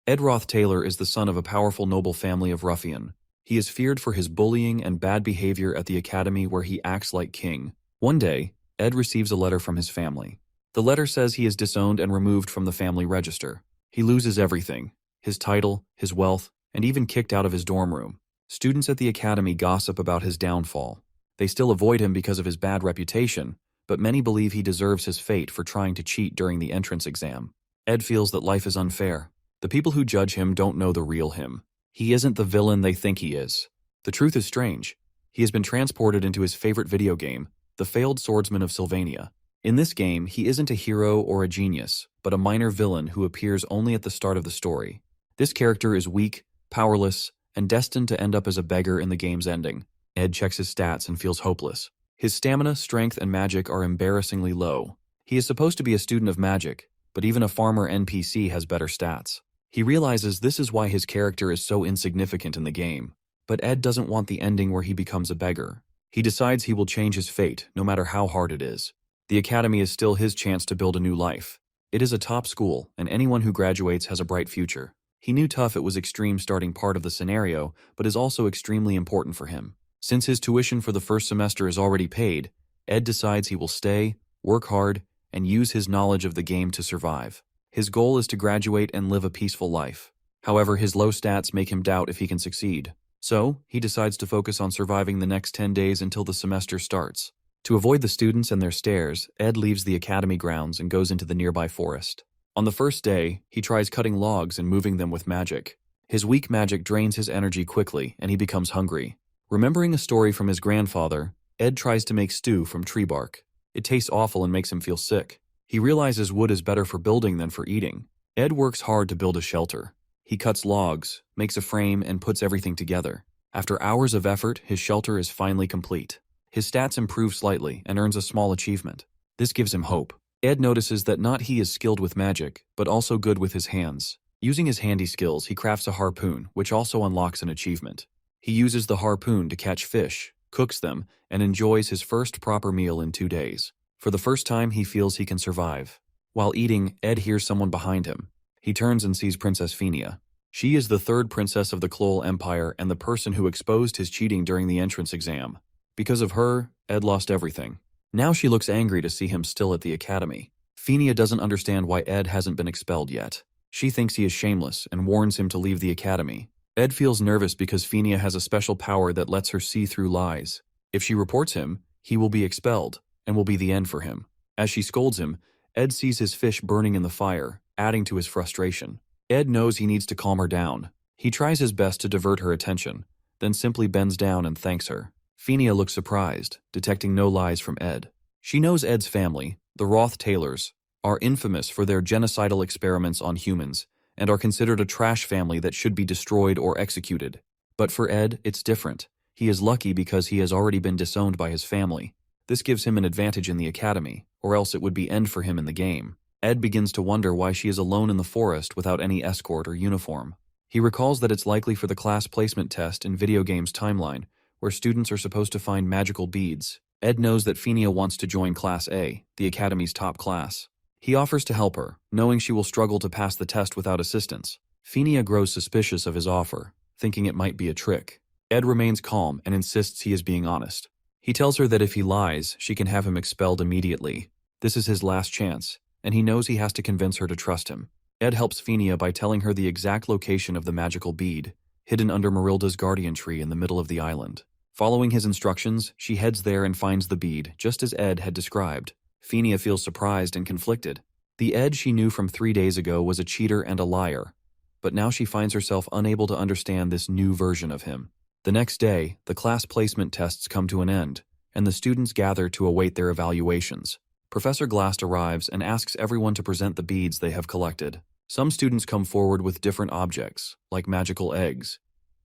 Ed Roth Taylor is the son of a powerful noble family of ruffian. He is feared for his bullying and bad behavior at the academy where he acts like king. One day, Ed receives a letter from his family. The letter says he is disowned and removed from the family register. He loses everything: his title, his wealth, and even kicked out of his dorm room. Students at the academy gossip about his downfall. They still avoid him because of his bad reputation, but many believe he deserves his fate for trying to cheat during the entrance exam. Ed feels that life is unfair. The people who judge him don't know the real him. He isn't the villain they think he is. The truth is strange. He has been transported into his favorite video game, The Failed Swordsman of Sylvania. In this game, he isn't a hero or a genius, but a minor villain who appears only at the start of the story. This character is weak, powerless, and destined to end up as a beggar in the game's ending. Ed checks his stats and feels hopeless. His stamina, strength, and magic are embarrassingly low. He is supposed to be a student of magic, but even a farmer NPC has better stats. He realizes this is why his character is so insignificant in the game. But Ed doesn't want the ending where he becomes a beggar. He decides he will change his fate, no matter how hard it is. The academy is still his chance to build a new life. It is a top school, and anyone who graduates has a bright future. He knew tough it was extreme starting part of the scenario, but is also extremely important for him. Since his tuition for the first semester is already paid, Ed decides he will stay, work hard, and use his knowledge of the game to survive. His goal is to graduate and live a peaceful life. However, his low stats make him doubt if he can succeed. So, he decides to focus on surviving the next 10 days until the semester starts. To avoid the students and their stares, Ed leaves the academy grounds and goes into the nearby forest. On the first day, he tries cutting logs and moving them with magic. His weak magic drains his energy quickly, and he becomes hungry. Remembering a story from his grandfather, Ed tries to make stew from tree bark. It tastes awful and makes him feel sick. He realizes wood is better for building than for eating. Ed works hard to build a shelter. He cuts logs, makes a frame, and puts everything together. After hours of effort, his shelter is finally complete. His stats improve slightly and earns a small achievement. This gives him hope. Ed notices that not he is skilled with magic, but also good with his hands. Using his handy skills, he crafts a harpoon, which also unlocks an achievement. He uses the harpoon to catch fish, cooks them, and enjoys his first proper meal in 2 days. For the first time, he feels he can survive. While eating, Ed hears someone behind him. He turns and sees Princess Phinia. She is the third princess of the Klol Empire and the person who exposed his cheating during the entrance exam. Because of her, Ed lost everything. Now she looks angry to see him still at the academy. Phinia doesn't understand why Ed hasn't been expelled yet. She thinks he is shameless and warns him to leave the academy. Ed feels nervous because Phinia has a special power that lets her see through lies. If she reports him, he will be expelled, and will be the end for him. As she scolds him, Ed sees his fish burning in the fire, adding to his frustration. Ed knows he needs to calm her down. He tries his best to divert her attention, then simply bends down and thanks her. Phinia looks surprised, detecting no lies from Ed. She knows Ed's family, the Roth Taylors, are infamous for their genocidal experiments on humans, and are considered a trash family that should be destroyed or executed. But for Ed, it's different. He is lucky because he has already been disowned by his family. This gives him an advantage in the academy, or else it would be end for him in the game. Ed begins to wonder why she is alone in the forest without any escort or uniform. He recalls that it's likely for the class placement test in video games timeline, where students are supposed to find magical beads. Ed knows that Phinia wants to join Class A, the academy's top class. He offers to help her, knowing she will struggle to pass the test without assistance. Phinia grows suspicious of his offer, thinking it might be a trick. Ed remains calm and insists he is being honest. He tells her that if he lies, she can have him expelled immediately. This is his last chance, and he knows he has to convince her to trust him. Ed helps Phinia by telling her the exact location of the magical bead, hidden under Marilda's guardian tree in the middle of the island. Following his instructions, she heads there and finds the bead, just as Ed had described. Phinia feels surprised and conflicted. The Ed she knew from 3 days ago was a cheater and a liar, but now she finds herself unable to understand this new version of him. The next day, the class placement tests come to an end, and the students gather to await their evaluations. Professor Glast arrives and asks everyone to present the beads they have collected. Some students come forward with different objects, like magical eggs,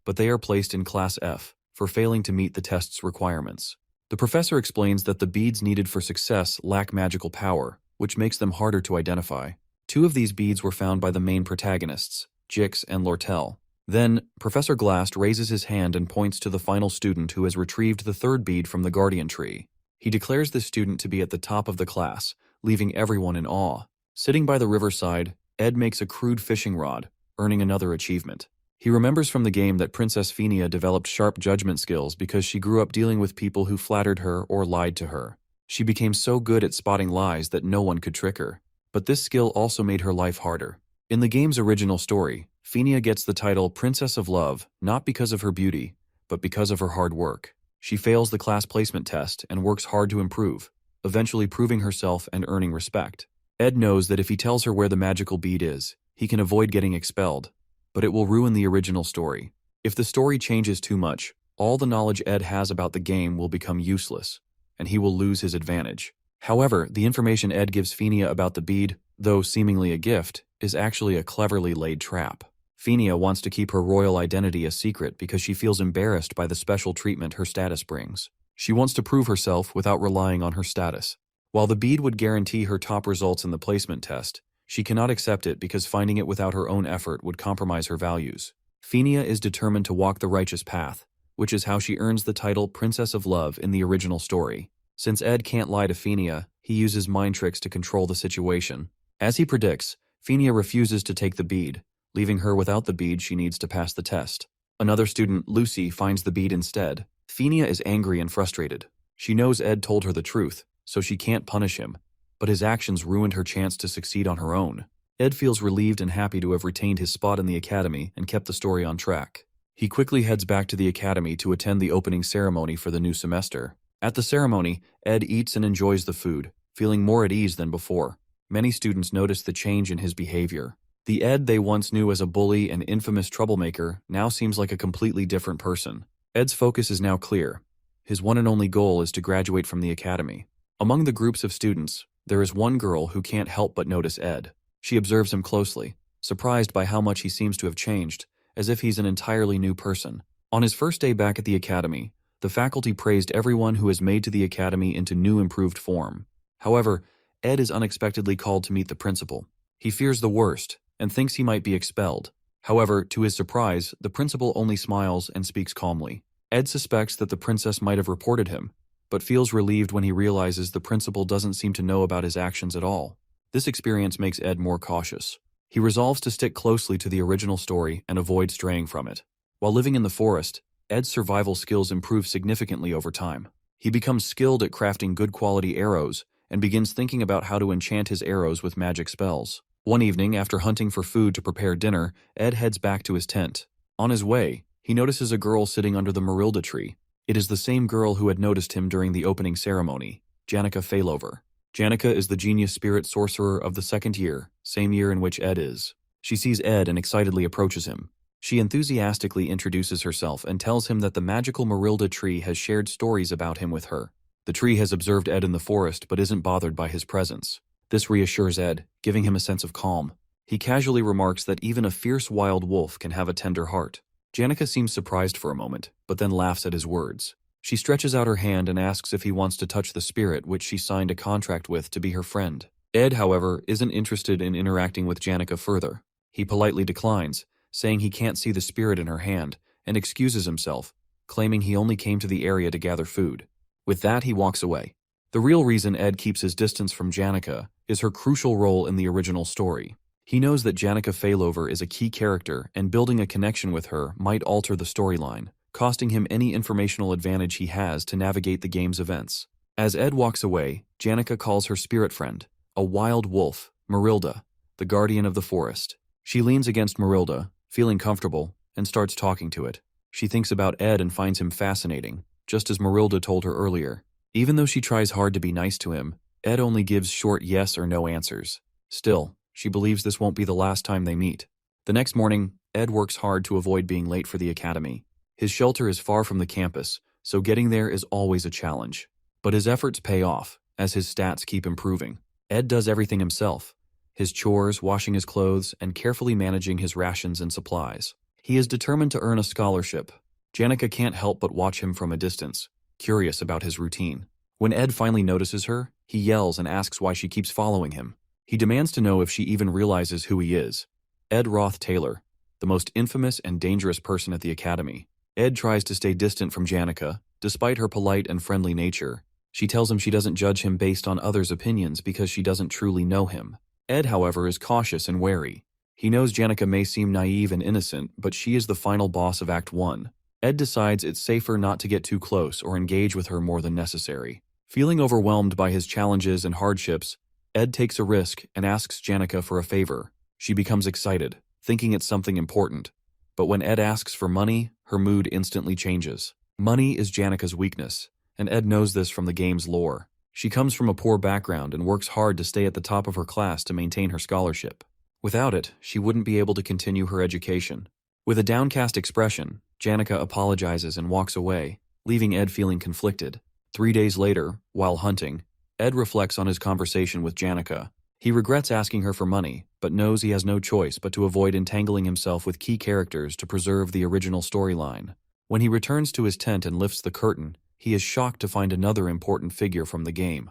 but they are placed in Class F for failing to meet the test's requirements. The professor explains that the beads needed for success lack magical power, which makes them harder to identify. 2 of these beads were found by the main protagonists, Jix and Lortel. Then, Professor Glast raises his hand and points to the final student who has retrieved the 3rd bead from the guardian tree. He declares this student to be at the top of the class, leaving everyone in awe. Sitting by the riverside, Ed makes a crude fishing rod, earning another achievement. He remembers from the game that Princess Phinia developed sharp judgment skills because she grew up dealing with people who flattered her or lied to her. She became so good at spotting lies that no one could trick her. But this skill also made her life harder. In the game's original story, Phinia gets the title Princess of Love not because of her beauty, but because of her hard work. She fails the class placement test and works hard to improve, eventually proving herself and earning respect. Ed knows that if he tells her where the magical bead is, he can avoid getting expelled, but it will ruin the original story. If the story changes too much, all the knowledge Ed has about the game will become useless, and he will lose his advantage. However, the information Ed gives Phinia about the bead, though seemingly a gift, is actually a cleverly laid trap. Phinia wants to keep her royal identity a secret because she feels embarrassed by the special treatment her status brings. She wants to prove herself without relying on her status. While the bead would guarantee her top results in the placement test, she cannot accept it because finding it without her own effort would compromise her values. Phinia is determined to walk the righteous path, which is how she earns the title Princess of Love in the original story. Since Ed can't lie to Phinia, he uses mind tricks to control the situation. As he predicts, Phinia refuses to take the bead, leaving her without the bead she needs to pass the test. Another student, Lucy, finds the bead instead. Phinia is angry and frustrated. She knows Ed told her the truth, so she can't punish him, but his actions ruined her chance to succeed on her own. Ed feels relieved and happy to have retained his spot in the academy and kept the story on track. He quickly heads back to the academy to attend the opening ceremony for the new semester. At the ceremony, Ed eats and enjoys the food, feeling more at ease than before. Many students notice the change in his behavior. The Ed they once knew as a bully and infamous troublemaker now seems like a completely different person. Ed's focus is now clear. His one and only goal is to graduate from the academy. Among the groups of students, there is one girl who can't help but notice Ed. She observes him closely, surprised by how much he seems to have changed, as if he's an entirely new person. On his first day back at the academy, the faculty praised everyone who has made to the academy into new improved form. However, Ed is unexpectedly called to meet the principal. He fears the worst and thinks he might be expelled. However, to his surprise, the principal only smiles and speaks calmly. Ed suspects that the princess might have reported him, but feels relieved when he realizes the principal doesn't seem to know about his actions at all. This experience makes Ed more cautious. He resolves to stick closely to the original story and avoid straying from it. While living in the forest, Ed's survival skills improve significantly over time. He becomes skilled at crafting good quality arrows and begins thinking about how to enchant his arrows with magic spells. One evening, after hunting for food to prepare dinner, Ed heads back to his tent. On his way, he notices a girl sitting under the Marilda tree. It is the same girl who had noticed him during the opening ceremony, Janica Failover. Janica is the genius spirit sorcerer of the second year, same year in which Ed is. She sees Ed and excitedly approaches him. She enthusiastically introduces herself and tells him that the magical Marilda tree has shared stories about him with her. The tree has observed Ed in the forest but isn't bothered by his presence. This reassures Ed, giving him a sense of calm. He casually remarks that even a fierce wild wolf can have a tender heart. Janica seems surprised for a moment, but then laughs at his words. She stretches out her hand and asks if he wants to touch the spirit which she signed a contract with to be her friend. Ed, however, isn't interested in interacting with Janica further. He politely declines, saying he can't see the spirit in her hand, and excuses himself, claiming he only came to the area to gather food. With that, he walks away. The real reason Ed keeps his distance from Janica is her crucial role in the original story. He knows that Janica Failover is a key character, and building a connection with her might alter the storyline, costing him any informational advantage he has to navigate the game's events. As Ed walks away, Janica calls her spirit friend, a wild wolf, Marilda, the guardian of the forest. She leans against Marilda, feeling comfortable, and starts talking to it. She thinks about Ed and finds him fascinating, just as Marilda told her earlier. Even though she tries hard to be nice to him, Ed only gives short yes or no answers. Still, she believes this won't be the last time they meet. The next morning, Ed works hard to avoid being late for the academy. His shelter is far from the campus, so getting there is always a challenge. But his efforts pay off, as his stats keep improving. Ed does everything himself. His chores, washing his clothes, and carefully managing his rations and supplies. He is determined to earn a scholarship. Janica can't help but watch him from a distance, curious about his routine. When Ed finally notices her, he yells and asks why she keeps following him. He demands to know if she even realizes who he is. Ed Roth Taylor, the most infamous and dangerous person at the academy. Ed tries to stay distant from Janica, despite her polite and friendly nature. She tells him she doesn't judge him based on others' opinions because she doesn't truly know him. Ed, however, is cautious and wary. He knows Janica may seem naive and innocent, but she is the final boss of Act 1. Ed decides it's safer not to get too close or engage with her more than necessary. Feeling overwhelmed by his challenges and hardships, Ed takes a risk and asks Janica for a favor. She becomes excited, thinking it's something important. But when Ed asks for money, her mood instantly changes. Money is Janica's weakness, and Ed knows this from the game's lore. She comes from a poor background and works hard to stay at the top of her class to maintain her scholarship. Without it, she wouldn't be able to continue her education. With a downcast expression, Janica apologizes and walks away, leaving Ed feeling conflicted. 3 days later, while hunting, Ed reflects on his conversation with Janica. He regrets asking her for money, but knows he has no choice but to avoid entangling himself with key characters to preserve the original storyline. When he returns to his tent and lifts the curtain, he is shocked to find another important figure from the game.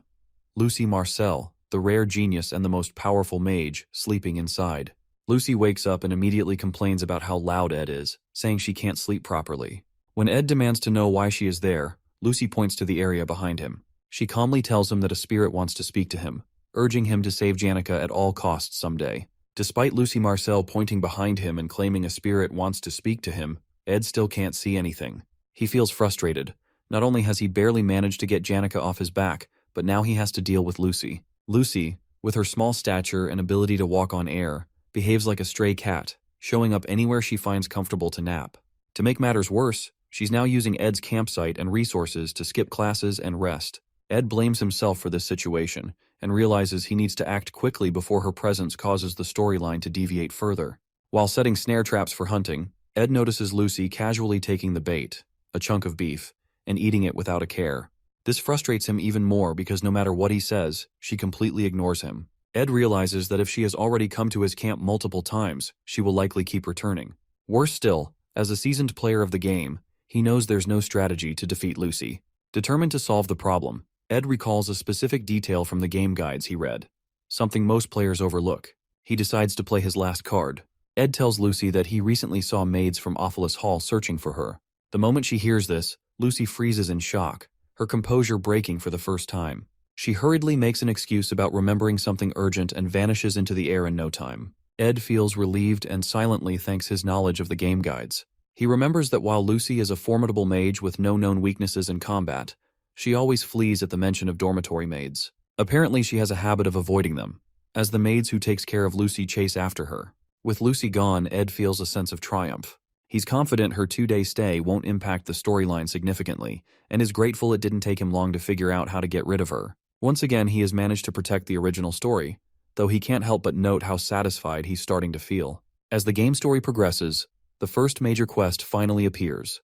Lucy Marcel, the rare genius and the most powerful mage, sleeping inside. Lucy wakes up and immediately complains about how loud Ed is, saying she can't sleep properly. When Ed demands to know why she is there, Lucy points to the area behind him. She calmly tells him that a spirit wants to speak to him, urging him to save Janica at all costs someday. Despite Lucy Marcel pointing behind him and claiming a spirit wants to speak to him, Ed still can't see anything. He feels frustrated. Not only has he barely managed to get Janica off his back, but now he has to deal with Lucy. Lucy, with her small stature and ability to walk on air, behaves like a stray cat, showing up anywhere she finds comfortable to nap. To make matters worse, she's now using Ed's campsite and resources to skip classes and rest. Ed blames himself for this situation and realizes he needs to act quickly before her presence causes the storyline to deviate further. While setting snare traps for hunting, Ed notices Lucy casually taking the bait, a chunk of beef, and eating it without a care. This frustrates him even more because no matter what he says, she completely ignores him. Ed realizes that if she has already come to his camp multiple times, she will likely keep returning. Worse still, as a seasoned player of the game, he knows there's no strategy to defeat Lucy. Determined to solve the problem, Ed recalls a specific detail from the game guides he read, something most players overlook. He decides to play his last card. Ed tells Lucy that he recently saw maids from Ophilus Hall searching for her. The moment she hears this, Lucy freezes in shock, her composure breaking for the first time. She hurriedly makes an excuse about remembering something urgent and vanishes into the air in no time. Ed feels relieved and silently thanks his knowledge of the game guides. He remembers that while Lucy is a formidable mage with no known weaknesses in combat, she always flees at the mention of dormitory maids. Apparently she has a habit of avoiding them, as the maids who takes care of Lucy chase after her. With Lucy gone, Ed feels a sense of triumph. He's confident her 2-day stay won't impact the storyline significantly, and is grateful it didn't take him long to figure out how to get rid of her. Once again, he has managed to protect the original story, though he can't help but note how satisfied he's starting to feel. As the game story progresses, the first major quest finally appears: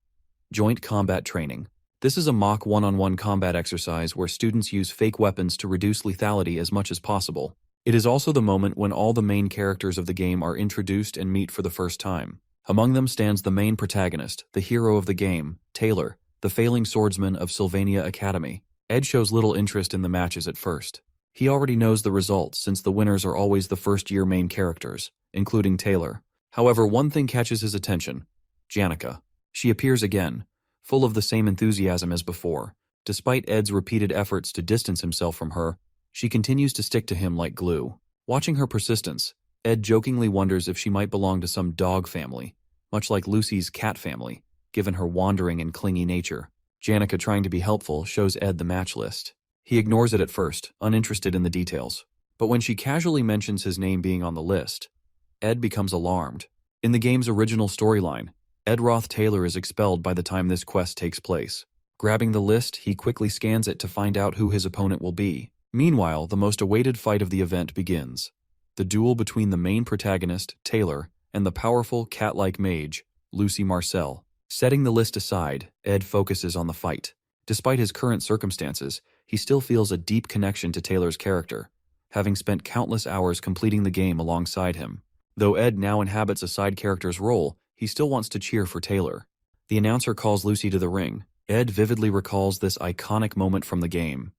Joint Combat Training. This is a mock one-on-one combat exercise where students use fake weapons to reduce lethality as much as possible. It is also the moment when all the main characters of the game are introduced and meet for the first time. Among them stands the main protagonist, the hero of the game, Taylor, the failing swordsman of Sylvania Academy. Ed shows little interest in the matches at first. He already knows the results since the winners are always the first-year main characters, including Taylor. However, one thing catches his attention: Janica. She appears again, full of the same enthusiasm as before. Despite Ed's repeated efforts to distance himself from her, she continues to stick to him like glue. Watching her persistence, Ed jokingly wonders if she might belong to some dog family, much like Lucy's cat family, given her wandering and clingy nature. Janica, trying to be helpful, shows Ed the match list. He ignores it at first, uninterested in the details. But when she casually mentions his name being on the list, Ed becomes alarmed. In the game's original storyline, Ed Roth Taylor is expelled by the time this quest takes place. Grabbing the list, he quickly scans it to find out who his opponent will be. Meanwhile, the most awaited fight of the event begins: the duel between the main protagonist, Taylor, and the powerful, cat-like mage, Lucy Marcel. Setting the list aside, Ed focuses on the fight. Despite his current circumstances, he still feels a deep connection to Taylor's character, having spent countless hours completing the game alongside him. Though Ed now inhabits a side character's role, he still wants to cheer for Taylor. The announcer calls Lucy to the ring. Ed vividly recalls this iconic moment from the game: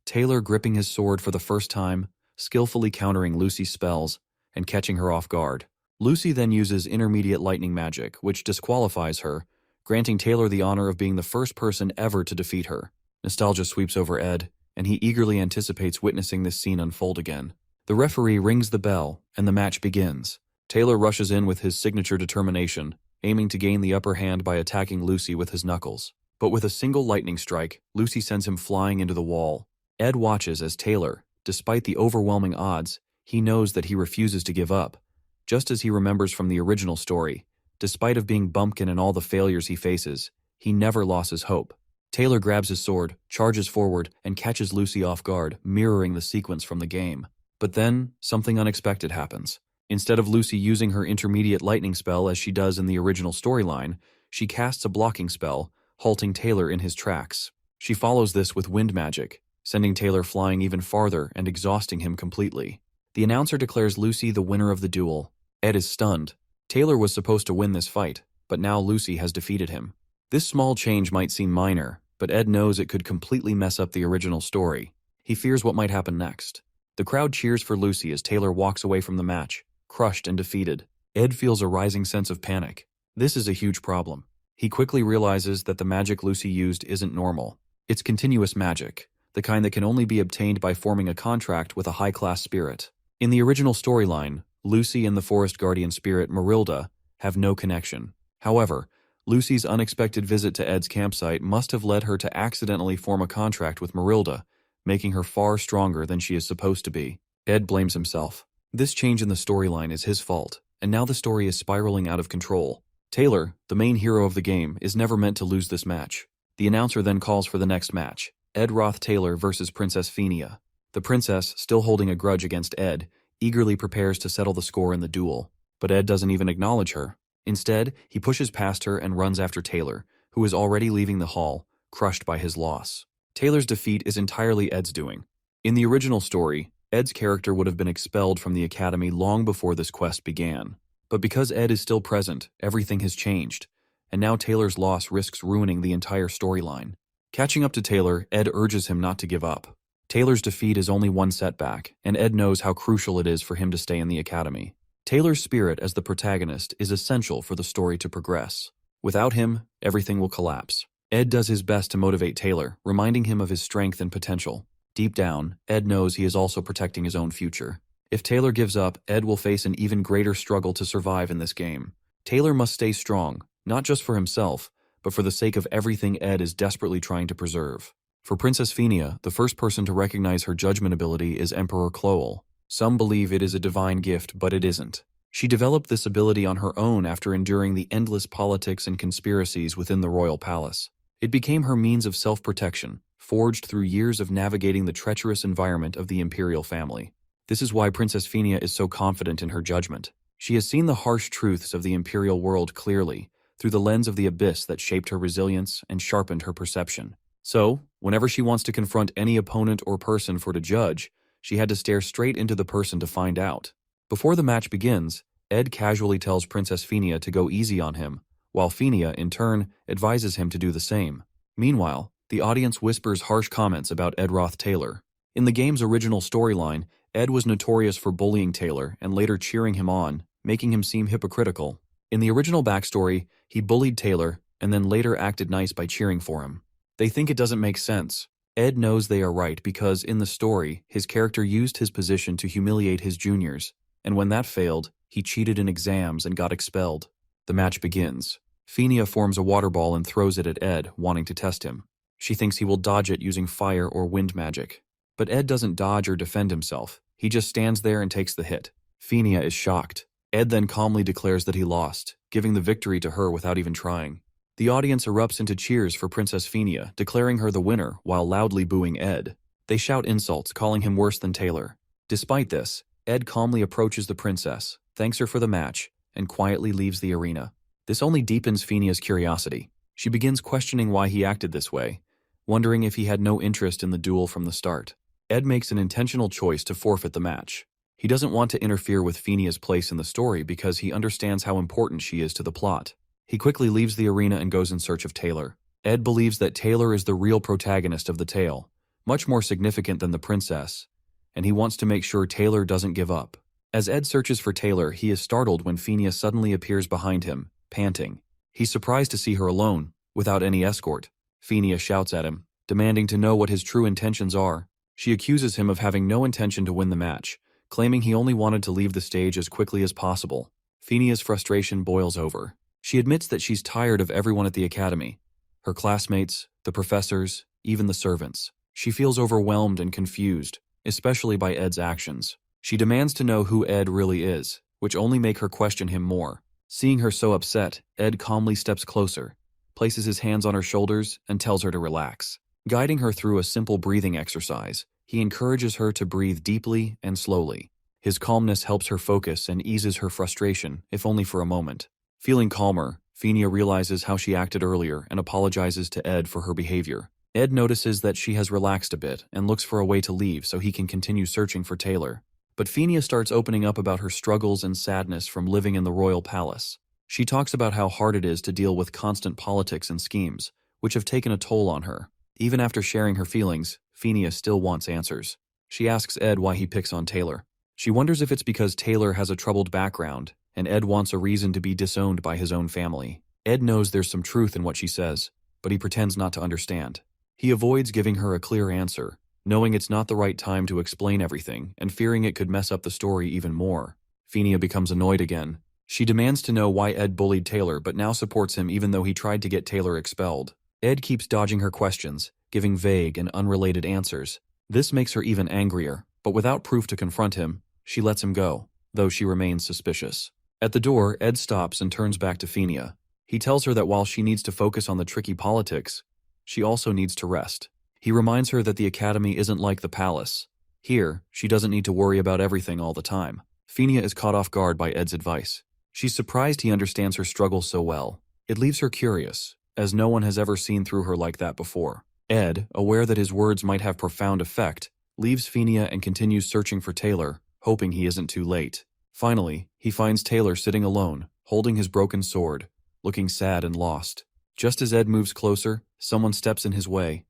Taylor gripping his sword for the first time, skillfully countering Lucy's spells, and catching her off guard. Lucy then uses intermediate lightning magic, which disqualifies her, granting Taylor the honor of being the first person ever to defeat her. Nostalgia sweeps over Ed, and he eagerly anticipates witnessing this scene unfold again. The referee rings the bell, and the match begins. Taylor rushes in with his signature determination, aiming to gain the upper hand by attacking Lucy with his knuckles. But with a single lightning strike, Lucy sends him flying into the wall. Ed watches as Taylor, despite the overwhelming odds, he knows that he refuses to give up. Just as he remembers from the original story, despite of being bumpkin and all the failures he faces, he never loses hope. Taylor grabs his sword, charges forward, and catches Lucy off guard, mirroring the sequence from the game. But then, something unexpected happens. Instead of Lucy using her intermediate lightning spell as she does in the original storyline, she casts a blocking spell, halting Taylor in his tracks. She follows this with wind magic, sending Taylor flying even farther and exhausting him completely. The announcer declares Lucy the winner of the duel. Ed is stunned. Taylor was supposed to win this fight, but now Lucy has defeated him. This small change might seem minor, but Ed knows it could completely mess up the original story. He fears what might happen next. The crowd cheers for Lucy as Taylor walks away from the match, crushed and defeated. Ed feels a rising sense of panic. This is a huge problem. He quickly realizes that the magic Lucy used isn't normal. It's continuous magic, the kind that can only be obtained by forming a contract with a high-class spirit. In the original storyline, Lucy and the forest guardian spirit Marilda have no connection. However, Lucy's unexpected visit to Ed's campsite must have led her to accidentally form a contract with Marilda, making her far stronger than she is supposed to be. Ed blames himself. This change in the storyline is his fault, and now the story is spiraling out of control. Taylor, the main hero of the game, is never meant to lose this match. The announcer then calls for the next match, Ed Roth Taylor versus Princess Phenia. The princess, still holding a grudge against Ed, eagerly prepares to settle the score in the duel, but Ed doesn't even acknowledge her. Instead, he pushes past her and runs after Taylor, who is already leaving the hall, crushed by his loss. Taylor's defeat is entirely Ed's doing. In the original story, Ed's character would have been expelled from the academy long before this quest began. But because Ed is still present, everything has changed, and now Taylor's loss risks ruining the entire storyline. Catching up to Taylor, Ed urges him not to give up. Taylor's defeat is only one setback, and Ed knows how crucial it is for him to stay in the academy. Taylor's spirit as the protagonist is essential for the story to progress. Without him, everything will collapse. Ed does his best to motivate Taylor, reminding him of his strength and potential. Deep down, Ed knows he is also protecting his own future. If Taylor gives up, Ed will face an even greater struggle to survive in this game. Taylor must stay strong, not just for himself, but for the sake of everything Ed is desperately trying to preserve. For Princess Phenia, the first person to recognize her judgment ability is Emperor Cloel. Some believe it is a divine gift, but it isn't. She developed this ability on her own after enduring the endless politics and conspiracies within the royal palace. It became her means of self-protection, forged through years of navigating the treacherous environment of the imperial family. This is why Princess Phenia is so confident in her judgment. She has seen the harsh truths of the imperial world clearly, through the lens of the abyss that shaped her resilience and sharpened her perception. So, whenever she wants to confront any opponent or person for to judge, she had to stare straight into the person to find out. Before the match begins, Ed casually tells Princess Phenia to go easy on him, while Phenia, in turn, advises him to do the same. Meanwhile, the audience whispers harsh comments about Ed Roth Taylor. In the game's original storyline, Ed was notorious for bullying Taylor and later cheering him on, making him seem hypocritical. In the original backstory, he bullied Taylor and then later acted nice by cheering for him. They think it doesn't make sense. Ed knows they are right because, in the story, his character used his position to humiliate his juniors, and when that failed, he cheated in exams and got expelled. The match begins. Phenia forms a water ball and throws it at Ed, wanting to test him. She thinks he will dodge it using fire or wind magic. But Ed doesn't dodge or defend himself. He just stands there and takes the hit. Phenia is shocked. Ed then calmly declares that he lost, giving the victory to her without even trying. The audience erupts into cheers for Princess Phenia, declaring her the winner while loudly booing Ed. They shout insults, calling him worse than Taylor. Despite this, Ed calmly approaches the princess, thanks her for the match, and quietly leaves the arena. This only deepens Phenia's curiosity. She begins questioning why he acted this way, wondering if he had no interest in the duel from the start. Ed makes an intentional choice to forfeit the match. He doesn't want to interfere with Phenia's place in the story because he understands how important she is to the plot. He quickly leaves the arena and goes in search of Taylor. Ed believes that Taylor is the real protagonist of the tale, much more significant than the princess, and he wants to make sure Taylor doesn't give up. As Ed searches for Taylor, he is startled when Phenia suddenly appears behind him, panting. He's surprised to see her alone, without any escort. Phenia shouts at him, demanding to know what his true intentions are. She accuses him of having no intention to win the match, claiming he only wanted to leave the stage as quickly as possible. Phenia's frustration boils over. She admits that she's tired of everyone at the academy. Her classmates, the professors, even the servants. She feels overwhelmed and confused, especially by Ed's actions. She demands to know who Ed really is, which only make her question him more. Seeing her so upset, Ed calmly steps closer, places his hands on her shoulders, and tells her to relax. Guiding her through a simple breathing exercise, he encourages her to breathe deeply and slowly. His calmness helps her focus and eases her frustration, if only for a moment. Feeling calmer, Phenia realizes how she acted earlier and apologizes to Ed for her behavior. Ed notices that she has relaxed a bit and looks for a way to leave so he can continue searching for Taylor. But Phenia starts opening up about her struggles and sadness from living in the royal palace. She talks about how hard it is to deal with constant politics and schemes, which have taken a toll on her. Even after sharing her feelings, Phenia still wants answers. She asks Ed why he picks on Taylor. She wonders if it's because Taylor has a troubled background, and Ed wants a reason to be disowned by his own family. Ed knows there's some truth in what she says, but he pretends not to understand. He avoids giving her a clear answer, knowing it's not the right time to explain everything and fearing it could mess up the story even more. Phenia becomes annoyed again. She demands to know why Ed bullied Taylor but now supports him even though he tried to get Taylor expelled. Ed keeps dodging her questions, giving vague and unrelated answers. This makes her even angrier, but without proof to confront him, she lets him go, though she remains suspicious. At the door, Ed stops and turns back to Phenia. He tells her that while she needs to focus on the tricky politics, she also needs to rest. He reminds her that the academy isn't like the palace. Here, she doesn't need to worry about everything all the time. Phenia is caught off guard by Ed's advice. She's surprised he understands her struggles so well. It leaves her curious, as no one has ever seen through her like that before. Ed, aware that his words might have profound effect, leaves Phenia and continues searching for Taylor, hoping he isn't too late. Finally, he finds Taylor sitting alone, holding his broken sword, looking sad and lost. Just as Ed moves closer, someone steps in his way.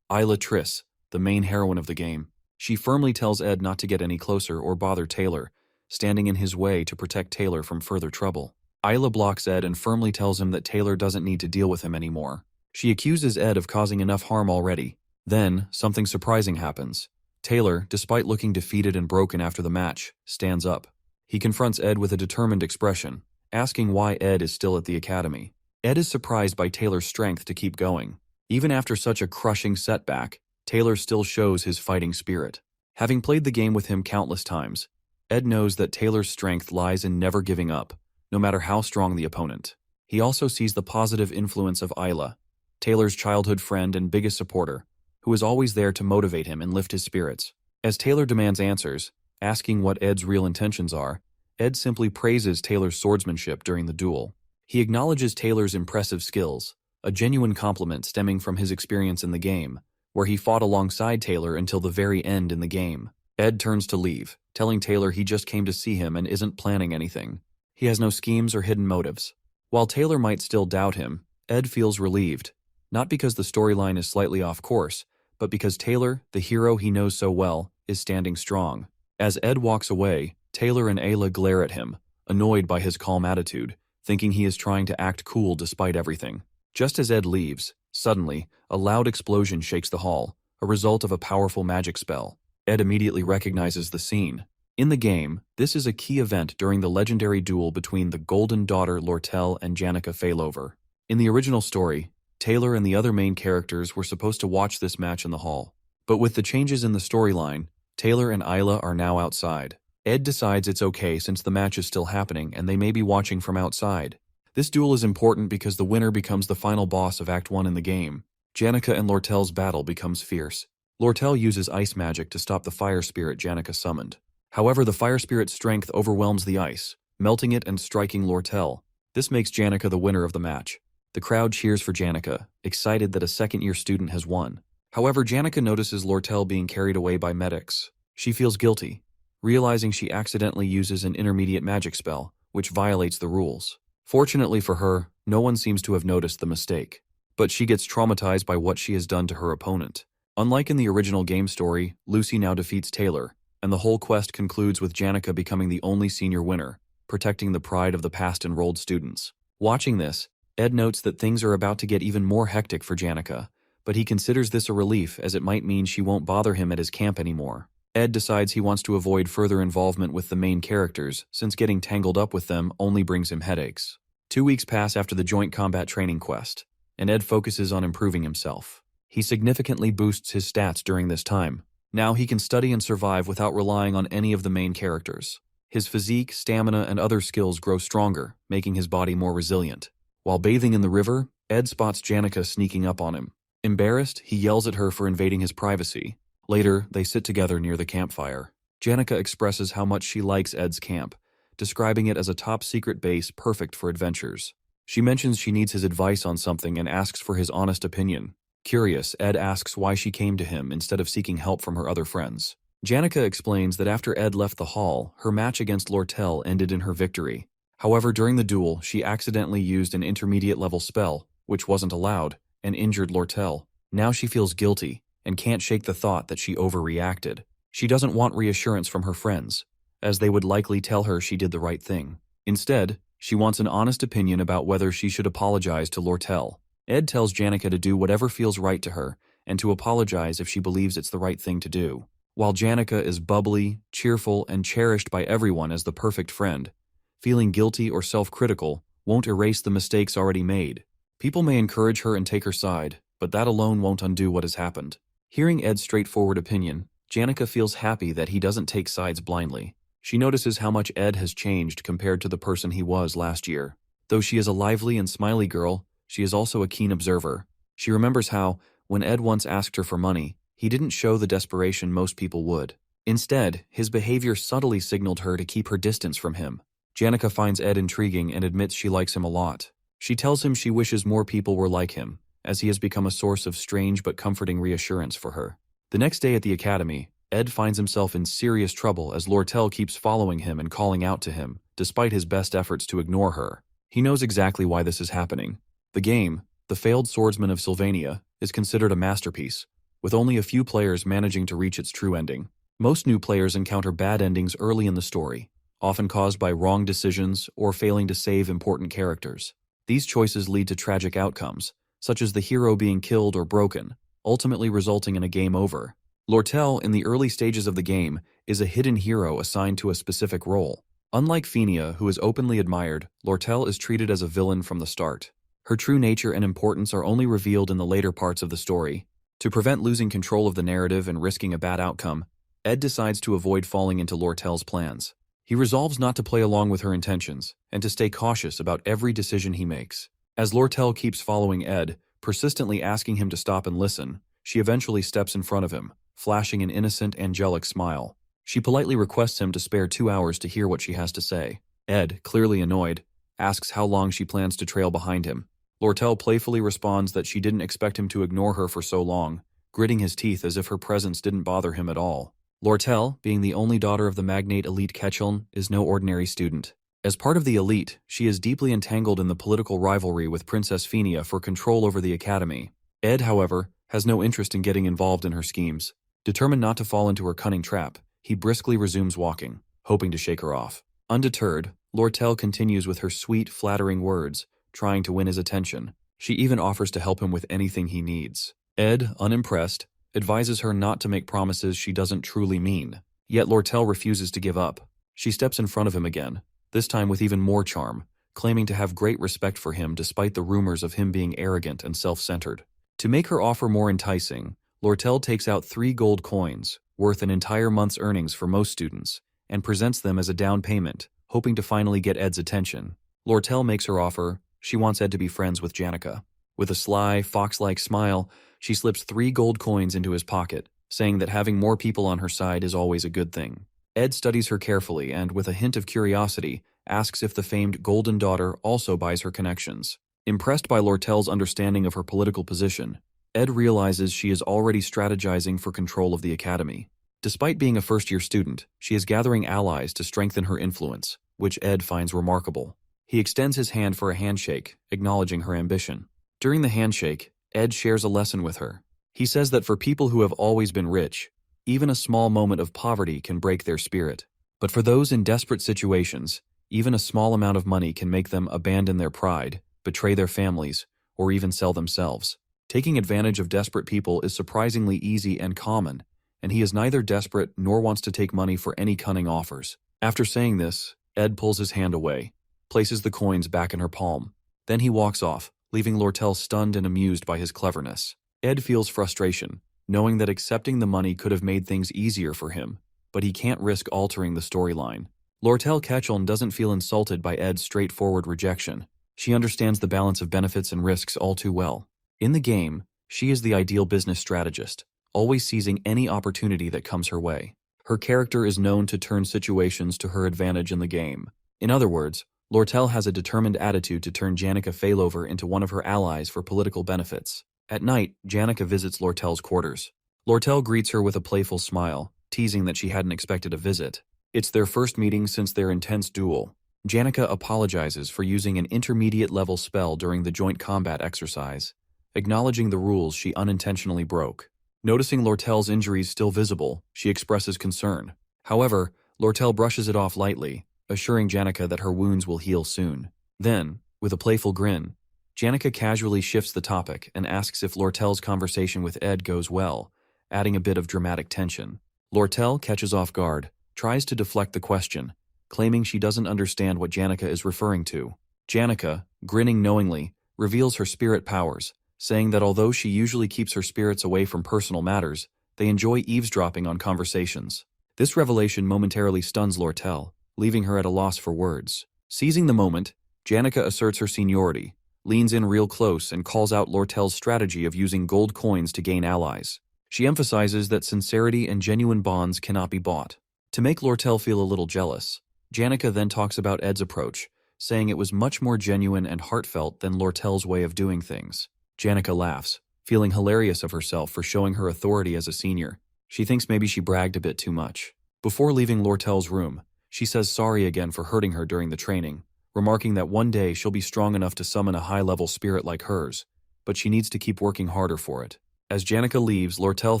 Isla Triss, the main heroine of the game. She firmly tells Ed not to get any closer or bother Taylor, standing in his way to protect Taylor from further trouble. Isla blocks Ed and firmly tells him that Taylor doesn't need to deal with him anymore. She accuses Ed of causing enough harm already. Then, something surprising happens. Taylor, despite looking defeated and broken after the match, stands up. He confronts Ed with a determined expression, asking why Ed is still at the academy. Ed is surprised by Taylor's strength to keep going. Even after such a crushing setback, Taylor still shows his fighting spirit. Having played the game with him countless times, Ed knows that Taylor's strength lies in never giving up, no matter how strong the opponent. He also sees the positive influence of Isla, Taylor's childhood friend and biggest supporter, who is always there to motivate him and lift his spirits. As Taylor demands answers, asking what Ed's real intentions are, Ed simply praises Taylor's swordsmanship during the duel. He acknowledges Taylor's impressive skills, a genuine compliment stemming from his experience in the game, where he fought alongside Taylor until the very end in the game. Ed turns to leave, telling Taylor he just came to see him and isn't planning anything. He has no schemes or hidden motives. While Taylor might still doubt him, Ed feels relieved, not because the storyline is slightly off course, but because Taylor, the hero he knows so well, is standing strong. As Ed walks away, Taylor and Ayla glare at him, annoyed by his calm attitude, thinking he is trying to act cool despite everything. Just as Ed leaves, suddenly, a loud explosion shakes the hall, a result of a powerful magic spell. Ed immediately recognizes the scene. In the game, this is a key event during the legendary duel between the Golden Daughter Lortel and Janica Failover. In the original story, Taylor and the other main characters were supposed to watch this match in the hall. But with the changes in the storyline, Taylor and Isla are now outside. Ed decides it's okay since the match is still happening and they may be watching from outside. This duel is important because the winner becomes the final boss of Act 1 in the game. Janica and Lortel's battle becomes fierce. Lortel uses ice magic to stop the fire spirit Janica summoned. However, the fire spirit's strength overwhelms the ice, melting it and striking Lortel. This makes Janica the winner of the match. The crowd cheers for Janica, excited that a second-year student has won. However, Janica notices Lortel being carried away by medics. She feels guilty, realizing she accidentally uses an intermediate magic spell, which violates the rules. Fortunately for her, no one seems to have noticed the mistake. But she gets traumatized by what she has done to her opponent. Unlike in the original game story, Lucy now defeats Taylor, and the whole quest concludes with Janica becoming the only senior winner, protecting the pride of the past enrolled students. Watching this, Ed notes that things are about to get even more hectic for Janica, but he considers this a relief as it might mean she won't bother him at his camp anymore. Ed decides he wants to avoid further involvement with the main characters since getting tangled up with them only brings him headaches. 2 weeks pass after the joint combat training quest, and Ed focuses on improving himself. He significantly boosts his stats during this time. Now he can study and survive without relying on any of the main characters. His physique, stamina, and other skills grow stronger, making his body more resilient. While bathing in the river, Ed spots Janica sneaking up on him. Embarrassed, he yells at her for invading his privacy. Later, they sit together near the campfire. Janica expresses how much she likes Ed's camp, describing it as a top-secret base perfect for adventures. She mentions she needs his advice on something and asks for his honest opinion. Curious, Ed asks why she came to him instead of seeking help from her other friends. Janica explains that after Ed left the hall, her match against Lortel ended in her victory. However, during the duel, she accidentally used an intermediate-level spell, which wasn't allowed, and injured Lortel. Now she feels guilty and can't shake the thought that she overreacted. She doesn't want reassurance from her friends, as they would likely tell her she did the right thing. Instead, she wants an honest opinion about whether she should apologize to Lortel. Ed tells Janica to do whatever feels right to her and to apologize if she believes it's the right thing to do. While Janica is bubbly, cheerful, and cherished by everyone as the perfect friend, feeling guilty or self-critical won't erase the mistakes already made. People may encourage her and take her side, but that alone won't undo what has happened. Hearing Ed's straightforward opinion, Janica feels happy that he doesn't take sides blindly. She notices how much Ed has changed compared to the person he was last year. Though she is a lively and smiley girl, she is also a keen observer. She remembers how, when Ed once asked her for money, he didn't show the desperation most people would. Instead, his behavior subtly signaled her to keep her distance from him. Janica finds Ed intriguing and admits she likes him a lot. She tells him she wishes more people were like him, as he has become a source of strange but comforting reassurance for her. The next day at the academy, Ed finds himself in serious trouble as Lortel keeps following him and calling out to him, despite his best efforts to ignore her. He knows exactly why this is happening. The game, The Failed Swordsman of Sylvania, is considered a masterpiece, with only a few players managing to reach its true ending. Most new players encounter bad endings early in the story, often caused by wrong decisions or failing to save important characters. These choices lead to tragic outcomes, such as the hero being killed or broken, ultimately resulting in a game over. Lortel, in the early stages of the game, is a hidden hero assigned to a specific role. Unlike Fenia, who is openly admired, Lortel is treated as a villain from the start. Her true nature and importance are only revealed in the later parts of the story. To prevent losing control of the narrative and risking a bad outcome, Ed decides to avoid falling into Lortel's plans. He resolves not to play along with her intentions and to stay cautious about every decision he makes. As Lortel keeps following Ed, persistently asking him to stop and listen, she eventually steps in front of him, flashing an innocent, angelic smile. She politely requests him to spare 2 hours to hear what she has to say. Ed, clearly annoyed, asks how long she plans to trail behind him. Lortel playfully responds that she didn't expect him to ignore her for so long, gritting his teeth as if her presence didn't bother him at all. Lortel, being the only daughter of the magnate elite Ketchuln, is no ordinary student. As part of the elite, she is deeply entangled in the political rivalry with Princess Fenia for control over the academy. Ed, however, has no interest in getting involved in her schemes. Determined not to fall into her cunning trap, he briskly resumes walking, hoping to shake her off. Undeterred, Lortel continues with her sweet, flattering words, trying to win his attention. She even offers to help him with anything he needs. Ed, unimpressed, advises her not to make promises she doesn't truly mean. Yet Lortel refuses to give up. She steps in front of him again, this time with even more charm, claiming to have great respect for him despite the rumors of him being arrogant and self-centered. To make her offer more enticing, Lortel takes out 3 gold coins, worth an entire month's earnings for most students, and presents them as a down payment, hoping to finally get Ed's attention. Lortel makes her offer. She wants Ed to be friends with Janica. With a sly, fox-like smile, she slips 3 gold coins into his pocket, saying that having more people on her side is always a good thing. Ed studies her carefully and, with a hint of curiosity, asks if the famed Golden Daughter also buys her connections. Impressed by Lortel's understanding of her political position, Ed realizes she is already strategizing for control of the academy. Despite being a first-year student, she is gathering allies to strengthen her influence, which Ed finds remarkable. He extends his hand for a handshake, acknowledging her ambition. During the handshake, Ed shares a lesson with her. He says that for people who have always been rich, even a small moment of poverty can break their spirit. But for those in desperate situations, even a small amount of money can make them abandon their pride, betray their families, or even sell themselves. Taking advantage of desperate people is surprisingly easy and common, and he is neither desperate nor wants to take money for any cunning offers. After saying this, Ed pulls his hand away, places the coins back in her palm. Then he walks off, leaving Lortel stunned and amused by his cleverness. Ed feels frustration, knowing that accepting the money could have made things easier for him, but he can't risk altering the storyline. Lortel Ketchuln doesn't feel insulted by Ed's straightforward rejection. She understands the balance of benefits and risks all too well. In the game, she is the ideal business strategist, always seizing any opportunity that comes her way. Her character is known to turn situations to her advantage in the game. In other words, Lortel has a determined attitude to turn Janica Failover into one of her allies for political benefits. At night, Janica visits Lortel's quarters. Lortel greets her with a playful smile, teasing that she hadn't expected a visit. It's their first meeting since their intense duel. Janica apologizes for using an intermediate-level spell during the joint combat exercise, acknowledging the rules she unintentionally broke. Noticing Lortel's injuries still visible, she expresses concern. However, Lortel brushes it off lightly, assuring Janica that her wounds will heal soon. Then, with a playful grin, Janica casually shifts the topic and asks if Lortel's conversation with Ed goes well, adding a bit of dramatic tension. Lortel catches off guard, tries to deflect the question, claiming she doesn't understand what Janica is referring to. Janica, grinning knowingly, reveals her spirit powers, saying that although she usually keeps her spirits away from personal matters, they enjoy eavesdropping on conversations. This revelation momentarily stuns Lortel, leaving her at a loss for words. Seizing the moment, Janica asserts her seniority, leans in real close and calls out Lortel's strategy of using gold coins to gain allies. She emphasizes that sincerity and genuine bonds cannot be bought. To make Lortel feel a little jealous, Janica then talks about Ed's approach, saying it was much more genuine and heartfelt than Lortel's way of doing things. Janica laughs, feeling hilarious of herself for showing her authority as a senior. She thinks maybe she bragged a bit too much. Before leaving Lortel's room, she says sorry again for hurting her during the training, remarking that one day she'll be strong enough to summon a high-level spirit like hers, but she needs to keep working harder for it. As Janica leaves, Lortel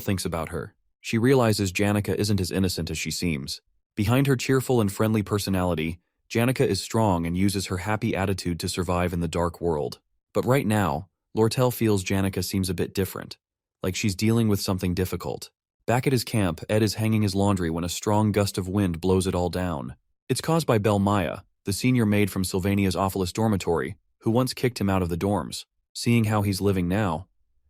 thinks about her. She realizes Janica isn't as innocent as she seems. Behind her cheerful and friendly personality, Janica is strong and uses her happy attitude to survive in the dark world. But right now, Lortel feels Janica seems a bit different, like she's dealing with something difficult. Back at his camp, Ed is hanging his laundry when a strong gust of wind blows it all down. It's caused by Belle Maya, the senior maid from Sylvania's Awfulest dormitory, who once kicked him out of the dorms. Seeing how he's living now,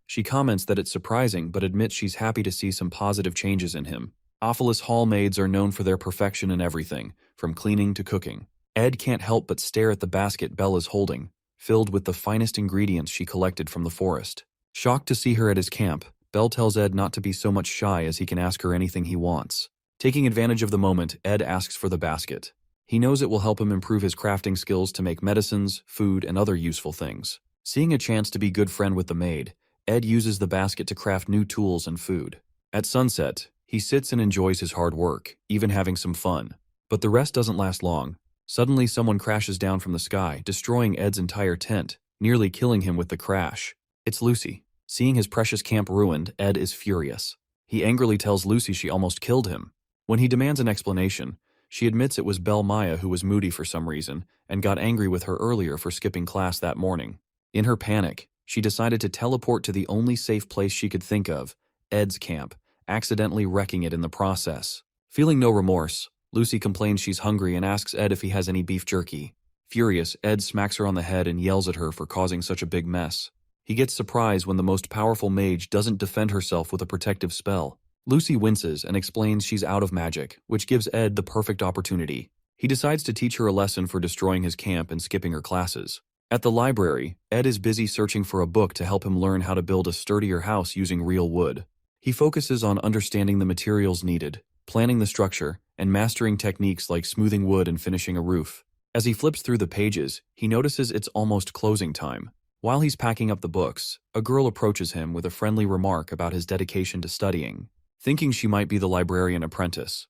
she comments that it's surprising but admits she's happy to see some positive changes in him. Awfulest hall maids are known for their perfection in everything, from cleaning to cooking. Ed can't help but stare at the basket Belle is holding, filled with the finest ingredients she collected from the forest. Shocked to see her at his camp, Belle tells Ed not to be so much shy as he can ask her anything he wants. Taking advantage of the moment, Ed asks for the basket. He knows it will help him improve his crafting skills to make medicines, food, and other useful things. Seeing a chance to be good friend with the maid, Ed uses the basket to craft new tools and food. At sunset, he sits and enjoys his hard work, even having some fun. But the rest doesn't last long. Suddenly someone crashes down from the sky, destroying Ed's entire tent, nearly killing him with the crash. It's Lucy. Seeing his precious camp ruined, Ed is furious. He angrily tells Lucy she almost killed him. When he demands an explanation, she admits it was Belle Maya who was moody for some reason and got angry with her earlier for skipping class that morning. In her panic, she decided to teleport to the only safe place she could think of, Ed's camp, accidentally wrecking it in the process. Feeling no remorse, Lucy complains she's hungry and asks Ed if he has any beef jerky. Furious, Ed smacks her on the head and yells at her for causing such a big mess. He gets surprised when the most powerful mage doesn't defend herself with a protective spell. Lucy winces and explains she's out of magic, which gives Ed the perfect opportunity. He decides to teach her a lesson for destroying his camp and skipping her classes. At the library, Ed is busy searching for a book to help him learn how to build a sturdier house using real wood. He focuses on understanding the materials needed, planning the structure, and mastering techniques like smoothing wood and finishing a roof. As he flips through the pages, he notices it's almost closing time. While he's packing up the books, a girl approaches him with a friendly remark about his dedication to studying. Thinking she might be the librarian apprentice,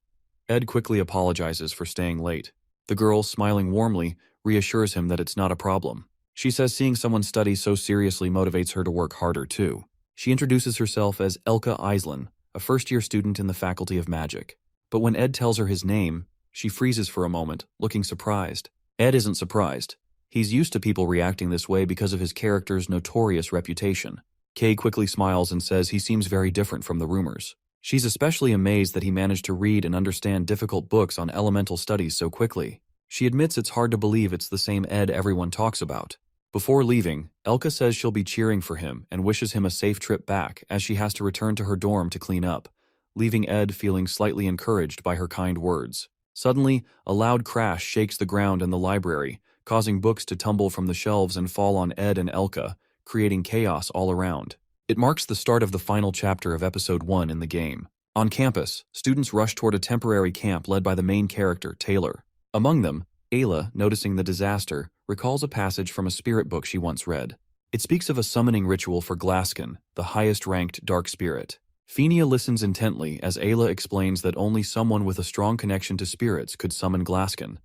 Ed quickly apologizes for staying late. The girl, smiling warmly, reassures him that it's not a problem. She says seeing someone study so seriously motivates her to work harder too. She introduces herself as Elka Eislen, a first-year student in the Faculty of Magic. But when Ed tells her his name, she freezes for a moment, looking surprised. Ed isn't surprised. He's used to people reacting this way because of his character's notorious reputation. Kay quickly smiles and says he seems very different from the rumors. She's especially amazed that he managed to read and understand difficult books on elemental studies so quickly. She admits it's hard to believe it's the same Ed everyone talks about. Before leaving, Elka says she'll be cheering for him and wishes him a safe trip back as she has to return to her dorm to clean up, leaving Ed feeling slightly encouraged by her kind words. Suddenly, a loud crash shakes the ground in the library, causing books to tumble from the shelves and fall on Ed and Elka, creating chaos all around. It marks the start of the final chapter of Episode 1 in the game. On campus, students rush toward a temporary camp led by the main character, Taylor. Among them, Ayla, noticing the disaster, recalls a passage from a spirit book she once read. It speaks of a summoning ritual for Glaskin, the highest-ranked dark spirit. Fenia listens intently as Ayla explains that only someone with a strong connection to spirits could summon Glaskin,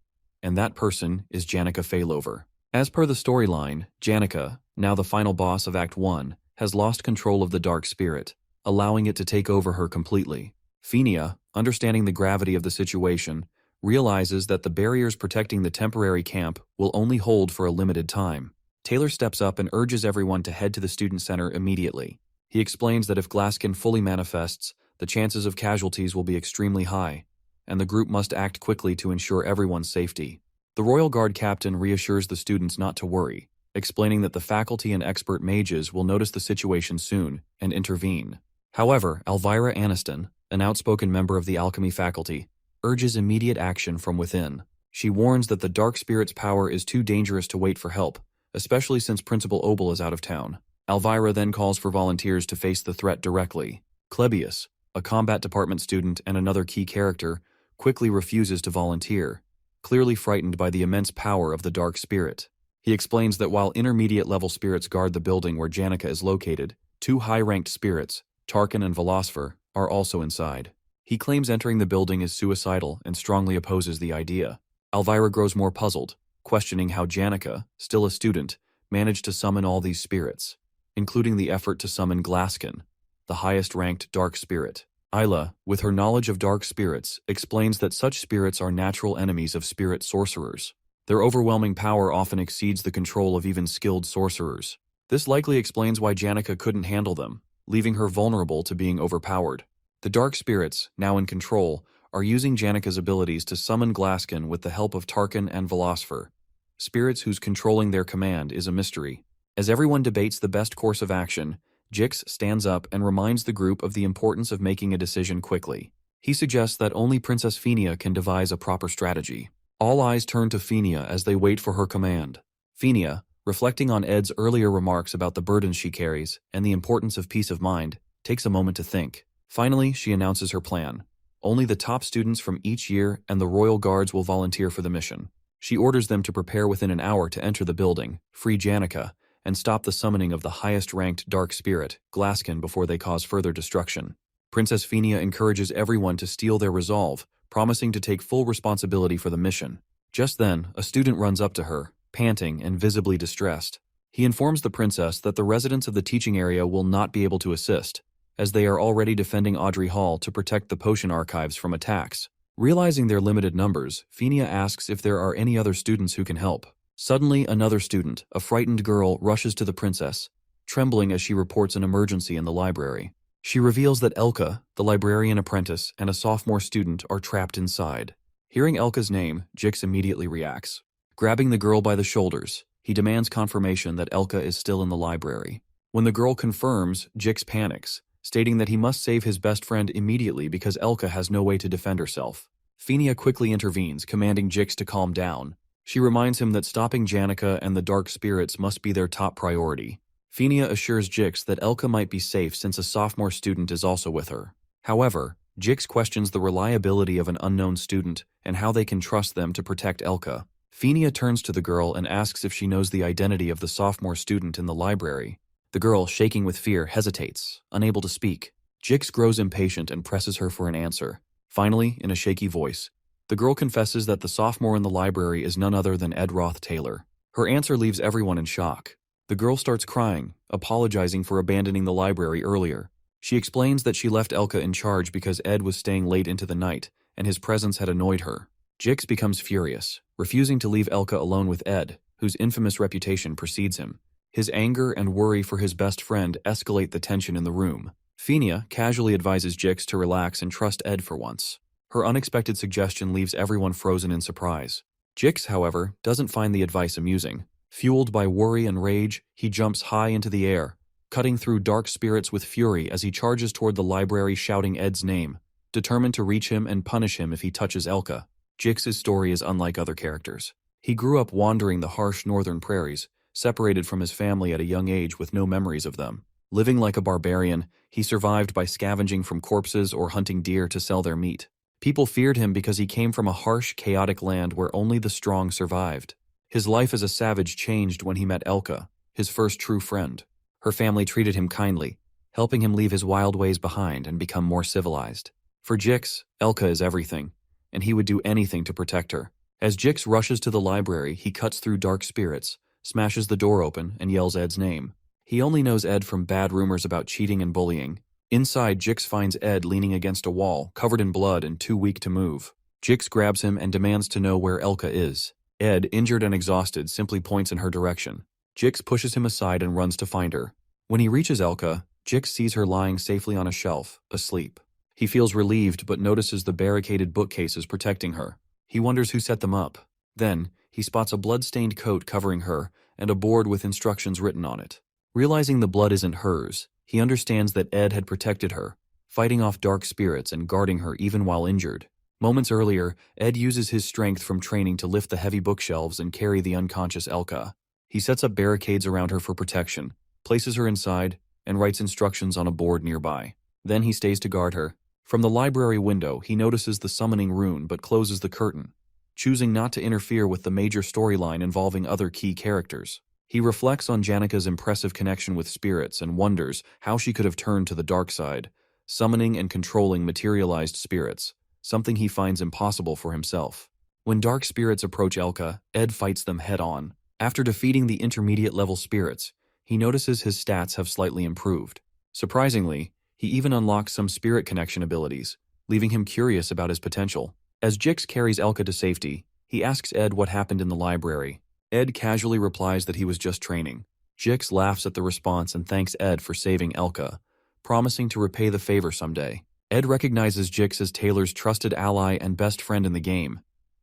and that person is Janica Failover. As per the storyline, Janica, now the final boss of Act 1, has lost control of the dark spirit, allowing it to take over her completely. Fenia, understanding the gravity of the situation, realizes that the barriers protecting the temporary camp will only hold for a limited time. Taylor steps up and urges everyone to head to the student center immediately. He explains that if Glaskin fully manifests, the chances of casualties will be extremely high, and the group must act quickly to ensure everyone's safety. The Royal Guard captain reassures the students not to worry, explaining that the faculty and expert mages will notice the situation soon and intervene. However, Elvira Aniston, an outspoken member of the alchemy faculty, urges immediate action from within. She warns that the dark spirit's power is too dangerous to wait for help, especially since Principal Obel is out of town. Elvira then calls for volunteers to face the threat directly. Klebius, a combat department student and another key character, quickly refuses to volunteer, clearly frightened by the immense power of the dark spirit. He explains that while intermediate-level spirits guard the building where Janica is located, two high-ranked spirits, Tarkin and Velosfer, are also inside. He claims entering the building is suicidal and strongly opposes the idea. Elvira grows more puzzled, questioning how Janica, still a student, managed to summon all these spirits, including the effort to summon Glaskin, the highest-ranked dark spirit. Ayla, with her knowledge of dark spirits, explains that such spirits are natural enemies of spirit sorcerers. Their overwhelming power often exceeds the control of even skilled sorcerers. This likely explains why Janica couldn't handle them, leaving her vulnerable to being overpowered. The dark spirits, now in control, are using Janica's abilities to summon Glaskin with the help of Tarkin and Velosfer, spirits whose controlling their command is a mystery. As everyone debates the best course of action, Jix stands up and reminds the group of the importance of making a decision quickly. He suggests that only Princess Fenia can devise a proper strategy. All eyes turn to Fenia as they wait for her command. Fenia, reflecting on Ed's earlier remarks about the burdens she carries and the importance of peace of mind, takes a moment to think. Finally, she announces her plan. Only the top students from each year and the Royal Guards will volunteer for the mission. She orders them to prepare within an hour to enter the building, free Janica, and stop the summoning of the highest-ranked dark spirit, Glaskin, before they cause further destruction. Princess Fenia encourages everyone to steel their resolve, promising to take full responsibility for the mission. Just then, a student runs up to her, panting and visibly distressed. He informs the princess that the residents of the teaching area will not be able to assist, as they are already defending Audrey Hall to protect the potion archives from attacks. Realizing their limited numbers, Fenia asks if there are any other students who can help. Suddenly, another student, a frightened girl, rushes to the princess, trembling as she reports an emergency in the library. She reveals that Elka, the librarian apprentice, and a sophomore student are trapped inside. Hearing Elka's name, Jix immediately reacts. Grabbing the girl by the shoulders, he demands confirmation that Elka is still in the library. When the girl confirms, Jix panics, stating that he must save his best friend immediately because Elka has no way to defend herself. Fenia quickly intervenes, commanding Jix to calm down. She reminds him that stopping Janica and the dark spirits must be their top priority. Fenia assures Jix that Elka might be safe since a sophomore student is also with her. However, Jix questions the reliability of an unknown student and how they can trust them to protect Elka. Fenia turns to the girl and asks if she knows the identity of the sophomore student in the library. The girl, shaking with fear, hesitates, unable to speak. Jix grows impatient and presses her for an answer. Finally, in a shaky voice, the girl confesses that the sophomore in the library is none other than Ed Roth Taylor. Her answer leaves everyone in shock. The girl starts crying, apologizing for abandoning the library earlier. She explains that she left Elka in charge because Ed was staying late into the night, and his presence had annoyed her. Jix becomes furious, refusing to leave Elka alone with Ed, whose infamous reputation precedes him. His anger and worry for his best friend escalate the tension in the room. Fenia casually advises Jix to relax and trust Ed for once. Her unexpected suggestion leaves everyone frozen in surprise. Jix, however, doesn't find the advice amusing. Fueled by worry and rage, he jumps high into the air, cutting through dark spirits with fury as he charges toward the library shouting Ed's name, determined to reach him and punish him if he touches Elka. Jix's story is unlike other characters. He grew up wandering the harsh northern prairies, separated from his family at a young age with no memories of them. Living like a barbarian, he survived by scavenging from corpses or hunting deer to sell their meat. People feared him because he came from a harsh, chaotic land where only the strong survived. His life as a savage changed when he met Elka, his first true friend. Her family treated him kindly, helping him leave his wild ways behind and become more civilized. For Jix, Elka is everything, and he would do anything to protect her. As Jix rushes to the library, he cuts through dark spirits, smashes the door open, and yells Ed's name. He only knows Ed from bad rumors about cheating and bullying. Inside, Jix finds Ed leaning against a wall, covered in blood and too weak to move. Jix grabs him and demands to know where Elka is. Ed, injured and exhausted, simply points in her direction. Jix pushes him aside and runs to find her. When he reaches Elka, Jix sees her lying safely on a shelf, asleep. He feels relieved but notices the barricaded bookcases protecting her. He wonders who set them up. Then, he spots a blood-stained coat covering her and a board with instructions written on it. Realizing the blood isn't hers, he understands that Ed had protected her, fighting off dark spirits and guarding her even while injured. Moments earlier, Ed uses his strength from training to lift the heavy bookshelves and carry the unconscious Elka. He sets up barricades around her for protection, places her inside, and writes instructions on a board nearby. Then he stays to guard her. From the library window, he notices the summoning rune but closes the curtain, choosing not to interfere with the major storyline involving other key characters. He reflects on Janika's impressive connection with spirits and wonders how she could have turned to the dark side, summoning and controlling materialized spirits, something he finds impossible for himself. When dark spirits approach Elka, Ed fights them head-on. After defeating the intermediate-level spirits, he notices his stats have slightly improved. Surprisingly, he even unlocks some spirit connection abilities, leaving him curious about his potential. As Jix carries Elka to safety, he asks Ed what happened in the library. Ed casually replies that he was just training. Jix laughs at the response and thanks Ed for saving Elka, promising to repay the favor someday. Ed recognizes Jix as Taylor's trusted ally and best friend in the game.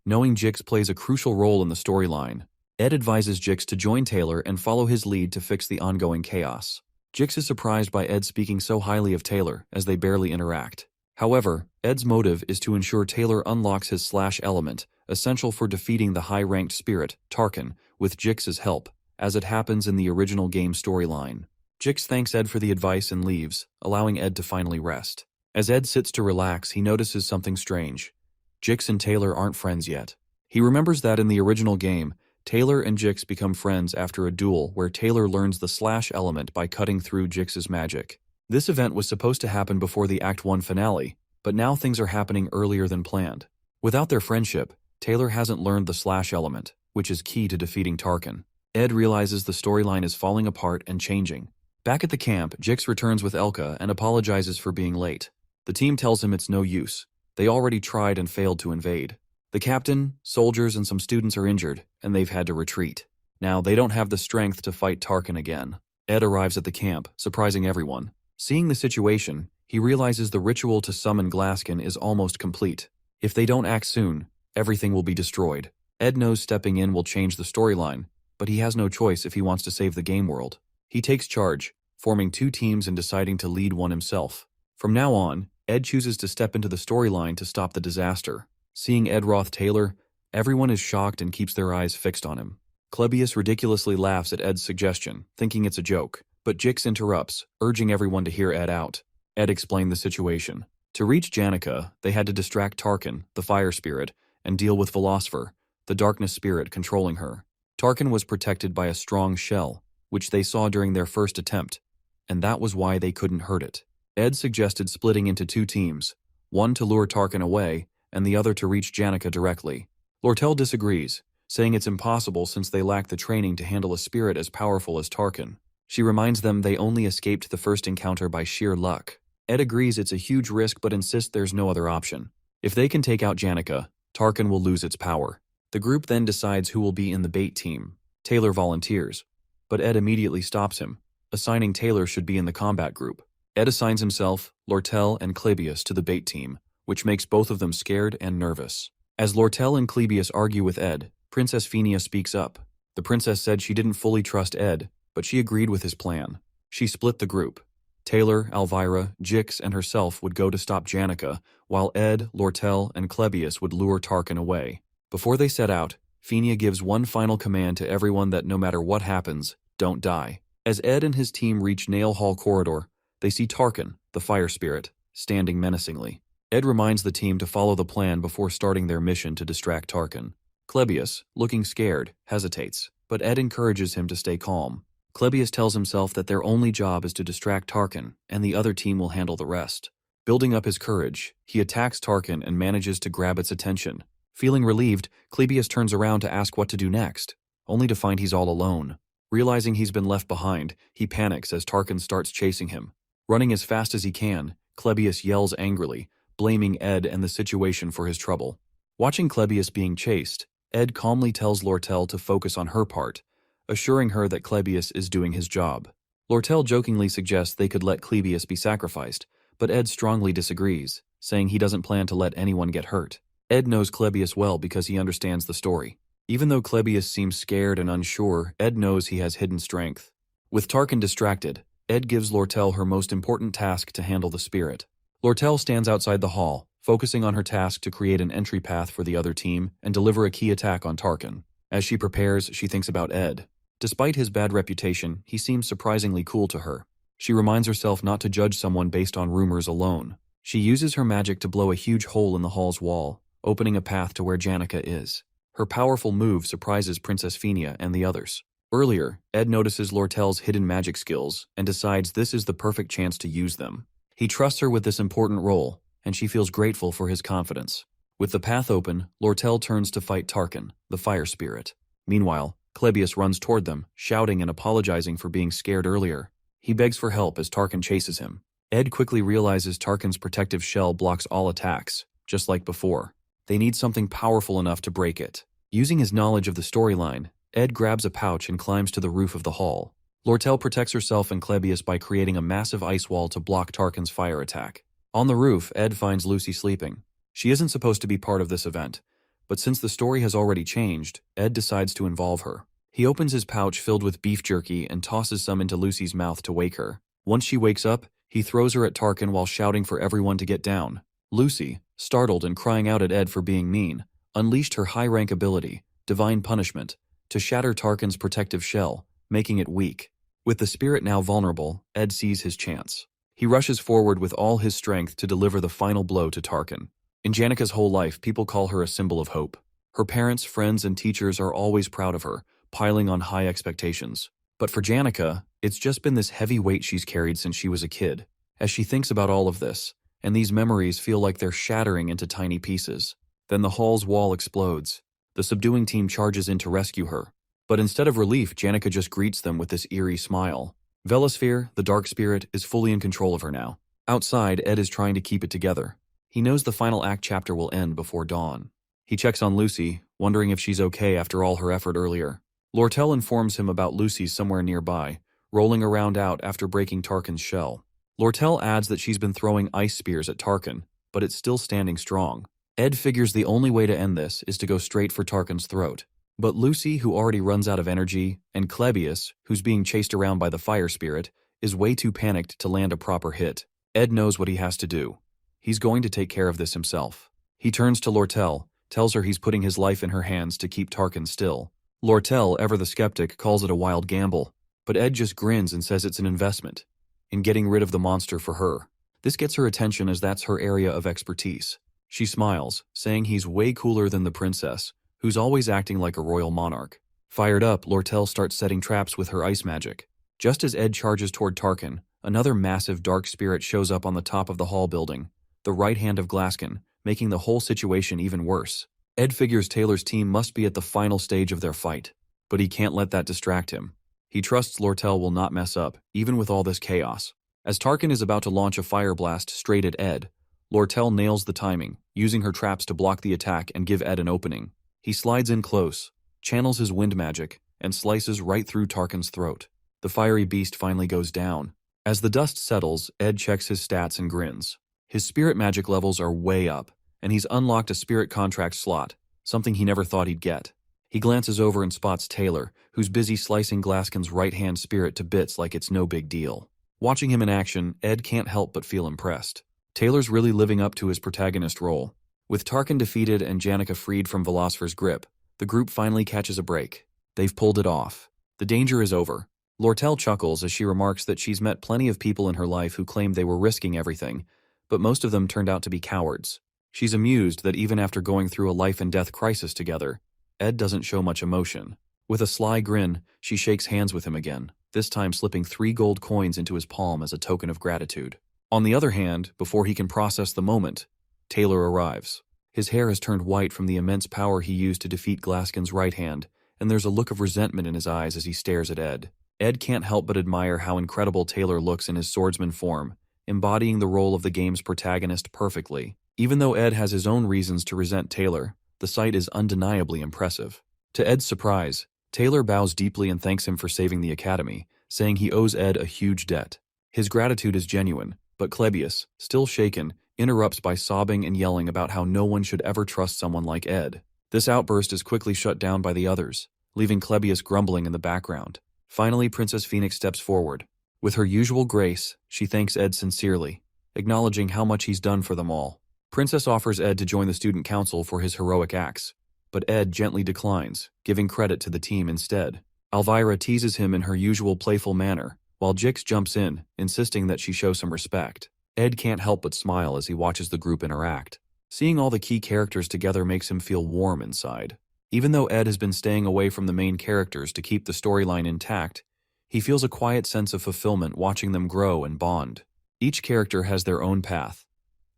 Knowing Jix plays a crucial role in the storyline, Ed advises Jix to join Taylor and follow his lead to fix the ongoing chaos. Jix is surprised by Ed speaking so highly of Taylor, as they barely interact. However, Ed's motive is to ensure Taylor unlocks his slash element, essential for defeating the high-ranked spirit, Tarkin, with Jix's help, as it happens in the original game storyline. Jix thanks Ed for the advice and leaves, allowing Ed to finally rest. As Ed sits to relax, he notices something strange. Jix and Taylor aren't friends yet. He remembers that in the original game, Taylor and Jix become friends after a duel where Taylor learns the slash element by cutting through Jix's magic. This event was supposed to happen before the Act 1 finale, but now things are happening earlier than planned. Without their friendship, Taylor hasn't learned the slash element, which is key to defeating Tarkin. Ed realizes the storyline is falling apart and changing. Back at the camp, Jix returns with Elka and apologizes for being late. The team tells him it's no use. They already tried and failed to invade. The captain, soldiers, and some students are injured, and they've had to retreat. Now, they don't have the strength to fight Tarkin again. Ed arrives at the camp, surprising everyone. Seeing the situation, he realizes the ritual to summon Glasskin is almost complete. If they don't act soon, everything will be destroyed. Ed knows stepping in will change the storyline, but he has no choice if he wants to save the game world. He takes charge, forming two teams and deciding to lead one himself. From now on, Ed chooses to step into the storyline to stop the disaster. Seeing Ed Roth Taylor, everyone is shocked and keeps their eyes fixed on him. Klebius ridiculously laughs at Ed's suggestion, thinking it's a joke, but Jix interrupts, urging everyone to hear Ed out. Ed explained the situation. To reach Janica, they had to distract Tarkin, the fire spirit, and deal with Velocipher, the darkness spirit controlling her. Tarkin was protected by a strong shell, which they saw during their first attempt, and that was why they couldn't hurt it. Ed suggested splitting into two teams, one to lure Tarkin away, and the other to reach Janica directly. Lortel disagrees, saying it's impossible since they lack the training to handle a spirit as powerful as Tarkin. She reminds them they only escaped the first encounter by sheer luck. Ed agrees it's a huge risk but insists there's no other option. If they can take out Janica, Tarkin will lose its power. The group then decides who will be in the bait team. Taylor volunteers, but Ed immediately stops him, assigning Taylor should be in the combat group. Ed assigns himself, Lortel, and Clebius to the bait team, which makes both of them scared and nervous. As Lortel and Clebius argue with Ed, Princess Phenia speaks up. The princess said she didn't fully trust Ed, but she agreed with his plan. She split the group. Taylor, Elvira, Jix, and herself would go to stop Janica, while Ed, Lortel, and Clebius would lure Tarkin away. Before they set out, Phenia gives one final command to everyone that no matter what happens, don't die. As Ed and his team reach Nail Hall Corridor, they see Tarkin, the fire spirit, standing menacingly. Ed reminds the team to follow the plan before starting their mission to distract Tarkin. Clebius, looking scared, hesitates, but Ed encourages him to stay calm. Clebius tells himself that their only job is to distract Tarkin, and the other team will handle the rest. Building up his courage, he attacks Tarkin and manages to grab its attention. Feeling relieved, Clebius turns around to ask what to do next, only to find he's all alone. Realizing he's been left behind, he panics as Tarkin starts chasing him. Running as fast as he can, Clebius yells angrily, blaming Ed and the situation for his trouble. Watching Clebius being chased, Ed calmly tells Lortel to focus on her part, assuring her that Clebius is doing his job. Lortel jokingly suggests they could let Clebius be sacrificed, but Ed strongly disagrees, saying he doesn't plan to let anyone get hurt. Ed knows Clebius well because he understands the story. Even though Clebius seems scared and unsure, Ed knows he has hidden strength. With Tarkin distracted, Ed gives Lortel her most important task to handle the spirit. Lortel stands outside the hall, focusing on her task to create an entry path for the other team and deliver a key attack on Tarkin. As she prepares, she thinks about Ed. Despite his bad reputation, he seems surprisingly cool to her. She reminds herself not to judge someone based on rumors alone. She uses her magic to blow a huge hole in the hall's wall, opening a path to where Janica is. Her powerful move surprises Princess Phenia and the others. Earlier, Ed notices Lortel's hidden magic skills and decides this is the perfect chance to use them. He trusts her with this important role, and she feels grateful for his confidence. With the path open, Lortel turns to fight Tarkin, the fire spirit. Meanwhile, Clebius runs toward them, shouting and apologizing for being scared earlier. He begs for help as Tarkin chases him. Ed quickly realizes Tarkin's protective shell blocks all attacks, just like before. They need something powerful enough to break it. Using his knowledge of the storyline, Ed grabs a pouch and climbs to the roof of the hall. Lortel protects herself and Clebius by creating a massive ice wall to block Tarkin's fire attack. On the roof, Ed finds Lucy sleeping. She isn't supposed to be part of this event, but since the story has already changed, Ed decides to involve her. He opens his pouch filled with beef jerky and tosses some into Lucy's mouth to wake her. Once she wakes up, he throws her at Tarkin while shouting for everyone to get down. Lucy, startled and crying out at Ed for being mean, unleashed her high-rank ability, Divine Punishment, to shatter Tarkin's protective shell, making it weak. With the spirit now vulnerable, Ed sees his chance. He rushes forward with all his strength to deliver the final blow to Tarkin. In Janica's whole life, people call her a symbol of hope. Her parents, friends, and teachers are always proud of her, piling on high expectations. But for Janica, it's just been this heavy weight she's carried since she was a kid. As she thinks about all of this, and these memories feel like they're shattering into tiny pieces, then the hall's wall explodes. The subduing team charges in to rescue her. But instead of relief, Janica just greets them with this eerie smile. Velosphere, the dark spirit, is fully in control of her now. Outside, Ed is trying to keep it together. He knows the final act chapter will end before dawn. He checks on Lucy, wondering if she's okay after all her effort earlier. Lortel informs him about Lucy somewhere nearby, rolling around out after breaking Tarkin's shell. Lortel adds that she's been throwing ice spears at Tarkin, but it's still standing strong. Ed figures the only way to end this is to go straight for Tarkin's throat. But Lucy, who already runs out of energy, and Clebius, who's being chased around by the fire spirit, is way too panicked to land a proper hit. Ed knows what he has to do. He's going to take care of this himself. He turns to Lortel, tells her he's putting his life in her hands to keep Tarkin still. Lortel, ever the skeptic, calls it a wild gamble, but Ed just grins and says it's an investment in getting rid of the monster for her. This gets her attention as that's her area of expertise. She smiles, saying he's way cooler than the princess, who's always acting like a royal monarch. Fired up, Lortel starts setting traps with her ice magic. Just as Ed charges toward Tarkin, another massive dark spirit shows up on the top of the hall building, the right hand of Glaskin, making the whole situation even worse. Ed figures Taylor's team must be at the final stage of their fight, but he can't let that distract him. He trusts Lortel will not mess up, even with all this chaos. As Tarkin is about to launch a fire blast straight at Ed, Lortel nails the timing, using her traps to block the attack and give Ed an opening. He slides in close, channels his wind magic, and slices right through Tarkin's throat. The fiery beast finally goes down, As the dust settles, Ed checks his stats and grins. His spirit magic levels are way up, and he's unlocked a spirit contract slot, something he never thought he'd get. He glances over and spots Taylor, who's busy slicing Glaskin's right-hand spirit to bits like it's no big deal. Watching him in action, Ed can't help but feel impressed. Taylor's really living up to his protagonist role. With Tarkin defeated and Janica freed from Velocifer's grip, the group finally catches a break. They've pulled it off. The danger is over. Lortel chuckles as she remarks that she's met plenty of people in her life who claimed they were risking everything, but most of them turned out to be cowards. She's amused that even after going through a life-and-death crisis together, Ed doesn't show much emotion. With a sly grin, she shakes hands with him again, this time slipping 3 gold coins into his palm as a token of gratitude. On the other hand, before he can process the moment, Taylor arrives. His hair has turned white from the immense power he used to defeat Glaskin's right hand, and there's a look of resentment in his eyes as he stares at Ed. Ed can't help but admire how incredible Taylor looks in his swordsman form, embodying the role of the game's protagonist perfectly. Even though Ed has his own reasons to resent Taylor, the sight is undeniably impressive. To Ed's surprise, Taylor bows deeply and thanks him for saving the academy, saying he owes Ed a huge debt. His gratitude is genuine, but Clebius, still shaken, interrupts by sobbing and yelling about how no one should ever trust someone like Ed. This outburst is quickly shut down by the others, leaving Clebius grumbling in the background. Finally, Princess Phoenix steps forward. With her usual grace, she thanks Ed sincerely, acknowledging how much he's done for them all. Princess offers Ed to join the student council for his heroic acts, but Ed gently declines, giving credit to the team instead. Elvira teases him in her usual playful manner, while Jix jumps in, insisting that she show some respect. Ed can't help but smile as he watches the group interact. Seeing all the key characters together makes him feel warm inside. Even though Ed has been staying away from the main characters to keep the storyline intact, he feels a quiet sense of fulfillment watching them grow and bond. Each character has their own path.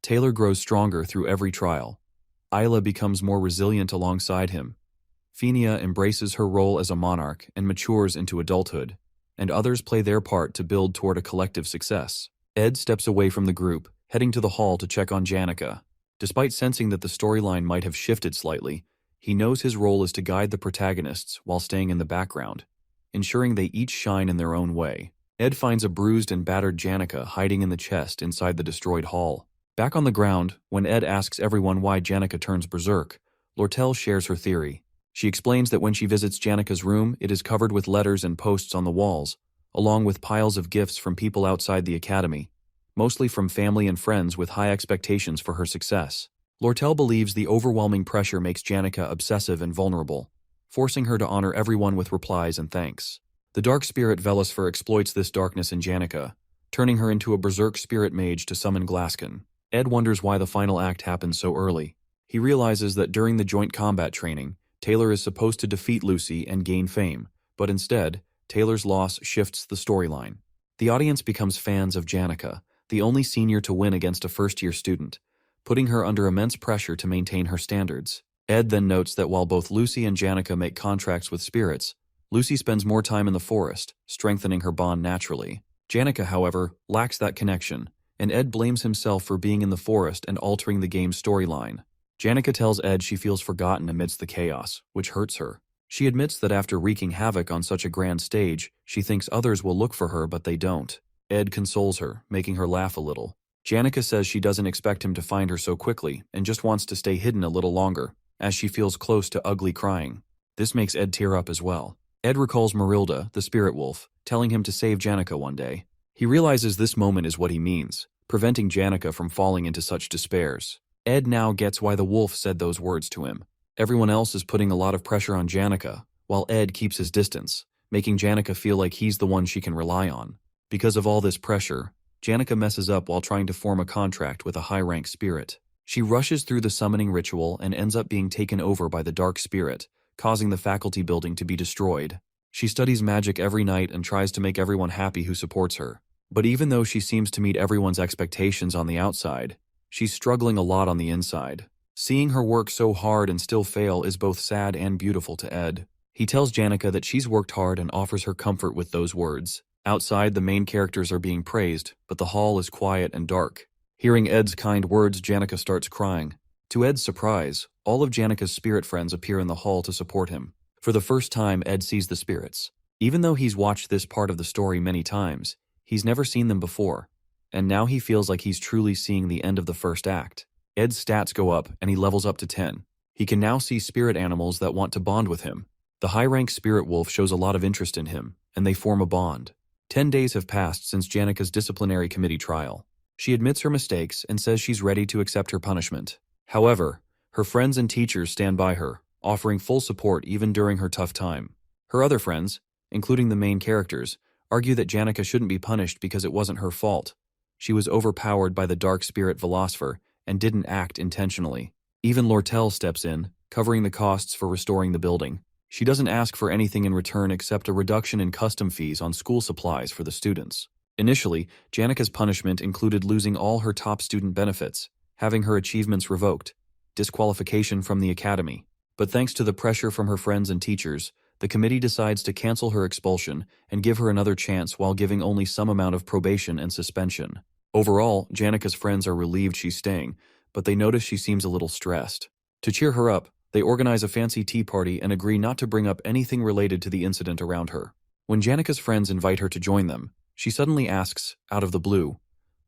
Taylor grows stronger through every trial. Isla becomes more resilient alongside him. Phenia embraces her role as a monarch and matures into adulthood, and others play their part to build toward a collective success. Ed steps away from the group, heading to the hall to check on Janica. Despite sensing that the storyline might have shifted slightly, he knows his role is to guide the protagonists while staying in the background, ensuring they each shine in their own way. Ed finds a bruised and battered Janica hiding in the chest inside the destroyed hall. Back on the ground, when Ed asks everyone why Janica turns berserk, Lortel shares her theory. She explains that when she visits Janica's room, it is covered with letters and posts on the walls, along with piles of gifts from people outside the academy, mostly from family and friends with high expectations for her success. Lortel believes the overwhelming pressure makes Janica obsessive and vulnerable, forcing her to honor everyone with replies and thanks. The dark spirit Velusfer exploits this darkness in Janica, turning her into a berserk spirit mage to summon Glaskin. Ed wonders why the final act happens so early. He realizes that during the joint combat training, Taylor is supposed to defeat Lucy and gain fame, but instead, Taylor's loss shifts the storyline. The audience becomes fans of Janica, the only senior to win against a first-year student, putting her under immense pressure to maintain her standards. Ed then notes that while both Lucy and Janica make contracts with spirits, Lucy spends more time in the forest, strengthening her bond naturally. Janica, however, lacks that connection, and Ed blames himself for being in the forest and altering the game's storyline. Janica tells Ed she feels forgotten amidst the chaos, which hurts her. She admits that after wreaking havoc on such a grand stage, she thinks others will look for her but they don't. Ed consoles her, making her laugh a little. Janica says she doesn't expect him to find her so quickly and just wants to stay hidden a little longer, as she feels close to ugly crying. This makes Ed tear up as well. Ed recalls Marilda, the spirit wolf, telling him to save Janica one day. He realizes this moment is what he means, preventing Janica from falling into such despairs. Ed now gets why the wolf said those words to him. Everyone else is putting a lot of pressure on Janica, while Ed keeps his distance, making Janica feel like he's the one she can rely on. Because of all this pressure, Janica messes up while trying to form a contract with a high-rank spirit. She rushes through the summoning ritual and ends up being taken over by the dark spirit, causing the faculty building to be destroyed. She studies magic every night and tries to make everyone happy who supports her. But even though she seems to meet everyone's expectations on the outside, she's struggling a lot on the inside. Seeing her work so hard and still fail is both sad and beautiful to Ed. He tells Janica that she's worked hard and offers her comfort with those words. Outside, the main characters are being praised, but the hall is quiet and dark. Hearing Ed's kind words, Janica starts crying. To Ed's surprise, all of Janica's spirit friends appear in the hall to support him. For the first time, Ed sees the spirits. Even though he's watched this part of the story many times, He's never seen them before, and now he feels like he's truly seeing the end of the first act. Ed's stats go up and he levels up to 10. He can now see spirit animals that want to bond with him. The high-rank spirit wolf shows a lot of interest in him, and they form a bond. 10 days have passed since Janika's disciplinary committee trial. She admits her mistakes and says she's ready to accept her punishment. However, her friends and teachers stand by her, offering full support even during her tough time. Her other friends, including the main characters, argue that Janika shouldn't be punished because it wasn't her fault. She was overpowered by the dark spirit Velocipher and didn't act intentionally. Even Lortel steps in, covering the costs for restoring the building. She doesn't ask for anything in return except a reduction in custom fees on school supplies for the students. Initially, Janika's punishment included losing all her top student benefits, having her achievements revoked, disqualification from the academy. But thanks to the pressure from her friends and teachers, the committee decides to cancel her expulsion and give her another chance while giving only some amount of probation and suspension. Overall, Janika's friends are relieved she's staying, but they notice she seems a little stressed. To cheer her up, they organize a fancy tea party and agree not to bring up anything related to the incident around her. When Janika's friends invite her to join them, she suddenly asks, out of the blue,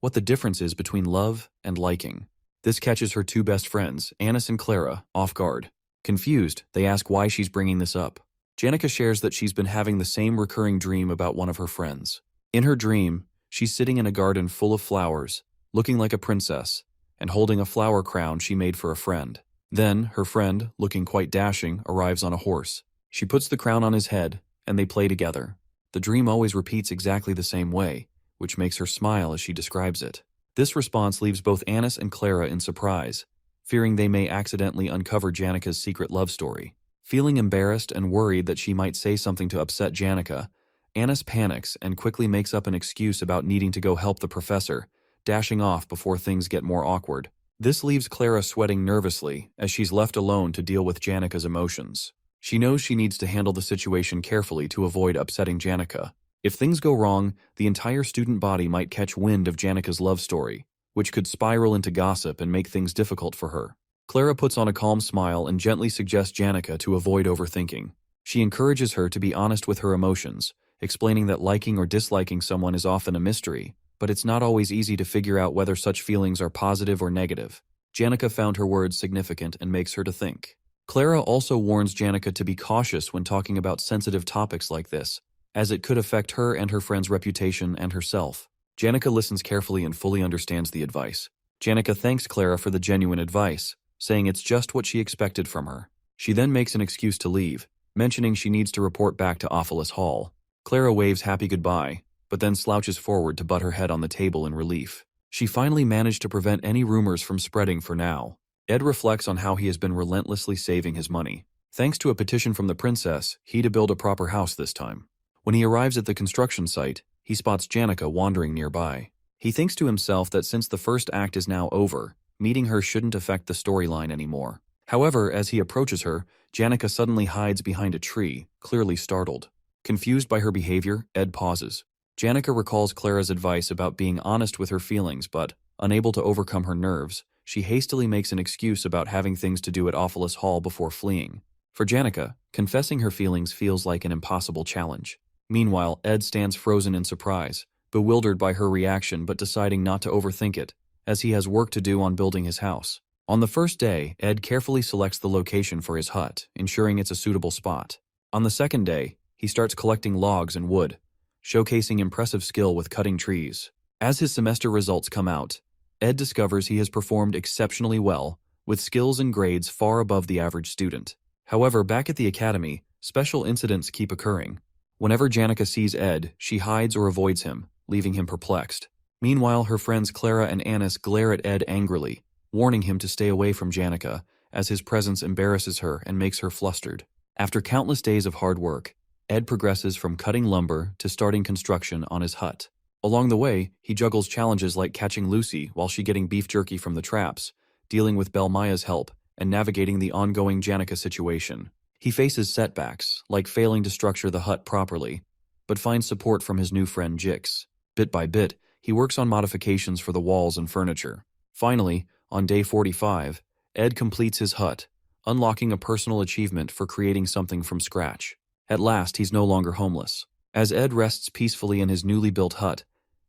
what the difference is between love and liking. This catches her two best friends, Anis and Clara, off guard. Confused, they ask why she's bringing this up. Janika shares that she's been having the same recurring dream about one of her friends. In her dream, she's sitting in a garden full of flowers, looking like a princess, and holding a flower crown she made for a friend. Then, her friend, looking quite dashing, arrives on a horse. She puts the crown on his head, and they play together. The dream always repeats exactly the same way, which makes her smile as she describes it. This response leaves both Anis and Clara in surprise, fearing they may accidentally uncover Janika's secret love story. Feeling embarrassed and worried that she might say something to upset Janika, Anis panics and quickly makes up an excuse about needing to go help the professor, dashing off before things get more awkward. This leaves Clara sweating nervously as she's left alone to deal with Janika's emotions. She knows she needs to handle the situation carefully to avoid upsetting Janika. If things go wrong, the entire student body might catch wind of Janika's love story, which could spiral into gossip and make things difficult for her. Clara puts on a calm smile and gently suggests Janika to avoid overthinking. She encourages her to be honest with her emotions, explaining that liking or disliking someone is often a mystery, but it's not always easy to figure out whether such feelings are positive or negative. Janika found her words significant and makes her to think. Clara also warns Janika to be cautious when talking about sensitive topics like this, as it could affect her and her friend's reputation and herself. Janika listens carefully and fully understands the advice. Janika thanks Clara for the genuine advice, saying it's just what she expected from her. She then makes an excuse to leave, mentioning she needs to report back to Ophelis Hall. Clara waves happy goodbye, but then slouches forward to butt her head on the table in relief. She finally managed to prevent any rumors from spreading for now. Ed reflects on how he has been relentlessly saving his money. Thanks to a petition from the princess, he to build a proper house this time. When he arrives at the construction site, he spots Janika wandering nearby. He thinks to himself that since the first act is now over, meeting her shouldn't affect the storyline anymore. However, as he approaches her, Janika suddenly hides behind a tree, clearly startled. Confused by her behavior, Ed pauses. Janika recalls Clara's advice about being honest with her feelings, but, unable to overcome her nerves, she hastily makes an excuse about having things to do at Ophelis Hall before fleeing. For Janika, confessing her feelings feels like an impossible challenge. Meanwhile, Ed stands frozen in surprise, bewildered by her reaction but deciding not to overthink it, as he has work to do on building his house. On the first day, Ed carefully selects the location for his hut, ensuring it's a suitable spot. On the second day, he starts collecting logs and wood, showcasing impressive skill with cutting trees. As his semester results come out, Ed discovers he has performed exceptionally well, with skills and grades far above the average student. However, back at the academy, special incidents keep occurring. Whenever Janika sees Ed, she hides or avoids him, leaving him perplexed. Meanwhile, her friends Clara and Anis glare at Ed angrily, warning him to stay away from Janika, as his presence embarrasses her and makes her flustered. After countless days of hard work, Ed progresses from cutting lumber to starting construction on his hut. Along the way, he juggles challenges like catching Lucy while she getting beef jerky from the traps, dealing with Belmaya's help, and navigating the ongoing Janika situation. He faces setbacks, like failing to structure the hut properly, but finds support from his new friend Jix. Bit by bit, he works on modifications for the walls and furniture. Finally, on day 45, Ed completes his hut, unlocking a personal achievement for creating something from scratch. At last, he's no longer homeless. As Ed rests peacefully in his newly built hut,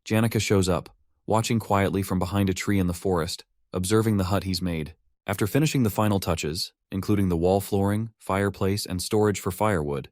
Janica shows up, watching quietly from behind a tree in the forest, observing the hut he's made. After finishing the final touches, including the wall flooring, fireplace, and storage for firewood,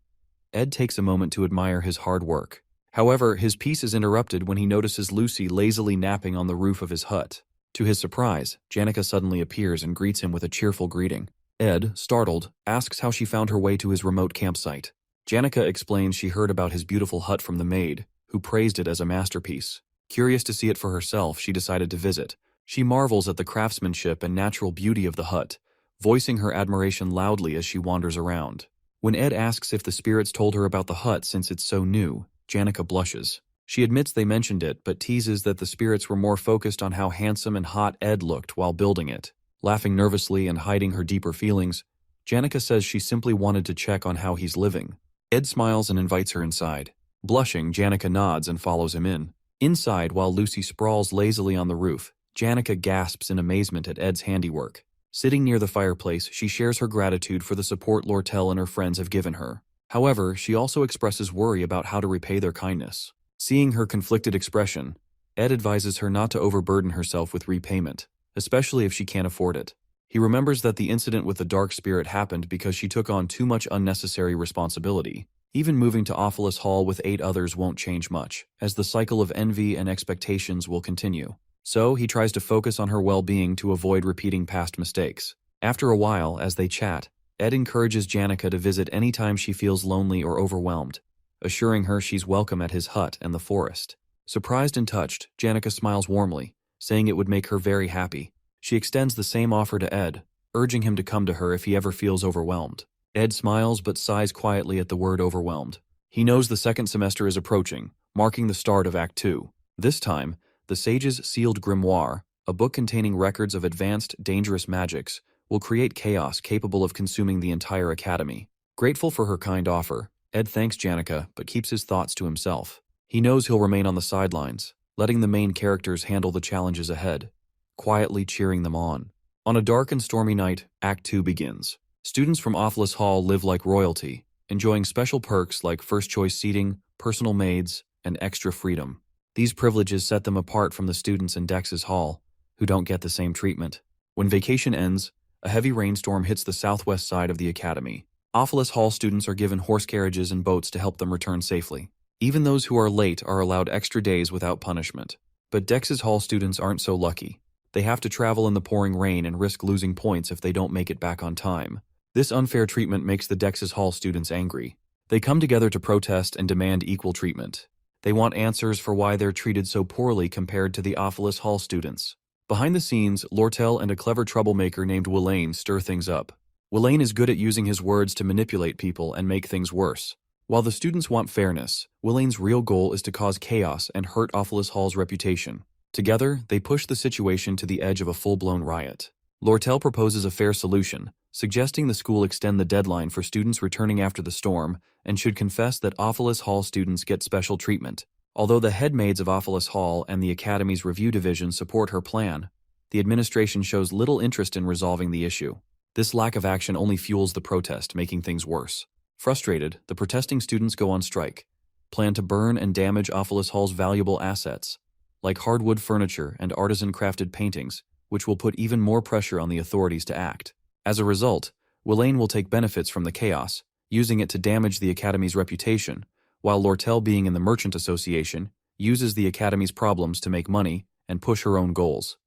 Ed takes a moment to admire his hard work. However, his peace is interrupted when he notices Lucy lazily napping on the roof of his hut. To his surprise, Janica suddenly appears and greets him with a cheerful greeting. Ed, startled, asks how she found her way to his remote campsite. Janica explains she heard about his beautiful hut from the maid, who praised it as a masterpiece. Curious to see it for herself, she decided to visit. She marvels at the craftsmanship and natural beauty of the hut, voicing her admiration loudly as she wanders around. When Ed asks if the spirits told her about the hut since it's so new, Janica blushes. She admits they mentioned it, but teases that the spirits were more focused on how handsome and hot Ed looked while building it. Laughing nervously and hiding her deeper feelings, Janica says she simply wanted to check on how he's living. Ed smiles and invites her inside. Blushing, Janica nods and follows him in. Inside, while Lucy sprawls lazily on the roof, Janica gasps in amazement at Ed's handiwork. Sitting near the fireplace, she shares her gratitude for the support Lortel and her friends have given her. However, she also expresses worry about how to repay their kindness. Seeing her conflicted expression, Ed advises her not to overburden herself with repayment, especially if she can't afford it. He remembers that the incident with the dark spirit happened because she took on too much unnecessary responsibility. Even moving to Ophelis Hall with 8 others won't change much, as the cycle of envy and expectations will continue. So he tries to focus on her well-being to avoid repeating past mistakes. After a while, as they chat, Ed encourages Janica to visit anytime she feels lonely or overwhelmed, assuring her she's welcome at his hut and the forest. Surprised and touched, Janica smiles warmly, saying it would make her very happy. She extends the same offer to Ed, urging him to come to her if he ever feels overwhelmed. Ed smiles but sighs quietly at the word overwhelmed. He knows the second semester is approaching, marking the start of Act 2. This time, the Sage's Sealed Grimoire, a book containing records of advanced, dangerous magics, will create chaos capable of consuming the entire academy. Grateful for her kind offer, Ed thanks Janica but keeps his thoughts to himself. He knows he'll remain on the sidelines, letting the main characters handle the challenges ahead, quietly cheering them on. On a dark and stormy night, Act 2 begins. Students from Ophelis Hall live like royalty, enjoying special perks like first-choice seating, personal maids, and extra freedom. These privileges set them apart from the students in Dex's Hall, who don't get the same treatment. When vacation ends, a heavy rainstorm hits the southwest side of the academy. Ophelis Hall students are given horse carriages and boats to help them return safely. Even those who are late are allowed extra days without punishment. But Dex's Hall students aren't so lucky. They have to travel in the pouring rain and risk losing points if they don't make it back on time. This unfair treatment makes the Dex's Hall students angry. They come together to protest and demand equal treatment. They want answers for why they're treated so poorly compared to the Ophelis Hall students. Behind the scenes, Lortel and a clever troublemaker named Willain stir things up. Willain is good at using his words to manipulate people and make things worse. While the students want fairness, Willain's real goal is to cause chaos and hurt Ophelis Hall's reputation. Together, they push the situation to the edge of a full-blown riot. Lortel proposes a fair solution, suggesting the school extend the deadline for students returning after the storm and should confess that Ophelis Hall students get special treatment. Although the head maids of Ophelis Hall and the Academy's review division support her plan, the administration shows little interest in resolving the issue. This lack of action only fuels the protest, making things worse. Frustrated, the protesting students go on strike, plan to burn and damage Ophelis Hall's valuable assets, like hardwood furniture and artisan-crafted paintings, which will put even more pressure on the authorities to act. As a result, Willain will take benefits from the chaos, using it to damage the Academy's reputation, while Lortel, being in the Merchant Association, uses the Academy's problems to make money and push her own goals,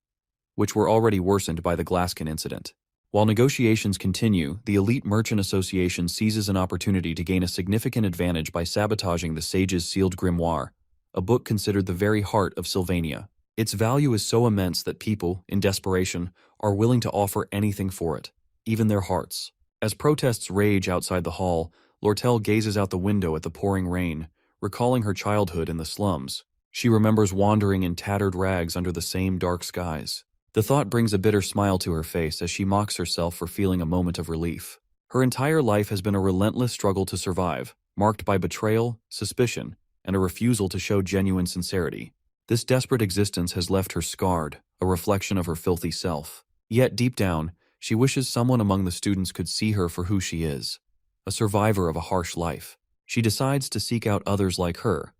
which were already worsened by the Glasskin incident. While negotiations continue, the elite Merchant Association seizes an opportunity to gain a significant advantage by sabotaging the Sage's Sealed Grimoire, a book considered the very heart of Sylvania. Its value is so immense that people, in desperation, are willing to offer anything for it, even their hearts. As protests rage outside the hall, Lortel gazes out the window at the pouring rain, recalling her childhood in the slums. She remembers wandering in tattered rags under the same dark skies. The thought brings a bitter smile to her face as she mocks herself for feeling a moment of relief. Her entire life has been a relentless struggle to survive, marked by betrayal, suspicion, and a refusal to show genuine sincerity. This desperate existence has left her scarred, a reflection of her filthy self. Yet deep down, she wishes someone among the students could see her for who she is, a survivor of a harsh life. She decides to seek out others like her,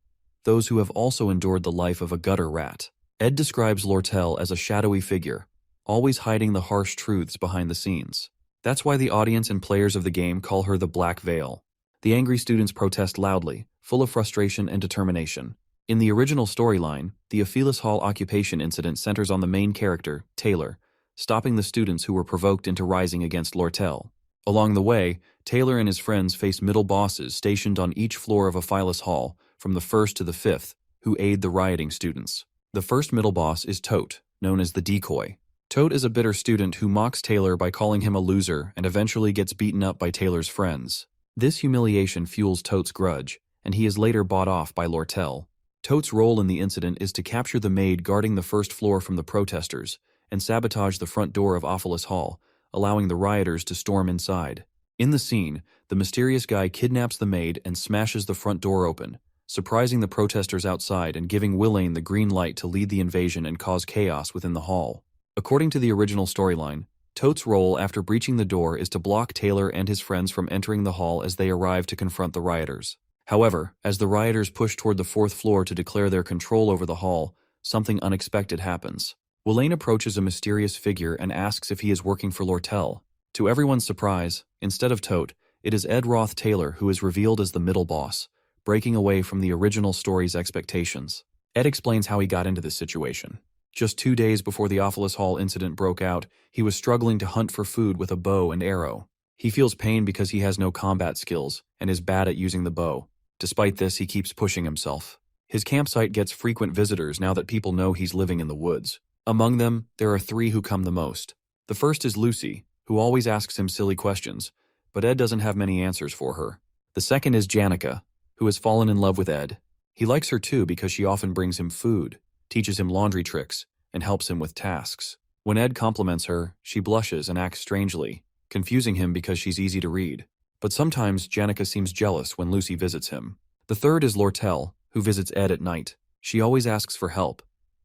those who have also endured the life of a gutter rat. Ed describes Lortel as a shadowy figure, always hiding the harsh truths behind the scenes. That's why the audience and players of the game call her the Black Veil. The angry students protest loudly, full of frustration and determination. In the original storyline, the Ophelis Hall occupation incident centers on the main character, Taylor, stopping the students who were provoked into rising against Lortel. Along the way, Taylor and his friends face middle bosses stationed on each floor of Ophelis Hall, from the 1st to the 5th, who aid the rioting students. The first middle boss is Tote, known as the Decoy. Tote is a bitter student who mocks Taylor by calling him a loser and eventually gets beaten up by Taylor's friends. This humiliation fuels Tote's grudge, and he is later bought off by Lortel. Tote's role in the incident is to capture the maid guarding the first floor from the protesters and sabotage the front door of Ophelis Hall, allowing the rioters to storm inside. In the scene, the mysterious guy kidnaps the maid and smashes the front door open, surprising the protesters outside and giving Willain the green light to lead the invasion and cause chaos within the hall. According to the original storyline, Tote's role after breaching the door is to block Taylor and his friends from entering the hall as they arrive to confront the rioters. However, as the rioters push toward the 4th floor to declare their control over the hall, something unexpected happens. Willain approaches a mysterious figure and asks if he is working for Lortel. To everyone's surprise, instead of Tote, it is Ed Roth Taylor who is revealed as the middle boss, breaking away from the original story's expectations. Ed explains how he got into this situation. Just 2 days before the Ophelis Hall incident broke out, he was struggling to hunt for food with a bow and arrow. He feels pain because he has no combat skills and is bad at using the bow. Despite this, he keeps pushing himself. His campsite gets frequent visitors now that people know he's living in the woods. Among them, there are 3 who come the most. The first is Lucy, who always asks him silly questions, but Ed doesn't have many answers for her. The second is Janica, who has fallen in love with Ed. He likes her too because she often brings him food, teaches him laundry tricks, and helps him with tasks. When Ed compliments her, she blushes and acts strangely, confusing him because she's easy to read. But sometimes Janica seems jealous when Lucy visits him. The third is Lortel, who visits Ed at night. She always asks for help,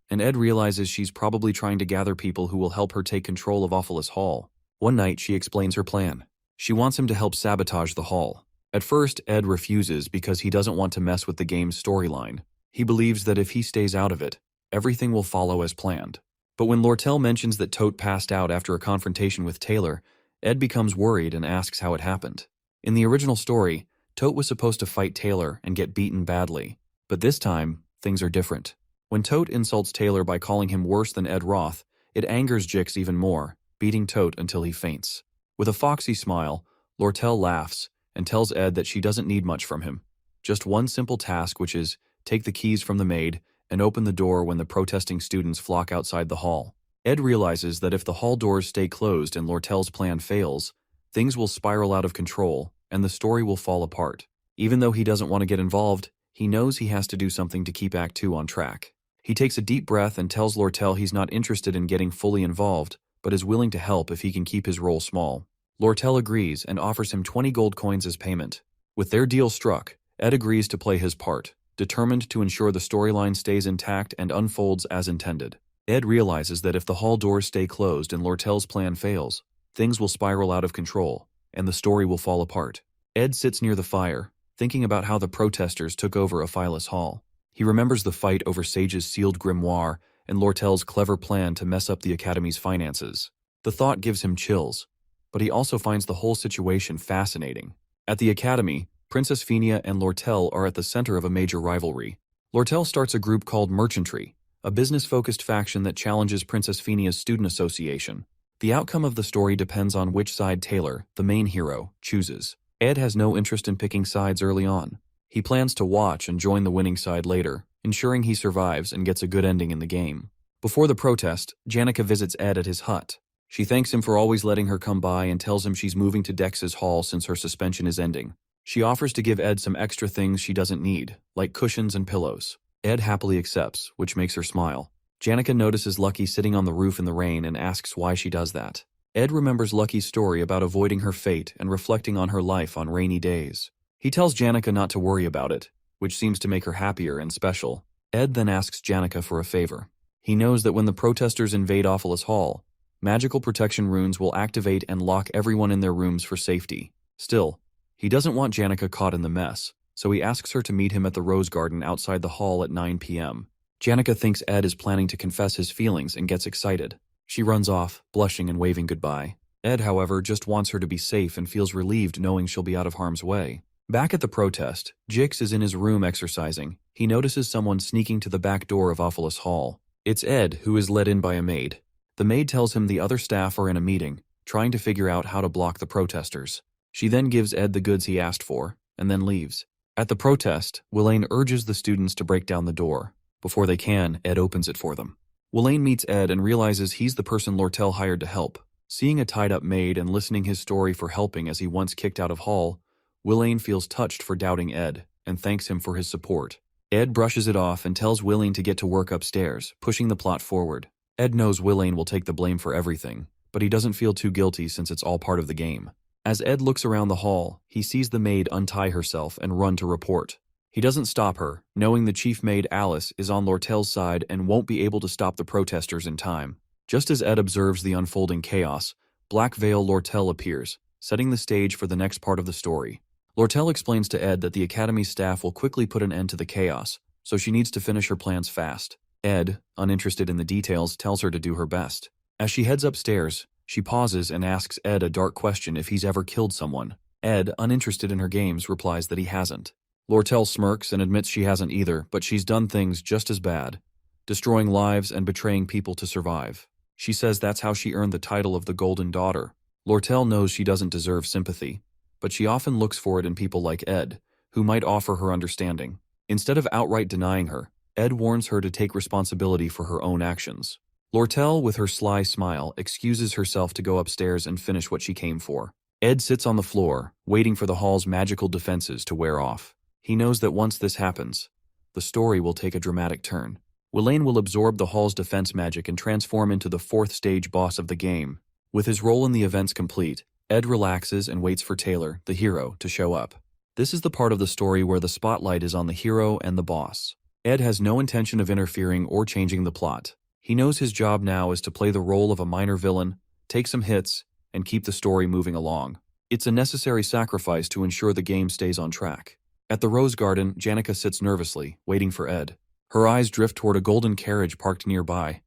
and Ed realizes she's probably trying to gather people who will help her take control of Ophelis Hall. One night, she explains her plan. She wants him to help sabotage the hall. At first, Ed refuses because he doesn't want to mess with the game's storyline. He believes that if he stays out of it, everything will follow as planned. But when Lortel mentions that Tote passed out after a confrontation with Taylor, Ed becomes worried and asks how it happened. In the original story, Tote was supposed to fight Taylor and get beaten badly. But this time, things are different. When Tote insults Taylor by calling him worse than Ed Roth, it angers Jix even more, beating Tote until he faints. With a foxy smile, Lortel laughs and tells Ed that she doesn't need much from him. Just one simple task, which is take the keys from the maid and open the door when the protesting students flock outside the hall. Ed realizes that if the hall doors stay closed and Lortel's plan fails, things will spiral out of control and the story will fall apart. Even though he doesn't want to get involved, he knows he has to do something to keep Act 2 on track. He takes a deep breath and tells Lortel he's not interested in getting fully involved, but is willing to help if he can keep his role small. Lortel agrees and offers him 20 gold coins as payment. With their deal struck, Ed agrees to play his part, determined to ensure the storyline stays intact and unfolds as intended. Ed realizes that if the hall doors stay closed and Lortel's plan fails, things will spiral out of control, and the story will fall apart. Ed sits near the fire, thinking about how the protesters took over Ophelis Hall. He remembers the fight over Sage's sealed grimoire and Lortel's clever plan to mess up the Academy's finances. The thought gives him chills, but he also finds the whole situation fascinating. At the Academy, Princess Phinia and Lortel are at the center of a major rivalry. Lortel starts a group called Merchantry, a business-focused faction that challenges Princess Phinia's student association. The outcome of the story depends on which side Taylor, the main hero, chooses. Ed has no interest in picking sides early on. He plans to watch and join the winning side later, ensuring he survives and gets a good ending in the game. Before the protest, Janica visits Ed at his hut. She thanks him for always letting her come by and tells him she's moving to Dex's hall since her suspension is ending. She offers to give Ed some extra things she doesn't need, like cushions and pillows. Ed happily accepts, which makes her smile. Janica notices Lucky sitting on the roof in the rain and asks why she does that. Ed remembers Lucky's story about avoiding her fate and reflecting on her life on rainy days. He tells Janica not to worry about it, which seems to make her happier and special. Ed then asks Janica for a favor. He knows that when the protesters invade Ophelis Hall, magical protection runes will activate and lock everyone in their rooms for safety. Still, he doesn't want Janica caught in the mess, so he asks her to meet him at the Rose Garden outside the hall at 9 p.m. Janica thinks Ed is planning to confess his feelings and gets excited. She runs off, blushing and waving goodbye. Ed, however, just wants her to be safe and feels relieved knowing she'll be out of harm's way. Back at the protest, Jix is in his room exercising. He notices someone sneaking to the back door of Awfulus Hall. It's Ed, who is led in by a maid. The maid tells him the other staff are in a meeting, trying to figure out how to block the protesters. She then gives Ed the goods he asked for, and then leaves. At the protest, Willain urges the students to break down the door. Before they can, Ed opens it for them. Willain meets Ed and realizes he's the person Lortel hired to help. Seeing a tied-up maid and listening his story for helping as he once kicked out of Hall, Willain feels touched for doubting Ed, and thanks him for his support. Ed brushes it off and tells Willain to get to work upstairs, pushing the plot forward. Ed knows Willain will take the blame for everything, but he doesn't feel too guilty since it's all part of the game. As Ed looks around the hall, he sees the maid untie herself and run to report. He doesn't stop her, knowing the chief maid Alice is on Lortel's side and won't be able to stop the protesters in time. Just as Ed observes the unfolding chaos, Black Veil Lortel appears, setting the stage for the next part of the story. Lortel explains to Ed that the Academy's staff will quickly put an end to the chaos, so she needs to finish her plans fast. Ed, uninterested in the details, tells her to do her best. As she heads upstairs, she pauses and asks Ed a dark question if he's ever killed someone. Ed, uninterested in her games, replies that he hasn't. Lortel smirks and admits she hasn't either, but she's done things just as bad, destroying lives and betraying people to survive. She says that's how she earned the title of the Golden Daughter. Lortel knows she doesn't deserve sympathy, but she often looks for it in people like Ed, who might offer her understanding. Instead of outright denying her, Ed warns her to take responsibility for her own actions. Lortel, with her sly smile, excuses herself to go upstairs and finish what she came for. Ed sits on the floor, waiting for the hall's magical defenses to wear off. He knows that once this happens, the story will take a dramatic turn. Willain will absorb the hall's defense magic and transform into the fourth stage boss of the game. With his role in the events complete, Ed relaxes and waits for Taylor, the hero, to show up. This is the part of the story where the spotlight is on the hero and the boss. Ed has no intention of interfering or changing the plot. He knows his job now is to play the role of a minor villain, take some hits, and keep the story moving along. It's a necessary sacrifice to ensure the game stays on track. At the Rose Garden, Janica sits nervously, waiting for Ed. Her eyes drift toward a golden carriage parked nearby,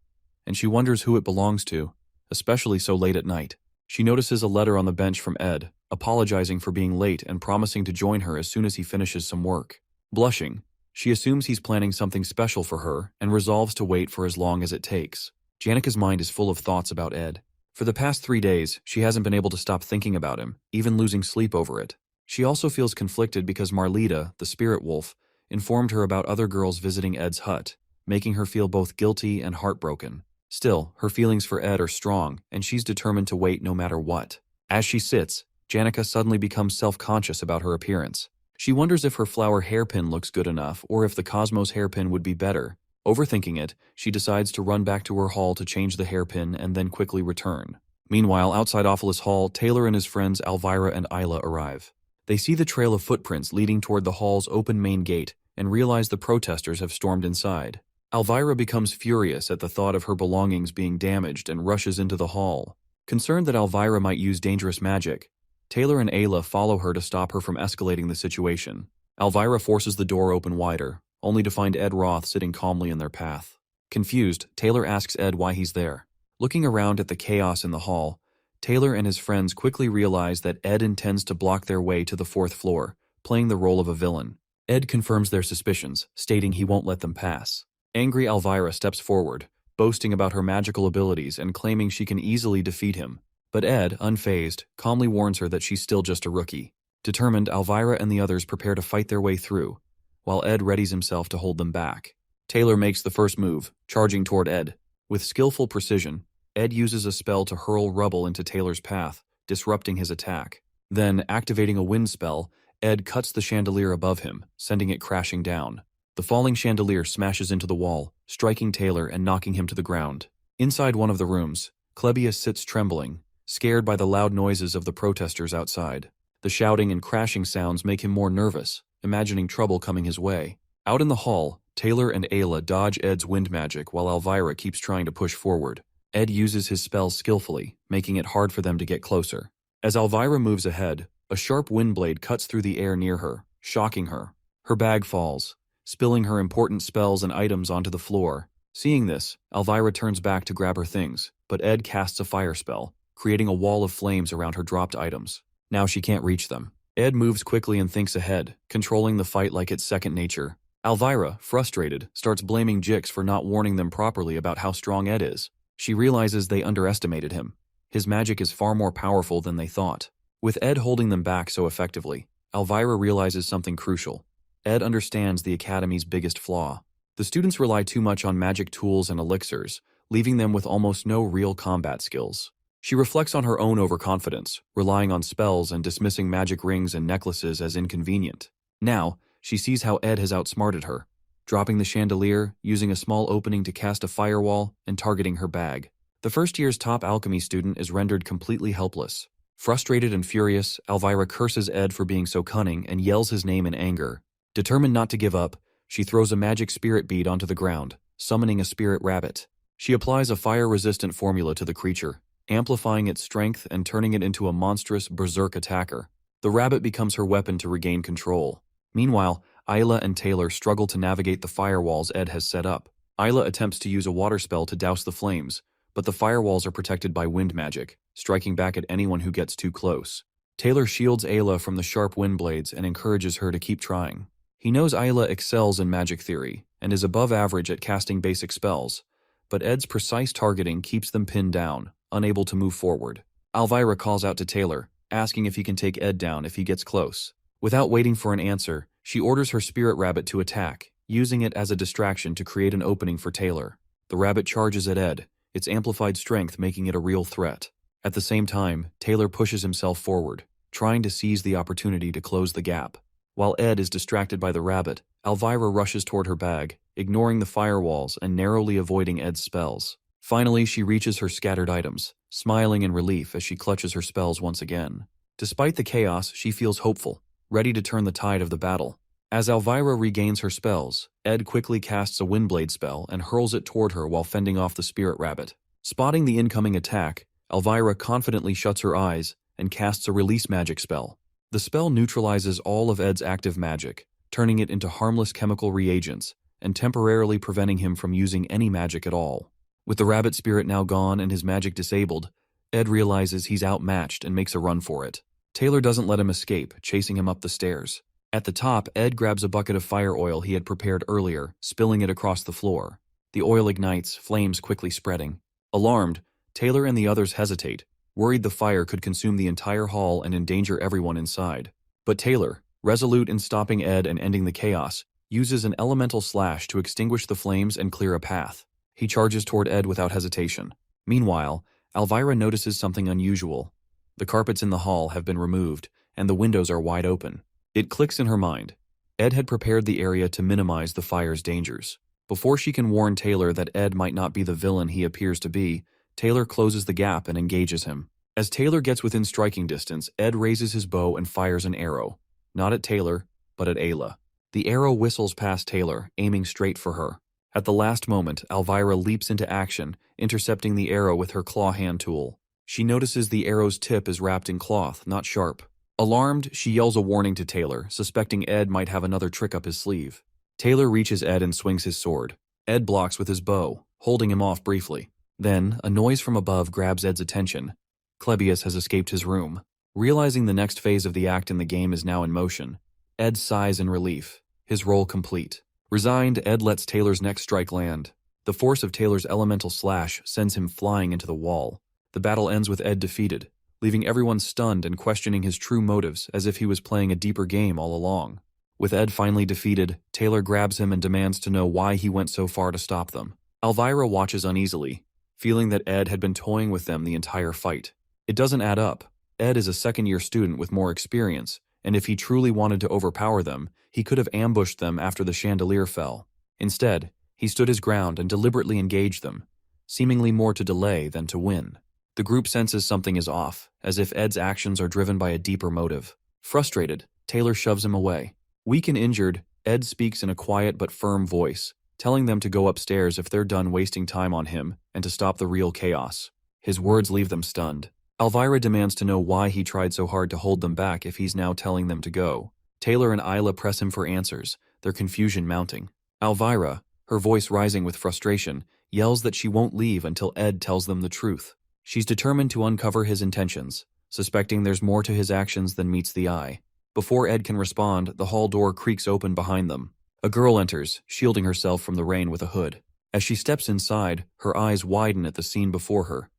and she wonders who it belongs to, especially so late at night. She notices a letter on the bench from Ed, apologizing for being late and promising to join her as soon as he finishes some work. Blushing, she assumes he's planning something special for her and resolves to wait for as long as it takes. Janica's mind is full of thoughts about Ed. For the past 3 days, she hasn't been able to stop thinking about him, even losing sleep over it. She also feels conflicted because Marlita, the spirit wolf, informed her about other girls visiting Ed's hut, making her feel both guilty and heartbroken. Still, her feelings for Ed are strong, and she's determined to wait no matter what. As she sits, Janica suddenly becomes self-conscious about her appearance. She wonders if her flower hairpin looks good enough or if the Cosmos hairpin would be better. Overthinking it, she decides to run back to her hall to change the hairpin and then quickly return. Meanwhile, outside Awfulus Hall, Taylor and his friends Elvira and Isla arrive. They see the trail of footprints leading toward the hall's open main gate and realize the protesters have stormed inside. Elvira becomes furious at the thought of her belongings being damaged and rushes into the hall. Concerned that Elvira might use dangerous magic, Taylor and Ayla follow her to stop her from escalating the situation. Elvira forces the door open wider, only to find Ed Roth sitting calmly in their path. Confused, Taylor asks Ed why he's there. Looking around at the chaos in the hall, Taylor and his friends quickly realize that Ed intends to block their way to the 4th floor, playing the role of a villain. Ed confirms their suspicions, stating he won't let them pass. Angry Elvira steps forward, boasting about her magical abilities and claiming she can easily defeat him. But Ed, unfazed, calmly warns her that she's still just a rookie. Determined, Elvira and the others prepare to fight their way through, while Ed readies himself to hold them back. Taylor makes the first move, charging toward Ed. With skillful precision, Ed uses a spell to hurl rubble into Taylor's path, disrupting his attack. Then, activating a wind spell, Ed cuts the chandelier above him, sending it crashing down. The falling chandelier smashes into the wall, striking Taylor and knocking him to the ground. Inside one of the rooms, Klebius sits trembling, scared by the loud noises of the protesters outside. The shouting and crashing sounds make him more nervous, imagining trouble coming his way. Out in the hall, Taylor and Ayla dodge Ed's wind magic while Elvira keeps trying to push forward. Ed uses his spells skillfully, making it hard for them to get closer. As Elvira moves ahead, a sharp wind blade cuts through the air near her, shocking her. Her bag falls, spilling her important spells and items onto the floor. Seeing this, Elvira turns back to grab her things, but Ed casts a fire spell, creating a wall of flames around her dropped items. Now she can't reach them. Ed moves quickly and thinks ahead, controlling the fight like it's second nature. Elvira, frustrated, starts blaming Jix for not warning them properly about how strong Ed is. She realizes they underestimated him. His magic is far more powerful than they thought. With Ed holding them back so effectively, Elvira realizes something crucial. Ed understands the Academy's biggest flaw. The students rely too much on magic tools and elixirs, leaving them with almost no real combat skills. She reflects on her own overconfidence, relying on spells and dismissing magic rings and necklaces as inconvenient. Now, she sees how Ed has outsmarted her, dropping the chandelier, using a small opening to cast a firewall, and targeting her bag. The first year's top alchemy student is rendered completely helpless. Frustrated and furious, Elvira curses Ed for being so cunning and yells his name in anger. Determined not to give up, she throws a magic spirit bead onto the ground, summoning a spirit rabbit. She applies a fire-resistant formula to the creature, amplifying its strength and turning it into a monstrous berserk attacker. The rabbit becomes her weapon to regain control. Meanwhile, Isla and Taylor struggle to navigate the firewalls Ed has set up. Isla attempts to use a water spell to douse the flames, but the firewalls are protected by wind magic, striking back at anyone who gets too close. Taylor shields Ayla from the sharp wind blades and encourages her to keep trying. He knows Isla excels in magic theory and is above average at casting basic spells, but Ed's precise targeting keeps them pinned down, unable to move forward. Elvira calls out to Taylor, asking if he can take Ed down if he gets close. Without waiting for an answer, she orders her spirit rabbit to attack, using it as a distraction to create an opening for Taylor. The rabbit charges at Ed, its amplified strength making it a real threat. At the same time, Taylor pushes himself forward, trying to seize the opportunity to close the gap. While Ed is distracted by the rabbit, Elvira rushes toward her bag, ignoring the firewalls and narrowly avoiding Ed's spells. Finally, she reaches her scattered items, smiling in relief as she clutches her spells once again. Despite the chaos, she feels hopeful, ready to turn the tide of the battle. As Elvira regains her spells, Ed quickly casts a windblade spell and hurls it toward her while fending off the spirit rabbit. Spotting the incoming attack, Elvira confidently shuts her eyes and casts a release magic spell. The spell neutralizes all of Ed's active magic, turning it into harmless chemical reagents and temporarily preventing him from using any magic at all. With the rabbit spirit now gone and his magic disabled, Ed realizes he's outmatched and makes a run for it. Taylor doesn't let him escape, chasing him up the stairs. At the top, Ed grabs a bucket of fire oil he had prepared earlier, spilling it across the floor. The oil ignites, flames quickly spreading. Alarmed, Taylor and the others hesitate, worried the fire could consume the entire hall and endanger everyone inside. But Taylor, resolute in stopping Ed and ending the chaos, uses an elemental slash to extinguish the flames and clear a path. He charges toward Ed without hesitation. Meanwhile, Elvira notices something unusual. The carpets in the hall have been removed, and the windows are wide open. It clicks in her mind. Ed had prepared the area to minimize the fire's dangers. Before she can warn Taylor that Ed might not be the villain he appears to be, Taylor closes the gap and engages him. As Taylor gets within striking distance, Ed raises his bow and fires an arrow. Not at Taylor, but at Ayla. The arrow whistles past Taylor, aiming straight for her. At the last moment, Elvira leaps into action, intercepting the arrow with her claw hand tool. She notices the arrow's tip is wrapped in cloth, not sharp. Alarmed, she yells a warning to Taylor, suspecting Ed might have another trick up his sleeve. Taylor reaches Ed and swings his sword. Ed blocks with his bow, holding him off briefly. Then, a noise from above grabs Ed's attention. Clebius has escaped his room. Realizing the next phase of the act in the game is now in motion, Ed sighs in relief, his role complete. Resigned, Ed lets Taylor's next strike land. The force of Taylor's elemental slash sends him flying into the wall. The battle ends with Ed defeated, leaving everyone stunned and questioning his true motives as if he was playing a deeper game all along. With Ed finally defeated, Taylor grabs him and demands to know why he went so far to stop them. Elvira watches uneasily, feeling that Ed had been toying with them the entire fight. It doesn't add up. Ed is a second-year student with more experience, and if he truly wanted to overpower them, he could have ambushed them after the chandelier fell. Instead, he stood his ground and deliberately engaged them, seemingly more to delay than to win. The group senses something is off, as if Ed's actions are driven by a deeper motive. Frustrated, Taylor shoves him away. Weak and injured, Ed speaks in a quiet but firm voice, telling them to go upstairs if they're done wasting time on him and to stop the real chaos. His words leave them stunned. Elvira demands to know why he tried so hard to hold them back if he's now telling them to go. Taylor and Isla press him for answers, their confusion mounting. Elvira, her voice rising with frustration, yells that she won't leave until Ed tells them the truth. She's determined to uncover his intentions, suspecting there's more to his actions than meets the eye. Before Ed can respond, the hall door creaks open behind them. A girl enters, shielding herself from the rain with a hood. As she steps inside, her eyes widen at the scene before her.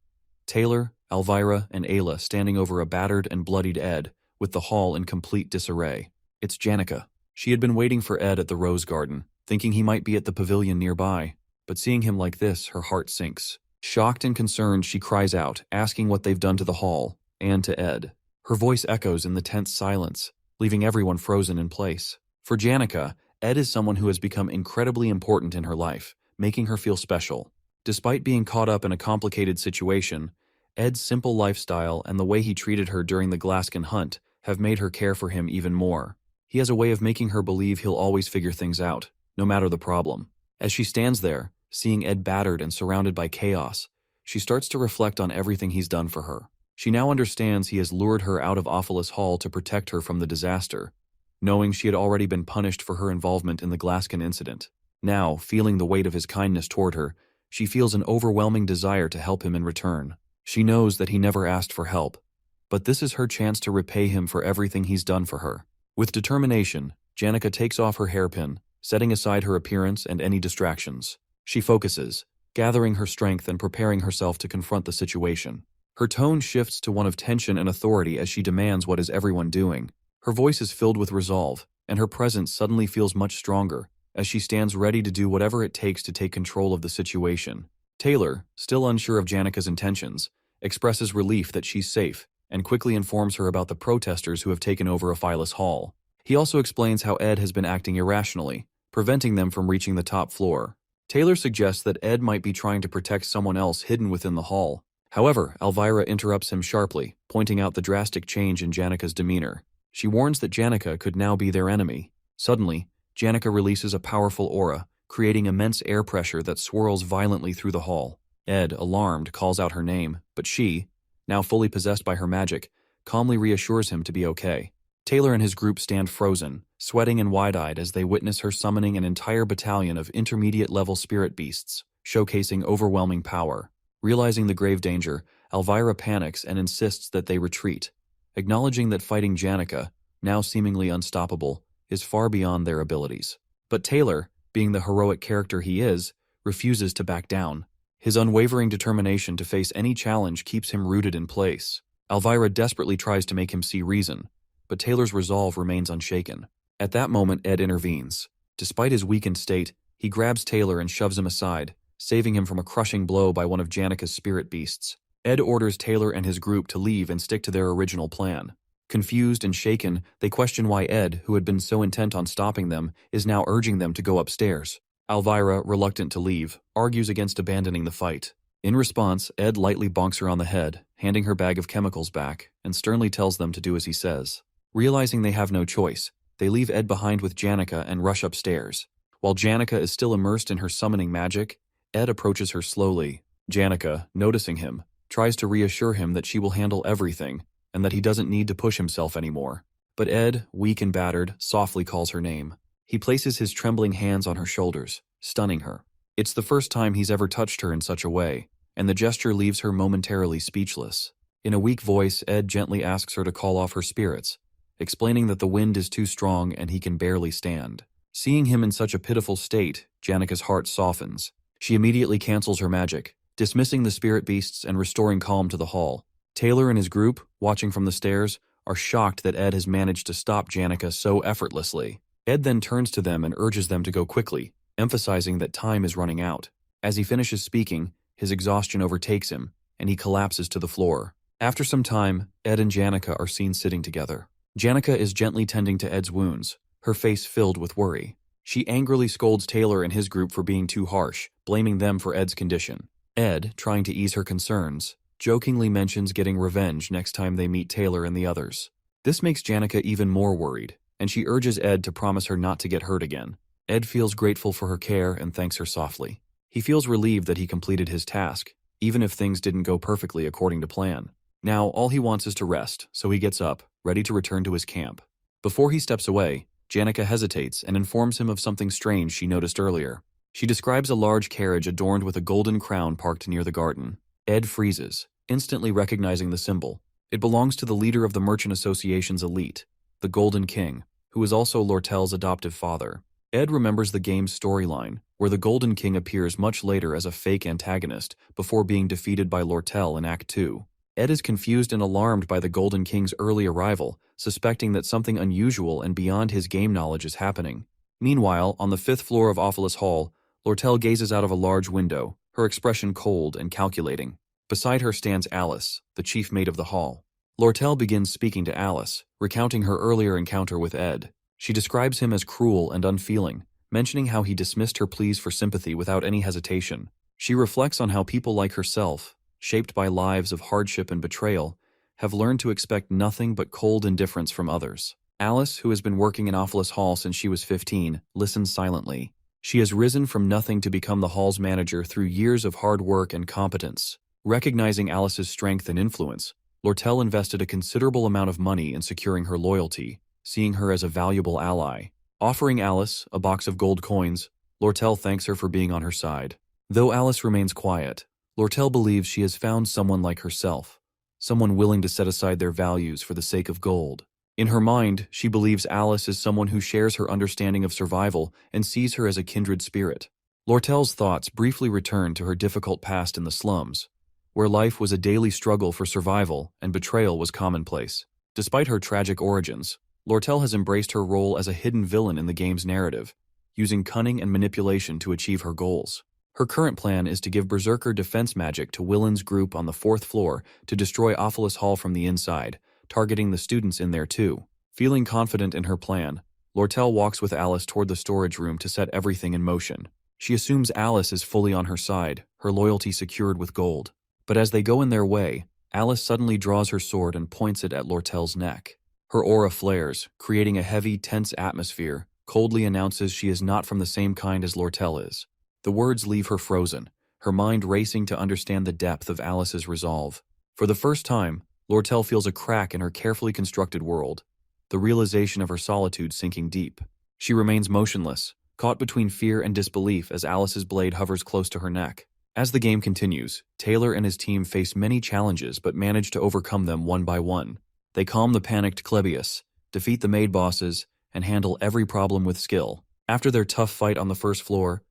Taylor, Elvira, and Ayla standing over a battered and bloodied Ed, with the hall in complete disarray. It's Janica. She had been waiting for Ed at the Rose Garden, thinking he might be at the pavilion nearby, but seeing him like this, her heart sinks. Shocked and concerned, she cries out, asking what they've done to the hall, and to Ed. Her voice echoes in the tense silence, leaving everyone frozen in place. For Janica, Ed is someone who has become incredibly important in her life, making her feel special. Despite being caught up in a complicated situation, Ed's simple lifestyle and the way he treated her during the Glaskin hunt have made her care for him even more. He has a way of making her believe he'll always figure things out, no matter the problem. As she stands there, seeing Ed battered and surrounded by chaos, she starts to reflect on everything he's done for her. She now understands he has lured her out of Ophelis Hall to protect her from the disaster, knowing she had already been punished for her involvement in the Glaskin incident. Now, feeling the weight of his kindness toward her, she feels an overwhelming desire to help him in return. She knows that he never asked for help, but this is her chance to repay him for everything he's done for her. With determination, Janica takes off her hairpin, setting aside her appearance and any distractions. She focuses, gathering her strength and preparing herself to confront the situation. Her tone shifts to one of tension and authority as she demands what is everyone doing. Her voice is filled with resolve, and her presence suddenly feels much stronger, as she stands ready to do whatever it takes to take control of the situation. Taylor, still unsure of Janica's intentions, expresses relief that she's safe, and quickly informs her about the protesters who have taken over Ophelis Hall. He also explains how Ed has been acting irrationally, preventing them from reaching the top floor. Taylor suggests that Ed might be trying to protect someone else hidden within the hall. However, Elvira interrupts him sharply, pointing out the drastic change in Janica's demeanor. She warns that Janica could now be their enemy. Suddenly, Janica releases a powerful aura, creating immense air pressure that swirls violently through the hall. Ed, alarmed, calls out her name, but she, now fully possessed by her magic, calmly reassures him to be okay. Taylor and his group stand frozen, sweating and wide-eyed as they witness her summoning an entire battalion of intermediate-level spirit beasts, showcasing overwhelming power. Realizing the grave danger, Elvira panics and insists that they retreat, acknowledging that fighting Janica, now seemingly unstoppable, is far beyond their abilities. But Taylor, being the heroic character he is, refuses to back down. His unwavering determination to face any challenge keeps him rooted in place. Elvira desperately tries to make him see reason, but Taylor's resolve remains unshaken. At that moment, Ed intervenes. Despite his weakened state, he grabs Taylor and shoves him aside, saving him from a crushing blow by one of Janica's spirit beasts. Ed orders Taylor and his group to leave and stick to their original plan. Confused and shaken, they question why Ed, who had been so intent on stopping them, is now urging them to go upstairs. Elvira, reluctant to leave, argues against abandoning the fight. In response, Ed lightly bonks her on the head, handing her bag of chemicals back, and sternly tells them to do as he says. Realizing they have no choice, they leave Ed behind with Janica and rush upstairs. While Janica is still immersed in her summoning magic, Ed approaches her slowly. Janica, noticing him, tries to reassure him that she will handle everything, and that he doesn't need to push himself anymore. But Ed, weak and battered, softly calls her name. He places his trembling hands on her shoulders, stunning her. It's the first time he's ever touched her in such a way, and the gesture leaves her momentarily speechless. In a weak voice, Ed gently asks her to call off her spirits, explaining that the wind is too strong and he can barely stand. Seeing him in such a pitiful state, Janica's heart softens. She immediately cancels her magic, dismissing the spirit beasts and restoring calm to the hall. Taylor and his group, watching from the stairs, are shocked that Ed has managed to stop Janica so effortlessly. Ed then turns to them and urges them to go quickly, emphasizing that time is running out. As he finishes speaking, his exhaustion overtakes him, and he collapses to the floor. After some time, Ed and Janica are seen sitting together. Janica is gently tending to Ed's wounds, her face filled with worry. She angrily scolds Taylor and his group for being too harsh, blaming them for Ed's condition. Ed, trying to ease her concerns, jokingly mentions getting revenge next time they meet Taylor and the others. This makes Janica even more worried, and she urges Ed to promise her not to get hurt again. Ed feels grateful for her care and thanks her softly. He feels relieved that he completed his task, even if things didn't go perfectly according to plan. Now, all he wants is to rest, so he gets up, ready to return to his camp. Before he steps away, Janica hesitates and informs him of something strange she noticed earlier. She describes a large carriage adorned with a golden crown parked near the garden. Ed freezes, instantly recognizing the symbol. It belongs to the leader of the Merchant Association's elite, the Golden King, who is also Lortel's adoptive father. Ed remembers the game's storyline, where the Golden King appears much later as a fake antagonist before being defeated by Lortel in Act 2. Ed is confused and alarmed by the Golden King's early arrival, suspecting that something unusual and beyond his game knowledge is happening. Meanwhile, on the 5th floor of Ophelis Hall, Lortel gazes out of a large window, her expression cold and calculating. Beside her stands Alice, the chief mate of the hall. Lortel begins speaking to Alice, recounting her earlier encounter with Ed. She describes him as cruel and unfeeling, mentioning how he dismissed her pleas for sympathy without any hesitation. She reflects on how people like herself, shaped by lives of hardship and betrayal, have learned to expect nothing but cold indifference from others. Alice, who has been working in Ophelis Hall since she was 15, listens silently. She has risen from nothing to become the hall's manager through years of hard work and competence. Recognizing Alice's strength and influence, Lortel invested a considerable amount of money in securing her loyalty, seeing her as a valuable ally. Offering Alice a box of gold coins, Lortel thanks her for being on her side. Though Alice remains quiet, Lortel believes she has found someone like herself, someone willing to set aside their values for the sake of gold. In her mind, she believes Alice is someone who shares her understanding of survival and sees her as a kindred spirit. Lortel's thoughts briefly return to her difficult past in the slums, where life was a daily struggle for survival and betrayal was commonplace. Despite her tragic origins, Lortel has embraced her role as a hidden villain in the game's narrative, using cunning and manipulation to achieve her goals. Her current plan is to give Berserker defense magic to Willen's group on the 4th floor to destroy Ophelis Hall from the inside, targeting the students in there too. Feeling confident in her plan, Lortel walks with Alice toward the storage room to set everything in motion. She assumes Alice is fully on her side, her loyalty secured with gold. But as they go in their way, Alice suddenly draws her sword and points it at Lortel's neck. Her aura flares, creating a heavy, tense atmosphere, coldly announces she is not from the same kind as Lortel is. The words leave her frozen, her mind racing to understand the depth of Alice's resolve. For the first time, Lortel feels a crack in her carefully constructed world, the realization of her solitude sinking deep. She remains motionless, caught between fear and disbelief as Alice's blade hovers close to her neck. As the game continues, Taylor and his team face many challenges but manage to overcome them one by one. They calm the panicked Clebius, defeat the maid bosses, and handle every problem with skill. After their tough fight on the 1st floor,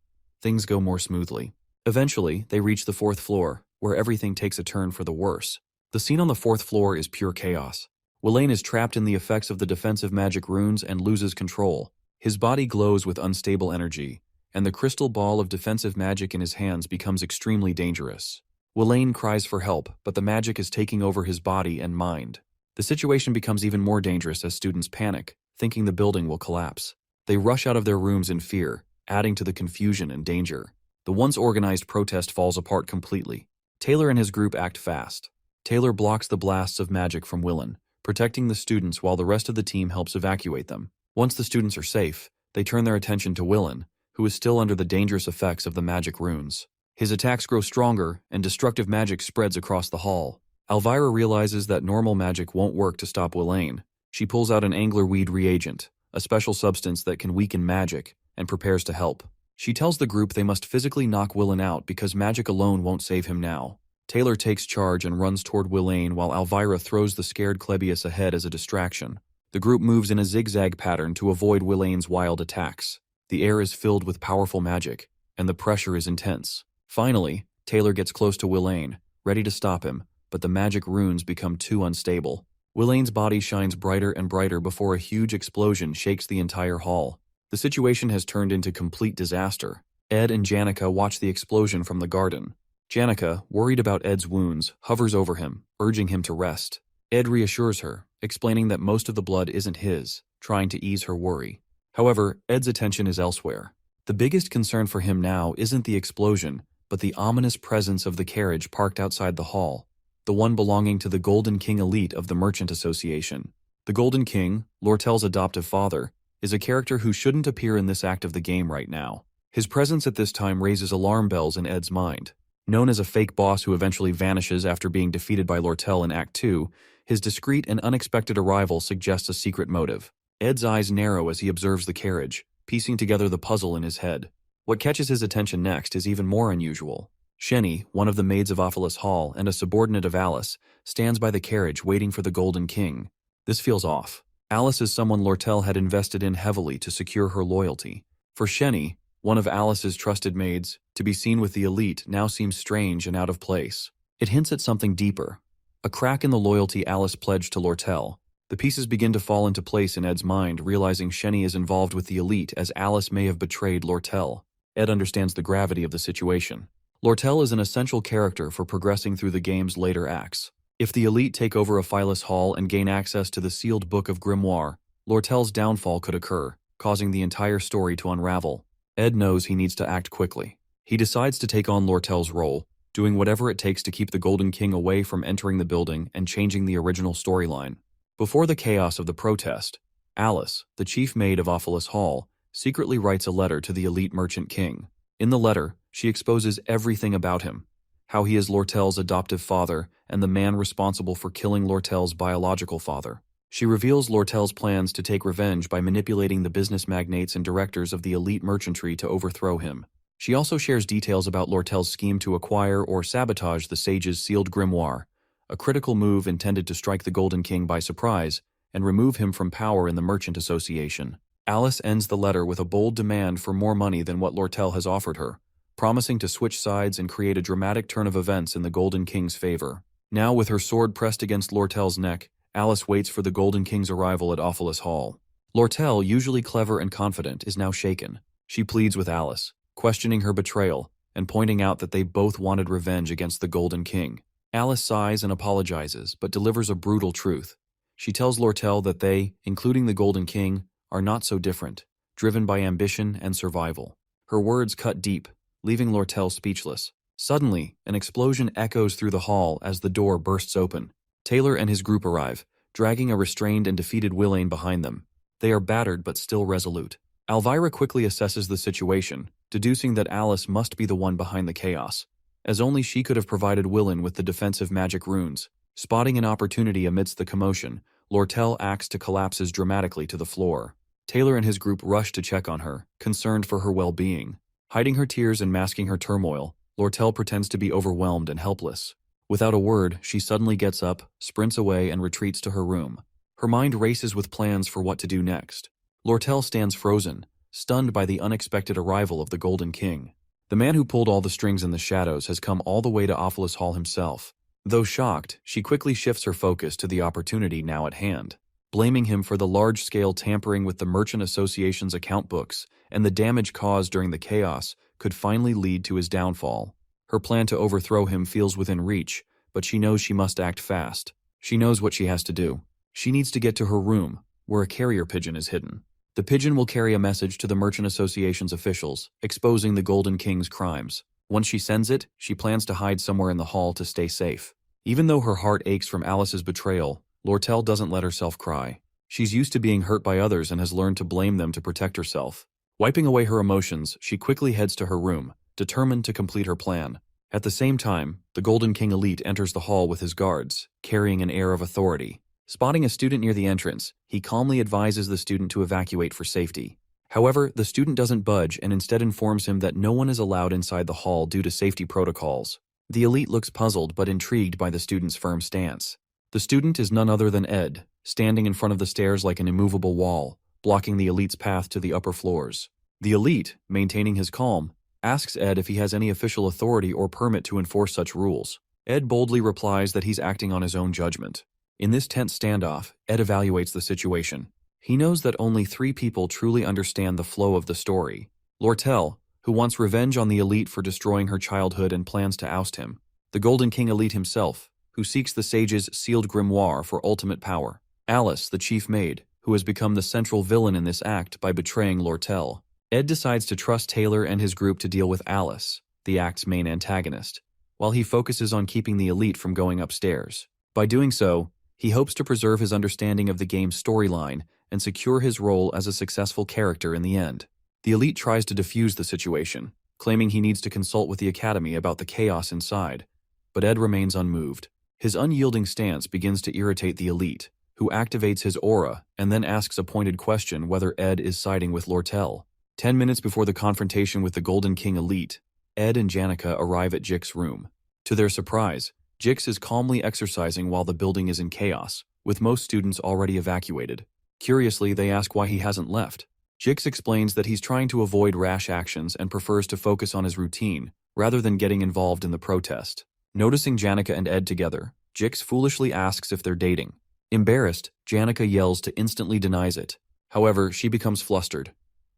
things go more smoothly. Eventually, they reach the 4th floor, where everything takes a turn for the worse. The scene on the 4th floor is pure chaos. Wellane is trapped in the effects of the defensive magic runes and loses control. His body glows with unstable energy, and the crystal ball of defensive magic in his hands becomes extremely dangerous. Wellane cries for help, but the magic is taking over his body and mind. The situation becomes even more dangerous as students panic, thinking the building will collapse. They rush out of their rooms in fear, adding to the confusion and danger. The once organized protest falls apart completely. Taylor and his group act fast. Taylor blocks the blasts of magic from Willen, protecting the students while the rest of the team helps evacuate them. Once the students are safe, they turn their attention to Willen, who is still under the dangerous effects of the magic runes. His attacks grow stronger, and destructive magic spreads across the hall. Elvira realizes that normal magic won't work to stop Wellane. She pulls out an anglerweed reagent, a special substance that can weaken magic, and prepares to help. She tells the group they must physically knock Willen out because magic alone won't save him now. Taylor takes charge and runs toward Wellane while Elvira throws the scared Clebius ahead as a distraction. The group moves in a zigzag pattern to avoid Wellane's wild attacks. The air is filled with powerful magic, and the pressure is intense. Finally, Taylor gets close to Wellane, ready to stop him, but the magic runes become too unstable. Wellane's body shines brighter and brighter before a huge explosion shakes the entire hall. The situation has turned into complete disaster. Ed and Janica watch the explosion from the garden. Janica, worried about Ed's wounds, hovers over him, urging him to rest. Ed reassures her, explaining that most of the blood isn't his, trying to ease her worry. However, Ed's attention is elsewhere. The biggest concern for him now isn't the explosion, but the ominous presence of the carriage parked outside the hall, the one belonging to the Golden King elite of the Merchant Association. The Golden King, Lortel's adoptive father, is a character who shouldn't appear in this act of the game right now. His presence at this time raises alarm bells in Ed's mind. Known as a fake boss who eventually vanishes after being defeated by Lortel in Act 2, his discreet and unexpected arrival suggests a secret motive. Ed's eyes narrow as he observes the carriage, piecing together the puzzle in his head. What catches his attention next is even more unusual. Shenny, one of the maids of Ophelis Hall and a subordinate of Alice, stands by the carriage waiting for the Golden King. This feels off. Alice is someone Lortel had invested in heavily to secure her loyalty. For Shenny, one of Alice's trusted maids, to be seen with the elite now seems strange and out of place. It hints at something deeper. A crack in the loyalty Alice pledged to Lortel. The pieces begin to fall into place in Ed's mind, realizing Shenny is involved with the elite as Alice may have betrayed Lortel. Ed understands the gravity of the situation. Lortel is an essential character for progressing through the game's later acts. If the elite take over Ophelis Hall and gain access to the sealed Book of Grimoire, Lortel's downfall could occur, causing the entire story to unravel. Ed knows he needs to act quickly. He decides to take on Lortel's role, doing whatever it takes to keep the Golden King away from entering the building and changing the original storyline. Before the chaos of the protest, Alice, the chief maid of Ophelis Hall, secretly writes a letter to the elite merchant king. In the letter, she exposes everything about him, how he is Lortel's adoptive father and the man responsible for killing Lortel's biological father. She reveals Lortel's plans to take revenge by manipulating the business magnates and directors of the elite merchantry to overthrow him. She also shares details about Lortel's scheme to acquire or sabotage the sage's sealed grimoire, a critical move intended to strike the Golden King by surprise and remove him from power in the Merchant Association. Alice ends the letter with a bold demand for more money than what Lortel has offered her, promising to switch sides and create a dramatic turn of events in the Golden King's favor. Now, with her sword pressed against Lortel's neck, Alice waits for the Golden King's arrival at Ophelis Hall. Lortel, usually clever and confident, is now shaken. She pleads with Alice, questioning her betrayal and pointing out that they both wanted revenge against the Golden King. Alice sighs and apologizes, but delivers a brutal truth. She tells Lortel that they, including the Golden King, are not so different, driven by ambition and survival. Her words cut deep, leaving Lortel speechless. Suddenly, an explosion echoes through the hall as the door bursts open. Taylor and his group arrive, dragging a restrained and defeated Willain behind them. They are battered but still resolute. Elvira quickly assesses the situation, deducing that Alice must be the one behind the chaos, as only she could have provided Willain with the defensive magic runes. Spotting an opportunity amidst the commotion, Lortel acts to collapses dramatically to the floor. Taylor and his group rush to check on her, concerned for her well-being. Hiding her tears and masking her turmoil, Lortel pretends to be overwhelmed and helpless. Without a word, she suddenly gets up, sprints away, and retreats to her room. Her mind races with plans for what to do next. Lortel stands frozen, stunned by the unexpected arrival of the Golden King. The man who pulled all the strings in the shadows has come all the way to Ophelis Hall himself. Though shocked, she quickly shifts her focus to the opportunity now at hand, blaming him for the large-scale tampering with the Merchant Association's account books and the damage caused during the chaos could finally lead to his downfall. Her plan to overthrow him feels within reach, but she knows she must act fast. She knows what she has to do. She needs to get to her room, where a carrier pigeon is hidden. The pigeon will carry a message to the Merchant Association's officials, exposing the Golden King's crimes. Once she sends it, she plans to hide somewhere in the hall to stay safe. Even though her heart aches from Alice's betrayal, Lortel doesn't let herself cry. She's used to being hurt by others and has learned to blame them to protect herself. Wiping away her emotions, she quickly heads to her room, determined to complete her plan. At the same time, the Golden King elite enters the hall with his guards, carrying an air of authority. Spotting a student near the entrance, he calmly advises the student to evacuate for safety. However, the student doesn't budge and instead informs him that no one is allowed inside the hall due to safety protocols. The elite looks puzzled but intrigued by the student's firm stance. The student is none other than Ed, standing in front of the stairs like an immovable wall, blocking the elite's path to the upper floors. The elite, maintaining his calm, asks Ed if he has any official authority or permit to enforce such rules. Ed boldly replies that he's acting on his own judgment. In this tense standoff, Ed evaluates the situation. He knows that only 3 people truly understand the flow of the story. Lortel, who wants revenge on the elite for destroying her childhood and plans to oust him. The Golden King elite himself, who seeks the sage's sealed grimoire for ultimate power. Alice, the chief maid, who has become the central villain in this act by betraying Lortel. Ed decides to trust Taylor and his group to deal with Alice, the act's main antagonist, while he focuses on keeping the elite from going upstairs. By doing so, he hopes to preserve his understanding of the game's storyline and secure his role as a successful character in the end. The elite tries to defuse the situation, claiming he needs to consult with the Academy about the chaos inside, but Ed remains unmoved. His unyielding stance begins to irritate the elite, who activates his aura and then asks a pointed question whether Ed is siding with Lortel. 10 minutes before the confrontation with the Golden King elite, Ed and Janica arrive at Jix's room. To their surprise, Jix is calmly exercising while the building is in chaos, with most students already evacuated. Curiously, they ask why he hasn't left. Jix explains that he's trying to avoid rash actions and prefers to focus on his routine, rather than getting involved in the protest. Noticing Janica and Ed together, Jix foolishly asks if they're dating. Embarrassed, Janica yells to instantly denies it. However, she becomes flustered,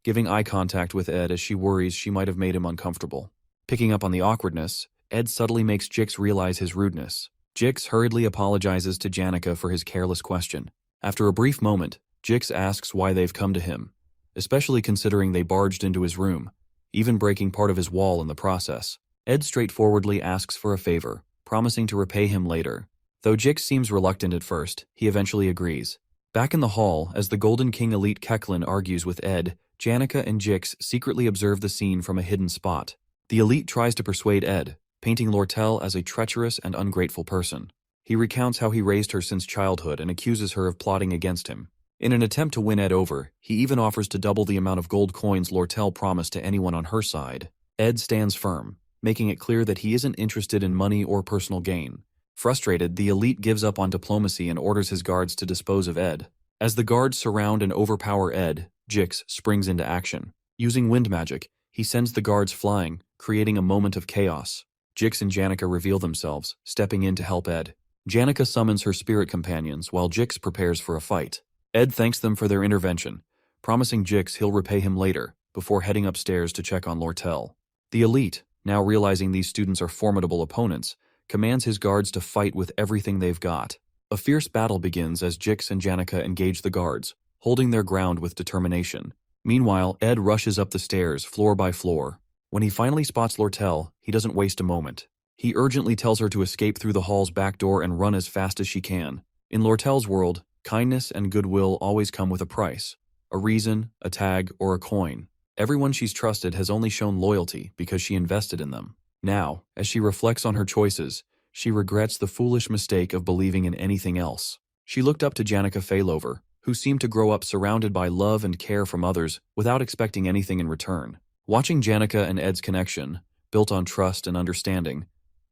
giving eye contact with Ed as she worries she might have made him uncomfortable. Picking up on the awkwardness, Ed subtly makes Jix realize his rudeness. Jix hurriedly apologizes to Janica for his careless question. After a brief moment, Jix asks why they've come to him, especially considering they barged into his room, even breaking part of his wall in the process. Ed straightforwardly asks for a favor, promising to repay him later. Though Jix seems reluctant at first, he eventually agrees. Back in the hall, as the Golden King elite Keklin argues with Ed, Janica and Jix secretly observe the scene from a hidden spot. The elite tries to persuade Ed, painting Lortel as a treacherous and ungrateful person. He recounts how he raised her since childhood and accuses her of plotting against him. In an attempt to win Ed over, he even offers to double the amount of gold coins Lortel promised to anyone on her side. Ed stands firm, making it clear that he isn't interested in money or personal gain. Frustrated, the elite gives up on diplomacy and orders his guards to dispose of Ed. As the guards surround and overpower Ed, Jix springs into action. Using wind magic, he sends the guards flying, creating a moment of chaos. Jix and Janica reveal themselves, stepping in to help Ed. Janica summons her spirit companions while Jix prepares for a fight. Ed thanks them for their intervention, promising Jix he'll repay him later, before heading upstairs to check on Lortel. The elite, now realizing these students are formidable opponents, commands his guards to fight with everything they've got. A fierce battle begins as Jix and Janica engage the guards, holding their ground with determination. Meanwhile, Ed rushes up the stairs, floor by floor. When he finally spots Lortel, he doesn't waste a moment. He urgently tells her to escape through the hall's back door and run as fast as she can. In Lortel's world, kindness and goodwill always come with a price. A reason, a tag, or a coin. Everyone she's trusted has only shown loyalty because she invested in them. Now, as she reflects on her choices, she regrets the foolish mistake of believing in anything else. She looked up to Janica Failover, who seemed to grow up surrounded by love and care from others without expecting anything in return. Watching Janica and Ed's connection, built on trust and understanding,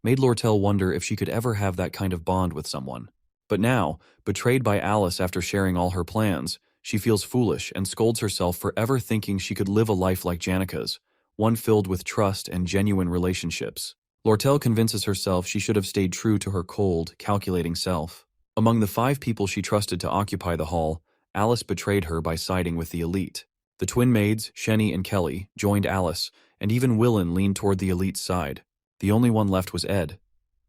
made Lortel wonder if she could ever have that kind of bond with someone. But now, betrayed by Alice after sharing all her plans, she feels foolish and scolds herself for ever thinking she could live a life like Janica's, one filled with trust and genuine relationships. Lortel convinces herself she should have stayed true to her cold, calculating self. Among the 5 people she trusted to occupy the hall, Alice betrayed her by siding with the elite. The twin maids, Shenny and Kelly, joined Alice, and even Willen leaned toward the elite's side. The only one left was Ed.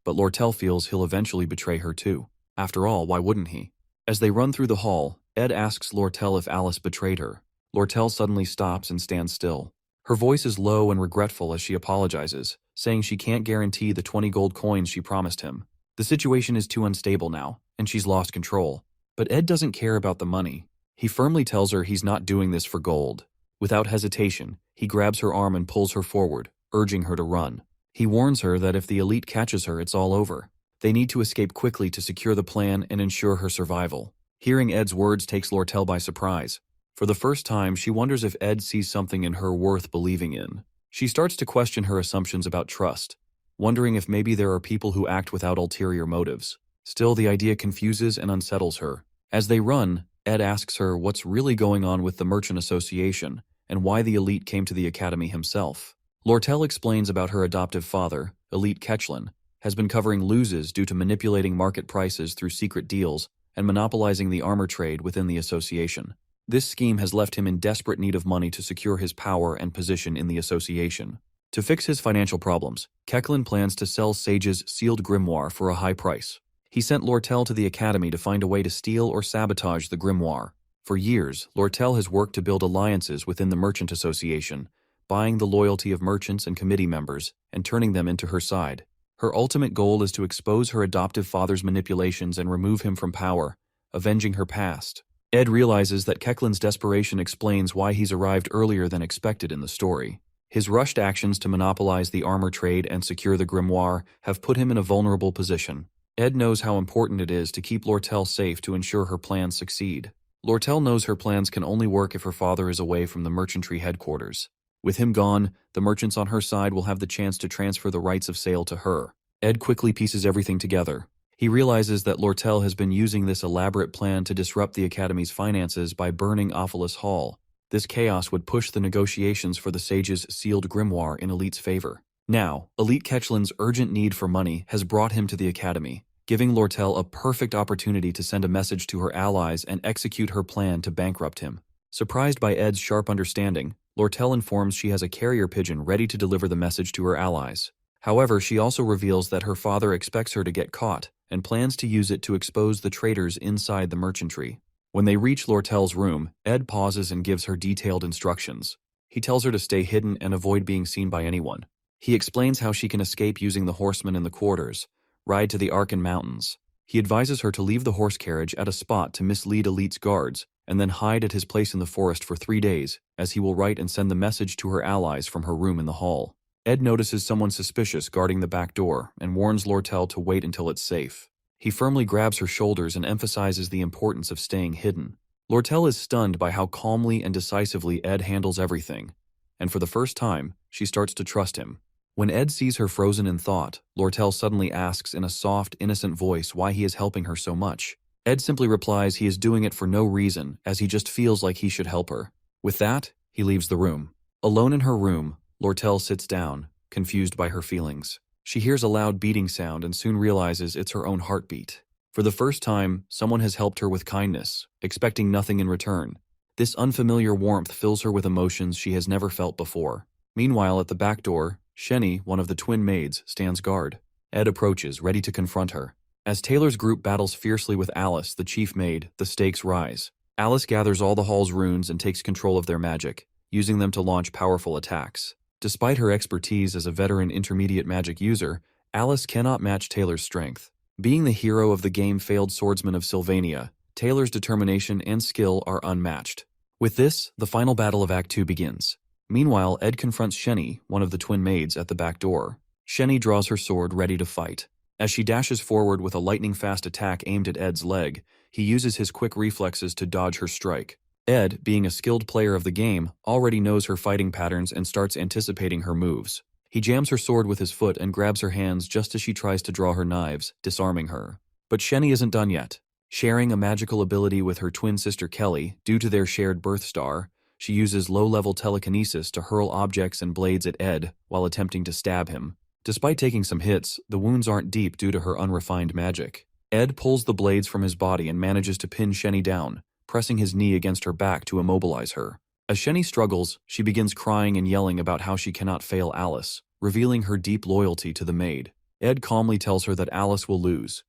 But Lortel feels he'll eventually betray her too. After all, why wouldn't he? As they run through the hall, Ed asks Lortel if Alice betrayed her. Lortel suddenly stops and stands still. Her voice is low and regretful as she apologizes, saying she can't guarantee the 20 gold coins she promised him. The situation is too unstable now, and she's lost control. But Ed doesn't care about the money. He firmly tells her he's not doing this for gold. Without hesitation, he grabs her arm and pulls her forward, urging her to run. He warns her that if the elite catches her, it's all over. They need to escape quickly to secure the plan and ensure her survival. Hearing Ed's words takes Lortel by surprise. For the first time, she wonders if Ed sees something in her worth believing in. She starts to question her assumptions about trust, wondering if maybe there are people who act without ulterior motives. Still, the idea confuses and unsettles her. As they run, Ed asks her what's really going on with the Merchant Association and why the elite came to the academy himself. Lortel explains about her adoptive father, Elite Ketchlin, has been covering loses due to manipulating market prices through secret deals and monopolizing the armor trade within the association. This scheme has left him in desperate need of money to secure his power and position in the association. To fix his financial problems, Ketchlin plans to sell Sage's sealed grimoire for a high price. He sent Lortel to the academy to find a way to steal or sabotage the grimoire. For years, Lortel has worked to build alliances within the Merchant Association, buying the loyalty of merchants and committee members and turning them into her side. Her ultimate goal is to expose her adoptive father's manipulations and remove him from power, avenging her past. Ed realizes that Ketchlin's desperation explains why he's arrived earlier than expected in the story. His rushed actions to monopolize the armor trade and secure the grimoire have put him in a vulnerable position. Ed knows how important it is to keep Lortel safe to ensure her plans succeed. Lortel knows her plans can only work if her father is away from the merchantry headquarters. With him gone, the merchants on her side will have the chance to transfer the rights of sale to her. Ed quickly pieces everything together. He realizes that Lortel has been using this elaborate plan to disrupt the Academy's finances by burning Ophelis Hall. This chaos would push the negotiations for the Sage's sealed grimoire in Elite's favor. Now, Elite Ketchlin's urgent need for money has brought him to the Academy, giving Lortel a perfect opportunity to send a message to her allies and execute her plan to bankrupt him. Surprised by Ed's sharp understanding, Lortel informs she has a carrier pigeon ready to deliver the message to her allies. However, she also reveals that her father expects her to get caught and plans to use it to expose the traitors inside the merchantry. When they reach Lortel's room, Ed pauses and gives her detailed instructions. He tells her to stay hidden and avoid being seen by anyone. He explains how she can escape using the horsemen in the quarters, ride to the Arkan Mountains. He advises her to leave the horse carriage at a spot to mislead Elite's guards, and then hide at his place in the forest for 3 days, as he will write and send the message to her allies from her room in the hall. Ed notices someone suspicious guarding the back door and warns Lortel to wait until it's safe. He firmly grabs her shoulders and emphasizes the importance of staying hidden. Lortel is stunned by how calmly and decisively Ed handles everything, and for the first time, she starts to trust him. When Ed sees her frozen in thought, Lortel suddenly asks in a soft, innocent voice why he is helping her so much. Ed simply replies he is doing it for no reason, as he just feels like he should help her. With that, he leaves the room. Alone in her room, Lortel sits down, confused by her feelings. She hears a loud beating sound and soon realizes it's her own heartbeat. For the first time, someone has helped her with kindness, expecting nothing in return. This unfamiliar warmth fills her with emotions she has never felt before. Meanwhile, at the back door, Shenny, one of the twin maids, stands guard. Ed approaches, ready to confront her. As Taylor's group battles fiercely with Alice, the chief maid, the stakes rise. Alice gathers all the hall's runes and takes control of their magic, using them to launch powerful attacks. Despite her expertise as a veteran intermediate magic user, Alice cannot match Taylor's strength. Being the hero of the game-failed swordsman of Sylvania, Taylor's determination and skill are unmatched. With this, the final battle of Act 2 begins. Meanwhile, Ed confronts Shenny, one of the twin maids, at the back door. Shenny draws her sword, ready to fight. As she dashes forward with a lightning-fast attack aimed at Ed's leg, he uses his quick reflexes to dodge her strike. Ed, being a skilled player of the game, already knows her fighting patterns and starts anticipating her moves. He jams her sword with his foot and grabs her hands just as she tries to draw her knives, disarming her. But Shenny isn't done yet. Sharing a magical ability with her twin sister Kelly, due to their shared birth star, she uses low-level telekinesis to hurl objects and blades at Ed while attempting to stab him. Despite taking some hits, the wounds aren't deep due to her unrefined magic. Ed pulls the blades from his body and manages to pin Shenny down, pressing his knee against her back to immobilize her. As Shenny struggles, she begins crying and yelling about how she cannot fail Alice, revealing her deep loyalty to the maid. Ed calmly tells her that Alice will lose.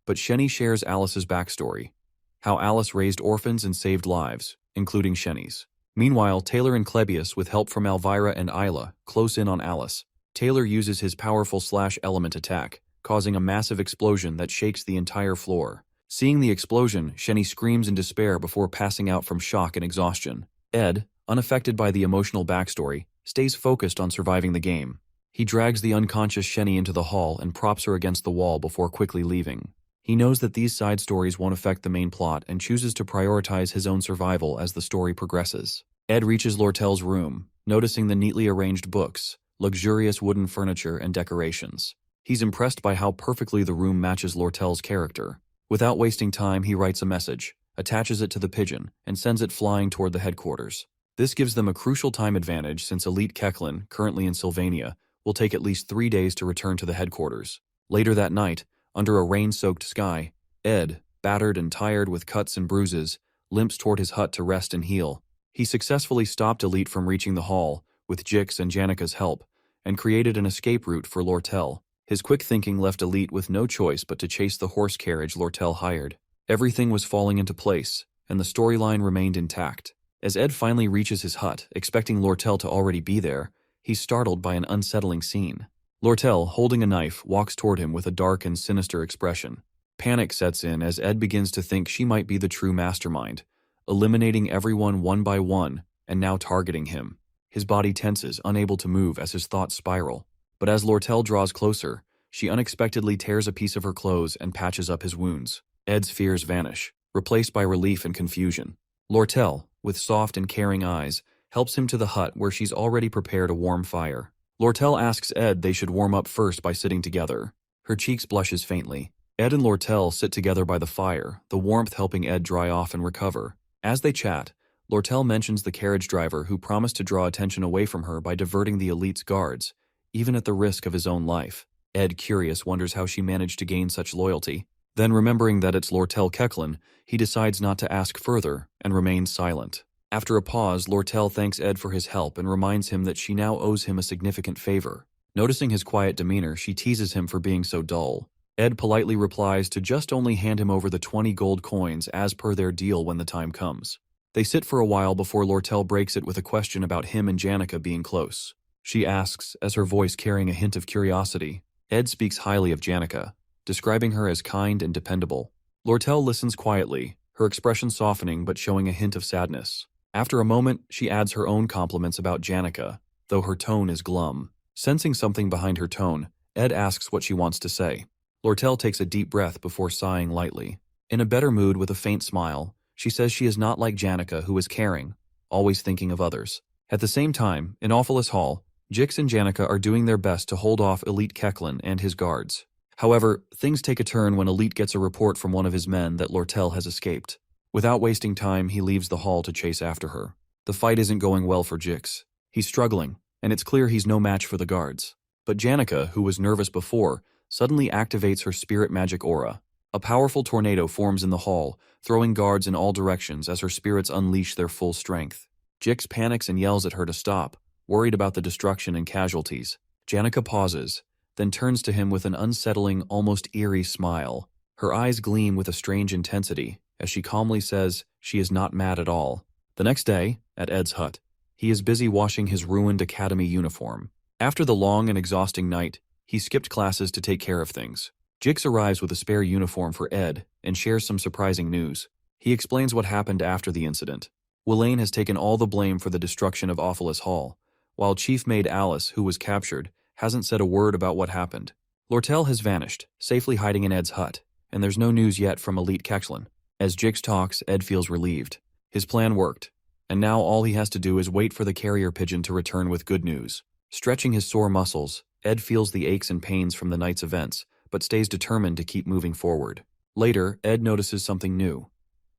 But Shenny shares Alice's backstory, how Alice raised orphans and saved lives, including Shenny's. Meanwhile, Taylor and Clebius, with help from Elvira and Isla, close in on Alice. Taylor uses his powerful slash-element attack, causing a massive explosion that shakes the entire floor. Seeing the explosion, Shenny screams in despair before passing out from shock and exhaustion. Ed, unaffected by the emotional backstory, stays focused on surviving the game. He drags the unconscious Shenny into the hall and props her against the wall before quickly leaving. He knows that these side stories won't affect the main plot and chooses to prioritize his own survival as the story progresses. Ed reaches Lortel's room, noticing the neatly arranged books, luxurious wooden furniture, and decorations. He's impressed by how perfectly the room matches Lortel's character. Without wasting time, he writes a message, attaches it to the pigeon, and sends it flying toward the headquarters. This gives them a crucial time advantage since Elite Kechlin, currently in Sylvania, will take at least 3 days to return to the headquarters. Later that night, under a rain-soaked sky, Ed, battered and tired with cuts and bruises, limps toward his hut to rest and heal. He successfully stopped Elite from reaching the hall, with Jix and Janika's help, and created an escape route for Lortel. His quick thinking left Elite with no choice but to chase the horse carriage Lortel hired. Everything was falling into place, and the storyline remained intact. As Ed finally reaches his hut, expecting Lortel to already be there, he's startled by an unsettling scene. Lortel, holding a knife, walks toward him with a dark and sinister expression. Panic sets in as Ed begins to think she might be the true mastermind, eliminating everyone one by one and now targeting him. His body tenses, unable to move as his thoughts spiral. But as Lortel draws closer, she unexpectedly tears a piece of her clothes and patches up his wounds. Ed's fears vanish, replaced by relief and confusion. Lortel, with soft and caring eyes, helps him to the hut where she's already prepared a warm fire. Lortel asks Ed they should warm up first by sitting together. Her cheeks blushes faintly. Ed and Lortel sit together by the fire, the warmth helping Ed dry off and recover. As they chat, Lortel mentions the carriage driver who promised to draw attention away from her by diverting the elite's guards, even at the risk of his own life. Ed, curious, wonders how she managed to gain such loyalty. Then, remembering that it's Lortel Kechlin, he decides not to ask further and remains silent. After a pause, Lortel thanks Ed for his help and reminds him that she now owes him a significant favor. Noticing his quiet demeanor, she teases him for being so dull. Ed politely replies to just only hand him over the 20 gold coins as per their deal when the time comes. They sit for a while before Lortel breaks it with a question about him and Janica being close. She asks, as her voice carrying a hint of curiosity. Ed speaks highly of Janica, describing her as kind and dependable. Lortel listens quietly, her expression softening but showing a hint of sadness. After a moment, she adds her own compliments about Janica, though her tone is glum. Sensing something behind her tone, Ed asks what she wants to say. Lortel takes a deep breath before sighing lightly. In a better mood with a faint smile, she says she is not like Janica, who is caring, always thinking of others. At the same time, in Awfulest Hall, Jix and Janica are doing their best to hold off Elite Kechlin and his guards. However, things take a turn when Elite gets a report from one of his men that Lortel has escaped. Without wasting time, he leaves the hall to chase after her. The fight isn't going well for Jix. He's struggling, and it's clear he's no match for the guards. But Janica, who was nervous before, suddenly activates her spirit magic aura. A powerful tornado forms in the hall, throwing guards in all directions as her spirits unleash their full strength. Jix panics and yells at her to stop, worried about the destruction and casualties. Janica pauses, then turns to him with an unsettling, almost eerie smile. Her eyes gleam with a strange intensity, as she calmly says she is not mad at all. The next day, at Ed's hut, he is busy washing his ruined academy uniform. After the long and exhausting night, he skipped classes to take care of things. Jix arrives with a spare uniform for Ed and shares some surprising news. He explains what happened after the incident. Willain has taken all the blame for the destruction of Awfulest Hall, while Chief Maid Alice, who was captured, hasn't said a word about what happened. Lortel has vanished, safely hiding in Ed's hut, and there's no news yet from Elite Kechlin. As Jix talks, Ed feels relieved. His plan worked, and now all he has to do is wait for the carrier pigeon to return with good news. Stretching his sore muscles, Ed feels the aches and pains from the night's events, but stays determined to keep moving forward. Later, Ed notices something new.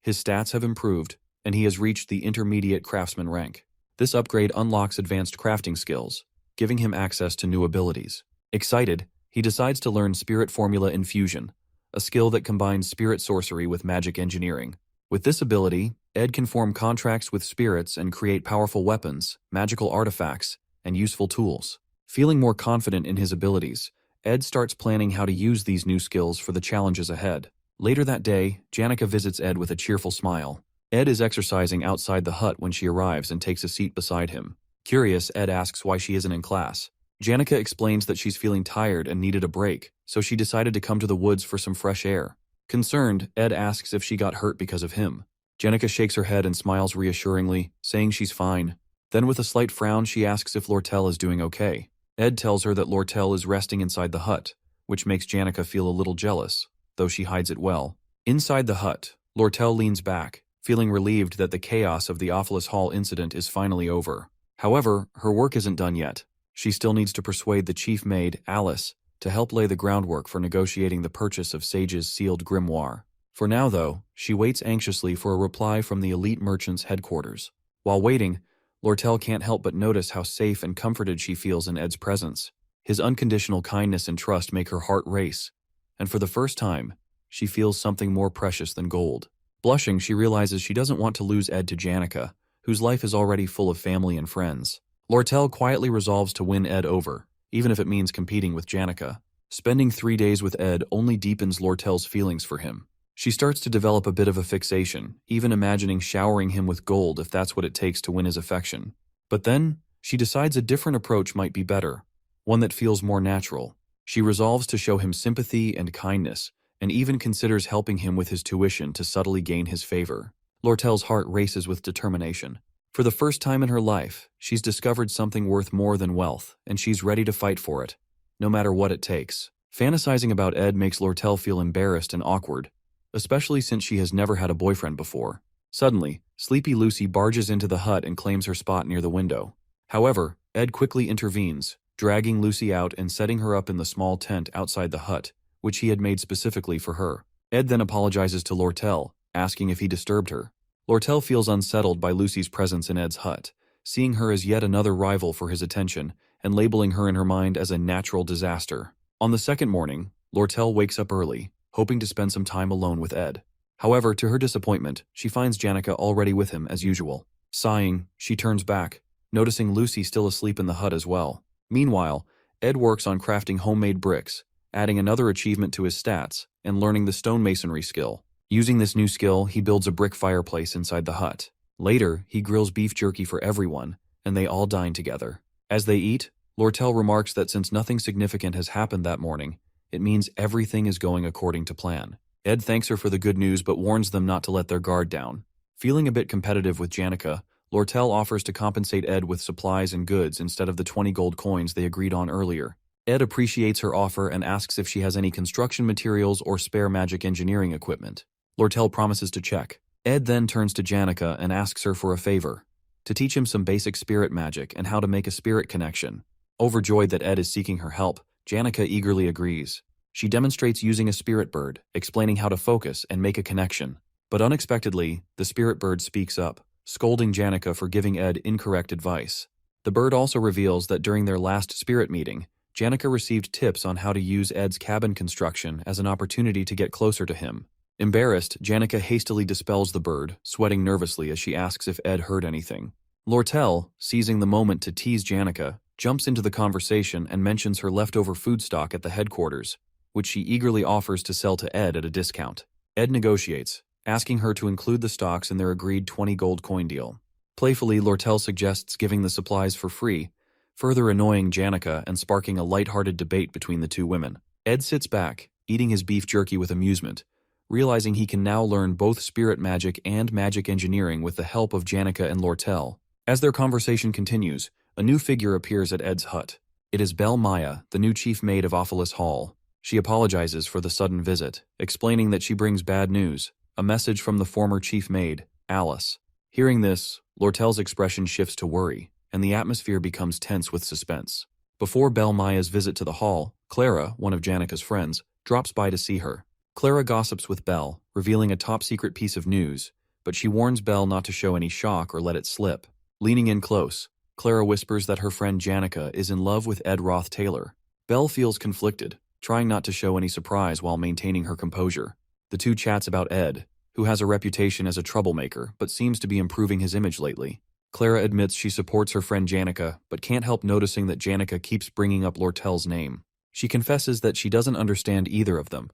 His stats have improved, and he has reached the intermediate craftsman rank. This upgrade unlocks advanced crafting skills, giving him access to new abilities. Excited, he decides to learn Spirit Formula Infusion, a skill that combines spirit sorcery with magic engineering. With this ability, Ed can form contracts with spirits and create powerful weapons, magical artifacts, and useful tools. Feeling more confident in his abilities, Ed starts planning how to use these new skills for the challenges ahead. Later that day, Janica visits Ed with a cheerful smile. Ed is exercising outside the hut when she arrives and takes a seat beside him. Curious, Ed asks why she isn't in class. Janica explains that she's feeling tired and needed a break, so she decided to come to the woods for some fresh air. Concerned, Ed asks if she got hurt because of him. Janica shakes her head and smiles reassuringly, saying she's fine. Then with a slight frown, she asks if Lortel is doing okay. Ed tells her that Lortel is resting inside the hut, which makes Janica feel a little jealous, though she hides it well. Inside the hut, Lortel leans back, feeling relieved that the chaos of the Awfulest Hall incident is finally over. However, her work isn't done yet. She still needs to persuade the chief maid, Alice, to help lay the groundwork for negotiating the purchase of Sage's sealed grimoire. For now, though, she waits anxiously for a reply from the elite merchant's headquarters. While waiting, Lortel can't help but notice how safe and comforted she feels in Ed's presence. His unconditional kindness and trust make her heart race, and for the first time, she feels something more precious than gold. Blushing, she realizes she doesn't want to lose Ed to Janica, whose life is already full of family and friends. Lortel quietly resolves to win Ed over, even if it means competing with Janica. Spending 3 days with Ed only deepens Lortel's feelings for him. She starts to develop a bit of a fixation, even imagining showering him with gold if that's what it takes to win his affection. But then, she decides a different approach might be better, one that feels more natural. She resolves to show him sympathy and kindness, and even considers helping him with his tuition to subtly gain his favor. Lortel's heart races with determination. For the first time in her life, she's discovered something worth more than wealth, and she's ready to fight for it, no matter what it takes. Fantasizing about Ed makes Lortel feel embarrassed and awkward, especially since she has never had a boyfriend before. Suddenly, Sleepy Lucy barges into the hut and claims her spot near the window. However, Ed quickly intervenes, dragging Lucy out and setting her up in the small tent outside the hut, which he had made specifically for her. Ed then apologizes to Lortel, asking if he disturbed her. Lortel feels unsettled by Lucy's presence in Ed's hut, seeing her as yet another rival for his attention and labeling her in her mind as a natural disaster. On the second morning, Lortel wakes up early, hoping to spend some time alone with Ed. However, to her disappointment, she finds Janica already with him as usual. Sighing, she turns back, noticing Lucy still asleep in the hut as well. Meanwhile, Ed works on crafting homemade bricks, adding another achievement to his stats, and learning the stonemasonry skill. Using this new skill, he builds a brick fireplace inside the hut. Later, he grills beef jerky for everyone, and they all dine together. As they eat, Lortel remarks that since nothing significant has happened that morning, it means everything is going according to plan. Ed thanks her for the good news but warns them not to let their guard down. Feeling a bit competitive with Janica, Lortel offers to compensate Ed with supplies and goods instead of the 20 gold coins they agreed on earlier. Ed appreciates her offer and asks if she has any construction materials or spare magic engineering equipment. Lortel promises to check. Ed then turns to Janica and asks her for a favor, to teach him some basic spirit magic and how to make a spirit connection. Overjoyed that Ed is seeking her help, Janica eagerly agrees. She demonstrates using a spirit bird, explaining how to focus and make a connection. But unexpectedly, the spirit bird speaks up, scolding Janica for giving Ed incorrect advice. The bird also reveals that during their last spirit meeting, Janica received tips on how to use Ed's cabin construction as an opportunity to get closer to him. Embarrassed, Janica hastily dispels the bird, sweating nervously as she asks if Ed heard anything. Lortel, seizing the moment to tease Janica, jumps into the conversation and mentions her leftover food stock at the headquarters, which she eagerly offers to sell to Ed at a discount. Ed negotiates, asking her to include the stocks in their agreed 20 gold coin deal. Playfully, Lortel suggests giving the supplies for free, further annoying Janica and sparking a light-hearted debate between the two women. Ed sits back, eating his beef jerky with amusement, realizing he can now learn both spirit magic and magic engineering with the help of Janica and Lortel. As their conversation continues, a new figure appears at Ed's hut. It is Belle Maya, the new chief maid of Ophelis Hall. She apologizes for the sudden visit, explaining that she brings bad news, a message from the former chief maid, Alice. Hearing this, Lortel's expression shifts to worry, and the atmosphere becomes tense with suspense. Before Belle Maya's visit to the hall, Clara, one of Janica's friends, drops by to see her. Clara gossips with Belle, revealing a top-secret piece of news, but she warns Belle not to show any shock or let it slip. Leaning in close, Clara whispers that her friend Janica is in love with Ed Roth Taylor. Belle feels conflicted, trying not to show any surprise while maintaining her composure. The two chats about Ed, who has a reputation as a troublemaker but seems to be improving his image lately. Clara admits she supports her friend Janica, but can't help noticing that Janica keeps bringing up Lortel's name. She confesses that she doesn't understand either of them.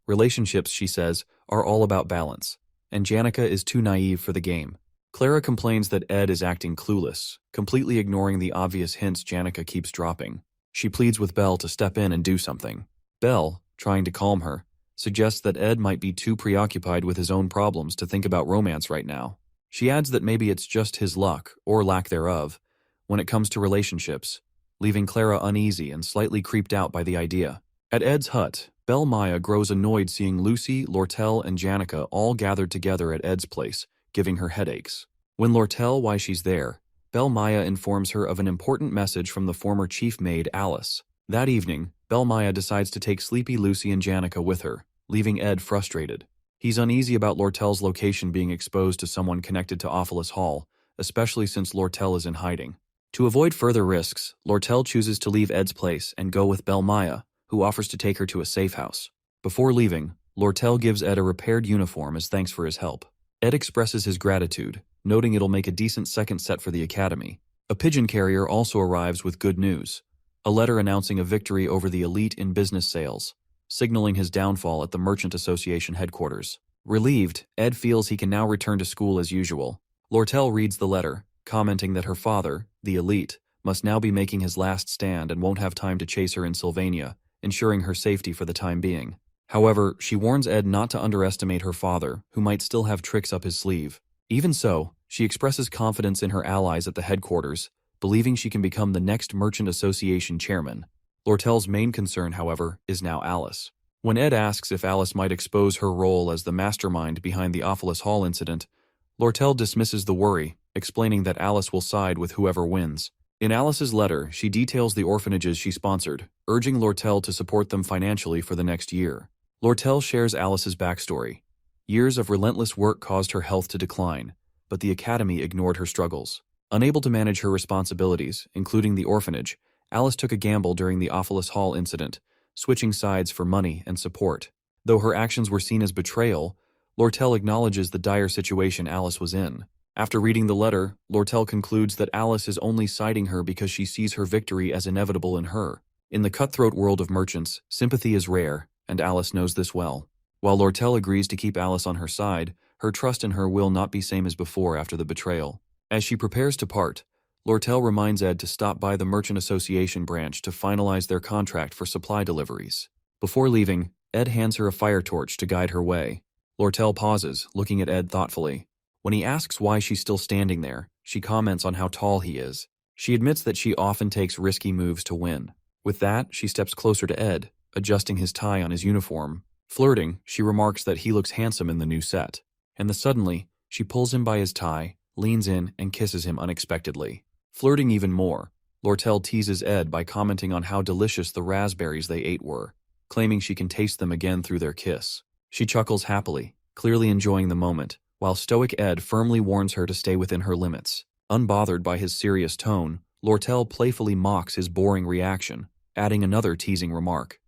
Relationships, she says, are all about balance, and Janica is too naive for the game. Clara complains that Ed is acting clueless, completely ignoring the obvious hints Janica keeps dropping. She pleads with Belle to step in and do something. Belle, trying to calm her, suggests that Ed might be too preoccupied with his own problems to think about romance right now. She adds that maybe it's just his luck, or lack thereof, when it comes to relationships, leaving Clara uneasy and slightly creeped out by the idea. At Ed's hut, Belle Maya grows annoyed seeing Lucy, Lortel, and Janica all gathered together at Ed's place, giving her headaches. When Lortel why she's there, Belle Maya informs her of an important message from the former chief maid, Alice. That evening, Belle Maya decides to take Sleepy Lucy and Janica with her, leaving Ed frustrated. He's uneasy about Lortel's location being exposed to someone connected to Ophelis Hall, especially since Lortel is in hiding. To avoid further risks, Lortel chooses to leave Ed's place and go with Belle Maya, who offers to take her to a safe house. Before leaving, Lortel gives Ed a repaired uniform as thanks for his help. Ed expresses his gratitude, noting it'll make a decent second set for the academy. A pigeon carrier also arrives with good news, a letter announcing a victory over the elite in business sales, signaling his downfall at the Merchant Association headquarters. Relieved, Ed feels he can now return to school as usual. Lortel reads the letter, commenting that her father, the elite, must now be making his last stand and won't have time to chase her in Sylvania, ensuring her safety for the time being. However, she warns Ed not to underestimate her father, who might still have tricks up his sleeve. Even so, she expresses confidence in her allies at the headquarters, believing she can become the next Merchant Association chairman. Lortel's main concern, however, is now Alice. When Ed asks if Alice might expose her role as the mastermind behind the Awfulous Hall incident, Lortel dismisses the worry, explaining that Alice will side with whoever wins. In Alice's letter, she details the orphanages she sponsored, urging Lortel to support them financially for the next year. Lortel shares Alice's backstory. Years of relentless work caused her health to decline, but the academy ignored her struggles. Unable to manage her responsibilities, including the orphanage, Alice took a gamble during the Awfulous Hall incident, switching sides for money and support. Though her actions were seen as betrayal, Lortel acknowledges the dire situation Alice was in. After reading the letter, Lortel concludes that Alice is only siding her because she sees her victory as inevitable in her. In the cutthroat world of merchants, sympathy is rare, and Alice knows this well. While Lortel agrees to keep Alice on her side, her trust in her will not be same as before after the betrayal. As she prepares to part, Lortel reminds Ed to stop by the Merchant Association branch to finalize their contract for supply deliveries. Before leaving, Ed hands her a fire torch to guide her way. Lortel pauses, looking at Ed thoughtfully. When he asks why she's still standing there, she comments on how tall he is. She admits that she often takes risky moves to win. With that, she steps closer to Ed, adjusting his tie on his uniform. Flirting, she remarks that he looks handsome in the new set. And suddenly, she pulls him by his tie, leans in, and kisses him unexpectedly. Flirting even more, Lortel teases Ed by commenting on how delicious the raspberries they ate were, claiming she can taste them again through their kiss. She chuckles happily, clearly enjoying the moment, while stoic Ed firmly warns her to stay within her limits. Unbothered by his serious tone, Lortel playfully mocks his boring reaction, adding another teasing remark.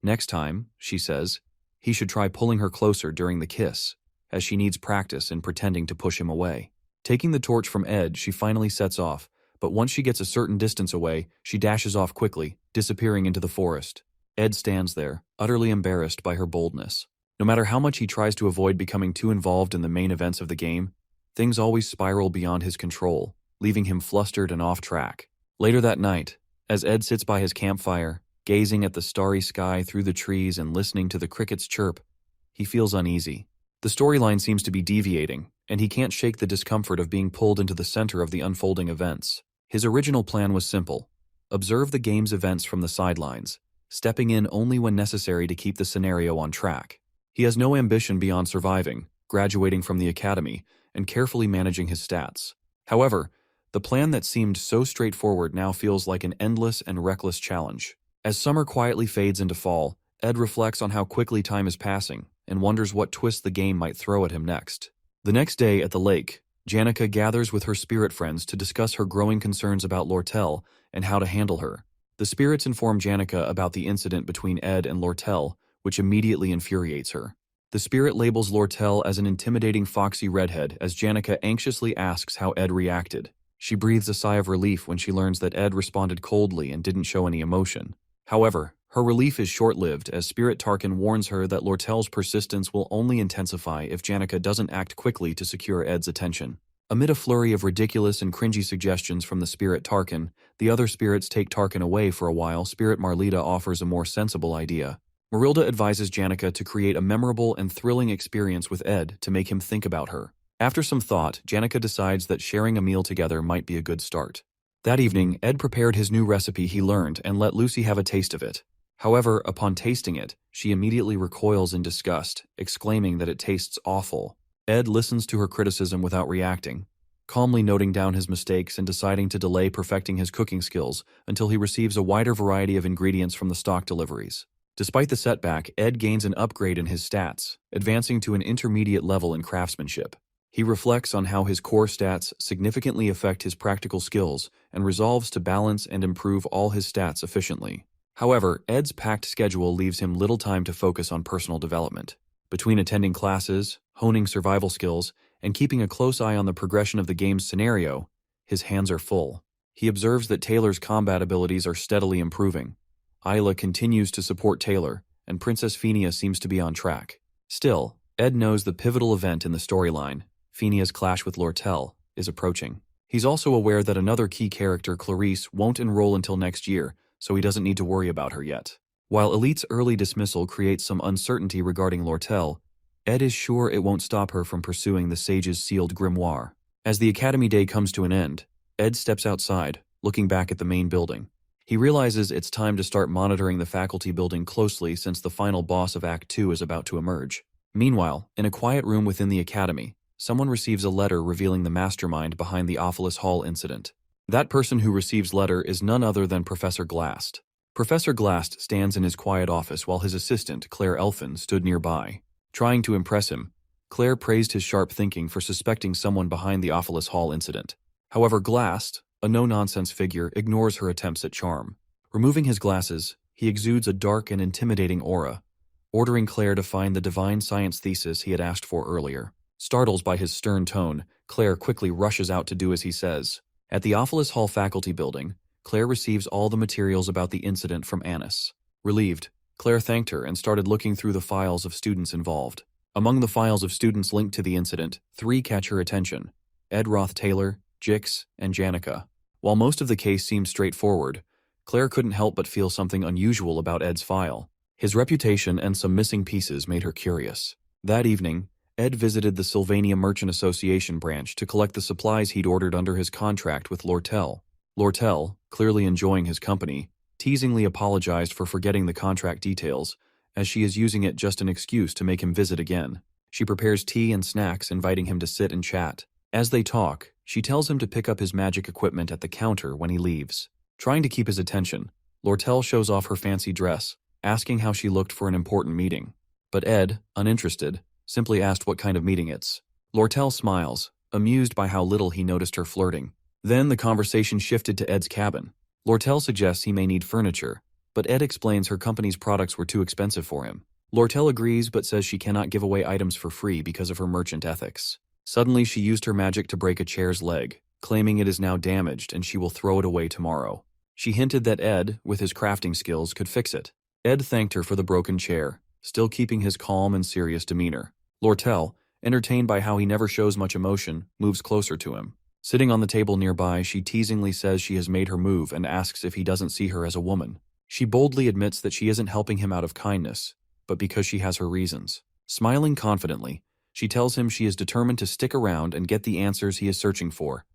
Next time, she says, he should try pulling her closer during the kiss, as she needs practice in pretending to push him away. Taking the torch from Ed, she finally sets off, but once she gets a certain distance away, she dashes off quickly, disappearing into the forest. Ed stands there, utterly embarrassed by her boldness. No matter how much he tries to avoid becoming too involved in the main events of the game, things always spiral beyond his control, leaving him flustered and off track. Later that night, as Ed sits by his campfire, gazing at the starry sky through the trees and listening to the crickets chirp, he feels uneasy. The storyline seems to be deviating, and he can't shake the discomfort of being pulled into the center of the unfolding events. His original plan was simple: observe the game's events from the sidelines, stepping in only when necessary to keep the scenario on track. He has no ambition beyond surviving, graduating from the academy, and carefully managing his stats. However, the plan that seemed so straightforward now feels like an endless and reckless challenge. As summer quietly fades into fall, Ed reflects on how quickly time is passing and wonders what twist the game might throw at him next. The next day at the lake, Janica gathers with her spirit friends to discuss her growing concerns about Lortel and how to handle her. The spirits inform Janica about the incident between Ed and Lortel, which immediately infuriates her. The spirit labels Lortel as an intimidating foxy redhead as Janica anxiously asks how Ed reacted. She breathes a sigh of relief when she learns that Ed responded coldly and didn't show any emotion. However, her relief is short-lived as Spirit Tarkin warns her that Lortel's persistence will only intensify if Janica doesn't act quickly to secure Ed's attention. Amid a flurry of ridiculous and cringy suggestions from the Spirit Tarkin, the other spirits take Tarkin away for a while. Spirit Marlita offers a more sensible idea. Marilda advises Janica to create a memorable and thrilling experience with Ed to make him think about her. After some thought, Janica decides that sharing a meal together might be a good start. That evening, Ed prepared his new recipe he learned and let Lucy have a taste of it. However, upon tasting it, she immediately recoils in disgust, exclaiming that it tastes awful. Ed listens to her criticism without reacting, calmly noting down his mistakes and deciding to delay perfecting his cooking skills until he receives a wider variety of ingredients from the stock deliveries. Despite the setback, Ed gains an upgrade in his stats, advancing to an intermediate level in craftsmanship. He reflects on how his core stats significantly affect his practical skills and resolves to balance and improve all his stats efficiently. However, Ed's packed schedule leaves him little time to focus on personal development. Between attending classes, honing survival skills, and keeping a close eye on the progression of the game's scenario, his hands are full. He observes that Taylor's combat abilities are steadily improving. Isla continues to support Taylor, and Princess Phineas seems to be on track. Still, Ed knows the pivotal event in the storyline, Phineas' clash with Lortel, is approaching. He's also aware that another key character, Clarice, won't enroll until next year, so he doesn't need to worry about her yet. While Elite's early dismissal creates some uncertainty regarding Lortel, Ed is sure it won't stop her from pursuing the Sage's sealed grimoire. As the Academy Day comes to an end, Ed steps outside, looking back at the main building. He realizes it's time to start monitoring the faculty building closely since the final boss of Act 2 is about to emerge. Meanwhile, in a quiet room within the academy, someone receives a letter revealing the mastermind behind the Ophilus Hall incident. That person who receives letter is none other than Professor Glast. Professor Glast stands in his quiet office while his assistant, Claire Elfin, stood nearby. Trying to impress him, Claire praised his sharp thinking for suspecting someone behind the Ophilus Hall incident. However, Glast, a no-nonsense figure, ignores her attempts at charm. Removing his glasses, he exudes a dark and intimidating aura, ordering Claire to find the divine science thesis he had asked for earlier. Startled by his stern tone, Claire quickly rushes out to do as he says. At the Ophilus Hall faculty building, Claire receives all the materials about the incident from Annis. Relieved, Claire thanked her and started looking through the files of students involved. Among the files of students linked to the incident, 3 catch her attention: Ed Roth-Taylor, Jix, and Janica. While most of the case seemed straightforward, Claire couldn't help but feel something unusual about Ed's file. His reputation and some missing pieces made her curious. That evening, Ed visited the Sylvania Merchant Association branch to collect the supplies he'd ordered under his contract with Lortel. Lortel, clearly enjoying his company, teasingly apologized for forgetting the contract details, as she is using it just an excuse to make him visit again. She prepares tea and snacks, inviting him to sit and chat. As they talk, she tells him to pick up his magic equipment at the counter when he leaves. Trying to keep his attention, Lortel shows off her fancy dress, asking how she looked for an important meeting. But Ed, uninterested, simply asked what kind of meeting it's. Lortel smiles, amused by how little he noticed her flirting. Then the conversation shifted to Ed's cabin. Lortel suggests he may need furniture, but Ed explains her company's products were too expensive for him. Lortel agrees but says she cannot give away items for free because of her merchant ethics. Suddenly she used her magic to break a chair's leg, claiming it is now damaged and she will throw it away tomorrow. She hinted that Ed, with his crafting skills, could fix it. Ed thanked her for the broken chair, still keeping his calm and serious demeanor. Lortel, entertained by how he never shows much emotion, moves closer to him. Sitting on the table nearby, she teasingly says she has made her move and asks if he doesn't see her as a woman. She boldly admits that she isn't helping him out of kindness, but because she has her reasons. Smiling confidently, she tells him she is determined to stick around and get the answers he is searching for,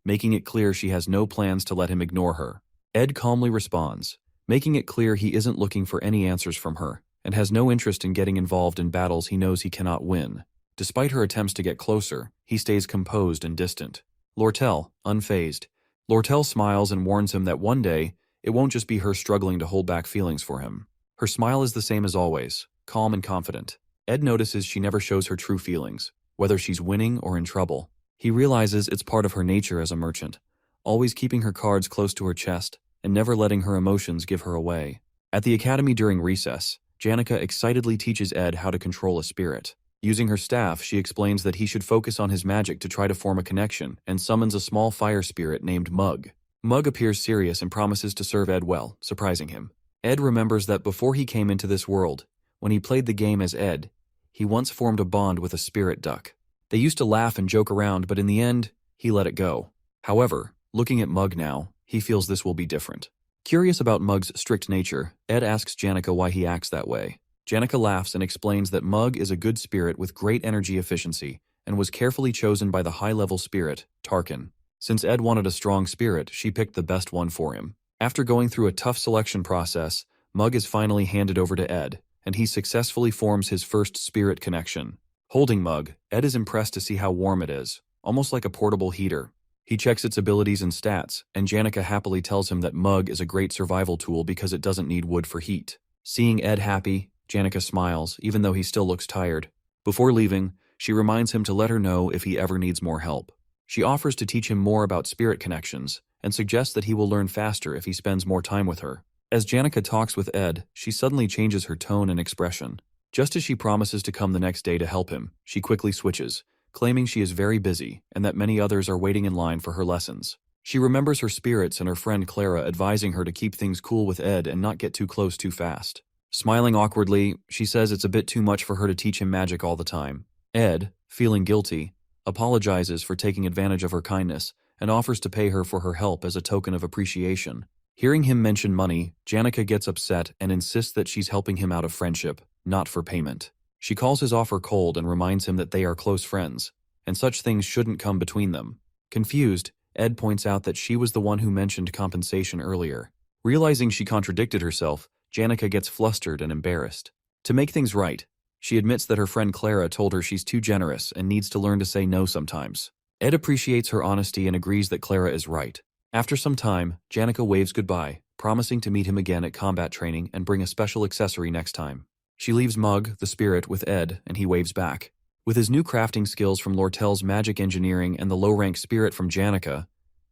making it clear she has no plans to let him ignore her. Ed calmly responds, making it clear he isn't looking for any answers from her, and has no interest in getting involved in battles he knows he cannot win. Despite her attempts to get closer, he stays composed and distant. Lortel, unfazed. Lortel smiles and warns him that one day, it won't just be her struggling to hold back feelings for him. Her smile is the same as always, calm and confident. Ed notices she never shows her true feelings, whether she's winning or in trouble. He realizes it's part of her nature as a merchant, always keeping her cards close to her chest and never letting her emotions give her away. At the academy during recess, Janica excitedly teaches Ed how to control a spirit. Using her staff, she explains that he should focus on his magic to try to form a connection and summons a small fire spirit named Mug. Mug appears serious and promises to serve Ed well, surprising him. Ed remembers that before he came into this world, when he played the game as Ed, he once formed a bond with a spirit duck. They used to laugh and joke around, but in the end, he let it go. However, looking at Mug now, he feels this will be different. Curious about Mug's strict nature, Ed asks Janica why he acts that way. Janica laughs and explains that Mug is a good spirit with great energy efficiency and was carefully chosen by the high-level spirit, Tarkin. Since Ed wanted a strong spirit, she picked the best one for him. After going through a tough selection process, Mug is finally handed over to Ed, and he successfully forms his first spirit connection. Holding Mug, Ed is impressed to see how warm it is, almost like a portable heater. He checks its abilities and stats, and Janica happily tells him that Mug is a great survival tool because it doesn't need wood for heat. Seeing Ed happy, Janica smiles, even though he still looks tired. Before leaving, she reminds him to let her know if he ever needs more help. She offers to teach him more about spirit connections, and suggests that he will learn faster if he spends more time with her. As Janica talks with Ed, she suddenly changes her tone and expression. Just as she promises to come the next day to help him, she quickly switches, claiming she is very busy and that many others are waiting in line for her lessons. She remembers her spirits and her friend Clara advising her to keep things cool with Ed and not get too close too fast. Smiling awkwardly, she says it's a bit too much for her to teach him magic all the time. Ed, feeling guilty, apologizes for taking advantage of her kindness and offers to pay her for her help as a token of appreciation. Hearing him mention money, Janica gets upset and insists that she's helping him out of friendship, not for payment. She calls his offer cold and reminds him that they are close friends, and such things shouldn't come between them. Confused, Ed points out that she was the one who mentioned compensation earlier. Realizing she contradicted herself, Janica gets flustered and embarrassed. To make things right, she admits that her friend Clara told her she's too generous and needs to learn to say no sometimes. Ed appreciates her honesty and agrees that Clara is right. After some time, Janica waves goodbye, promising to meet him again at combat training and bring a special accessory next time. She leaves Mug, the spirit, with Ed, and he waves back. With his new crafting skills from Lortel's magic engineering and the low-rank spirit from Janica,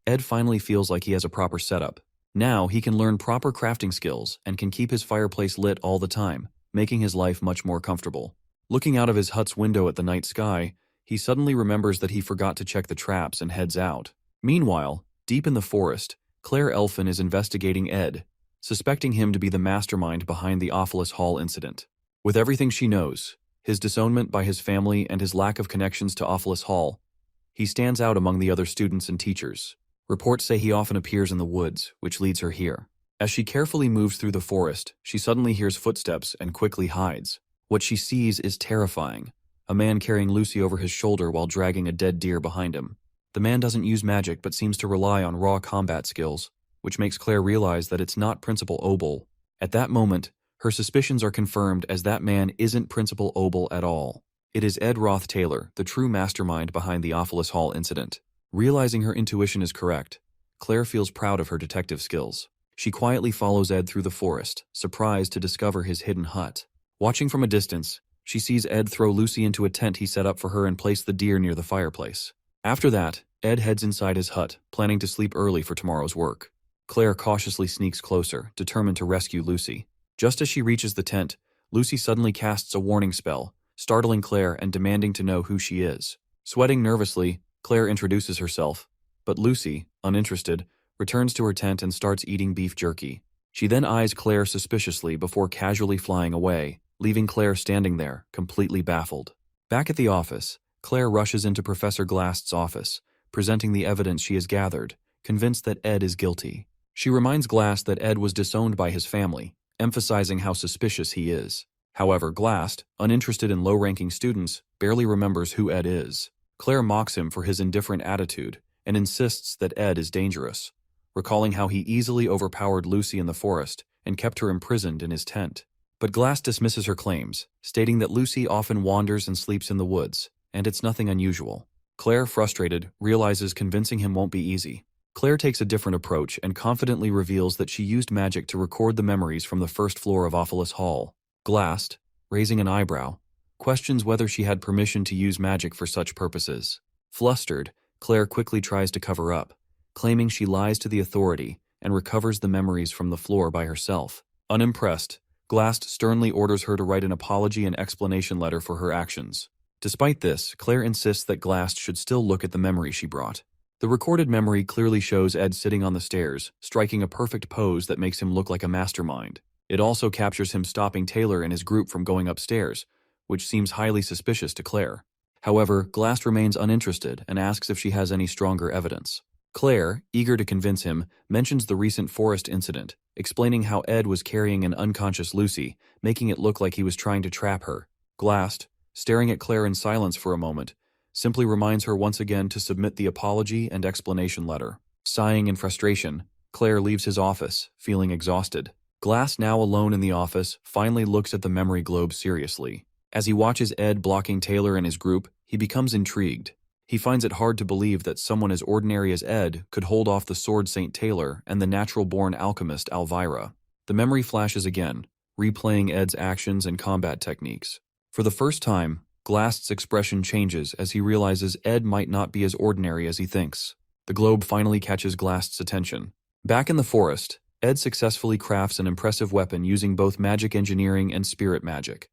Ed finally feels like he has a proper setup. Now he can learn proper crafting skills and can keep his fireplace lit all the time, making his life much more comfortable. Looking out of his hut's window at the night sky, he suddenly remembers that he forgot to check the traps and heads out. Meanwhile, deep in the forest, Claire Elfin is investigating Ed, suspecting him to be the mastermind behind the Ophelis Hall incident. With everything she knows, his disownment by his family and his lack of connections to Ophelis Hall, he stands out among the other students and teachers. Reports say he often appears in the woods, which leads her here. As she carefully moves through the forest, she suddenly hears footsteps and quickly hides. What she sees is terrifying. A man carrying Lucy over his shoulder while dragging a dead deer behind him. The man doesn't use magic but seems to rely on raw combat skills, which makes Claire realize that it's not Principal Obel. At that moment, her suspicions are confirmed as that man isn't Principal Obel at all. It is Ed Roth Taylor, the true mastermind behind the Ophelis Hall incident. Realizing her intuition is correct, Claire feels proud of her detective skills. She quietly follows Ed through the forest, surprised to discover his hidden hut. Watching from a distance, she sees Ed throw Lucy into a tent he set up for her and place the deer near the fireplace. After that, Ed heads inside his hut, planning to sleep early for tomorrow's work. Claire cautiously sneaks closer, determined to rescue Lucy. Just as she reaches the tent, Lucy suddenly casts a warning spell, startling Claire and demanding to know who she is. Sweating nervously, Claire introduces herself, but Lucy, uninterested, returns to her tent and starts eating beef jerky. She then eyes Claire suspiciously before casually flying away, leaving Claire standing there, completely baffled. Back at the office, Claire rushes into Professor Glast's office, presenting the evidence she has gathered, convinced that Ed is guilty. She reminds Glast that Ed was disowned by his family, emphasizing how suspicious he is. However, Glast, uninterested in low-ranking students, barely remembers who Ed is. Claire mocks him for his indifferent attitude and insists that Ed is dangerous, recalling how he easily overpowered Lucy in the forest and kept her imprisoned in his tent. But Glast dismisses her claims, stating that Lucy often wanders and sleeps in the woods, and it's nothing unusual. Claire, frustrated, realizes convincing him won't be easy. Claire takes a different approach and confidently reveals that she used magic to record the memories from the first floor of Ophelis Hall. Glast, raising an eyebrow, questions whether she had permission to use magic for such purposes. Flustered, Claire quickly tries to cover up, claiming she lies to the authority and recovers the memories from the floor by herself. Unimpressed, Glast sternly orders her to write an apology and explanation letter for her actions. Despite this, Claire insists that Glast should still look at the memory she brought. The recorded memory clearly shows Ed sitting on the stairs, striking a perfect pose that makes him look like a mastermind. It also captures him stopping Taylor and his group from going upstairs, which seems highly suspicious to Claire. However, Glast remains uninterested and asks if she has any stronger evidence. Claire, eager to convince him, mentions the recent forest incident, explaining how Ed was carrying an unconscious Lucy, making it look like he was trying to trap her. Glast, staring at Claire in silence for a moment, simply reminds her once again to submit the apology and explanation letter. Sighing in frustration, Claire leaves his office, feeling exhausted. Glast, now alone in the office, finally looks at the memory globe seriously. As he watches Ed blocking Taylor and his group, he becomes intrigued. He finds it hard to believe that someone as ordinary as Ed could hold off the Sword Saint Taylor and the natural-born alchemist Alvira. The memory flashes again, replaying Ed's actions and combat techniques. For the first time, Glast's expression changes as he realizes Ed might not be as ordinary as he thinks. The globe finally catches Glast's attention. Back in the forest, Ed successfully crafts an impressive weapon using both magic engineering and spirit magic.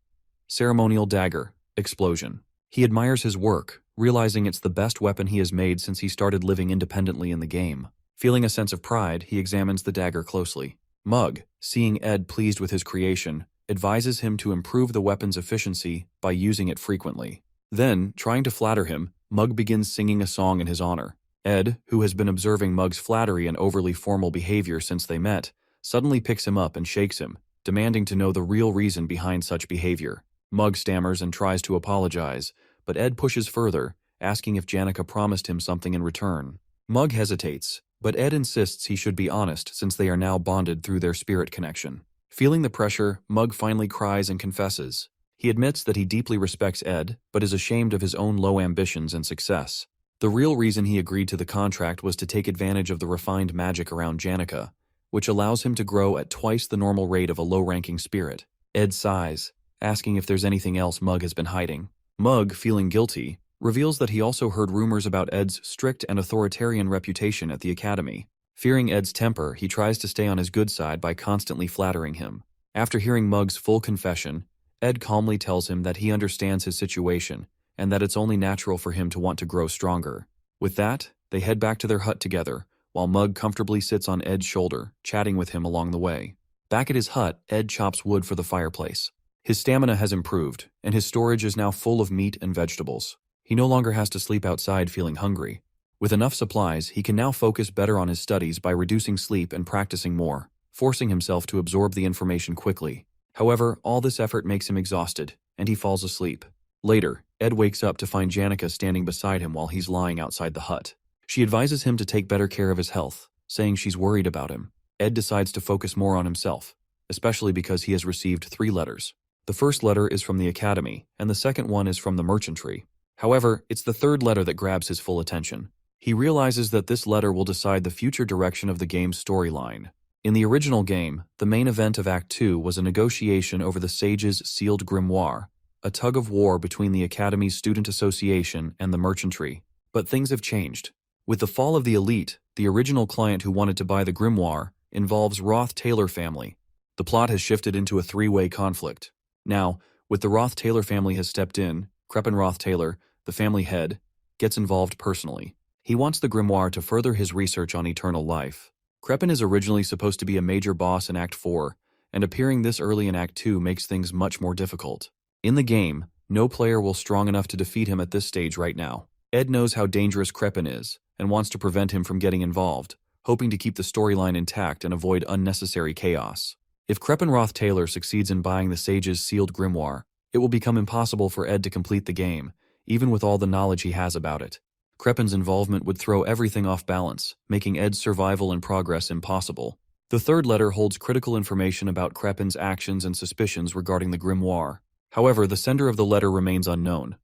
Ceremonial dagger, explosion. He admires his work, realizing it's the best weapon he has made since he started living independently in the game. Feeling a sense of pride, he examines the dagger closely. Mug, seeing Ed pleased with his creation, advises him to improve the weapon's efficiency by using it frequently. Then, trying to flatter him, Mug begins singing a song in his honor. Ed, who has been observing Mug's flattery and overly formal behavior since they met, suddenly picks him up and shakes him, demanding to know the real reason behind such behavior. Mug stammers and tries to apologize, but Ed pushes further, asking if Janica promised him something in return. Mug hesitates, But Ed insists he should be honest since they are now bonded through their spirit connection. Feeling the pressure, Mug finally cries and confesses. He admits that he deeply respects Ed, but is ashamed of his own low ambitions and success. The real reason he agreed to the contract was to take advantage of the refined magic around Janica, which allows him to grow at twice the normal rate of a low-ranking spirit. Ed sighs, asking if there's anything else Mug has been hiding. Mug, feeling guilty, reveals that he also heard rumors about Ed's strict and authoritarian reputation at the academy. Fearing Ed's temper, he tries to stay on his good side by constantly flattering him. After hearing Mug's full confession, Ed calmly tells him that he understands his situation and that it's only natural for him to want to grow stronger. With that, they head back to their hut together, while Mug comfortably sits on Ed's shoulder, chatting with him along the way. Back at his hut, Ed chops wood for the fireplace. His stamina has improved, and his storage is now full of meat and vegetables. He no longer has to sleep outside feeling hungry. With enough supplies, he can now focus better on his studies by reducing sleep and practicing more, forcing himself to absorb the information quickly. However, all this effort makes him exhausted, and he falls asleep. Later, Ed wakes up to find Janica standing beside him while he's lying outside the hut. She advises him to take better care of his health, saying she's worried about him. Ed decides to focus more on himself, especially because he has received 3 letters. The first letter is from the academy, and the second one is from the merchantry. However, it's the third letter that grabs his full attention. He realizes that this letter will decide the future direction of the game's storyline. In the original game, the main event of Act 2 was a negotiation over the Sage's sealed grimoire, a tug-of-war between the Academy's Student Association and the merchantry. But things have changed. With the fall of the elite, the original client who wanted to buy the grimoire involves Roth-Taylor family. The plot has shifted into a 3-way conflict. Now, with the Roth-Taylor family has stepped in, Crepin Roth-Taylor, the family head, gets involved personally. He wants the grimoire to further his research on eternal life. Crepin is originally supposed to be a major boss in Act 4, and appearing this early in Act 2 makes things much more difficult. In the game, no player will strong enough to defeat him at this stage right now. Ed knows how dangerous Crepin is, and wants to prevent him from getting involved, hoping to keep the storyline intact and avoid unnecessary chaos. If Crepin Roth-Taylor succeeds in buying the Sage's sealed grimoire, it will become impossible for Ed to complete the game, even with all the knowledge he has about it. Crepin's involvement would throw everything off balance, making Ed's survival and progress impossible. The third letter holds critical information about Crepin's actions and suspicions regarding the grimoire. However, the sender of the letter remains unknown,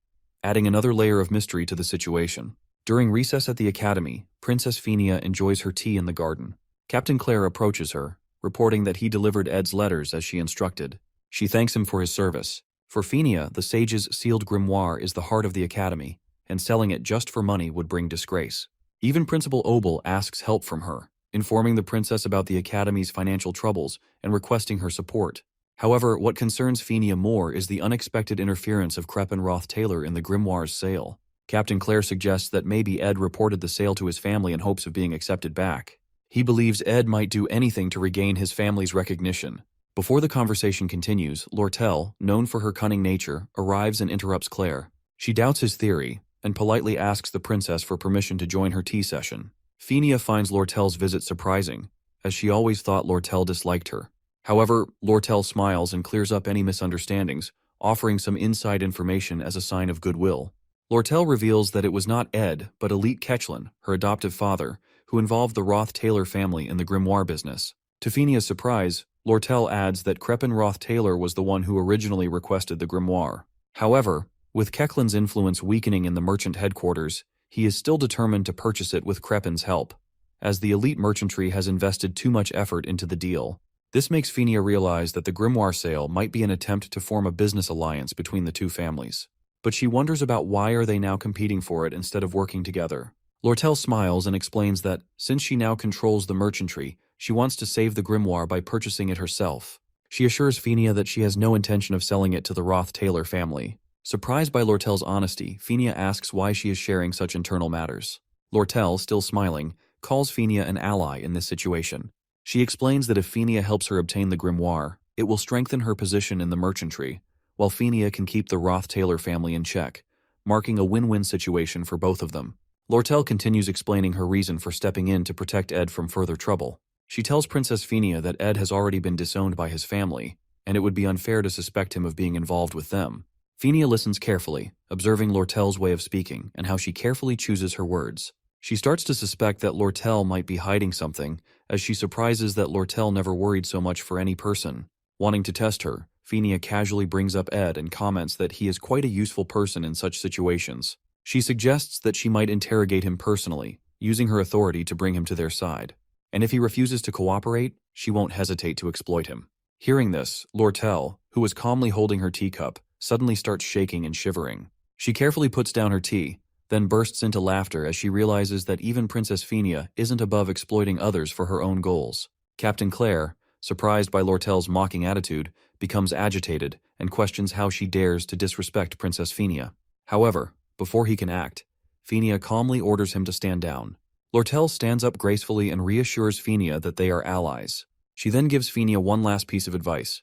adding another layer of mystery to the situation. During recess at the academy, Princess Phinia enjoys her tea in the garden. Captain Claire approaches her, reporting that he delivered Ed's letters as she instructed. She thanks him for his service. For Phinia, the Sage's sealed grimoire is the heart of the academy, and selling it just for money would bring disgrace. Even Principal Obel asks help from her, informing the princess about the academy's financial troubles and requesting her support. However, what concerns Phinia more is the unexpected interference of Crepin Roth-Taylor in the grimoire's sale. Captain Claire suggests that maybe Ed reported the sale to his family in hopes of being accepted back. He believes Ed might do anything to regain his family's recognition. Before the conversation continues, Lortel, known for her cunning nature, arrives and interrupts Claire. She doubts his theory, and politely asks the princess for permission to join her tea session. Phinia finds Lortel's visit surprising, as she always thought Lortel disliked her. However, Lortel smiles and clears up any misunderstandings, offering some inside information as a sign of goodwill. Lortel reveals that it was not Ed, but Elite Ketchlin, her adoptive father, who involved the Roth-Taylor family in the grimoire business. To Phinia's surprise, Lortel adds that Crepin Roth-Taylor was the one who originally requested the grimoire. However, with Kechlin's influence weakening in the merchant headquarters, he is still determined to purchase it with Crepin's help, as the elite merchantry has invested too much effort into the deal. This makes Phinia realize that the grimoire sale might be an attempt to form a business alliance between the two families. But she wonders about why are they now competing for it instead of working together. Lortel smiles and explains that, since she now controls the merchantry, she wants to save the grimoire by purchasing it herself. She assures Phinia that she has no intention of selling it to the Roth-Taylor family. Surprised by Lortel's honesty, Phinia asks why she is sharing such internal matters. Lortel, still smiling, calls Phinia an ally in this situation. She explains that if Phinia helps her obtain the grimoire, it will strengthen her position in the merchantry, while Phinia can keep the Roth-Taylor family in check, marking a win-win situation for both of them. Lortel continues explaining her reason for stepping in to protect Ed from further trouble. She tells Princess Phinia that Ed has already been disowned by his family, and it would be unfair to suspect him of being involved with them. Phinia listens carefully, observing Lortel's way of speaking and how she carefully chooses her words. She starts to suspect that Lortel might be hiding something, as she surprises that Lortel never worried so much for any person. Wanting to test her, Fenia casually brings up Ed and comments that he is quite a useful person in such situations. She suggests that she might interrogate him personally, using her authority to bring him to their side. And if he refuses to cooperate, she won't hesitate to exploit him. Hearing this, Lortel, who was calmly holding her teacup, suddenly starts shaking and shivering. She carefully puts down her tea, then bursts into laughter as she realizes that even Princess Fenia isn't above exploiting others for her own goals. Captain Claire, surprised by Lortel's mocking attitude, becomes agitated and questions how she dares to disrespect Princess Fenia. However, before he can act, Fenia calmly orders him to stand down. Lortel stands up gracefully and reassures Fenia that they are allies. She then gives Fenia one last piece of advice.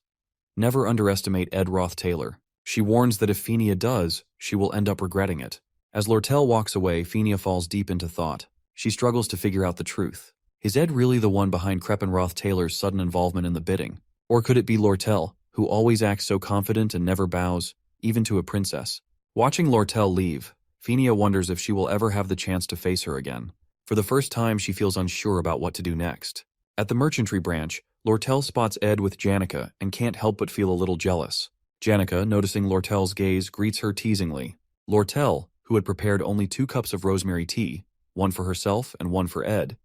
Never underestimate Ed Roth Taylor. She warns that if Fenia does, she will end up regretting it. As Lortel walks away, Fenia falls deep into thought. She struggles to figure out the truth. Is Ed really the one behind Creppenroth Taylor's sudden involvement in the bidding? Or could it be Lortel, who always acts so confident and never bows, even to a princess? Watching Lortel leave, Fenia wonders if she will ever have the chance to face her again. For the first time, she feels unsure about what to do next. At the merchantry branch, Lortel spots Ed with Janica and can't help but feel a little jealous. Janica, noticing Lortel's gaze, greets her teasingly. Lortel, who had prepared only 2 cups of rosemary tea, one for herself and one for Ed,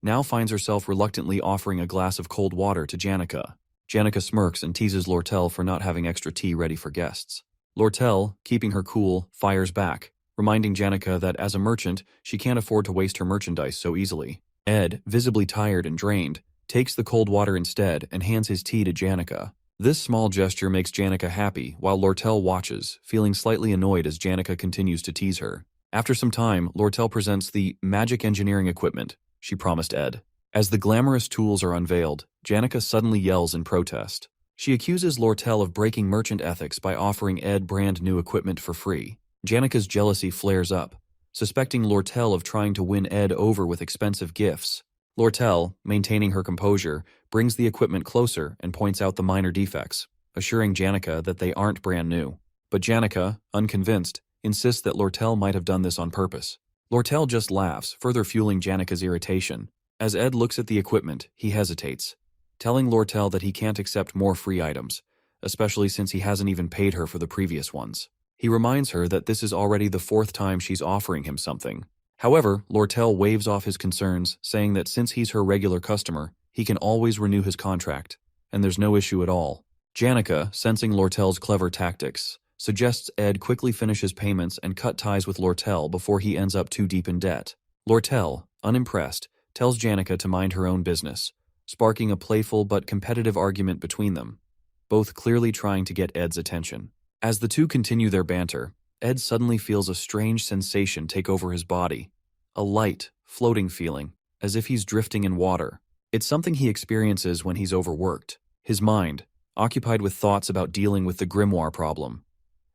now finds herself reluctantly offering a glass of cold water to Janica. Janica smirks and teases Lortel for not having extra tea ready for guests. Lortel, keeping her cool, fires back, reminding Janica that as a merchant, she can't afford to waste her merchandise so easily. Ed, visibly tired and drained, takes the cold water instead and hands his tea to Janica. This small gesture makes Janica happy, while Lortel watches, feeling slightly annoyed as Janica continues to tease her. After some time, Lortel presents the magic engineering equipment she promised Ed. As the glamorous tools are unveiled, Janica suddenly yells in protest. She accuses Lortel of breaking merchant ethics by offering Ed brand new equipment for free. Janica's jealousy flares up, suspecting Lortel of trying to win Ed over with expensive gifts. Lortel, maintaining her composure, brings the equipment closer and points out the minor defects, assuring Janica that they aren't brand new. But Janica, unconvinced, insists that Lortel might have done this on purpose. Lortel just laughs, further fueling Janica's irritation. As Ed looks at the equipment, he hesitates, telling Lortel that he can't accept more free items, especially since he hasn't even paid her for the previous ones. He reminds her that this is already the 4th time she's offering him something. However, Lortel waves off his concerns, saying that since he's her regular customer, he can always renew his contract, and there's no issue at all. Janica, sensing Lortel's clever tactics, suggests Ed quickly finish his payments and cut ties with Lortel before he ends up too deep in debt. Lortel, unimpressed, tells Janica to mind her own business, sparking a playful but competitive argument between them, both clearly trying to get Ed's attention. As the two continue their banter, Ed suddenly feels a strange sensation take over his body, a light, floating feeling, as if he's drifting in water. It's something he experiences when he's overworked. His mind, occupied with thoughts about dealing with the grimoire problem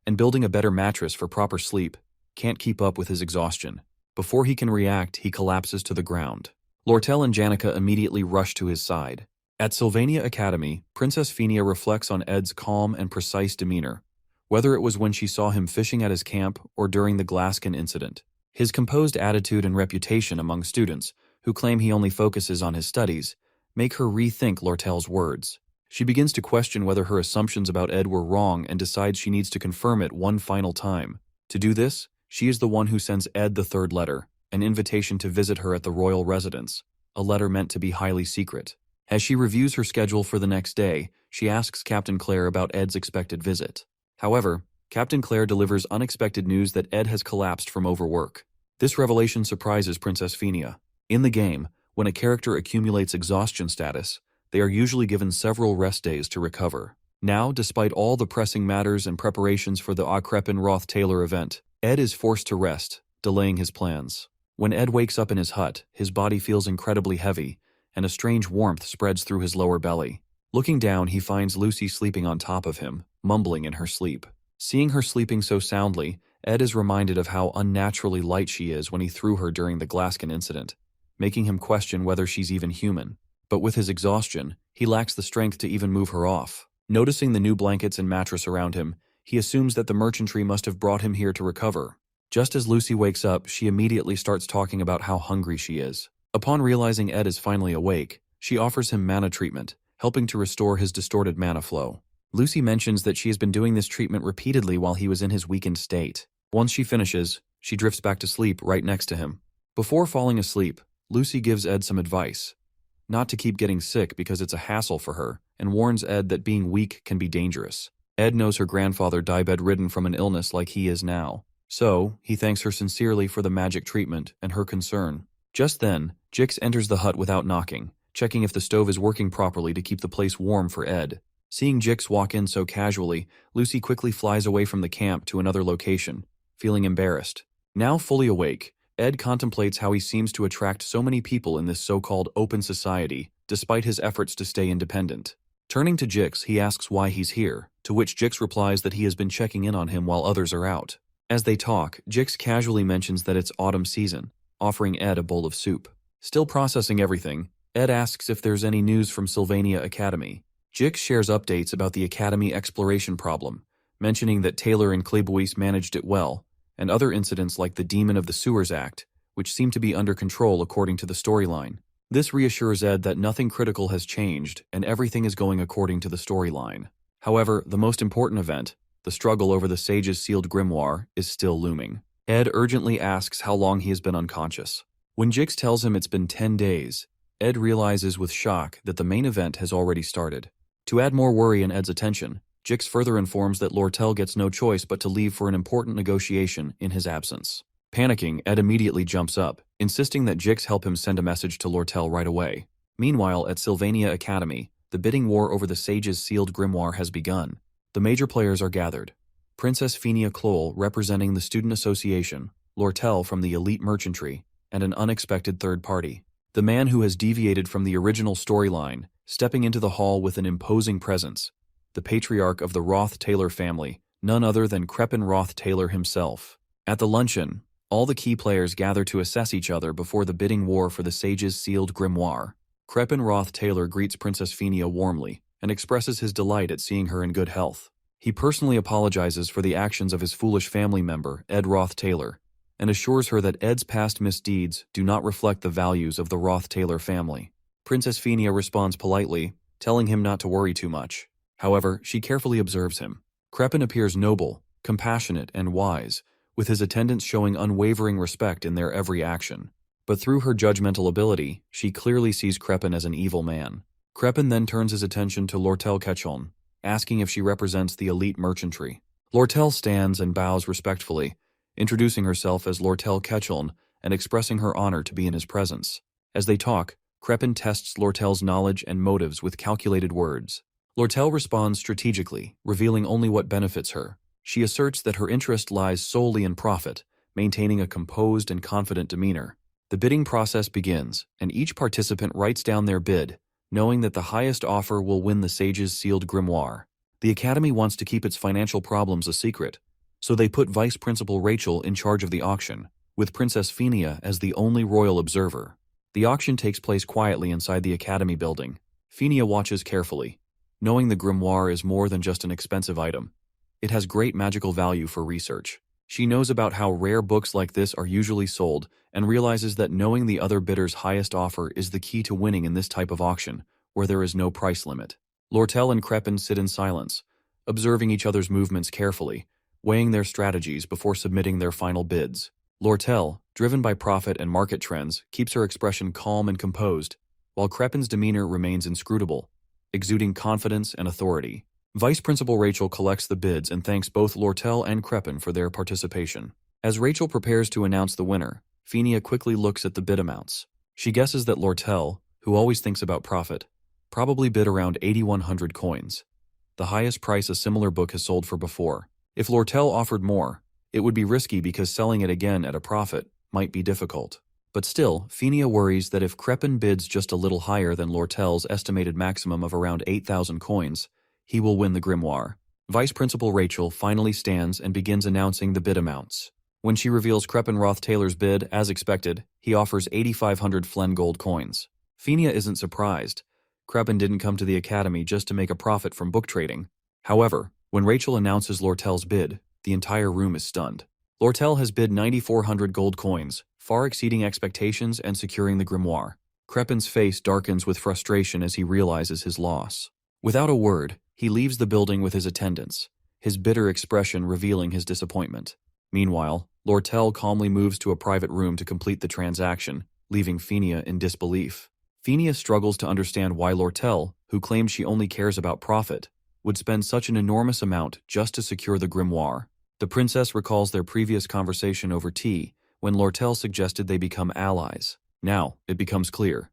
and building a better mattress for proper sleep, can't keep up with his exhaustion. Before he can react, he collapses to the ground. Lortel and Janica immediately rush to his side. At Sylvania Academy, Princess Fenia reflects on Ed's calm and precise demeanor, whether it was when she saw him fishing at his camp or during the Glaskin incident. His composed attitude and reputation among students, who claim he only focuses on his studies, make her rethink Lortel's words. She begins to question whether her assumptions about Ed were wrong and decides she needs to confirm it one final time. To do this, she is the one who sends Ed the 3rd letter, an invitation to visit her at the royal residence, a letter meant to be highly secret. As she reviews her schedule for the next day, she asks Captain Claire about Ed's expected visit. However, Captain Claire delivers unexpected news that Ed has collapsed from overwork. This revelation surprises Princess Fenia. In the game, when a character accumulates exhaustion status, they are usually given several rest days to recover. Now, despite all the pressing matters and preparations for the Creppenroth Taylor event, Ed is forced to rest, delaying his plans. When Ed wakes up in his hut, his body feels incredibly heavy, and a strange warmth spreads through his lower belly. Looking down, he finds Lucy sleeping on top of him, mumbling in her sleep. Seeing her sleeping so soundly, Ed is reminded of how unnaturally light she is when he threw her during the Glaskin incident, making him question whether she's even human. But with his exhaustion, he lacks the strength to even move her off. Noticing the new blankets and mattress around him, he assumes that the merchantry must have brought him here to recover. Just as Lucy wakes up, she immediately starts talking about how hungry she is. Upon realizing Ed is finally awake, she offers him mana treatment, helping to restore his distorted mana flow. Lucy mentions that she has been doing this treatment repeatedly while he was in his weakened state. Once she finishes, she drifts back to sleep right next to him. Before falling asleep, Lucy gives Ed some advice. Not to keep getting sick because it's a hassle for her, and warns Ed that being weak can be dangerous. Ed knows her grandfather died bedridden from an illness like he is now. So, he thanks her sincerely for the magic treatment and her concern. Just then, Jix enters the hut without knocking, checking if the stove is working properly to keep the place warm for Ed. Seeing Jix walk in so casually, Lucy quickly flies away from the camp to another location, feeling embarrassed. Now fully awake, Ed contemplates how he seems to attract so many people in this so-called open society, despite his efforts to stay independent. Turning to Jix, he asks why he's here, to which Jix replies that he has been checking in on him while others are out. As they talk, Jix casually mentions that it's autumn season, offering Ed a bowl of soup. Still processing everything, Ed asks if there's any news from Sylvania Academy. Jix shares updates about the Academy exploration problem, mentioning that Taylor and Klebois managed it well, and other incidents like the Demon of the Sewers Act, which seem to be under control according to the storyline. This reassures Ed that nothing critical has changed and everything is going according to the storyline. However, the most important event, the struggle over the Sage's sealed grimoire, is still looming. Ed urgently asks how long he has been unconscious. When Jix tells him it's been 10 days, Ed realizes with shock that the main event has already started. To add more worry in Ed's attention, Jix further informs that Lortel gets no choice but to leave for an important negotiation in his absence. Panicking, Ed immediately jumps up, insisting that Jix help him send a message to Lortel right away. Meanwhile, at Sylvania Academy, the bidding war over the Sage's sealed grimoire has begun. The major players are gathered. Princess Phenia Kloll representing the Student Association, Lortel from the Elite Merchantry, and an unexpected third party. The man who has deviated from the original storyline, stepping into the hall with an imposing presence, the patriarch of the Roth-Taylor family, none other than Crepin Roth-Taylor himself. At the luncheon, all the key players gather to assess each other before the bidding war for the Sage's sealed grimoire. Crepin Roth-Taylor greets Princess Phenia warmly and expresses his delight at seeing her in good health. He personally apologizes for the actions of his foolish family member, Ed Roth-Taylor, and assures her that Ed's past misdeeds do not reflect the values of the Roth-Taylor family. Princess Phenia responds politely, telling him not to worry too much. However, she carefully observes him. Crepin appears noble, compassionate, and wise, with his attendants showing unwavering respect in their every action. But through her judgmental ability, she clearly sees Crepin as an evil man. Crepin then turns his attention to Lortel Ketchon, asking if she represents the elite merchantry. Lortel stands and bows respectfully, introducing herself as Lortel Ketchon and expressing her honor to be in his presence. As they talk, Crepin tests Lortel's knowledge and motives with calculated words. Lortel responds strategically, revealing only what benefits her. She asserts that her interest lies solely in profit, maintaining a composed and confident demeanor. The bidding process begins, and each participant writes down their bid, knowing that the highest offer will win the Sage's sealed grimoire. The Academy wants to keep its financial problems a secret, so they put Vice Principal Rachel in charge of the auction, with Princess Phenia as the only royal observer. The auction takes place quietly inside the Academy building. Phenia watches carefully, knowing the grimoire is more than just an expensive item. It has great magical value for research. She knows about how rare books like this are usually sold and realizes that knowing the other bidder's highest offer is the key to winning in this type of auction, where there is no price limit. Lortel and Crepin sit in silence, observing each other's movements carefully, weighing their strategies before submitting their final bids. Lortel, driven by profit and market trends, keeps her expression calm and composed, while Crepin's demeanor remains inscrutable, exuding confidence and authority. Vice Principal Rachel collects the bids and thanks both Lortel and Crepin for their participation. As Rachel prepares to announce the winner, Phenia quickly looks at the bid amounts. She guesses that Lortel, who always thinks about profit, probably bid around 8,100 coins, the highest price a similar book has sold for before. If Lortel offered more, it would be risky because selling it again at a profit might be difficult. But still, Phenia worries that if Crepin bids just a little higher than Lortel's estimated maximum of around 8,000 coins, he will win the grimoire. Vice Principal Rachel finally stands and begins announcing the bid amounts. When she reveals Crepin Roth-Taylor's bid, as expected, he offers 8,500 Flen gold coins. Phenia isn't surprised. Crepin didn't come to the Academy just to make a profit from book trading. However, when Rachel announces Lortel's bid, the entire room is stunned. Lortel has bid 9,400 gold coins, far exceeding expectations and securing the grimoire. Crepin's face darkens with frustration as he realizes his loss. Without a word, he leaves the building with his attendants, his bitter expression revealing his disappointment. Meanwhile, Lortel calmly moves to a private room to complete the transaction, leaving Phinia in disbelief. Phinia struggles to understand why Lortel, who claims she only cares about profit, would spend such an enormous amount just to secure the grimoire. The princess recalls their previous conversation over tea, when Lortel suggested they become allies. Now, it becomes clear.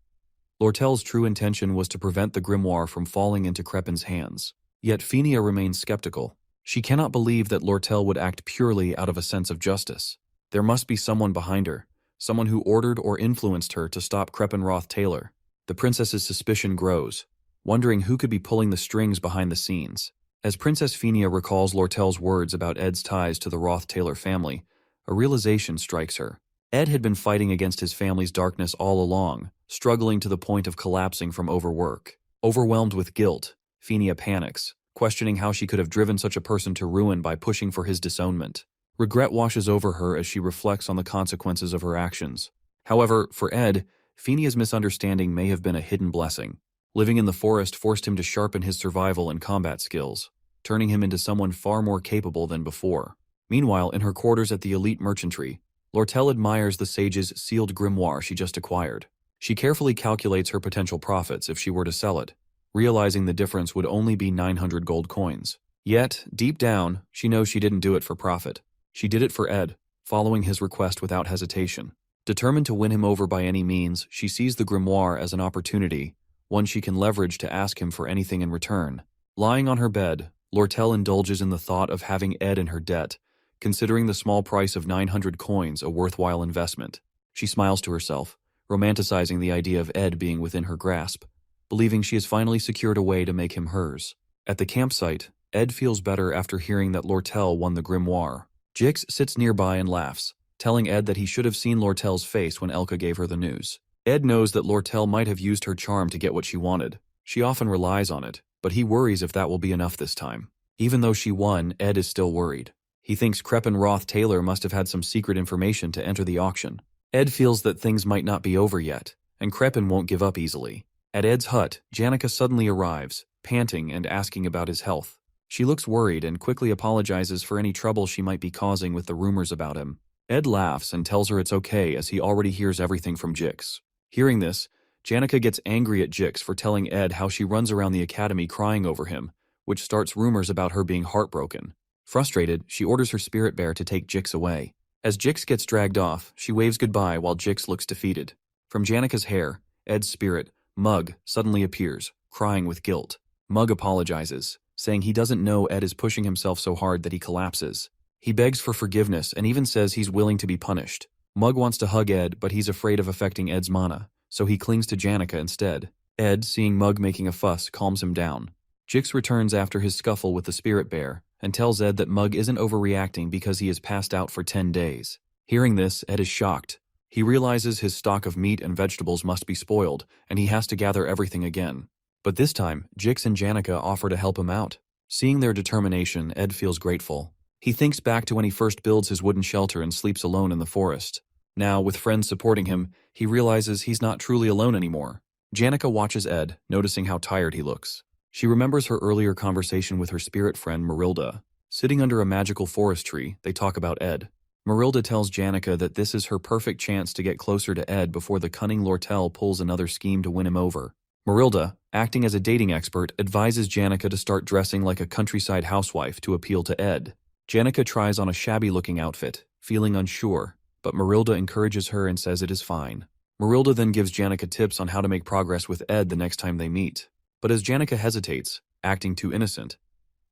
Lortel's true intention was to prevent the grimoire from falling into Crepin's hands. Yet Phinia remains skeptical. She cannot believe that Lortel would act purely out of a sense of justice. There must be someone behind her, someone who ordered or influenced her to stop Crepin Roth-Taylor. The princess's suspicion grows, wondering who could be pulling the strings behind the scenes. As Princess Phinia recalls Lortel's words about Ed's ties to the Roth-Taylor family, a realization strikes her. Ed had been fighting against his family's darkness all along, struggling to the point of collapsing from overwork. Overwhelmed with guilt, Phinia panics, questioning how she could have driven such a person to ruin by pushing for his disownment. Regret washes over her as she reflects on the consequences of her actions. However, for Ed, Phinia's misunderstanding may have been a hidden blessing. Living in the forest forced him to sharpen his survival and combat skills, turning him into someone far more capable than before. Meanwhile, in her quarters at the elite merchantry, Lortel admires the sage's sealed grimoire she just acquired. She carefully calculates her potential profits if she were to sell it, realizing the difference would only be 900 gold coins. Yet, deep down, she knows she didn't do it for profit. She did it for Ed, following his request without hesitation. Determined to win him over by any means, she sees the grimoire as an opportunity, one she can leverage to ask him for anything in return. Lying on her bed, Lortel indulges in the thought of having Ed in her debt, considering the small price of 900 coins a worthwhile investment. She smiles to herself, romanticizing the idea of Ed being within her grasp, believing she has finally secured a way to make him hers. At the campsite, Ed feels better after hearing that Lortel won the grimoire. Jix sits nearby and laughs, telling Ed that he should have seen Lortel's face when Elka gave her the news. Ed knows that Lortel might have used her charm to get what she wanted. She often relies on it, but he worries if that will be enough this time. Even though she won, Ed is still worried. He thinks Crepin Roth-Taylor must have had some secret information to enter the auction. Ed feels that things might not be over yet, and Crepin won't give up easily. At Ed's hut, Janica suddenly arrives, panting and asking about his health. She looks worried and quickly apologizes for any trouble she might be causing with the rumors about him. Ed laughs and tells her it's okay as he already hears everything from Jix. Hearing this, Janica gets angry at Jix for telling Ed how she runs around the academy crying over him, which starts rumors about her being heartbroken. Frustrated, she orders her spirit bear to take Jix away. As Jix gets dragged off, she waves goodbye while Jix looks defeated. From Janica's hair, Ed's spirit, Mug, suddenly appears, crying with guilt. Mug apologizes, saying he doesn't know Ed is pushing himself so hard that he collapses. He begs for forgiveness and even says he's willing to be punished. Mug wants to hug Ed, but he's afraid of affecting Ed's mana, so he clings to Janica instead. Ed, seeing Mug making a fuss, calms him down. Jix returns after his scuffle with the spirit bear and tells Ed that Mug isn't overreacting because he has passed out for 10 days. Hearing this, Ed is shocked. He realizes his stock of meat and vegetables must be spoiled, and he has to gather everything again. But this time, Jix and Janica offer to help him out. Seeing their determination, Ed feels grateful. He thinks back to when he first builds his wooden shelter and sleeps alone in the forest. Now, with friends supporting him, he realizes he's not truly alone anymore. Janica watches Ed, noticing how tired he looks. She remembers her earlier conversation with her spirit friend Marilda. Sitting under a magical forest tree, they talk about Ed. Marilda tells Janica that this is her perfect chance to get closer to Ed before the cunning Lortel pulls another scheme to win him over. Marilda, acting as a dating expert, advises Janica to start dressing like a countryside housewife to appeal to Ed. Janica tries on a shabby-looking outfit, feeling unsure, but Marilda encourages her and says it is fine. Marilda then gives Janica tips on how to make progress with Ed the next time they meet. But as Janica hesitates, acting too innocent,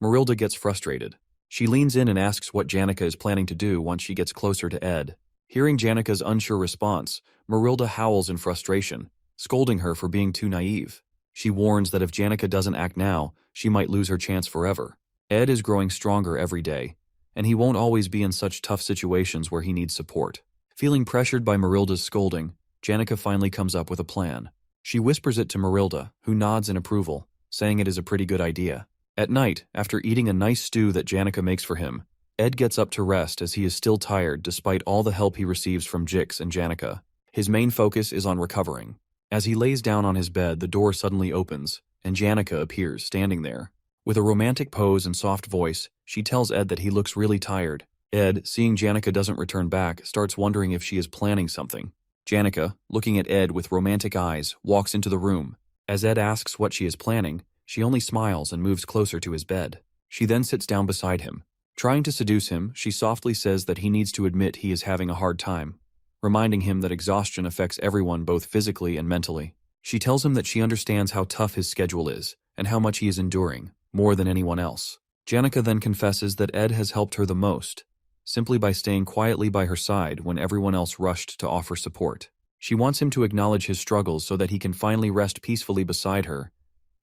Marilda gets frustrated. She leans in and asks what Janica is planning to do once she gets closer to Ed. Hearing Janica's unsure response, Marilda howls in frustration, scolding her for being too naive. She warns that if Janica doesn't act now, she might lose her chance forever. Ed is growing stronger every day, and he won't always be in such tough situations where he needs support. Feeling pressured by Marilda's scolding, Janica finally comes up with a plan. She whispers it to Marilda, who nods in approval, saying it is a pretty good idea. At night, after eating a nice stew that Janica makes for him, Ed gets up to rest as he is still tired despite all the help he receives from Jix and Janica. His main focus is on recovering. As he lays down on his bed, the door suddenly opens, and Janica appears, standing there. With a romantic pose and soft voice, she tells Ed that he looks really tired. Ed, seeing Janica doesn't return back, starts wondering if she is planning something. Janica, looking at Ed with romantic eyes, walks into the room. As Ed asks what she is planning, she only smiles and moves closer to his bed. She then sits down beside him. Trying to seduce him, she softly says that he needs to admit he is having a hard time, reminding him that exhaustion affects everyone both physically and mentally. She tells him that she understands how tough his schedule is and how much he is enduring, more than anyone else. Janica then confesses that Ed has helped her the most, simply by staying quietly by her side when everyone else rushed to offer support. She wants him to acknowledge his struggles so that he can finally rest peacefully beside her,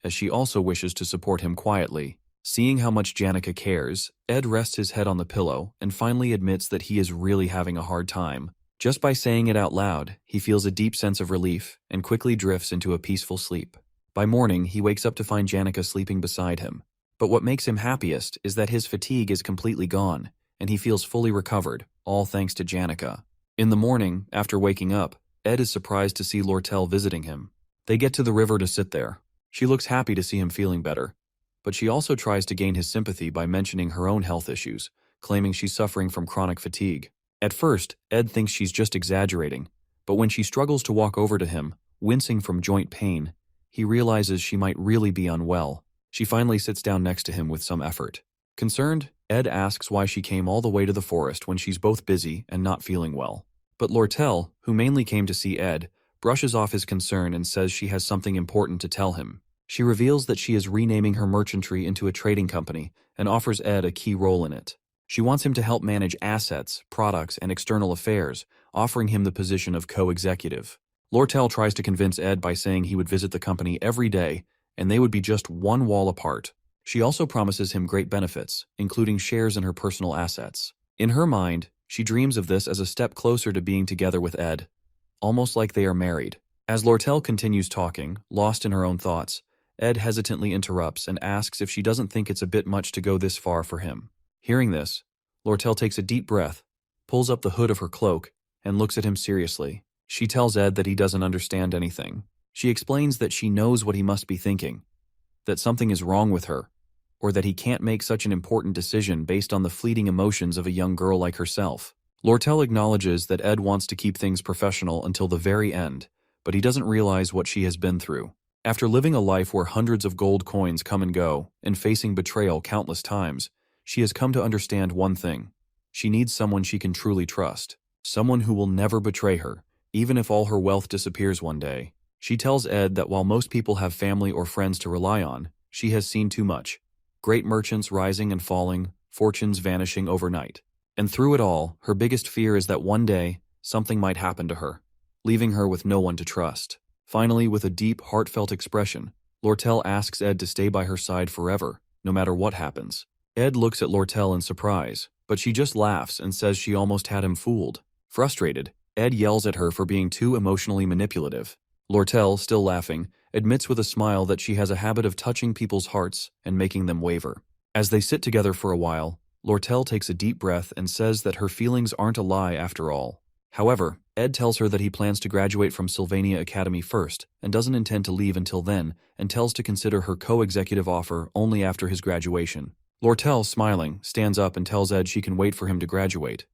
as she also wishes to support him quietly. Seeing how much Janica cares, Ed rests his head on the pillow and finally admits that he is really having a hard time. Just by saying it out loud, he feels a deep sense of relief and quickly drifts into a peaceful sleep. By morning, he wakes up to find Janica sleeping beside him. But what makes him happiest is that his fatigue is completely gone, and he feels fully recovered, all thanks to Janica. In the morning, after waking up, Ed is surprised to see Lortel visiting him. They get to the river to sit there. She looks happy to see him feeling better, but she also tries to gain his sympathy by mentioning her own health issues, claiming she's suffering from chronic fatigue. At first, Ed thinks she's just exaggerating, but when she struggles to walk over to him, wincing from joint pain, he realizes she might really be unwell. She finally sits down next to him with some effort. Concerned, Ed asks why she came all the way to the forest when she's both busy and not feeling well. But Lortel, who mainly came to see Ed, brushes off his concern and says she has something important to tell him. She reveals that she is renaming her merchantry into a trading company and offers Ed a key role in it. She wants him to help manage assets, products, and external affairs, offering him the position of co-executive. Lortel tries to convince Ed by saying he would visit the company every day and they would be just one wall apart. She also promises him great benefits, including shares in her personal assets. In her mind, she dreams of this as a step closer to being together with Ed, almost like they are married. As Lortel continues talking, lost in her own thoughts, Ed hesitantly interrupts and asks if she doesn't think it's a bit much to go this far for him. Hearing this, Lortel takes a deep breath, pulls up the hood of her cloak, and looks at him seriously. She tells Ed that he doesn't understand anything. She explains that she knows what he must be thinking, that something is wrong with her, or that he can't make such an important decision based on the fleeting emotions of a young girl like herself. Lortel acknowledges that Ed wants to keep things professional until the very end, but he doesn't realize what she has been through. After living a life where hundreds of gold coins come and go, and facing betrayal countless times, she has come to understand one thing. She needs someone she can truly trust, someone who will never betray her, even if all her wealth disappears one day. She tells Ed that while most people have family or friends to rely on, she has seen too much. Great merchants rising and falling, fortunes vanishing overnight. And through it all, her biggest fear is that one day, something might happen to her, leaving her with no one to trust. Finally, with a deep, heartfelt expression, Lortel asks Ed to stay by her side forever, no matter what happens. Ed looks at Lortel in surprise, but she just laughs and says she almost had him fooled. Frustrated, Ed yells at her for being too emotionally manipulative. Lortel, still laughing, admits with a smile that she has a habit of touching people's hearts and making them waver. As they sit together for a while, Lortel takes a deep breath and says that her feelings aren't a lie after all. However, Ed tells her that he plans to graduate from Sylvania Academy first and doesn't intend to leave until then, and tells to consider her co-executive offer only after his graduation. Lortel, smiling, stands up and tells Ed she can wait for him to graduate.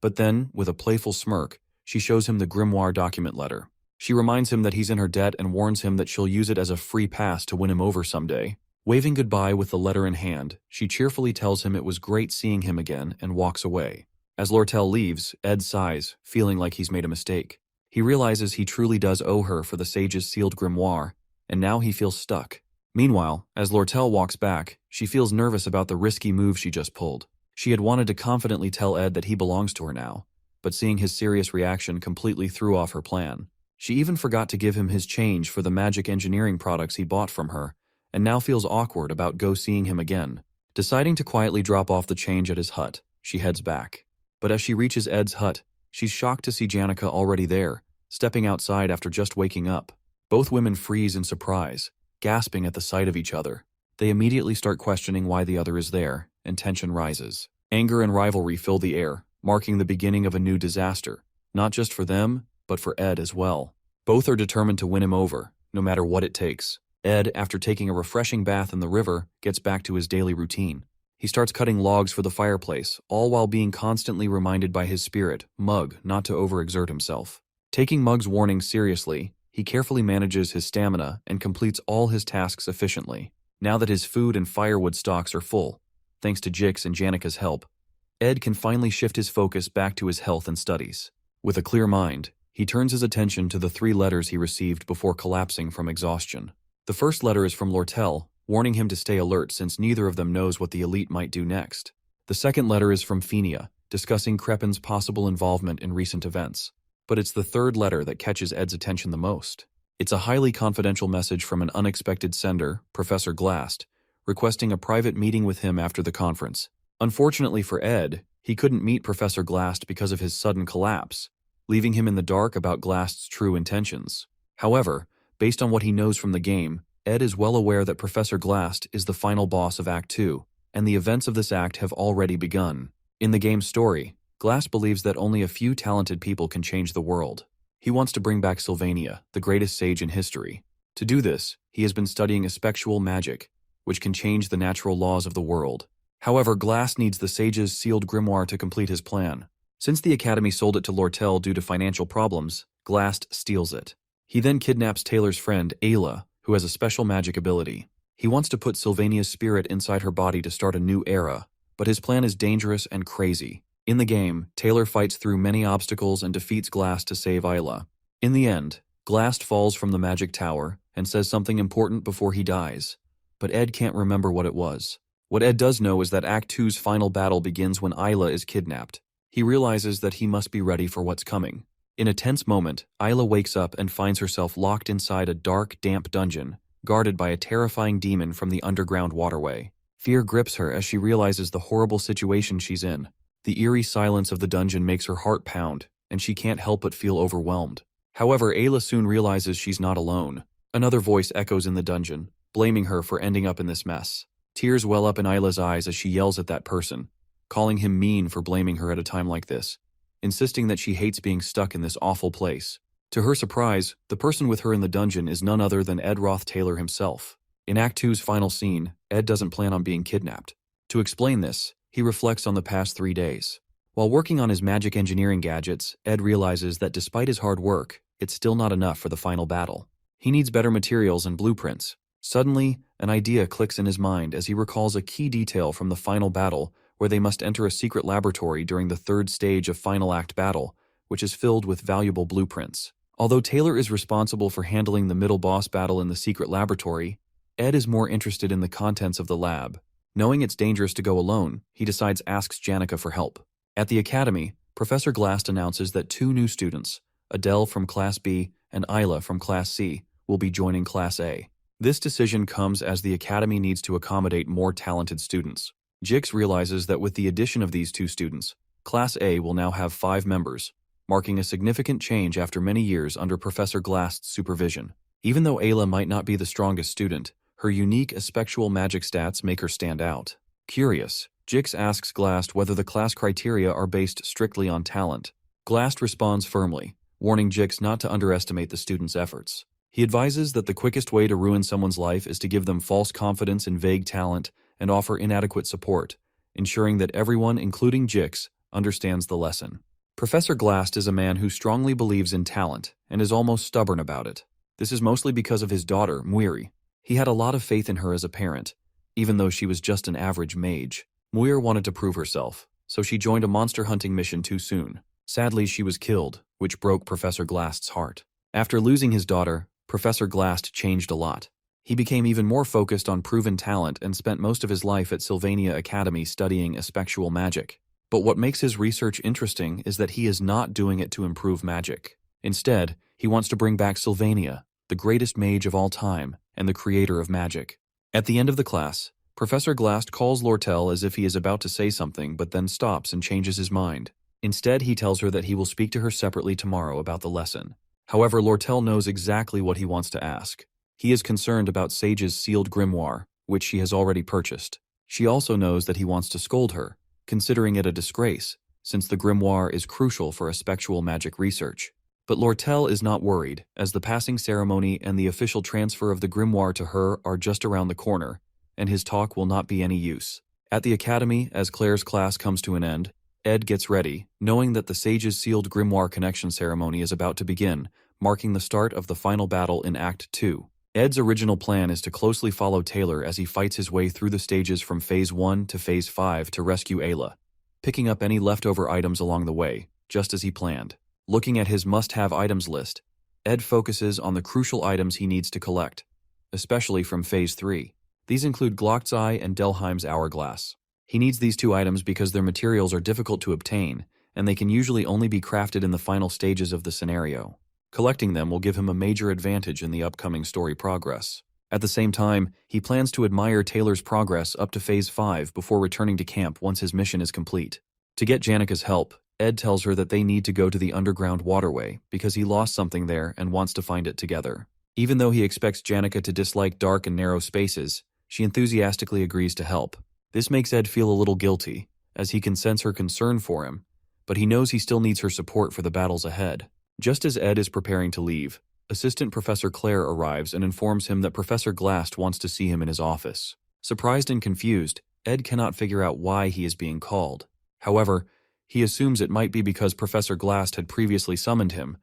But then, with a playful smirk, she shows him the grimoire document letter. She reminds him that he's in her debt and warns him that she'll use it as a free pass to win him over someday. Waving goodbye with the letter in hand, she cheerfully tells him it was great seeing him again and walks away. As Lortel leaves, Ed sighs, feeling like he's made a mistake. He realizes he truly does owe her for the sage's sealed grimoire, and now he feels stuck. Meanwhile, as Lortel walks back, she feels nervous about the risky move she just pulled. She had wanted to confidently tell Ed that he belongs to her now, but seeing his serious reaction completely threw off her plan. She even forgot to give him his change for the magic engineering products he bought from her, and now feels awkward about seeing him again. Deciding to quietly drop off the change at his hut, she heads back. But as she reaches Ed's hut, she's shocked to see Janica already there, stepping outside after just waking up. Both women freeze in surprise, gasping at the sight of each other. They immediately start questioning why the other is there, and tension rises. Anger and rivalry fill the air, marking the beginning of a new disaster, not just for them, but for Ed as well. Both are determined to win him over, no matter what it takes. Ed, after taking a refreshing bath in the river, gets back to his daily routine. He starts cutting logs for the fireplace, all while being constantly reminded by his spirit, Mug, not to overexert himself. Taking Mug's warning seriously, he carefully manages his stamina and completes all his tasks efficiently. Now that his food and firewood stocks are full, thanks to Jix and Janika's help, Ed can finally shift his focus back to his health and studies. With a clear mind, he turns his attention to the 3 letters he received before collapsing from exhaustion. The first letter is from Lortel, warning him to stay alert since neither of them knows what the elite might do next. The second letter is from Fenia, discussing Crepin's possible involvement in recent events. But it's the third letter that catches Ed's attention the most. It's a highly confidential message from an unexpected sender, Professor Glast, requesting a private meeting with him after the conference. Unfortunately for Ed, he couldn't meet Professor Glast because of his sudden collapse, leaving him in the dark about Glast's true intentions. However, based on what he knows from the game, Ed is well aware that Professor Glast is the final boss of Act 2, and the events of this act have already begun. In the game's story, Glast believes that only a few talented people can change the world. He wants to bring back Sylvania, the greatest sage in history. To do this, he has been studying espectual magic, which can change the natural laws of the world. However, Glast needs the sage's sealed grimoire to complete his plan. Since the Academy sold it to Lortel due to financial problems, Glast steals it. He then kidnaps Taylor's friend, Ayla, who has a special magic ability. He wants to put Sylvania's spirit inside her body to start a new era, but his plan is dangerous and crazy. In the game, Taylor fights through many obstacles and defeats Glast to save Ayla. In the end, Glast falls from the magic tower and says something important before he dies, but Ed can't remember what it was. What Ed does know is that Act 2's final battle begins when Ayla is kidnapped. He realizes that he must be ready for what's coming. In a tense moment, Ayla wakes up and finds herself locked inside a dark, damp dungeon, guarded by a terrifying demon from the underground waterway. Fear grips her as she realizes the horrible situation she's in. The eerie silence of the dungeon makes her heart pound, and she can't help but feel overwhelmed. However, Ayla soon realizes she's not alone. Another voice echoes in the dungeon, blaming her for ending up in this mess. Tears well up in Ayla's eyes as she yells at that person, calling him mean for blaming her at a time like this, insisting that she hates being stuck in this awful place. To her surprise, the person with her in the dungeon is none other than Ed Roth Taylor himself. In Act 2's final scene, Ed doesn't plan on being kidnapped. To explain this, he reflects on the past 3 days. While working on his magic engineering gadgets, Ed realizes that despite his hard work, it's still not enough for the final battle. He needs better materials and blueprints. Suddenly, an idea clicks in his mind as he recalls a key detail from the final battle where they must enter a secret laboratory during the 3rd stage of Final Act battle, which is filled with valuable blueprints. Although Taylor is responsible for handling the middle boss battle in the secret laboratory, Ed is more interested in the contents of the lab. Knowing it's dangerous to go alone, he decides asks Janica for help. At the Academy, Professor Glast announces that 2 new students, Adele from Class B and Ayla from Class C, will be joining Class A. This decision comes as the Academy needs to accommodate more talented students. Jix realizes that with the addition of these 2 students, Class A will now have 5 members, marking a significant change after many years under Professor Glast's supervision. Even though Ayla might not be the strongest student, her unique espectual magic stats make her stand out. Curious, Jix asks Glast whether the class criteria are based strictly on talent. Glast responds firmly, warning Jix not to underestimate the students' efforts. He advises that the quickest way to ruin someone's life is to give them false confidence and vague talent and offer inadequate support, ensuring that everyone, including Jix, understands the lesson. Professor Glast is a man who strongly believes in talent and is almost stubborn about it. This is mostly because of his daughter, Muiri. He had a lot of faith in her as a parent, even though she was just an average mage. Muir wanted to prove herself, so she joined a monster hunting mission too soon. Sadly, she was killed, which broke Professor Glast's heart. After losing his daughter, Professor Glast changed a lot. He became even more focused on proven talent and spent most of his life at Sylvania Academy studying espectual magic. But what makes his research interesting is that he is not doing it to improve magic. Instead, he wants to bring back Sylvania, the greatest mage of all time and the creator of magic. At the end of the class, Professor Glast calls Lortel as if he is about to say something but then stops and changes his mind. Instead, he tells her that he will speak to her separately tomorrow about the lesson. However, Lortel knows exactly what he wants to ask. He is concerned about Sage's sealed grimoire, which she has already purchased. She also knows that he wants to scold her, considering it a disgrace, since the grimoire is crucial for effectual magic research. But Lortel is not worried, as the passing ceremony and the official transfer of the grimoire to her are just around the corner, and his talk will not be any use. At the academy, as Claire's class comes to an end, Ed gets ready, knowing that the sage's sealed grimoire connection ceremony is about to begin, marking the start of the final battle in Act 2. Ed's original plan is to closely follow Taylor as he fights his way through the stages from Phase 1 to Phase 5 to rescue Ayla, picking up any leftover items along the way, just as he planned. Looking at his must-have items list, Ed focuses on the crucial items he needs to collect, especially from Phase 3. These include Glock's Eye and Delheim's Hourglass. He needs these two items because their materials are difficult to obtain, and they can usually only be crafted in the final stages of the scenario. Collecting them will give him a major advantage in the upcoming story progress. At the same time, he plans to admire Taylor's progress up to Phase 5 before returning to camp once his mission is complete. To get Janica's help, Ed tells her that they need to go to the underground waterway because he lost something there and wants to find it together. Even though he expects Janica to dislike dark and narrow spaces, she enthusiastically agrees to help. This makes Ed feel a little guilty, as he can sense her concern for him, but he knows he still needs her support for the battles ahead. Just as Ed is preparing to leave, Assistant Professor Claire arrives and informs him that Professor Glast wants to see him in his office. Surprised and confused, Ed cannot figure out why he is being called. However, he assumes it might be because Professor Glast had previously summoned him,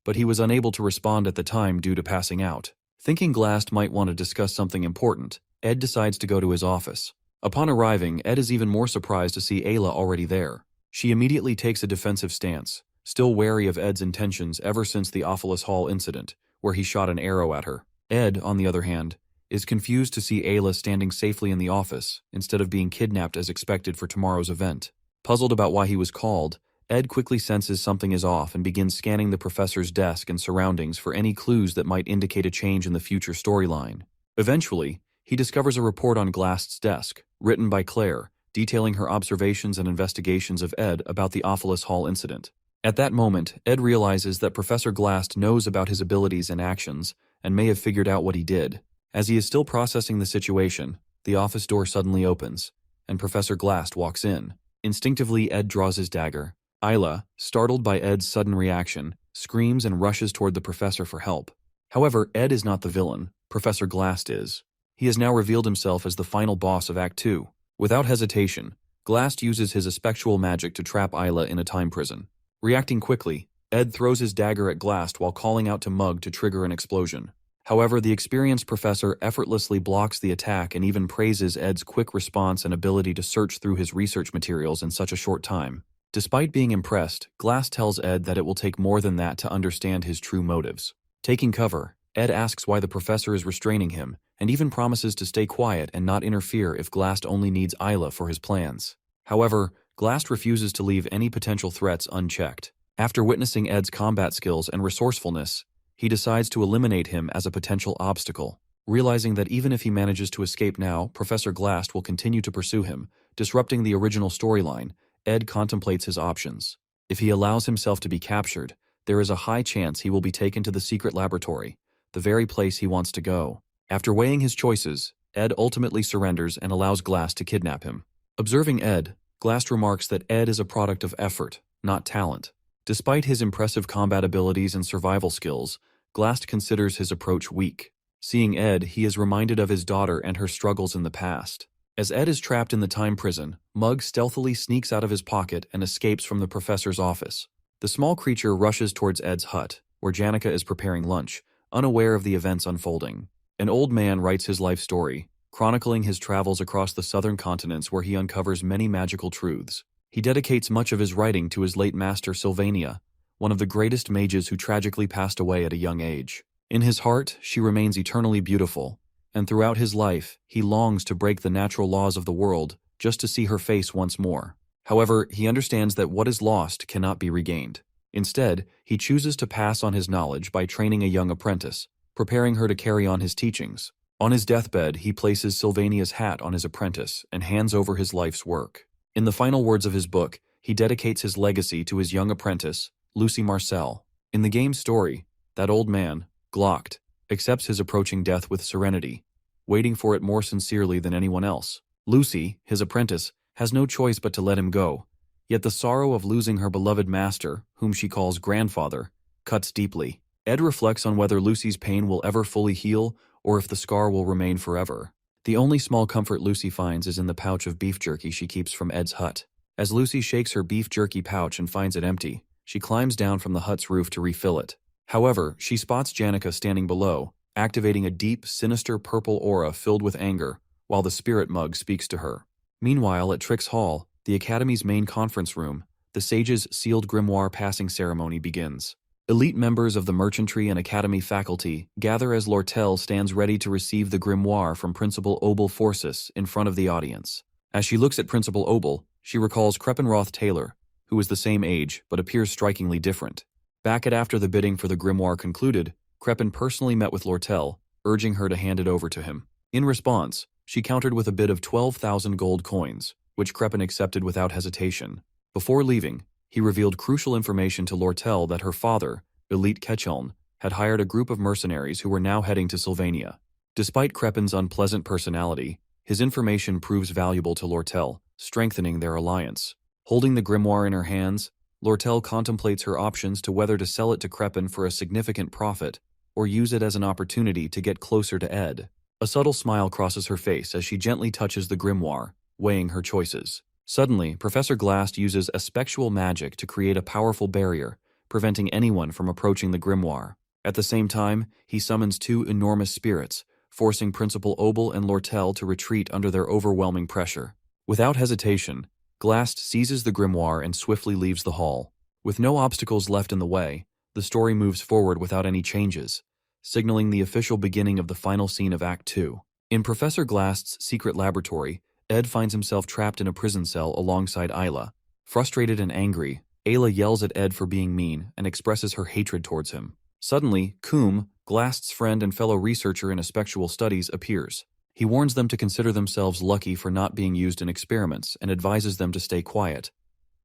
but he was unable to respond at the time due to passing out. Thinking Glast might want to discuss something important, Ed decides to go to his office. Upon arriving, Ed is even more surprised to see Ayla already there. She immediately takes a defensive stance, still wary of Ed's intentions ever since the Ophilis Hall incident, where he shot an arrow at her. Ed, on the other hand, is confused to see Ayla standing safely in the office, instead of being kidnapped as expected for tomorrow's event. Puzzled about why he was called, Ed quickly senses something is off and begins scanning the professor's desk and surroundings for any clues that might indicate a change in the future storyline. Eventually, he discovers a report on Glast's desk, written by Claire, detailing her observations and investigations of Ed about the Ophilis Hall incident. At that moment, Ed realizes that Professor Glast knows about his abilities and actions, and may have figured out what he did. As he is still processing the situation, the office door suddenly opens, and Professor Glast walks in. Instinctively, Ed draws his dagger. Ayla, startled by Ed's sudden reaction, screams and rushes toward the professor for help. However, Ed is not the villain, Professor Glast is. He has now revealed himself as the final boss of Act 2. Without hesitation, Glast uses his effectual magic to trap Ayla in a time prison. Reacting quickly, Ed throws his dagger at Glast while calling out to Mug to trigger an explosion. However, the experienced professor effortlessly blocks the attack and even praises Ed's quick response and ability to search through his research materials in such a short time. Despite being impressed, Glast tells Ed that it will take more than that to understand his true motives. Taking cover, Ed asks why the professor is restraining him, and even promises to stay quiet and not interfere if Glast only needs Ayla for his plans. However, Glast refuses to leave any potential threats unchecked. After witnessing Ed's combat skills and resourcefulness, he decides to eliminate him as a potential obstacle. Realizing that even if he manages to escape now, Professor Glast will continue to pursue him, disrupting the original storyline. Ed contemplates his options. If he allows himself to be captured, there is a high chance he will be taken to the secret laboratory, the very place he wants to go. After weighing his choices, Ed ultimately surrenders and allows Glast to kidnap him. Observing Ed, Glast remarks that Ed is a product of effort, not talent. Despite his impressive combat abilities and survival skills, Glast considers his approach weak. Seeing Ed, he is reminded of his daughter and her struggles in the past. As Ed is trapped in the time prison, Mug stealthily sneaks out of his pocket and escapes from the professor's office. The small creature rushes towards Ed's hut, where Janica is preparing lunch, unaware of the events unfolding. An old man writes his life story, chronicling his travels across the southern continents where he uncovers many magical truths. He dedicates much of his writing to his late master Sylvania, one of the greatest mages who tragically passed away at a young age. In his heart, she remains eternally beautiful, and throughout his life, he longs to break the natural laws of the world just to see her face once more. However, he understands that what is lost cannot be regained. Instead, he chooses to pass on his knowledge by training a young apprentice, preparing her to carry on his teachings. On his deathbed, he places Sylvania's hat on his apprentice and hands over his life's work. In the final words of his book, he dedicates his legacy to his young apprentice, Lucy Marcel. In the game's story, that old man, Glocked, accepts his approaching death with serenity, waiting for it more sincerely than anyone else. Lucy, his apprentice, has no choice but to let him go. Yet the sorrow of losing her beloved master, whom she calls grandfather, cuts deeply. Ed reflects on whether Lucy's pain will ever fully heal or if the scar will remain forever. The only small comfort Lucy finds is in the pouch of beef jerky she keeps from Ed's hut. As Lucy shakes her beef jerky pouch and finds it empty, she climbs down from the hut's roof to refill it. However, she spots Janica standing below, activating a deep, sinister purple aura filled with anger, while the spirit mug speaks to her. Meanwhile, at Trix Hall, the Academy's main conference room, the Sage's sealed grimoire passing ceremony begins. Elite members of the Merchantry and Academy faculty gather as Lortel stands ready to receive the grimoire from Principal Obel Forsyth in front of the audience. As she looks at Principal Obel, she recalls Kreppenroth Taylor, who is the same age but appears strikingly different. Back at after the bidding for the grimoire concluded, Kreppen personally met with Lortel, urging her to hand it over to him. In response, she countered with a bid of 12,000 gold coins, which Kreppen accepted without hesitation. Before leaving, he revealed crucial information to Lortel that her father, Elite Ketcheln, had hired a group of mercenaries who were now heading to Sylvania. Despite Kreppen's unpleasant personality, his information proves valuable to Lortel, strengthening their alliance. Holding the grimoire in her hands, Lortel contemplates her options to whether to sell it to Kreppen for a significant profit or use it as an opportunity to get closer to Ed. A subtle smile crosses her face as she gently touches the grimoire, weighing her choices. Suddenly, Professor Glast uses aspectual magic to create a powerful barrier, preventing anyone from approaching the grimoire. At the same time, he summons two enormous spirits, forcing Principal Obel and Lortel to retreat under their overwhelming pressure. Without hesitation, Glast seizes the grimoire and swiftly leaves the hall. With no obstacles left in the way, the story moves forward without any changes, signaling the official beginning of the final scene of Act 2. In Professor Glast's secret laboratory, Ed finds himself trapped in a prison cell alongside Ayla. Frustrated and angry, Ayla yells at Ed for being mean and expresses her hatred towards him. Suddenly, Coombe, Glast's friend and fellow researcher in aspectual studies, appears. He warns them to consider themselves lucky for not being used in experiments and advises them to stay quiet,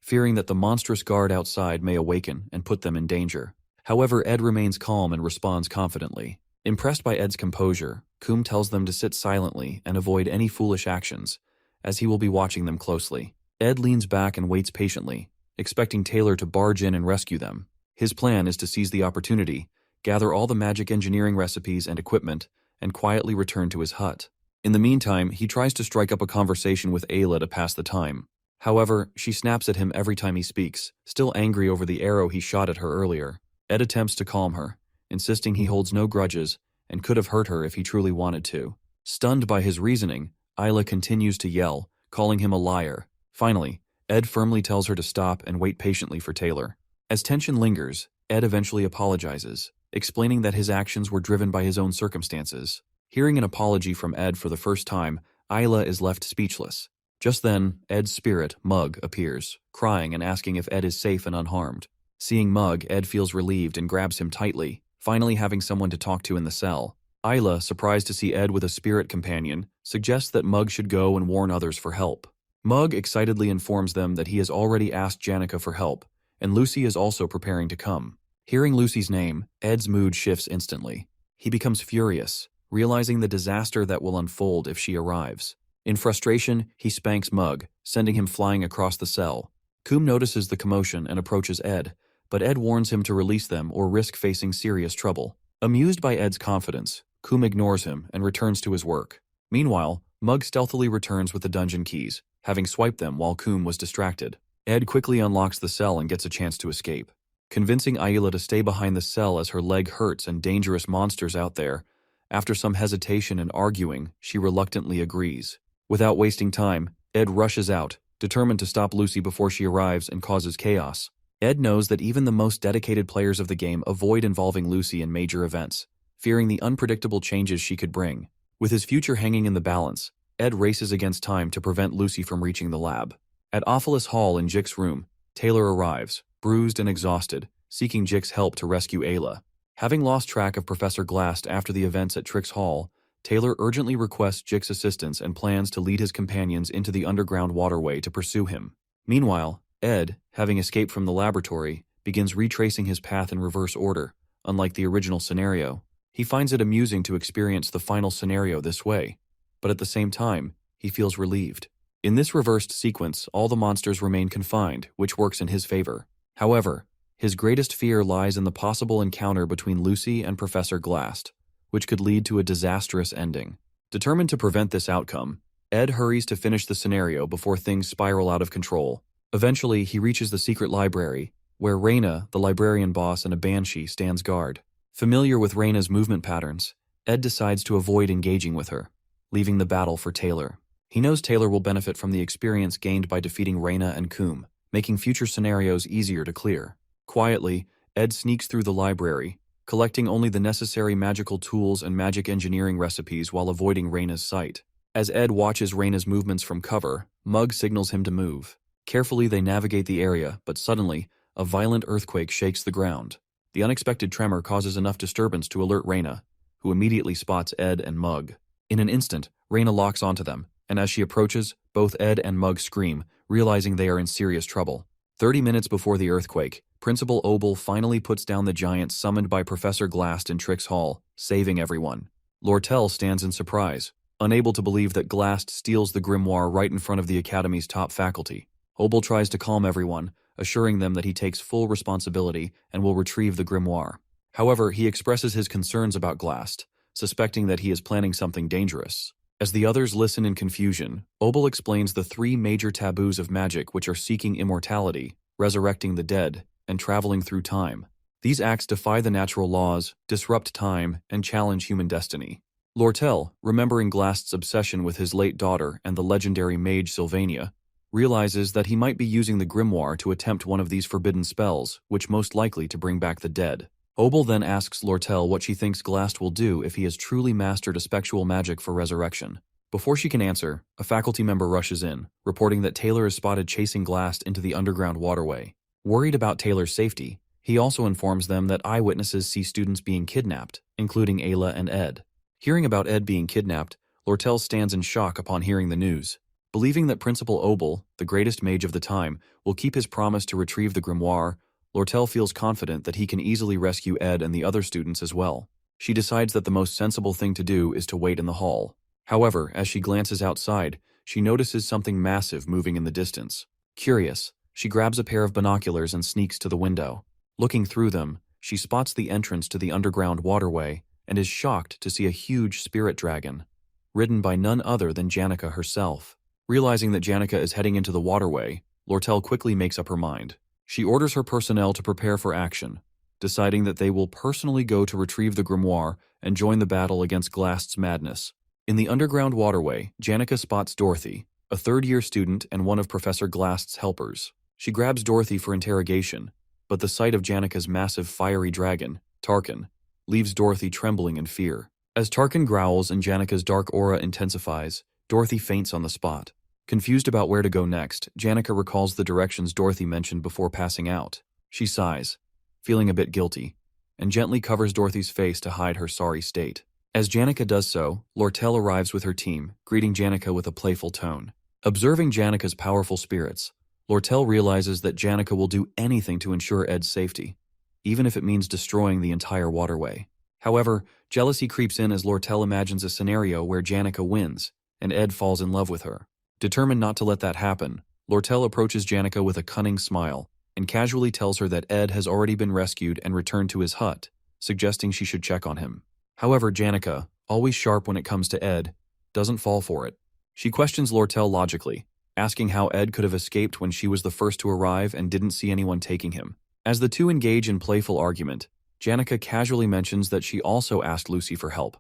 fearing that the monstrous guard outside may awaken and put them in danger. However, Ed remains calm and responds confidently. Impressed by Ed's composure, Coombe tells them to sit silently and avoid any foolish actions, as he will be watching them closely. Ed leans back and waits patiently, expecting Taylor to barge in and rescue them. His plan is to seize the opportunity, gather all the magic engineering recipes and equipment, and quietly return to his hut. In the meantime, he tries to strike up a conversation with Ayla to pass the time. However, she snaps at him every time he speaks, still angry over the arrow he shot at her earlier. Ed attempts to calm her, insisting he holds no grudges and could have hurt her if he truly wanted to. Stunned by his reasoning, Ayla continues to yell, calling him a liar. Finally, Ed firmly tells her to stop and wait patiently for Taylor. As tension lingers, Ed eventually apologizes, explaining that his actions were driven by his own circumstances. Hearing an apology from Ed for the first time, Ayla is left speechless. Just then, Ed's spirit, Mug, appears, crying and asking if Ed is safe and unharmed. Seeing Mug, Ed feels relieved and grabs him tightly, finally having someone to talk to in the cell. Ayla, surprised to see Ed with a spirit companion, suggests that Mug should go and warn others for help. Mug excitedly informs them that he has already asked Janica for help, and Lucy is also preparing to come. Hearing Lucy's name, Ed's mood shifts instantly. He becomes furious, realizing the disaster that will unfold if she arrives. In frustration, he spanks Mug, sending him flying across the cell. Coombe notices the commotion and approaches Ed, but Ed warns him to release them or risk facing serious trouble. Amused by Ed's confidence, Coombe ignores him and returns to his work. Meanwhile, Mug stealthily returns with the dungeon keys, having swiped them while Coombe was distracted. Ed quickly unlocks the cell and gets a chance to escape. Convincing Ayla to stay behind the cell as her leg hurts and dangerous monsters out there, after some hesitation and arguing, she reluctantly agrees. Without wasting time, Ed rushes out, determined to stop Lucy before she arrives and causes chaos. Ed knows that even the most dedicated players of the game avoid involving Lucy in major events, fearing the unpredictable changes she could bring. With his future hanging in the balance, Ed races against time to prevent Lucy from reaching the lab. At Ophelis Hall in Jick's room, Taylor arrives, bruised and exhausted, seeking Jick's help to rescue Ayla. Having lost track of Professor Glast after the events at Trix Hall, Taylor urgently requests Jick's assistance and plans to lead his companions into the underground waterway to pursue him. Meanwhile, Ed, having escaped from the laboratory, begins retracing his path in reverse order. Unlike the original scenario, he finds it amusing to experience the final scenario this way, but at the same time, he feels relieved. In this reversed sequence, all the monsters remain confined, which works in his favor. However, his greatest fear lies in the possible encounter between Lucy and Professor Glast, which could lead to a disastrous ending. Determined to prevent this outcome, Ed hurries to finish the scenario before things spiral out of control. Eventually, he reaches the secret library, where Reina, the librarian boss, and a banshee stands guard. Familiar with Reina's movement patterns, Ed decides to avoid engaging with her, leaving the battle for Taylor. He knows Taylor will benefit from the experience gained by defeating Reina and Coom, making future scenarios easier to clear. Quietly, Ed sneaks through the library, collecting only the necessary magical tools and magic engineering recipes while avoiding Reina's sight. As Ed watches Reina's movements from cover, Mug signals him to move. Carefully, they navigate the area, but suddenly, a violent earthquake shakes the ground. The unexpected tremor causes enough disturbance to alert Reina, who immediately spots Ed and Mug. In an instant, Reina locks onto them, and as she approaches, both Ed and Mug scream, realizing they are in serious trouble. 30 minutes before the earthquake, Principal Obel finally puts down the giants summoned by Professor Glast in Trix Hall, saving everyone. Lortel stands in surprise, unable to believe that Glast steals the grimoire right in front of the Academy's top faculty. Obel tries to calm everyone, assuring them that he takes full responsibility and will retrieve the grimoire. However, he expresses his concerns about Glast, suspecting that he is planning something dangerous. As the others listen in confusion, Obel explains the 3 major taboos of magic which are seeking immortality, resurrecting the dead, and traveling through time. These acts defy the natural laws, disrupt time, and challenge human destiny. Lortel, remembering Glast's obsession with his late daughter and the legendary mage Sylvania, realizes that he might be using the grimoire to attempt one of these forbidden spells, which most likely to bring back the dead. Obel then asks Lortel what she thinks Glast will do if he has truly mastered a spectral magic for resurrection. Before she can answer, a faculty member rushes in, reporting that Taylor is spotted chasing Glast into the underground waterway. Worried about Taylor's safety, he also informs them that eyewitnesses see students being kidnapped, including Ayla and Ed. Hearing about Ed being kidnapped, Lortel stands in shock upon hearing the news. Believing that Principal Obel, the greatest mage of the time, will keep his promise to retrieve the grimoire, Lortel feels confident that he can easily rescue Ed and the other students as well. She decides that the most sensible thing to do is to wait in the hall. However, as she glances outside, she notices something massive moving in the distance. Curious, she grabs a pair of binoculars and sneaks to the window. Looking through them, she spots the entrance to the underground waterway and is shocked to see a huge spirit dragon, ridden by none other than Janica herself. Realizing that Janica is heading into the waterway, Lortel quickly makes up her mind. She orders her personnel to prepare for action, deciding that they will personally go to retrieve the grimoire and join the battle against Glast's madness. In the underground waterway, Janica spots Dorothy, a third-year student and one of Professor Glast's helpers. She grabs Dorothy for interrogation, but the sight of Janica's massive fiery dragon, Tarkin, leaves Dorothy trembling in fear. As Tarkin growls and Janica's dark aura intensifies, Dorothy faints on the spot. Confused about where to go next, Janica recalls the directions Dorothy mentioned before passing out. She sighs, feeling a bit guilty, and gently covers Dorothy's face to hide her sorry state. As Janica does so, Lortel arrives with her team, greeting Janica with a playful tone. Observing Janica's powerful spirits, Lortel realizes that Janica will do anything to ensure Ed's safety, even if it means destroying the entire waterway. However, jealousy creeps in as Lortel imagines a scenario where Janica wins, and Ed falls in love with her. Determined not to let that happen, Lortel approaches Janica with a cunning smile and casually tells her that Ed has already been rescued and returned to his hut, suggesting she should check on him. However, Janica, always sharp when it comes to Ed, doesn't fall for it. She questions Lortel logically, asking how Ed could have escaped when she was the first to arrive and didn't see anyone taking him. As the two engage in playful argument, Janica casually mentions that she also asked Lucy for help,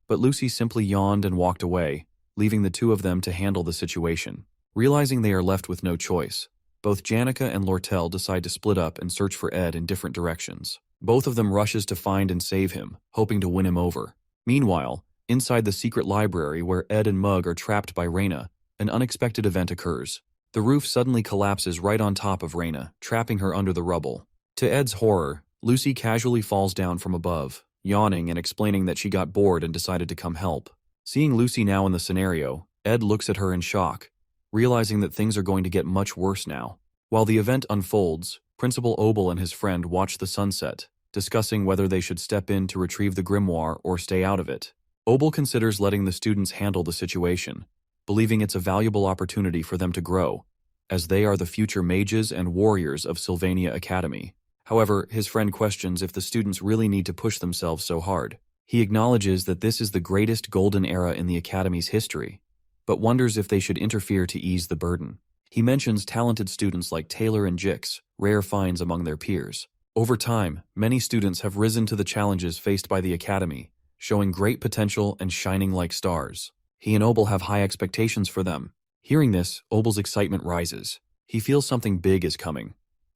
but Lucy simply yawned and walked away, leaving the two of them to handle the situation. Realizing they are left with no choice, both Janica and Lortel decide to split up and search for Ed in different directions. Both of them rushes to find and save him, hoping to win him over. Meanwhile, inside the secret library where Ed and Mug are trapped by Reina, an unexpected event occurs. The roof suddenly collapses right on top of Reina, trapping her under the rubble. To Ed's horror, Lucy casually falls down from above, yawning and explaining that she got bored and decided to come help. Seeing Lucy now in the scenario, Ed looks at her in shock, realizing that things are going to get much worse now. While the event unfolds, Principal Obel and his friend watch the sunset, discussing whether they should step in to retrieve the grimoire or stay out of it. Obel considers letting the students handle the situation, believing it's a valuable opportunity for them to grow, as they are the future mages and warriors of Sylvania Academy. However, his friend questions if the students really need to push themselves so hard. He acknowledges that this is the greatest golden era in the Academy's history, but wonders if they should interfere to ease the burden. He mentions talented students like Taylor and Jix, rare finds among their peers. Over time, many students have risen to the challenges faced by the Academy, showing great potential and shining like stars. He and Obel have high expectations for them. Hearing this, Obel's excitement rises. He feels something big is coming.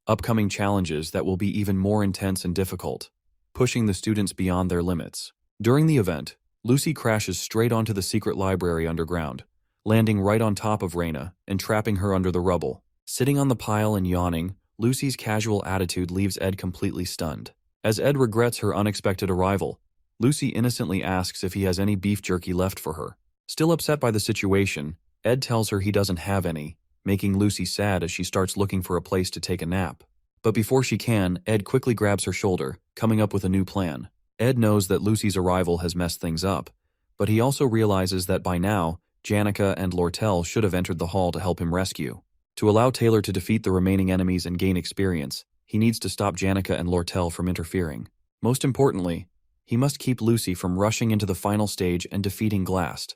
Upcoming challenges that will be even more intense and difficult, pushing the students beyond their limits. During the event, Lucy crashes straight onto the secret library underground, landing right on top of Reina and trapping her under the rubble. Sitting on the pile and yawning, Lucy's casual attitude leaves Ed completely stunned. As Ed regrets her unexpected arrival, Lucy innocently asks if he has any beef jerky left for her. Still upset by the situation, Ed tells her he doesn't have any, making Lucy sad as she starts looking for a place to take a nap. But before she can, Ed quickly grabs her shoulder, coming up with a new plan. Ed knows that Lucy's arrival has messed things up, but he also realizes that by now, Janica and Lortel should have entered the hall to help him rescue. To allow Taylor to defeat the remaining enemies and gain experience, he needs to stop Janica and Lortel from interfering. Most importantly, he must keep Lucy from rushing into the final stage and defeating Glast,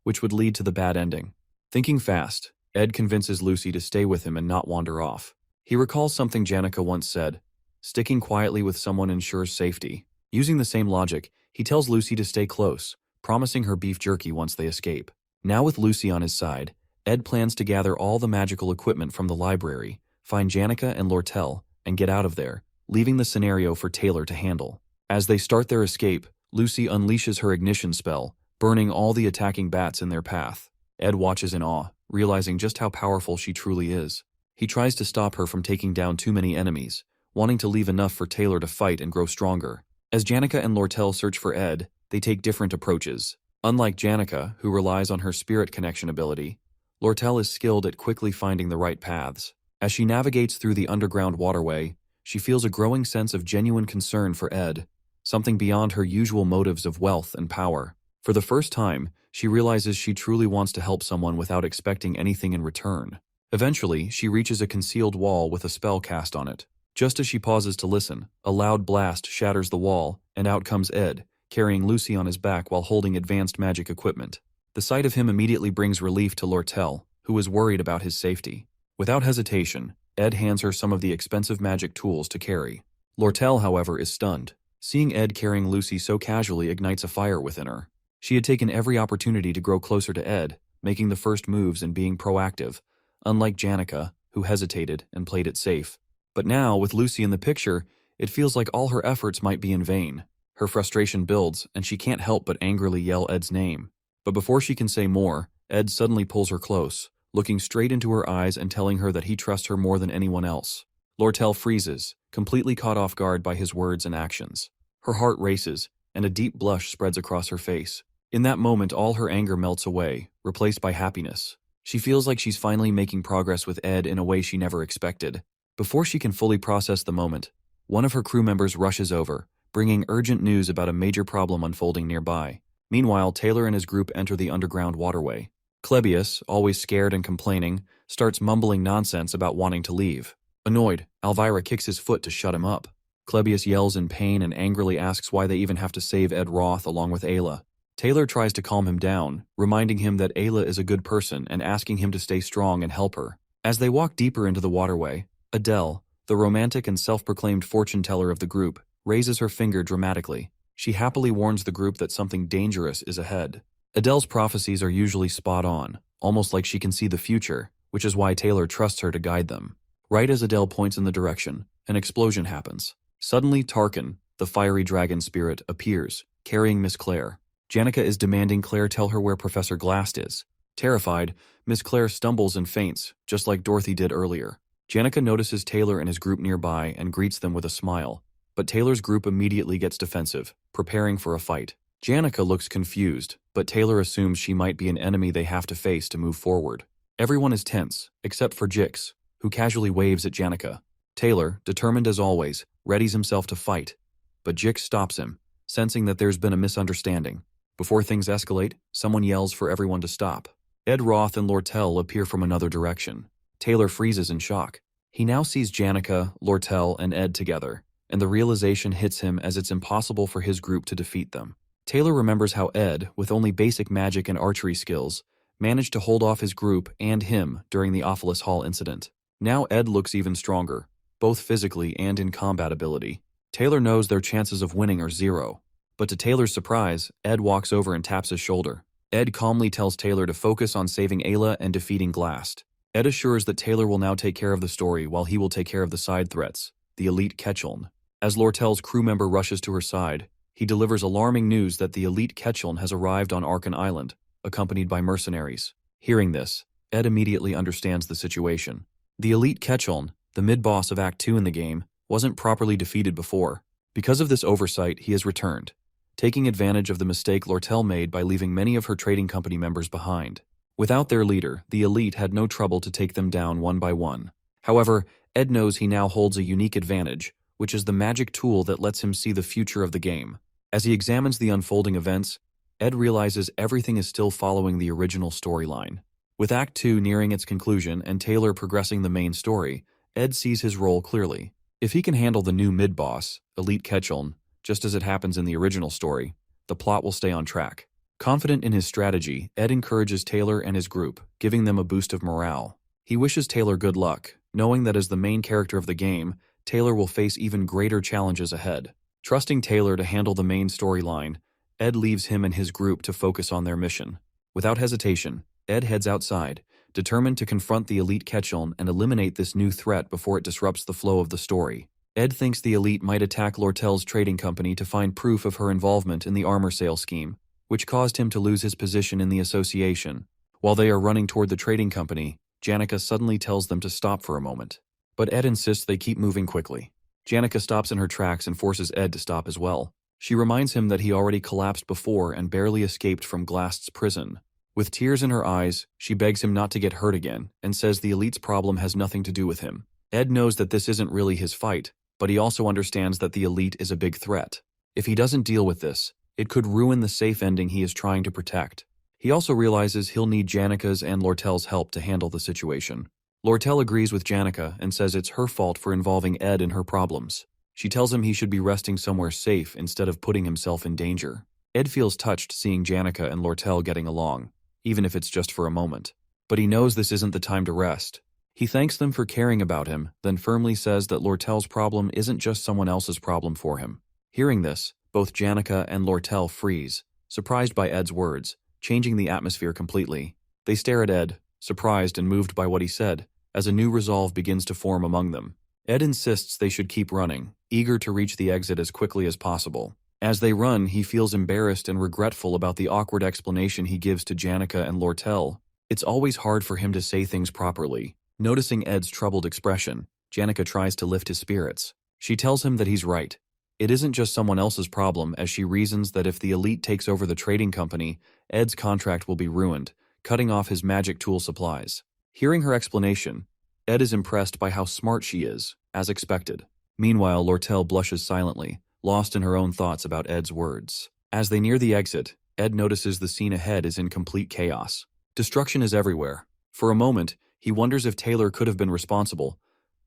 which would lead to the bad ending. Thinking fast, Ed convinces Lucy to stay with him and not wander off. He recalls something Janica once said, "Sticking quietly with someone ensures safety." Using the same logic, he tells Lucy to stay close, promising her beef jerky once they escape. Now with Lucy on his side, Ed plans to gather all the magical equipment from the library, find Janica and Lortel, and get out of there, leaving the scenario for Taylor to handle. As they start their escape, Lucy unleashes her ignition spell, burning all the attacking bats in their path. Ed watches in awe, realizing just how powerful she truly is. He tries to stop her from taking down too many enemies, wanting to leave enough for Taylor to fight and grow stronger. As Janica and Lortel search for Ed, they take different approaches. Unlike Janica, who relies on her spirit connection ability, Lortel is skilled at quickly finding the right paths. As she navigates through the underground waterway, she feels a growing sense of genuine concern for Ed, something beyond her usual motives of wealth and power. For the first time, she realizes she truly wants to help someone without expecting anything in return. Eventually, she reaches a concealed wall with a spell cast on it. Just as she pauses to listen, a loud blast shatters the wall, and out comes Ed, carrying Lucy on his back while holding advanced magic equipment. The sight of him immediately brings relief to Lortel, who is worried about his safety. Without hesitation, Ed hands her some of the expensive magic tools to carry. Lortel, however, is stunned. Seeing Ed carrying Lucy so casually ignites a fire within her. She had taken every opportunity to grow closer to Ed, making the first moves and being proactive, unlike Janica, who hesitated and played it safe. But now, with Lucy in the picture, it feels like all her efforts might be in vain. Her frustration builds, and she can't help but angrily yell Ed's name. But before she can say more, Ed suddenly pulls her close, looking straight into her eyes and telling her that he trusts her more than anyone else. Lortel freezes, completely caught off guard by his words and actions. Her heart races, and a deep blush spreads across her face. In that moment, all her anger melts away, replaced by happiness. She feels like she's finally making progress with Ed in a way she never expected. Before she can fully process the moment, one of her crew members rushes over, bringing urgent news about a major problem unfolding nearby. Meanwhile, Taylor and his group enter the underground waterway. Clebius, always scared and complaining, starts mumbling nonsense about wanting to leave. Annoyed, Elvira kicks his foot to shut him up. Clebius yells in pain and angrily asks why they even have to save Ed Roth along with Ayla. Taylor tries to calm him down, reminding him that Ayla is a good person and asking him to stay strong and help her. As they walk deeper into the waterway, Adele, the romantic and self-proclaimed fortune-teller of the group, raises her finger dramatically. She happily warns the group that something dangerous is ahead. Adele's prophecies are usually spot on, almost like she can see the future, which is why Taylor trusts her to guide them. Right as Adele points in the direction, an explosion happens. Suddenly, Tarkin, the fiery dragon spirit, appears, carrying Miss Claire. Janica is demanding Claire tell her where Professor Glast is. Terrified, Miss Claire stumbles and faints, just like Dorothy did earlier. Janica notices Taylor and his group nearby and greets them with a smile, but Taylor's group immediately gets defensive, preparing for a fight. Janica looks confused, but Taylor assumes she might be an enemy they have to face to move forward. Everyone is tense, except for Jix, who casually waves at Janica. Taylor, determined as always, readies himself to fight, but Jix stops him, sensing that there's been a misunderstanding. Before things escalate, someone yells for everyone to stop. Ed Roth and Lortel appear from another direction. Taylor freezes in shock. He now sees Janica, Lortel, and Ed together, and the realization hits him as it's impossible for his group to defeat them. Taylor remembers how Ed, with only basic magic and archery skills, managed to hold off his group and him during the Ophilis Hall incident. Now Ed looks even stronger, both physically and in combat ability. Taylor knows their chances of winning are 0. But to Taylor's surprise, Ed walks over and taps his shoulder. Ed calmly tells Taylor to focus on saving Ayla and defeating Glast. Ed assures that Taylor will now take care of the story while he will take care of the side threats, the elite Ketchuln. As Lortel's crew member rushes to her side, he delivers alarming news that the elite Ketchuln has arrived on Arkan Island, accompanied by mercenaries. Hearing this, Ed immediately understands the situation. The elite Ketchuln, the mid-boss of Act 2 in the game, wasn't properly defeated before. Because of this oversight, he has returned, taking advantage of the mistake Lortel made by leaving many of her trading company members behind. Without their leader, the elite had no trouble to take them down one by one. However, Ed knows he now holds a unique advantage, which is the magic tool that lets him see the future of the game. As he examines the unfolding events, Ed realizes everything is still following the original storyline. With Act 2 nearing its conclusion and Taylor progressing the main story, Ed sees his role clearly. If he can handle the new mid-boss, Elite Ketchuln, just as it happens in the original story, the plot will stay on track. Confident in his strategy, Ed encourages Taylor and his group, giving them a boost of morale. He wishes Taylor good luck, knowing that as the main character of the game, Taylor will face even greater challenges ahead. Trusting Taylor to handle the main storyline, Ed leaves him and his group to focus on their mission. Without hesitation, Ed heads outside, determined to confront the elite Ketchuln and eliminate this new threat before it disrupts the flow of the story. Ed thinks the elite might attack Lortel's trading company to find proof of her involvement in the armor sale scheme, which caused him to lose his position in the association. While they are running toward the trading company, Janica suddenly tells them to stop for a moment. But Ed insists they keep moving quickly. Janica stops in her tracks and forces Ed to stop as well. She reminds him that he already collapsed before and barely escaped from Glast's prison. With tears in her eyes, she begs him not to get hurt again and says the elite's problem has nothing to do with him. Ed knows that this isn't really his fight, but he also understands that the elite is a big threat. If he doesn't deal with this, it could ruin the safe ending he is trying to protect. He also realizes he'll need Janica's and Lortel's help to handle the situation. Lortel agrees with Janica and says it's her fault for involving Ed in her problems. She tells him he should be resting somewhere safe instead of putting himself in danger. Ed feels touched seeing Janica and Lortel getting along, even if it's just for a moment. But he knows this isn't the time to rest. He thanks them for caring about him, then firmly says that Lortel's problem isn't just someone else's problem for him. Hearing this, both Janica and Lortel freeze, surprised by Ed's words, changing the atmosphere completely. They stare at Ed, surprised and moved by what he said, as a new resolve begins to form among them. Ed insists they should keep running, eager to reach the exit as quickly as possible. As they run, he feels embarrassed and regretful about the awkward explanation he gives to Janica and Lortel. It's always hard for him to say things properly. Noticing Ed's troubled expression, Janica tries to lift his spirits. She tells him that he's right. It isn't just someone else's problem, as she reasons that if the elite takes over the trading company, Ed's contract will be ruined, cutting off his magic tool supplies. Hearing her explanation, Ed is impressed by how smart she is, as expected. Meanwhile, Lortel blushes silently, lost in her own thoughts about Ed's words. As they near the exit, Ed notices the scene ahead is in complete chaos. Destruction is everywhere. For a moment, he wonders if Taylor could have been responsible,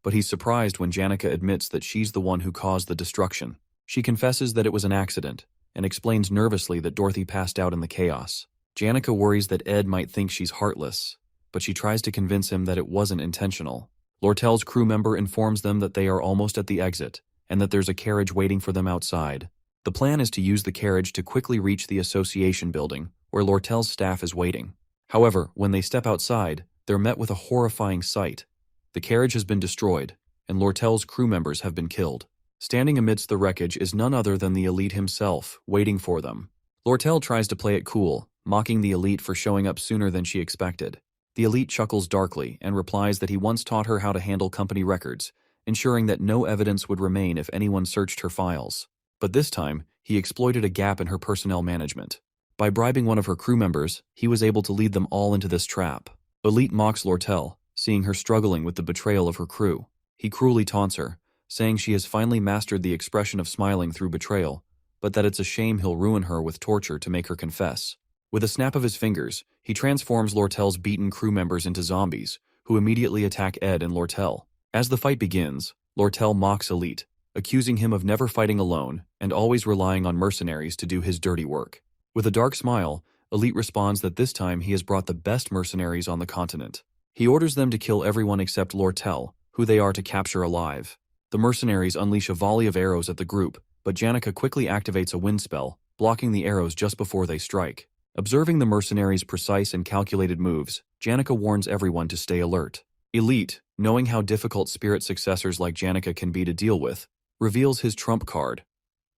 but he's surprised when Janica admits that she's the one who caused the destruction. She confesses that it was an accident, and explains nervously that Dorothy passed out in the chaos. Janica worries that Ed might think she's heartless, but she tries to convince him that it wasn't intentional. Lortel's crew member informs them that they are almost at the exit, and that there's a carriage waiting for them outside. The plan is to use the carriage to quickly reach the association building, where Lortel's staff is waiting. However, when they step outside, they're met with a horrifying sight. The carriage has been destroyed, and Lortel's crew members have been killed. Standing amidst the wreckage is none other than the elite himself, waiting for them. Lortel tries to play it cool, mocking the elite for showing up sooner than she expected. The elite chuckles darkly and replies that he once taught her how to handle company records, ensuring that no evidence would remain if anyone searched her files. But this time, he exploited a gap in her personnel management. By bribing one of her crew members, he was able to lead them all into this trap. Elite mocks Lortel, seeing her struggling with the betrayal of her crew. He cruelly taunts her, saying she has finally mastered the expression of smiling through betrayal, but that it's a shame he'll ruin her with torture to make her confess. With a snap of his fingers, he transforms Lortel's beaten crew members into zombies, who immediately attack Ed and Lortel. As the fight begins, Lortel mocks Elite, accusing him of never fighting alone and always relying on mercenaries to do his dirty work. With a dark smile, Elite responds that this time he has brought the best mercenaries on the continent. He orders them to kill everyone except Lortel, who they are to capture alive. The mercenaries unleash a volley of arrows at the group, but Janica quickly activates a wind spell, blocking the arrows just before they strike. Observing the mercenaries' precise and calculated moves, Janica warns everyone to stay alert. Elite, knowing how difficult spirit successors like Janica can be to deal with, reveals his trump card,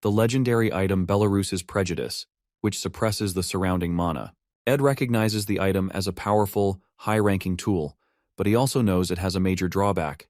the legendary item Belarus's Prejudice, which suppresses the surrounding mana. Ed recognizes the item as a powerful, high-ranking tool, but he also knows it has a major drawback.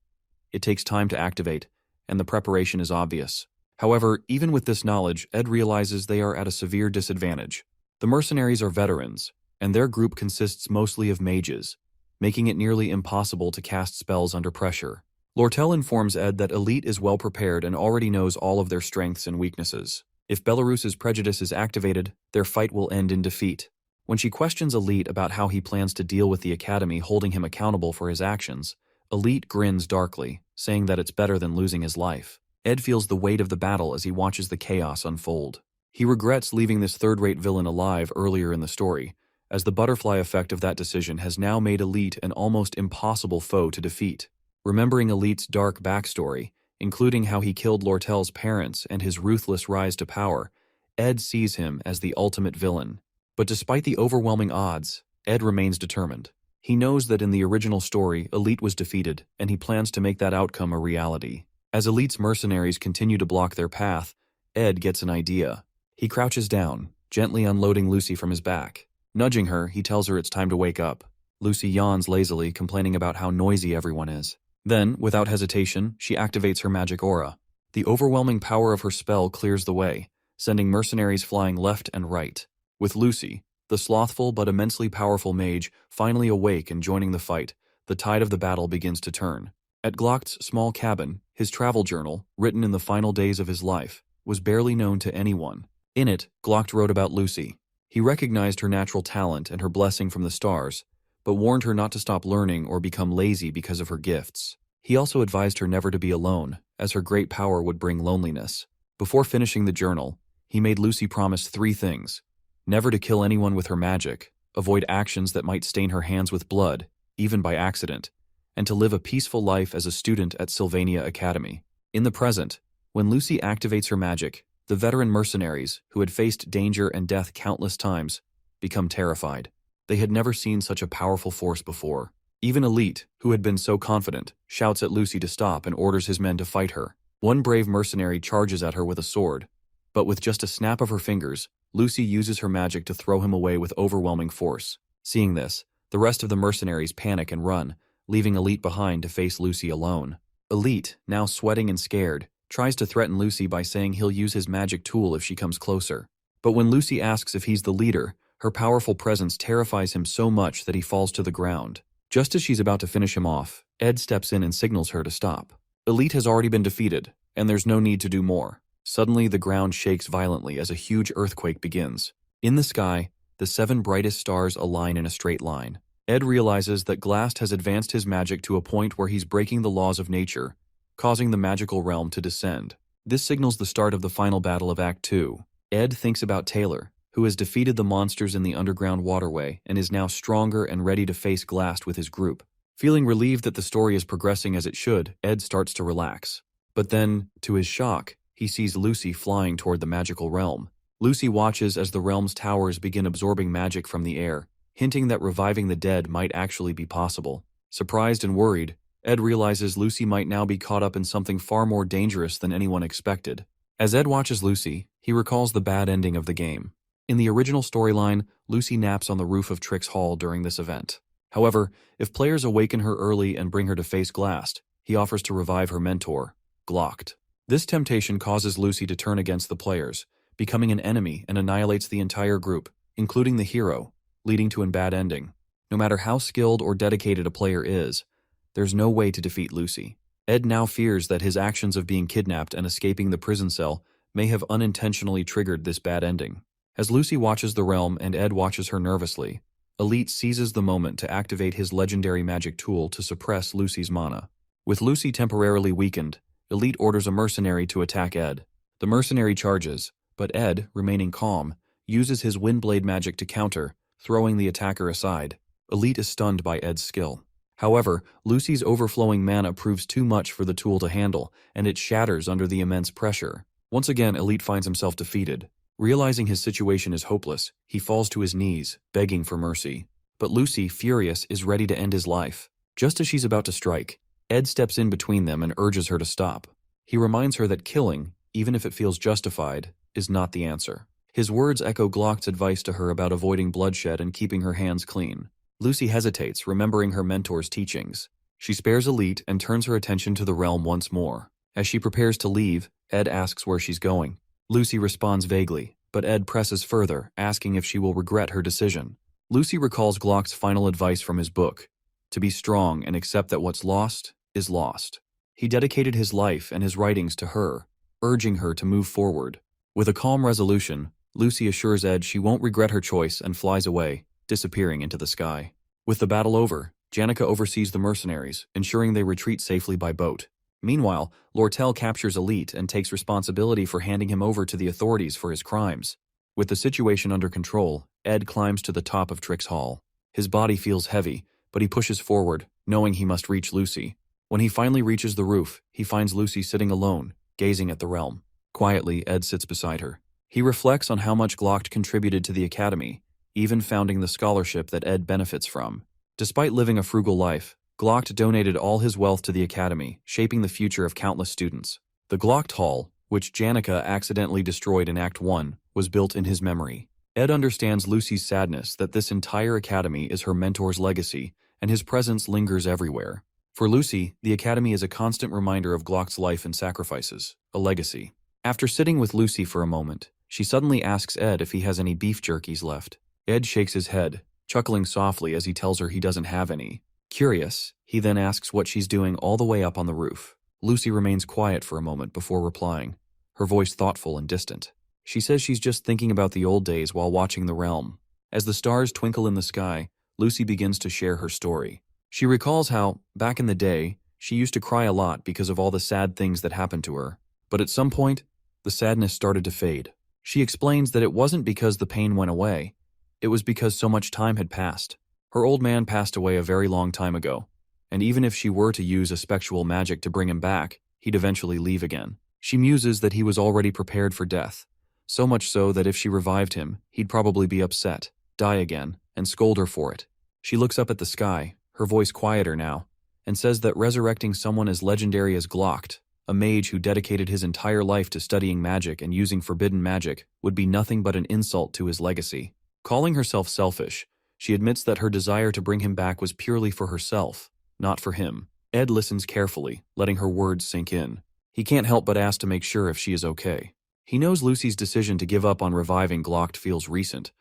It takes time to activate, and the preparation is obvious. However, even with this knowledge, Ed realizes they are at a severe disadvantage. The mercenaries are veterans, and their group consists mostly of mages, making it nearly impossible to cast spells under pressure. Lortel informs Ed that Elite is well prepared and already knows all of their strengths and weaknesses. If Belarus's Prejudice is activated, their fight will end in defeat. When she questions Elite about how he plans to deal with the Academy holding him accountable for his actions, Elite grins darkly, saying that it's better than losing his life. Ed feels the weight of the battle as he watches the chaos unfold. He regrets leaving this third-rate villain alive earlier in the story, as the butterfly effect of that decision has now made Elite an almost impossible foe to defeat. Remembering Elite's dark backstory, including how he killed Lortel's parents and his ruthless rise to power, Ed sees him as the ultimate villain. But despite the overwhelming odds, Ed remains determined. He knows that in the original story, Elite was defeated, and he plans to make that outcome a reality. As Elite's mercenaries continue to block their path, Ed gets an idea. He crouches down, gently unloading Lucy from his back. Nudging her, he tells her it's time to wake up. Lucy yawns lazily, complaining about how noisy everyone is. Then, without hesitation, she activates her magic aura. The overwhelming power of her spell clears the way, sending mercenaries flying left and right. With Lucy, the slothful but immensely powerful mage, finally awake and joining the fight, the tide of the battle begins to turn. At Glock's small cabin, his travel journal, written in the final days of his life, was barely known to anyone. In it, Glock wrote about Lucy. He recognized her natural talent and her blessing from the stars, but warned her not to stop learning or become lazy because of her gifts. He also advised her never to be alone, as her great power would bring loneliness. Before finishing the journal, he made Lucy promise 3 things: never to kill anyone with her magic, avoid actions that might stain her hands with blood, even by accident, and to live a peaceful life as a student at Sylvania Academy. In the present, when Lucy activates her magic, the veteran mercenaries, who had faced danger and death countless times, become terrified. They had never seen such a powerful force before. Even Elite, who had been so confident, shouts at Lucy to stop and orders his men to fight her. One brave mercenary charges at her with a sword, but with just a snap of her fingers, Lucy uses her magic to throw him away with overwhelming force. Seeing this, the rest of the mercenaries panic and run, leaving Elite behind to face Lucy alone. Elite, now sweating and scared, tries to threaten Lucy by saying he'll use his magic tool if she comes closer. But when Lucy asks if he's the leader, her powerful presence terrifies him so much that he falls to the ground. Just as she's about to finish him off, Ed steps in and signals her to stop. Elite has already been defeated, and there's no need to do more. Suddenly, the ground shakes violently as a huge earthquake begins. In the sky, the 7 brightest stars align in a straight line. Ed realizes that Glast has advanced his magic to a point where he's breaking the laws of nature, causing the magical realm to descend. This signals the start of the final battle of Act 2. Ed thinks about Taylor, who has defeated the monsters in the underground waterway and is now stronger and ready to face Glast with his group. Feeling relieved that the story is progressing as it should, Ed starts to relax. But then, to his shock, he sees Lucy flying toward the magical realm. Lucy watches as the realm's towers begin absorbing magic from the air, hinting that reviving the dead might actually be possible. Surprised and worried, Ed realizes Lucy might now be caught up in something far more dangerous than anyone expected. As Ed watches Lucy, he recalls the bad ending of the game. In the original storyline, Lucy naps on the roof of Trix Hall during this event. However, if players awaken her early and bring her to face Glast, he offers to revive her mentor, Glocked. This temptation causes Lucy to turn against the players, becoming an enemy and annihilates the entire group, including the hero, leading to a bad ending. No matter how skilled or dedicated a player is, there's no way to defeat Lucy. Ed now fears that his actions of being kidnapped and escaping the prison cell may have unintentionally triggered this bad ending. As Lucy watches the realm and Ed watches her nervously, Elite seizes the moment to activate his legendary magic tool to suppress Lucy's mana. With Lucy temporarily weakened, Elite orders a mercenary to attack Ed. The mercenary charges, but Ed, remaining calm, uses his Windblade magic to counter, throwing the attacker aside. Elite is stunned by Ed's skill. However, Lucy's overflowing mana proves too much for the tool to handle, and it shatters under the immense pressure. Once again, Elite finds himself defeated. Realizing his situation is hopeless, he falls to his knees, begging for mercy. But Lucy, furious, is ready to end his life. Just as she's about to strike, Ed steps in between them and urges her to stop. He reminds her that killing, even if it feels justified, is not the answer. His words echo Glock's advice to her about avoiding bloodshed and keeping her hands clean. Lucy hesitates, remembering her mentor's teachings. She spares Elite and turns her attention to the realm once more. As she prepares to leave, Ed asks where she's going. Lucy responds vaguely, but Ed presses further, asking if she will regret her decision. Lucy recalls Glock's final advice from his book, to be strong and accept that what's lost is lost. He dedicated his life and his writings to her, urging her to move forward. With a calm resolution, Lucy assures Ed she won't regret her choice and flies away, disappearing into the sky. With the battle over, Janica oversees the mercenaries, ensuring they retreat safely by boat. Meanwhile, Lortel captures Elite and takes responsibility for handing him over to the authorities for his crimes. With the situation under control, Ed climbs to the top of Trick's hall. His body feels heavy, but he pushes forward, knowing he must reach Lucy. When he finally reaches the roof, he finds Lucy sitting alone, gazing at the realm. Quietly, Ed sits beside her. He reflects on how much Glock contributed to the academy, even founding the scholarship that Ed benefits from. Despite living a frugal life, Glock donated all his wealth to the academy, shaping the future of countless students. The Glock Hall, which Janica accidentally destroyed in Act 1, was built in his memory. Ed understands Lucy's sadness that this entire academy is her mentor's legacy, and his presence lingers everywhere. For Lucy, the academy is a constant reminder of Glock's life and sacrifices, a legacy. After sitting with Lucy for a moment, she suddenly asks Ed if he has any beef jerkies left. Ed shakes his head, chuckling softly as he tells her he doesn't have any. Curious, he then asks what she's doing all the way up on the roof. Lucy remains quiet for a moment before replying, her voice thoughtful and distant. She says she's just thinking about the old days while watching the realm. As the stars twinkle in the sky, Lucy begins to share her story. She recalls how, back in the day, she used to cry a lot because of all the sad things that happened to her. But at some point, the sadness started to fade. She explains that it wasn't because the pain went away. It was because so much time had passed. Her old man passed away a very long time ago, and even if she were to use a spectral magic to bring him back, he'd eventually leave again. She muses that he was already prepared for death, so much so that if she revived him, he'd probably be upset, die again, and scold her for it. She looks up at the sky, her voice quieter now, and says that resurrecting someone as legendary as Glock, a mage who dedicated his entire life to studying magic and using forbidden magic, would be nothing but an insult to his legacy. Calling herself selfish, she admits that her desire to bring him back was purely for herself, not for him. Ed listens carefully, letting her words sink in. He can't help but ask to make sure if she is okay. He knows Lucy's decision to give up on reviving Glock feels recent,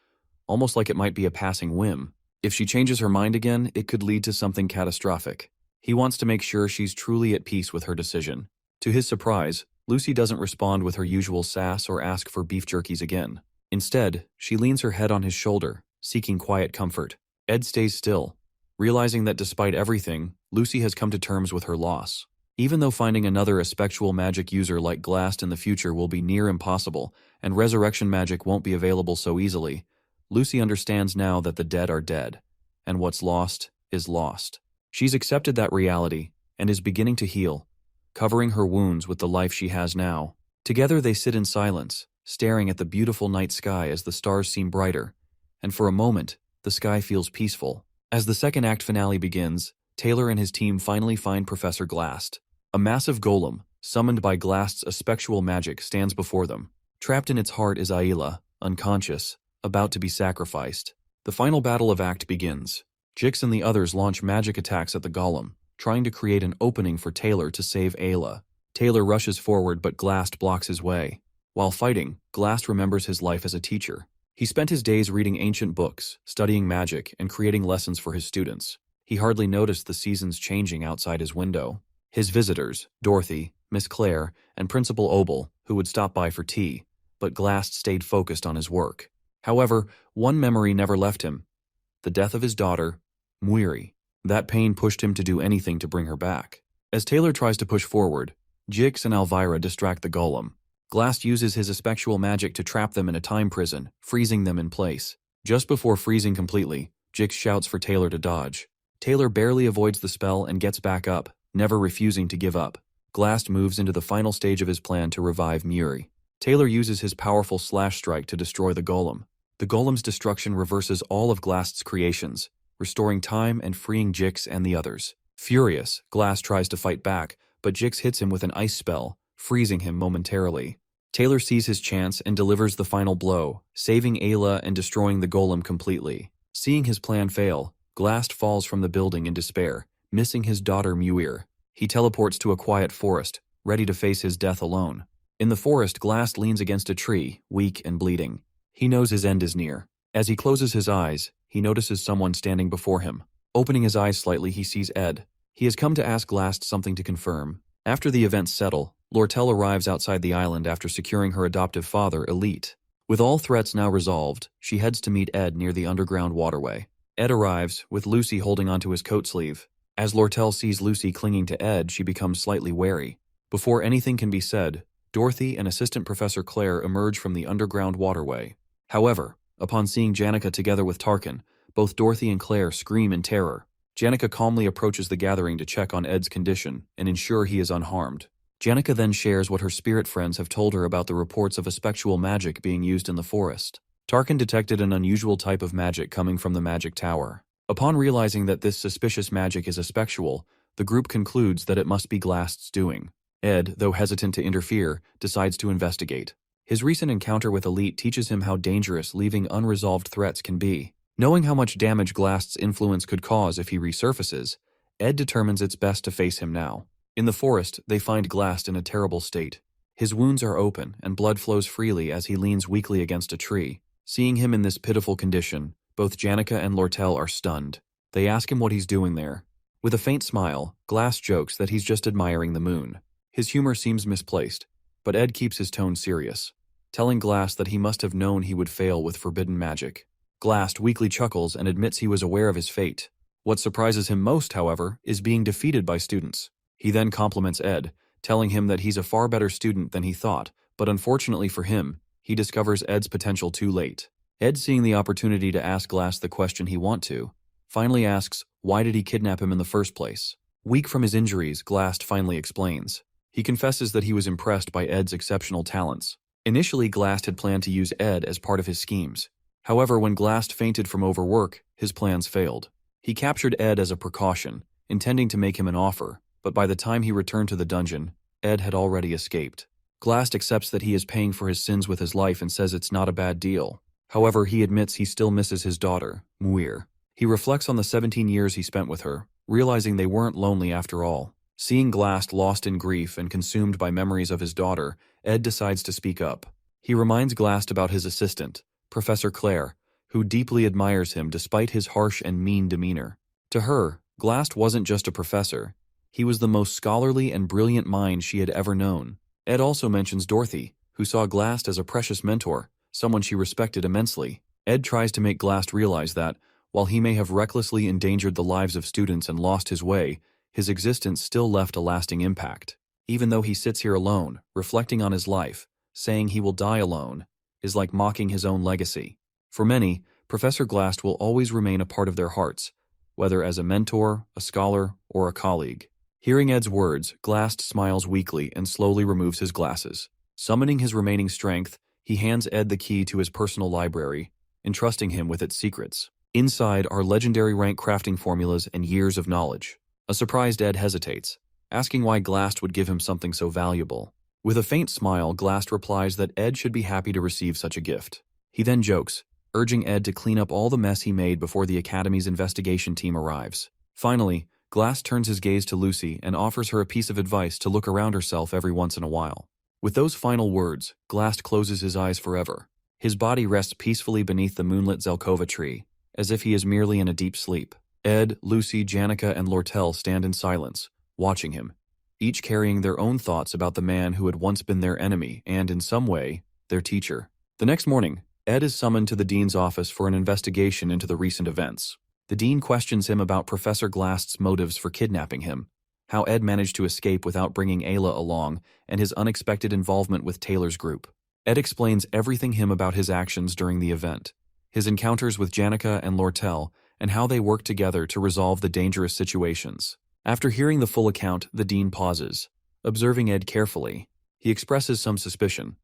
almost like it might be a passing whim. If she changes her mind again, it could lead to something catastrophic. He wants to make sure she's truly at peace with her decision. To his surprise, Lucy doesn't respond with her usual sass or ask for beef jerkies again. Instead, she leans her head on his shoulder, seeking quiet comfort. Ed stays still, realizing that despite everything, Lucy has come to terms with her loss. Even though finding another spectral magic user like Glast in the future will be near impossible, and resurrection magic won't be available so easily, Lucy understands now that the dead are dead, and what's lost is lost. She's accepted that reality, and is beginning to heal, covering her wounds with the life she has now. Together they sit in silence, staring at the beautiful night sky as the stars seem brighter, and for a moment, the sky feels peaceful. As the second act finale begins, Taylor and his team finally find Professor Glast. A massive golem, summoned by Glast's spectral magic, stands before them. Trapped in its heart is Ayla, unconscious, about to be sacrificed. The final battle of Act begins. Jix and the others launch magic attacks at the golem, trying to create an opening for Taylor to save Ayla. Taylor rushes forward, but Glast blocks his way. While fighting, Glast remembers his life as a teacher. He spent his days reading ancient books, studying magic, and creating lessons for his students. He hardly noticed the seasons changing outside his window. His visitors, Dorothy, Miss Claire, and Principal Obel, who would stop by for tea, but Glast stayed focused on his work. However, one memory never left him: the death of his daughter, Muiri. That pain pushed him to do anything to bring her back. As Taylor tries to push forward, Jix and Elvira distract the golem. Glast uses his effectual magic to trap them in a time prison, freezing them in place. Just before freezing completely, Jix shouts for Taylor to dodge. Taylor barely avoids the spell and gets back up, never refusing to give up. Glast moves into the final stage of his plan to revive Muiri. Taylor uses his powerful slash strike to destroy the golem. The golem's destruction reverses all of Glast's creations, restoring time and freeing Jix and the others. Furious, Glast tries to fight back, but Jix hits him with an ice spell, freezing him momentarily. Taylor sees his chance and delivers the final blow, saving Ayla and destroying the golem completely. Seeing his plan fail, Glast falls from the building in despair, missing his daughter Muir. He teleports to a quiet forest, ready to face his death alone. In the forest, Glast leans against a tree, weak and bleeding. He knows his end is near. As he closes his eyes, he notices someone standing before him. Opening his eyes slightly, he sees Ed. He has come to ask Glast something to confirm. After the events settle, Lortel arrives outside the island after securing her adoptive father, Elite. With all threats now resolved, she heads to meet Ed near the underground waterway. Ed arrives, with Lucy holding onto his coat sleeve. As Lortel sees Lucy clinging to Ed, she becomes slightly wary. Before anything can be said, Dorothy and Assistant Professor Claire emerge from the underground waterway. However, upon seeing Janica together with Tarkin, both Dorothy and Claire scream in terror. Janica calmly approaches the gathering to check on Ed's condition and ensure he is unharmed. Janica then shares what her spirit friends have told her about the reports of effectual magic being used in the forest. Tarkin detected an unusual type of magic coming from the Magic Tower. Upon realizing that this suspicious magic is effectual, the group concludes that it must be Glast's doing. Ed, though hesitant to interfere, decides to investigate. His recent encounter with Elite teaches him how dangerous leaving unresolved threats can be. Knowing how much damage Glast's influence could cause if he resurfaces, Ed determines it's best to face him now. In the forest, they find Glast in a terrible state. His wounds are open, and blood flows freely as he leans weakly against a tree. Seeing him in this pitiful condition, both Janica and Lortel are stunned. They ask him what he's doing there. With a faint smile, Glast jokes that he's just admiring the moon. His humor seems misplaced, but Ed keeps his tone serious, telling Glast that he must have known he would fail with forbidden magic. Glast weakly chuckles and admits he was aware of his fate. What surprises him most, however, is being defeated by students. He then compliments Ed, telling him that he's a far better student than he thought, but unfortunately for him, he discovers Ed's potential too late. Ed, seeing the opportunity to ask Glast the question he wants to, finally asks why did he kidnap him in the first place. Weak from his injuries, Glast finally explains. He confesses that he was impressed by Ed's exceptional talents. Initially, Glast had planned to use Ed as part of his schemes. However, when Glast fainted from overwork, his plans failed. He captured Ed as a precaution, intending to make him an offer, but by the time he returned to the dungeon, Ed had already escaped. Glast accepts that he is paying for his sins with his life and says it's not a bad deal. However, he admits he still misses his daughter, Muir. He reflects on the 17 years he spent with her, realizing they weren't lonely after all. Seeing Glast lost in grief and consumed by memories of his daughter, Ed decides to speak up. He reminds Glast about his assistant, Professor Claire, who deeply admires him despite his harsh and mean demeanor. To her, Glast wasn't just a professor. He was the most scholarly and brilliant mind she had ever known. Ed also mentions Dorothy, who saw Glast as a precious mentor, someone she respected immensely. Ed tries to make Glast realize that, while he may have recklessly endangered the lives of students and lost his way, his existence still left a lasting impact. Even though he sits here alone, reflecting on his life, saying he will die alone, is like mocking his own legacy. For many, Professor Glast will always remain a part of their hearts, whether as a mentor, a scholar, or a colleague. Hearing Ed's words, Glast smiles weakly and slowly removes his glasses. Summoning his remaining strength, he hands Ed the key to his personal library, entrusting him with its secrets. Inside are legendary rank crafting formulas and years of knowledge. A surprised Ed hesitates, asking why Glast would give him something so valuable. With a faint smile, Glast replies that Ed should be happy to receive such a gift. He then jokes, urging Ed to clean up all the mess he made before the Academy's investigation team arrives. Finally, Glast turns his gaze to Lucy and offers her a piece of advice to look around herself every once in a while. With those final words, Glast closes his eyes forever. His body rests peacefully beneath the moonlit Zelkova tree, as if he is merely in a deep sleep. Ed, Lucy, Janica, and Lortel stand in silence, watching him, each carrying their own thoughts about the man who had once been their enemy and, in some way, their teacher. The next morning, Ed is summoned to the dean's office for an investigation into the recent events. The dean questions him about Professor Glast's motives for kidnapping him, how Ed managed to escape without bringing Ayla along, and his unexpected involvement with Taylor's group. Ed explains everything him about his actions during the event, his encounters with Janica and Lortel, and how they worked together to resolve the dangerous situations. After hearing the full account, the dean pauses, observing Ed carefully. He expresses some suspicion,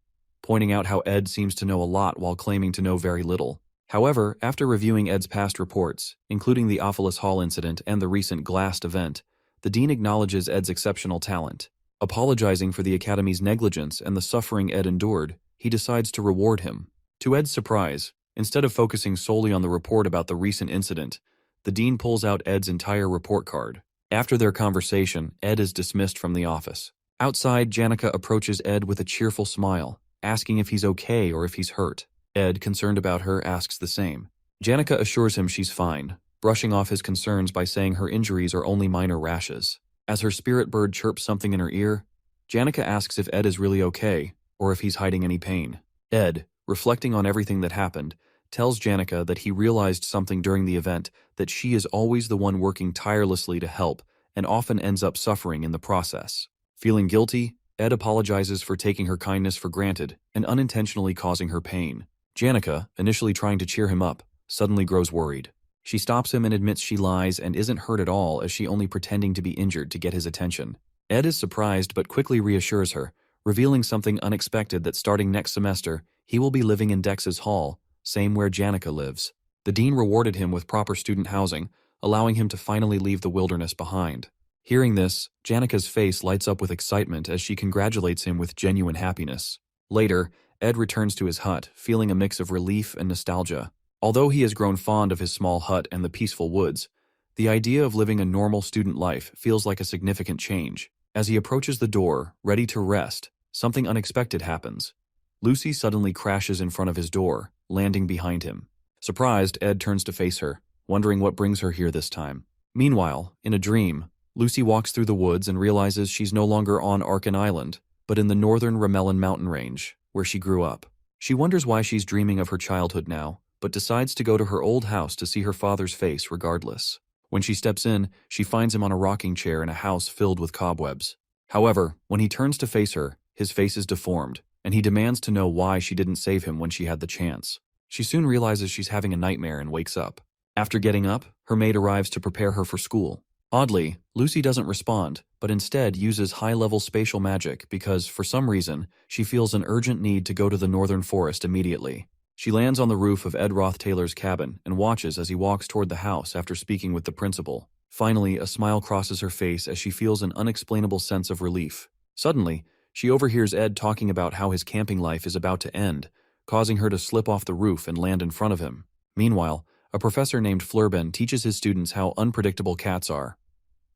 pointing out how Ed seems to know a lot while claiming to know very little. However, after reviewing Ed's past reports, including the Ophelis Hall incident and the recent Glast event, the dean acknowledges Ed's exceptional talent. Apologizing for the Academy's negligence and the suffering Ed endured, he decides to reward him. To Ed's surprise, instead of focusing solely on the report about the recent incident, the dean pulls out Ed's entire report card. After their conversation, Ed is dismissed from the office. Outside, Janica approaches Ed with a cheerful smile, asking if he's okay or if he's hurt. Ed, concerned about her, asks the same. Janica assures him she's fine, brushing off his concerns by saying her injuries are only minor rashes. As her spirit bird chirps something in her ear, Janica asks if Ed is really okay, or if he's hiding any pain. Ed, reflecting on everything that happened, tells Janica that he realized something during the event, that she is always the one working tirelessly to help, and often ends up suffering in the process. Feeling guilty, Ed apologizes for taking her kindness for granted and unintentionally causing her pain. Janica, initially trying to cheer him up, suddenly grows worried. She stops him and admits she lies and isn't hurt at all, as she only pretending to be injured to get his attention. Ed is surprised but quickly reassures her, revealing something unexpected, that starting next semester, he will be living in Dex's hall, same where Janica lives. The dean rewarded him with proper student housing, allowing him to finally leave the wilderness behind. Hearing this, Janica's face lights up with excitement as she congratulates him with genuine happiness. Later, Ed returns to his hut, feeling a mix of relief and nostalgia. Although he has grown fond of his small hut and the peaceful woods, the idea of living a normal student life feels like a significant change. As he approaches the door, ready to rest, something unexpected happens. Lucy suddenly crashes in front of his door, landing behind him. Surprised, Ed turns to face her, wondering what brings her here this time. Meanwhile, in a dream, Lucy walks through the woods and realizes she's no longer on Arkan Island, but in the northern Ramelin mountain range, where she grew up. She wonders why she's dreaming of her childhood now, but decides to go to her old house to see her father's face regardless. When she steps in, she finds him on a rocking chair in a house filled with cobwebs. However, when he turns to face her, his face is deformed, and he demands to know why she didn't save him when she had the chance. She soon realizes she's having a nightmare and wakes up. After getting up, her maid arrives to prepare her for school. Oddly, Lucy doesn't respond, but instead uses high-level spatial magic because, for some reason, she feels an urgent need to go to the northern forest immediately. She lands on the roof of Ed Roth Taylor's cabin and watches as he walks toward the house after speaking with the principal. Finally, a smile crosses her face as she feels an unexplainable sense of relief. Suddenly, she overhears Ed talking about how his camping life is about to end, causing her to slip off the roof and land in front of him. Meanwhile, a professor named Flurben teaches his students how unpredictable cats are.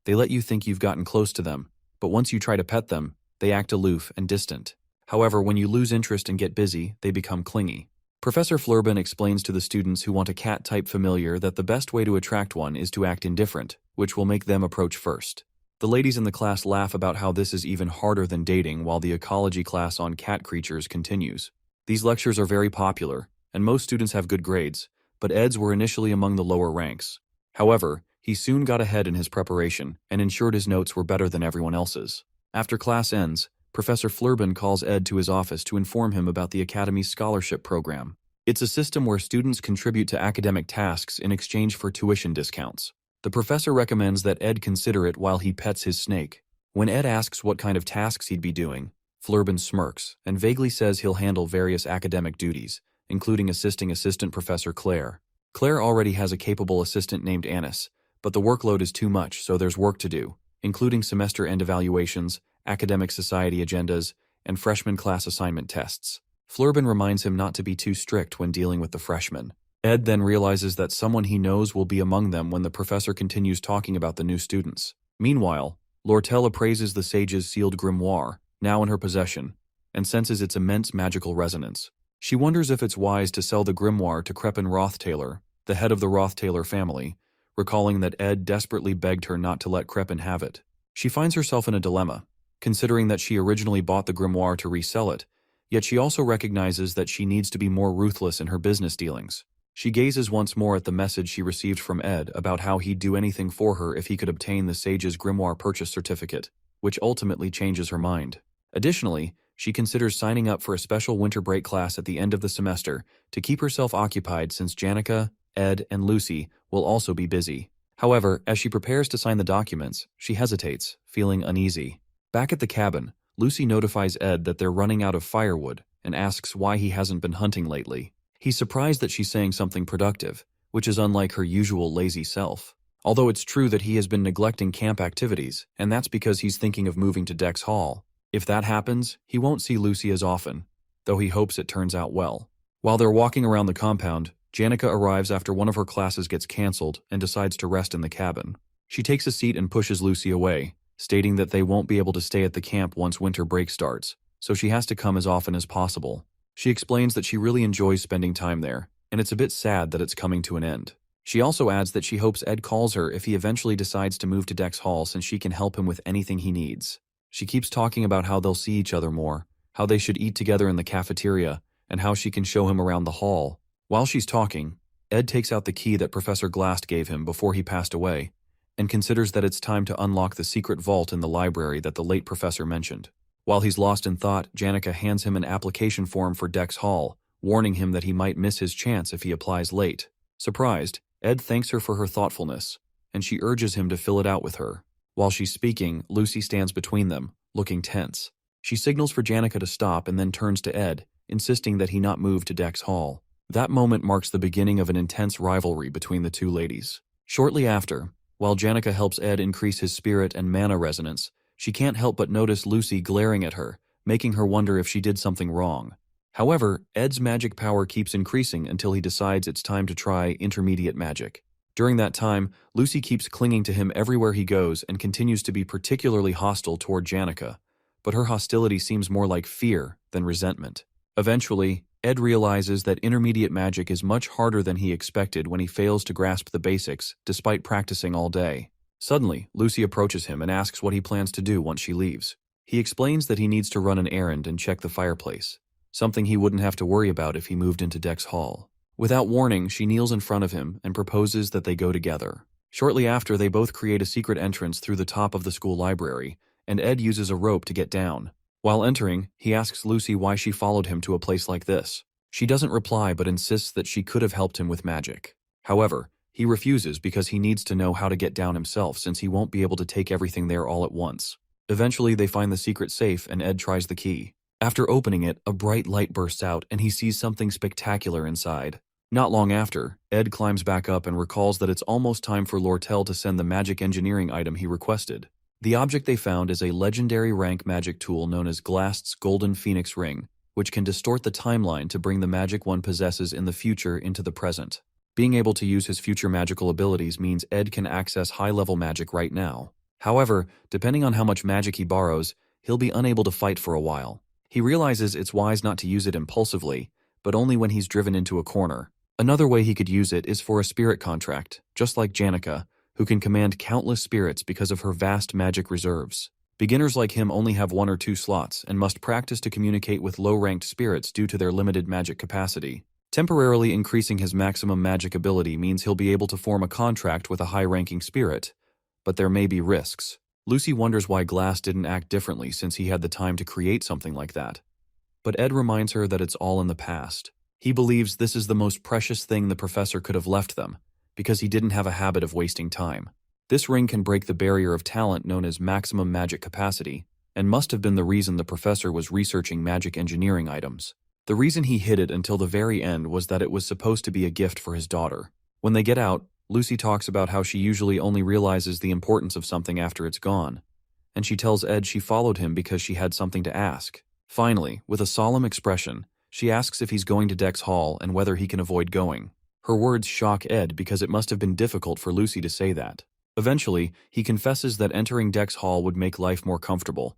They let you think you've gotten close to them, but once you try to pet them, they act aloof and distant. However, when you lose interest and get busy, they become clingy. Professor Flurben explains to the students who want a cat-type familiar that the best way to attract one is to act indifferent, which will make them approach first. The ladies in the class laugh about how this is even harder than dating, while the ecology class on cat creatures continues. These lectures are very popular, and most students have good grades, but Ed's were initially among the lower ranks. However, he soon got ahead in his preparation and ensured his notes were better than everyone else's. After class ends, Professor Flurben calls Ed to his office to inform him about the Academy's scholarship program. It's a system where students contribute to academic tasks in exchange for tuition discounts. The professor recommends that Ed consider it while he pets his snake. When Ed asks what kind of tasks he'd be doing, Flurben smirks and vaguely says he'll handle various academic duties, including assisting Assistant Professor Claire. Claire already has a capable assistant named Anis, but the workload is too much, so there's work to do, including semester-end evaluations, academic society agendas, and freshman class assignment tests. Flurben reminds him not to be too strict when dealing with the freshmen. Ed then realizes that someone he knows will be among them when the professor continues talking about the new students. Meanwhile, Lortel appraises the sage's sealed grimoire, now in her possession, and senses its immense magical resonance. She wonders if it's wise to sell the grimoire to Crepin Rothtaylor, the head of the Rothtaylor family, recalling that Ed desperately begged her not to let Crepin have it. She finds herself in a dilemma, considering that she originally bought the grimoire to resell it, Yet she also recognizes that she needs to be more ruthless in her business dealings. She gazes once more at the message she received from Ed about how he'd do anything for her if he could obtain the Sage's Grimoire purchase certificate, which ultimately changes her mind. Additionally, she considers signing up for a special winter break class at the end of the semester to keep herself occupied since Janica, Ed, and Lucy will also be busy. However, as she prepares to sign the documents, she hesitates, feeling uneasy. Back at the cabin, Lucy notifies Ed that they're running out of firewood and asks why he hasn't been hunting lately. He's surprised that she's saying something productive, which is unlike her usual lazy self. Although it's true that he has been neglecting camp activities, and that's because he's thinking of moving to Dex Hall. If that happens, he won't see Lucy as often, though he hopes it turns out well. While they're walking around the compound, Janica arrives after one of her classes gets cancelled and decides to rest in the cabin. She takes a seat and pushes Lucy away, stating that they won't be able to stay at the camp once winter break starts, so she has to come as often as possible. She explains that she really enjoys spending time there, and it's a bit sad that it's coming to an end. She also adds that she hopes Ed calls her if he eventually decides to move to Dex Hall since she can help him with anything he needs. She keeps talking about how they'll see each other more, how they should eat together in the cafeteria, and how she can show him around the hall. While she's talking, Ed takes out the key that Professor Glast gave him before he passed away, and considers that it's time to unlock the secret vault in the library that the late professor mentioned. While he's lost in thought, Janica hands him an application form for Dex Hall, warning him that he might miss his chance if he applies late. Surprised, Ed thanks her for her thoughtfulness, and she urges him to fill it out with her. While she's speaking, Lucy stands between them, looking tense. She signals for Janica to stop and then turns to Ed, insisting that he not move to Dex Hall. That moment marks the beginning of an intense rivalry between the two ladies. Shortly after, while Janica helps Ed increase his spirit and mana resonance, she can't help but notice Lucy glaring at her, making her wonder if she did something wrong. However, Ed's magic power keeps increasing until he decides it's time to try intermediate magic. During that time, Lucy keeps clinging to him everywhere he goes and continues to be particularly hostile toward Janica, but her hostility seems more like fear than resentment. Eventually, Ed realizes that intermediate magic is much harder than he expected when he fails to grasp the basics, despite practicing all day. Suddenly, Lucy approaches him and asks what he plans to do once she leaves. He explains that he needs to run an errand and check the fireplace, something he wouldn't have to worry about if he moved into Dex Hall. Without warning, she kneels in front of him and proposes that they go together. Shortly after, they both create a secret entrance through the top of the school library, and Ed uses a rope to get down. While entering, he asks Lucy why she followed him to a place like this. She doesn't reply but insists that she could have helped him with magic. However, he refuses because he needs to know how to get down himself since he won't be able to take everything there all at once. Eventually, they find the secret safe and Ed tries the key. After opening it, a bright light bursts out and he sees something spectacular inside. Not long after, Ed climbs back up and recalls that it's almost time for Lortel to send the magic engineering item he requested. The object they found is a legendary rank magic tool known as Glast's Golden Phoenix Ring, which can distort the timeline to bring the magic one possesses in the future into the present. Being able to use his future magical abilities means Ed can access high-level magic right now. However, depending on how much magic he borrows, he'll be unable to fight for a while. He realizes it's wise not to use it impulsively, but only when he's driven into a corner. Another way he could use it is for a spirit contract, just like Janica, who can command countless spirits because of her vast magic reserves. Beginners like him only have 1 or 2 slots and must practice to communicate with low-ranked spirits due to their limited magic capacity. Temporarily increasing his maximum magic ability means he'll be able to form a contract with a high-ranking spirit, but there may be risks. Lucy wonders why Glass didn't act differently since he had the time to create something like that. But Ed reminds her that it's all in the past. He believes this is the most precious thing the professor could have left them, because he didn't have a habit of wasting time. This ring can break the barrier of talent known as maximum magic capacity, and must have been the reason the professor was researching magic engineering items. The reason he hid it until the very end was that it was supposed to be a gift for his daughter. When they get out, Lucy talks about how she usually only realizes the importance of something after it's gone, and she tells Ed she followed him because she had something to ask. Finally, with a solemn expression, she asks if he's going to Dex Hall and whether he can avoid going. Her words shock Ed because it must have been difficult for Lucy to say that. Eventually, he confesses that entering Dex Hall would make life more comfortable.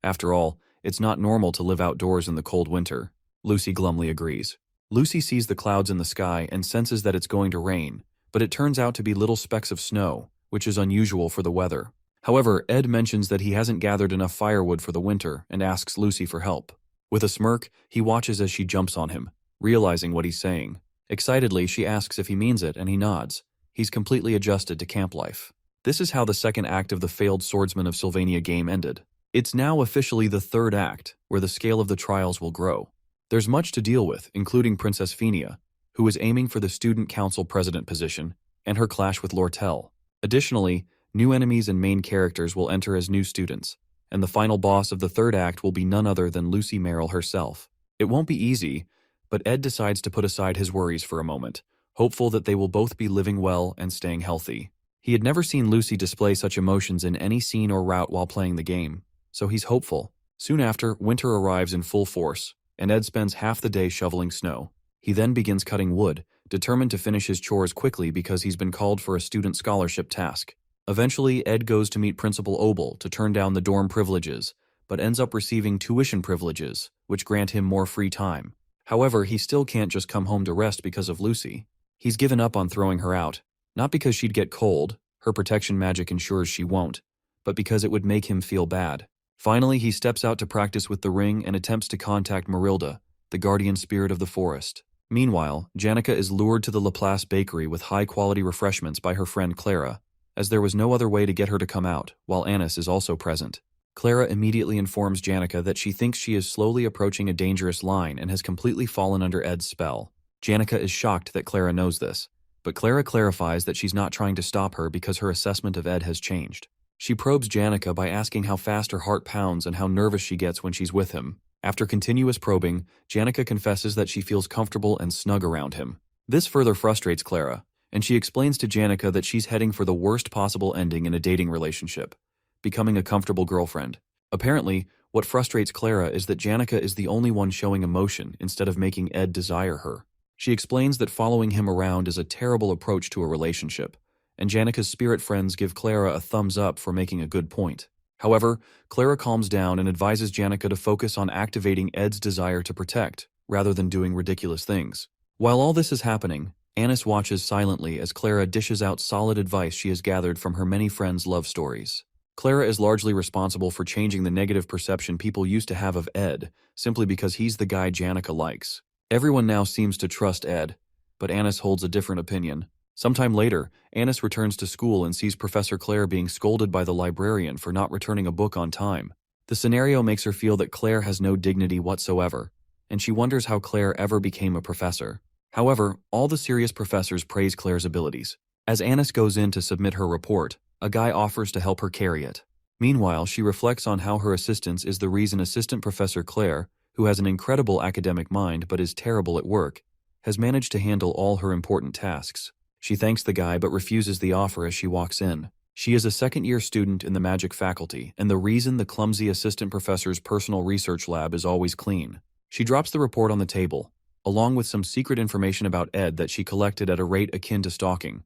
After all, it's not normal to live outdoors in the cold winter. Lucy glumly agrees. Lucy sees the clouds in the sky and senses that it's going to rain, but it turns out to be little specks of snow, which is unusual for the weather. However, Ed mentions that he hasn't gathered enough firewood for the winter and asks Lucy for help. With a smirk, he watches as she jumps on him, realizing what he's saying. Excitedly, she asks if he means it, and he nods. He's completely adjusted to camp life. This is how the second act of the failed Swordsman of Sylvania game ended. It's now officially the third act, where the scale of the trials will grow. There's much to deal with, including Princess Phenia, who is aiming for the Student Council President position, and her clash with Lortel. Additionally, new enemies and main characters will enter as new students, and the final boss of the third act will be none other than Lucy Merrill herself. It won't be easy, but Ed decides to put aside his worries for a moment, hopeful that they will both be living well and staying healthy. He had never seen Lucy display such emotions in any scene or route while playing the game, so he's hopeful. Soon after, winter arrives in full force, and Ed spends half the day shoveling snow. He then begins cutting wood, determined to finish his chores quickly because he's been called for a student scholarship task. Eventually, Ed goes to meet Principal Obel to turn down the dorm privileges, but ends up receiving tuition privileges, which grant him more free time. However, he still can't just come home to rest because of Lucy. He's given up on throwing her out, not because she'd get cold, her protection magic ensures she won't, but because it would make him feel bad. Finally, he steps out to practice with the ring and attempts to contact Marilda, the guardian spirit of the forest. Meanwhile, Janica is lured to the Laplace bakery with high-quality refreshments by her friend Clara, as there was no other way to get her to come out, while Anis is also present. Clara immediately informs Janica that she thinks she is slowly approaching a dangerous line and has completely fallen under Ed's spell. Janica is shocked that Clara knows this, but Clara clarifies that she's not trying to stop her because her assessment of Ed has changed. She probes Janica by asking how fast her heart pounds and how nervous she gets when she's with him. After continuous probing, Janica confesses that she feels comfortable and snug around him. This further frustrates Clara, and she explains to Janica that she's heading for the worst possible ending in a dating relationship, becoming a comfortable girlfriend. Apparently, what frustrates Clara is that Janica is the only one showing emotion instead of making Ed desire her. She explains that following him around is a terrible approach to a relationship, and Janica's spirit friends give Clara a thumbs up for making a good point. However, Clara calms down and advises Janica to focus on activating Ed's desire to protect, rather than doing ridiculous things. While all this is happening, Anis watches silently as Clara dishes out solid advice she has gathered from her many friends' love stories. Clara is largely responsible for changing the negative perception people used to have of Ed, simply because he's the guy Janica likes. Everyone now seems to trust Ed, but Anis holds a different opinion. Sometime later, Anis returns to school and sees Professor Claire being scolded by the librarian for not returning a book on time. The scenario makes her feel that Claire has no dignity whatsoever, and she wonders how Claire ever became a professor. However, all the serious professors praise Claire's abilities. As Anis goes in to submit her report, a guy offers to help her carry it. Meanwhile, she reflects on how her assistance is the reason Assistant Professor Claire, who has an incredible academic mind but is terrible at work, has managed to handle all her important tasks. She thanks the guy but refuses the offer as she walks in. She is a second-year student in the magic faculty, and the reason the clumsy assistant professor's personal research lab is always clean. She drops the report on the table, along with some secret information about Ed that she collected at a rate akin to stalking,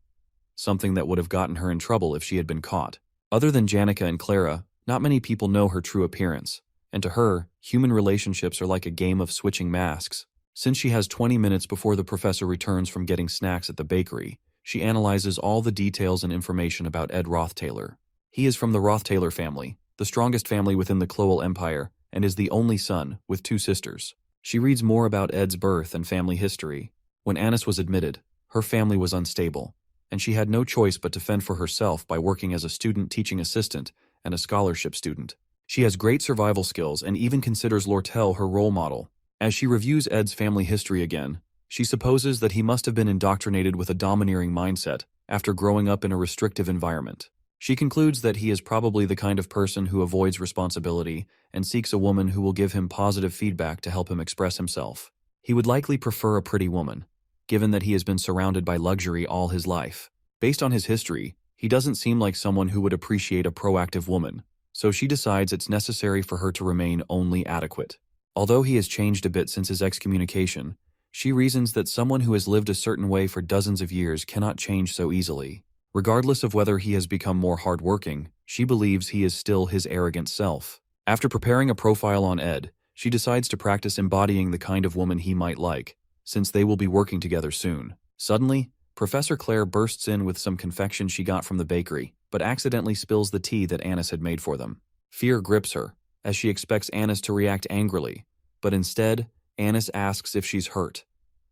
something that would have gotten her in trouble if she had been caught. Other than Janica and Clara, not many people know her true appearance, and to her, human relationships are like a game of switching masks. Since she has 20 minutes before the professor returns from getting snacks at the bakery, she analyzes all the details and information about Ed Rothtaylor. He is from the Rothtaylor family, the strongest family within the Clowell Empire, and is the only son, with 2 sisters. She reads more about Ed's birth and family history. When Anis was admitted, her family was unstable, and she had no choice but to fend for herself by working as a student teaching assistant and a scholarship student. She has great survival skills and even considers Lortel her role model. As she reviews Ed's family history again, she supposes that he must have been indoctrinated with a domineering mindset after growing up in a restrictive environment. She concludes that he is probably the kind of person who avoids responsibility and seeks a woman who will give him positive feedback to help him express himself. He would likely prefer a pretty woman, given that he has been surrounded by luxury all his life. Based on his history, he doesn't seem like someone who would appreciate a proactive woman, so she decides it's necessary for her to remain only adequate. Although he has changed a bit since his excommunication, she reasons that someone who has lived a certain way for dozens of years cannot change so easily. Regardless of whether he has become more hardworking, she believes he is still his arrogant self. After preparing a profile on Ed, she decides to practice embodying the kind of woman he might like, since they will be working together soon. Suddenly, Professor Claire bursts in with some confection she got from the bakery, but accidentally spills the tea that Anis had made for them. Fear grips her, as she expects Anis to react angrily, but instead, Annis asks if she's hurt.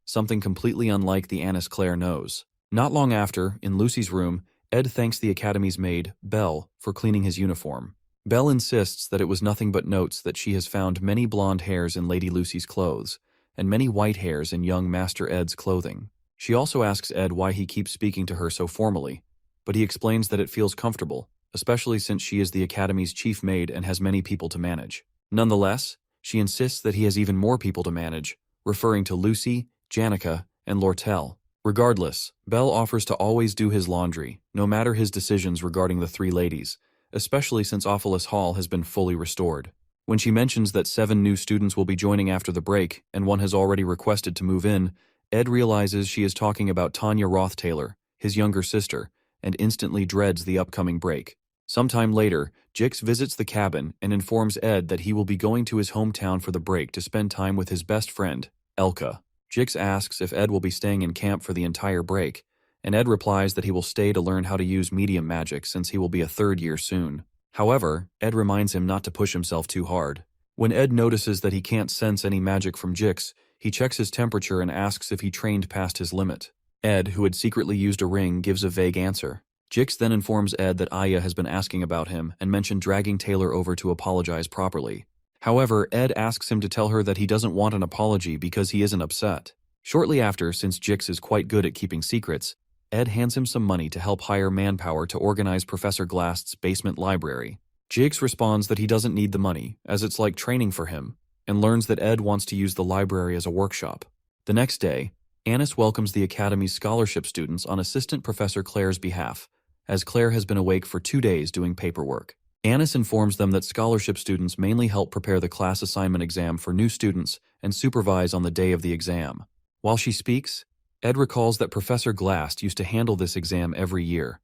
Something completely unlike the Annis Claire knows. Not long after, in Lucy's room, Ed thanks the Academy's maid, Belle, for cleaning his uniform. Belle insists that it was nothing but notes that she has found many blonde hairs in Lady Lucy's clothes, and many white hairs in young Master Ed's clothing. She also asks Ed why he keeps speaking to her so formally, but he explains that it feels comfortable, especially since she is the Academy's chief maid and has many people to manage. Nonetheless, she insists that he has even more people to manage, referring to Lucy, Janica, and Lortel. Regardless, Belle offers to always do his laundry, no matter his decisions regarding the three ladies, especially since Ophelis Hall has been fully restored. When she mentions that 7 new students will be joining after the break, and one has already requested to move in, Ed realizes she is talking about Tanya Roth-Taylor, his younger sister, and instantly dreads the upcoming break. Sometime later, Jix visits the cabin and informs Ed that he will be going to his hometown for the break to spend time with his best friend, Elka. Jix asks if Ed will be staying in camp for the entire break, and Ed replies that he will stay to learn how to use medium magic since he will be a 3rd year soon. However, Ed reminds him not to push himself too hard. When Ed notices that he can't sense any magic from Jix, he checks his temperature and asks if he trained past his limit. Ed, who had secretly used a ring, gives a vague answer. Jix then informs Ed that Aya has been asking about him and mentioned dragging Taylor over to apologize properly. However, Ed asks him to tell her that he doesn't want an apology because he isn't upset. Shortly after, since Jix is quite good at keeping secrets, Ed hands him some money to help hire manpower to organize Professor Glast's basement library. Jix responds that he doesn't need the money, as it's like training for him, and learns that Ed wants to use the library as a workshop. The next day, Annis welcomes the Academy's scholarship students on Assistant Professor Claire's behalf, as Claire has been awake for 2 days doing paperwork. Annis informs them that scholarship students mainly help prepare the class assignment exam for new students and supervise on the day of the exam. While she speaks, Ed recalls that Professor Glast used to handle this exam every year,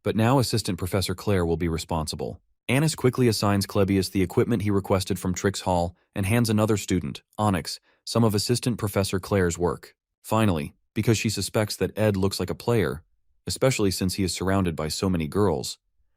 but now Assistant Professor Claire will be responsible. Annis quickly assigns Clebius the equipment he requested from Trix Hall and hands another student, Onyx, some of Assistant Professor Claire's work. Finally, because she suspects that Ed looks like a player, especially since he is surrounded by so many girls,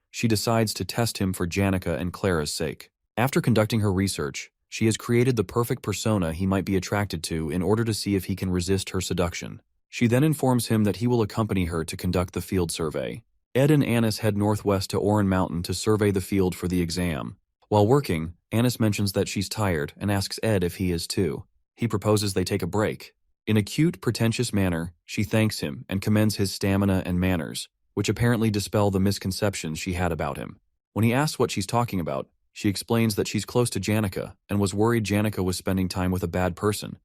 she decides to test him for Janica and Clara's sake. After conducting her research, she has created the perfect persona he might be attracted to in order to see if he can resist her seduction. She then informs him that he will accompany her to conduct the field survey. Ed and Annis head northwest to Oran Mountain to survey the field for the exam. While working, Annis mentions that she's tired and asks Ed if he is too. He proposes they take a break. In a cute, pretentious manner, she thanks him and commends his stamina and manners, which apparently dispel the misconceptions she had about him. When he asks what she's talking about, she explains that she's close to Janica and was worried Janica was spending time with a bad person,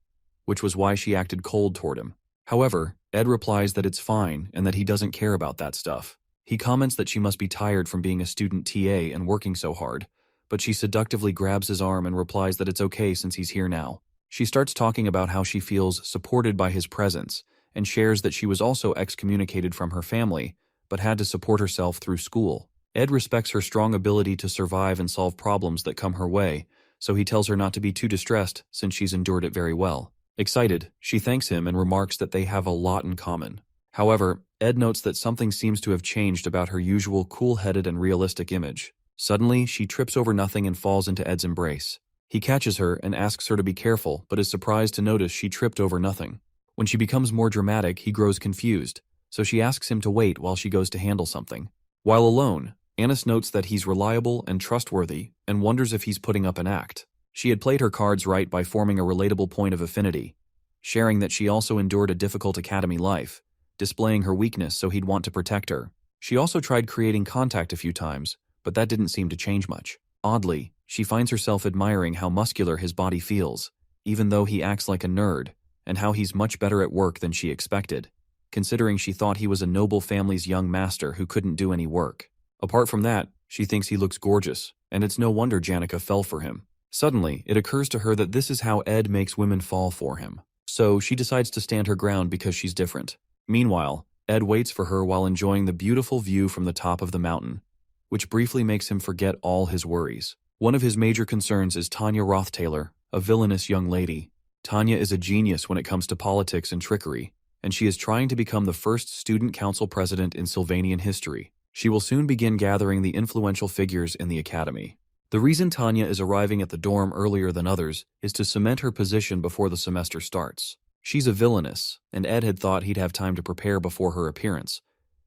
which was why she acted cold toward him. However, Ed replies that it's fine and that he doesn't care about that stuff. He comments that she must be tired from being a student TA and working so hard, but she seductively grabs his arm and replies that it's okay since he's here now. She starts talking about how she feels supported by his presence and shares that she was also excommunicated from her family, but had to support herself through school. Ed respects her strong ability to survive and solve problems that come her way, so he tells her not to be too distressed since she's endured it very well. Excited, she thanks him and remarks that they have a lot in common. However, Ed notes that something seems to have changed about her usual cool-headed and realistic image. Suddenly, she trips over nothing and falls into Ed's embrace. He catches her and asks her to be careful, but is surprised to notice she tripped over nothing. When she becomes more dramatic, he grows confused, so she asks him to wait while she goes to handle something. While alone, Annis notes that he's reliable and trustworthy and wonders if he's putting up an act. She had played her cards right by forming a relatable point of affinity, sharing that she also endured a difficult academy life, displaying her weakness so he'd want to protect her. She also tried creating contact a few times, but that didn't seem to change much. Oddly, she finds herself admiring how muscular his body feels, even though he acts like a nerd, and how he's much better at work than she expected, considering she thought he was a noble family's young master who couldn't do any work. Apart from that, she thinks he looks gorgeous, and it's no wonder Janica fell for him. Suddenly, it occurs to her that this is how Ed makes women fall for him. So she decides to stand her ground because she's different. Meanwhile, Ed waits for her while enjoying the beautiful view from the top of the mountain, which briefly makes him forget all his worries. One of his major concerns is Tanya Roth-Taylor, a villainous young lady. Tanya is a genius when it comes to politics and trickery, and she is trying to become the first student council president in Sylvanian history. She will soon begin gathering the influential figures in the academy. The reason Tanya is arriving at the dorm earlier than others is to cement her position before the semester starts. She's a villainess, and Ed had thought he'd have time to prepare before her appearance.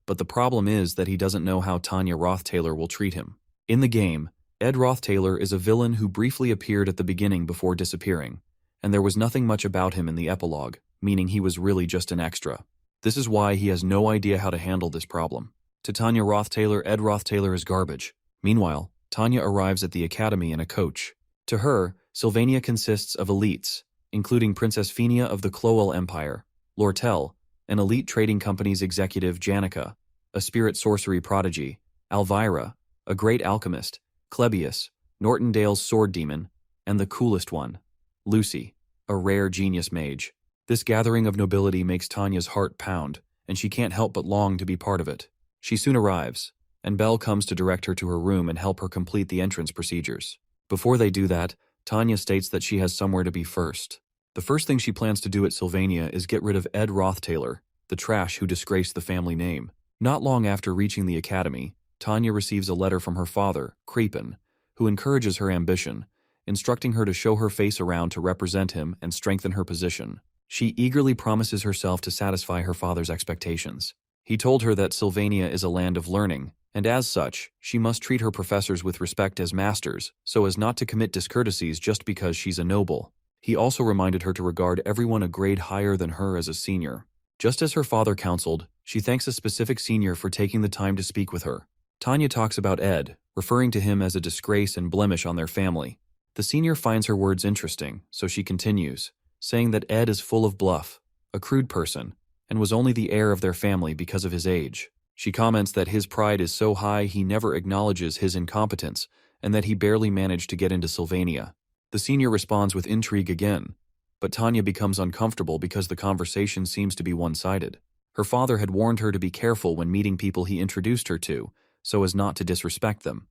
But the problem is that he doesn't know how Tanya Roth-Taylor will treat him. In the game, Ed Roth-Taylor is a villain who briefly appeared at the beginning before disappearing, and there was nothing much about him in the epilogue, meaning he was really just an extra. This is why he has no idea how to handle this problem. To Tanya Roth-Taylor, Ed Roth-Taylor is garbage. Meanwhile, Tanya arrives at the academy in a coach. To her, Sylvania consists of elites, including Princess Phenia of the Clowell Empire, Lortel, an elite trading company's executive Janica, a spirit sorcery prodigy, Alvira, a great alchemist, Clebius, Nortondale's sword demon, and the coolest one, Lucy, a rare genius mage. This gathering of nobility makes Tanya's heart pound, and she can't help but long to be part of it. She soon arrives, and Belle comes to direct her to her room and help her complete the entrance procedures. Before they do that, Tanya states that she has somewhere to be first. The first thing she plans to do at Sylvania is get rid of Ed Roth-Taylor, the trash who disgraced the family name. Not long after reaching the academy, Tanya receives a letter from her father, Creepin, who encourages her ambition, instructing her to show her face around to represent him and strengthen her position. She eagerly promises herself to satisfy her father's expectations. He told her that Sylvania is a land of learning, and as such, she must treat her professors with respect as masters, so as not to commit discourtesies just because she's a noble. He also reminded her to regard everyone a grade higher than her as a senior. Just as her father counseled, she thanks a specific senior for taking the time to speak with her. Tanya talks about Ed, referring to him as a disgrace and blemish on their family. The senior finds her words interesting, so she continues, saying that Ed is full of bluff, a crude person, and was only the heir of their family because of his age. She comments that his pride is so high he never acknowledges his incompetence, and that he barely managed to get into Sylvania. The senior responds with intrigue again, but Tanya becomes uncomfortable because the conversation seems to be one-sided. Her father had warned her to be careful when meeting people he introduced her to, so as not to disrespect them,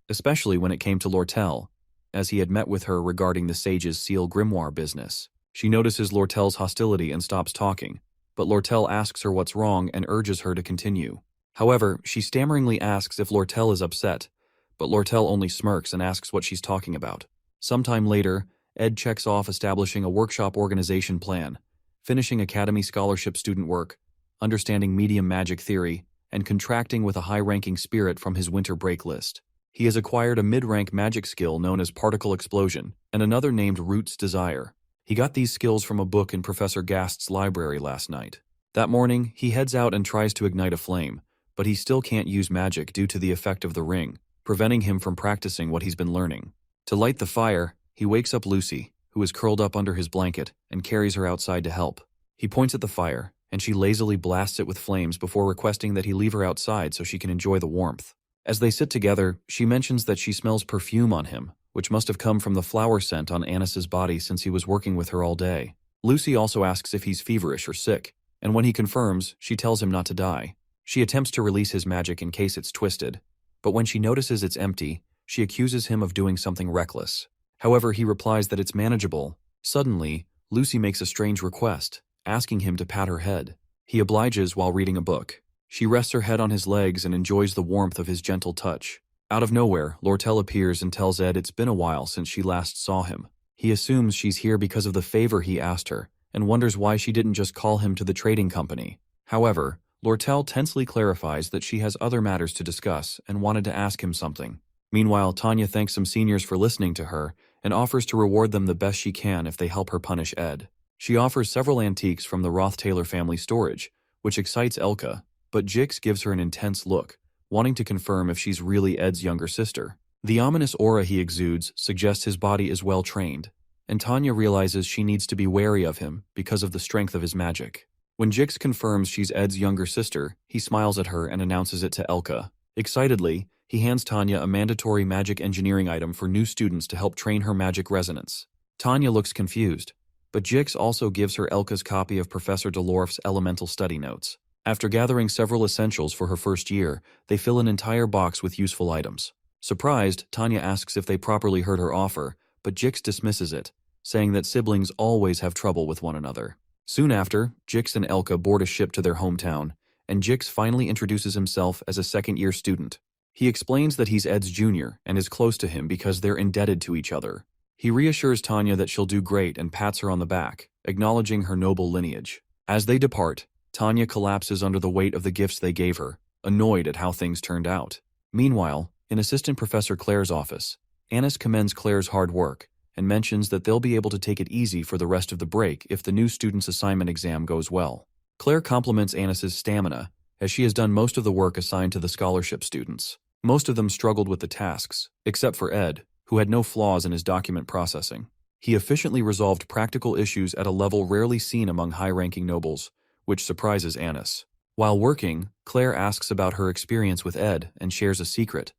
especially when it came to Lortel, as he had met with her regarding the sage's seal grimoire business. She notices Lortel's hostility and stops talking, but Lortel asks her what's wrong and urges her to continue. However, she stammeringly asks if Lortel is upset, but Lortel only smirks and asks what she's talking about. Sometime later, Ed checks off establishing a workshop organization plan, finishing academy scholarship student work, understanding medium magic theory, and contracting with a high-ranking spirit from his winter break list. He has acquired a mid-rank magic skill known as Particle Explosion, and another named Root's Desire. He got these skills from a book in Professor Gast's library last night. That morning, he heads out and tries to ignite a flame, but he still can't use magic due to the effect of the ring, preventing him from practicing what he's been learning. To light the fire, he wakes up Lucy, who is curled up under his blanket, and carries her outside to help. He points at the fire, and she lazily blasts it with flames before requesting that he leave her outside so she can enjoy the warmth. As they sit together, she mentions that she smells perfume on him, which must have come from the flower scent on Anis's body since he was working with her all day. Lucy also asks if he's feverish or sick, and when he confirms, she tells him not to die. She attempts to release his magic in case it's twisted, but when she notices it's empty, she accuses him of doing something reckless. However, he replies that it's manageable. Suddenly, Lucy makes a strange request, asking him to pat her head. He obliges while reading a book. She rests her head on his legs and enjoys the warmth of his gentle touch. Out of nowhere, Lortel appears and tells Ed it's been a while since she last saw him. He assumes she's here because of the favor he asked her, and wonders why she didn't just call him to the trading company. However, Lortel tensely clarifies that she has other matters to discuss and wanted to ask him something. Meanwhile, Tanya thanks some seniors for listening to her and offers to reward them the best she can if they help her punish Ed. She offers several antiques from the Roth-Taylor family storage, which excites Elka, but Jix gives her an intense look, wanting to confirm if she's really Ed's younger sister. The ominous aura he exudes suggests his body is well trained, and Tanya realizes she needs to be wary of him because of the strength of his magic. When Jix confirms she's Ed's younger sister, he smiles at her and announces it to Elka. Excitedly, he hands Tanya a mandatory magic engineering item for new students to help train her magic resonance. Tanya looks confused, but Jix also gives her Elka's copy of Professor Delorf's elemental study notes. After gathering several essentials for her first year, they fill an entire box with useful items. Surprised, Tanya asks if they properly heard her offer, but Jix dismisses it, saying that siblings always have trouble with one another. Soon after, Jix and Elka board a ship to their hometown, and Jix finally introduces himself as a second-year student. He explains that he's Ed's junior and is close to him because they're indebted to each other. He reassures Tanya that she'll do great and pats her on the back, acknowledging her noble lineage. As they depart, Tanya collapses under the weight of the gifts they gave her, annoyed at how things turned out. Meanwhile, in Assistant Professor Claire's office, Anis commends Claire's hard work and mentions that they'll be able to take it easy for the rest of the break if the new student's assignment exam goes well. Claire compliments Anis's stamina, as she has done most of the work assigned to the scholarship students. Most of them struggled with the tasks, except for Ed, who had no flaws in his document processing. He efficiently resolved practical issues at a level rarely seen among high-ranking nobles, which surprises Anis. While working, Claire asks about her experience with Ed and shares a secret.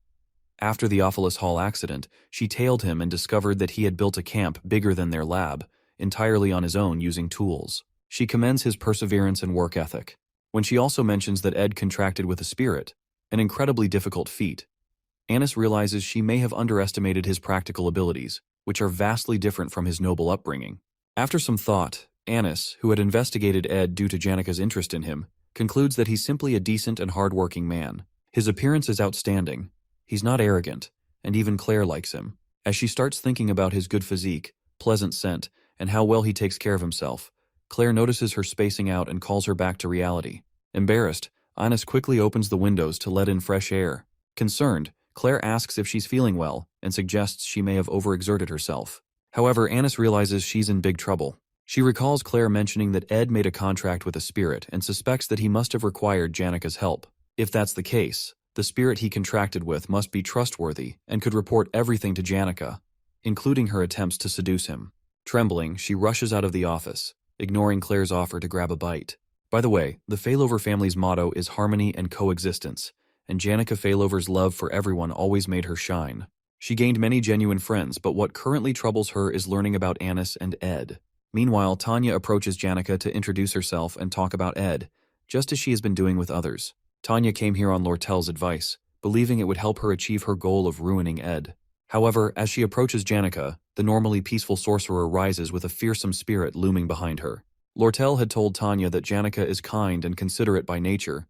After the Ophelis Hall accident, she tailed him and discovered that he had built a camp bigger than their lab, entirely on his own using tools. She commends his perseverance and work ethic. When she also mentions that Ed contracted with a spirit, an incredibly difficult feat, Anis realizes she may have underestimated his practical abilities, which are vastly different from his noble upbringing. After some thought, Anis, who had investigated Ed due to Janika's interest in him, concludes that he's simply a decent and hard-working man. His appearance is outstanding. He's not arrogant, and even Claire likes him. As she starts thinking about his good physique, pleasant scent, and how well he takes care of himself, Claire notices her spacing out and calls her back to reality. Embarrassed, Anis quickly opens the windows to let in fresh air. Concerned, Claire asks if she's feeling well and suggests she may have overexerted herself. However, Anis realizes she's in big trouble. She recalls Claire mentioning that Ed made a contract with a spirit and suspects that he must have required Janika's help. If that's the case, the spirit he contracted with must be trustworthy and could report everything to Janika, including her attempts to seduce him. Trembling, she rushes out of the office, ignoring Claire's offer to grab a bite. By the way, the Failover family's motto is harmony and coexistence, and Janika Failover's love for everyone always made her shine. She gained many genuine friends, but what currently troubles her is learning about Anis and Ed. Meanwhile, Tanya approaches Janika to introduce herself and talk about Ed, just as she has been doing with others. Tanya came here on Lortel's advice, believing it would help her achieve her goal of ruining Ed. However, as she approaches Janika, the normally peaceful sorcerer rises with a fearsome spirit looming behind her. Lortel had told Tanya that Janika is kind and considerate by nature,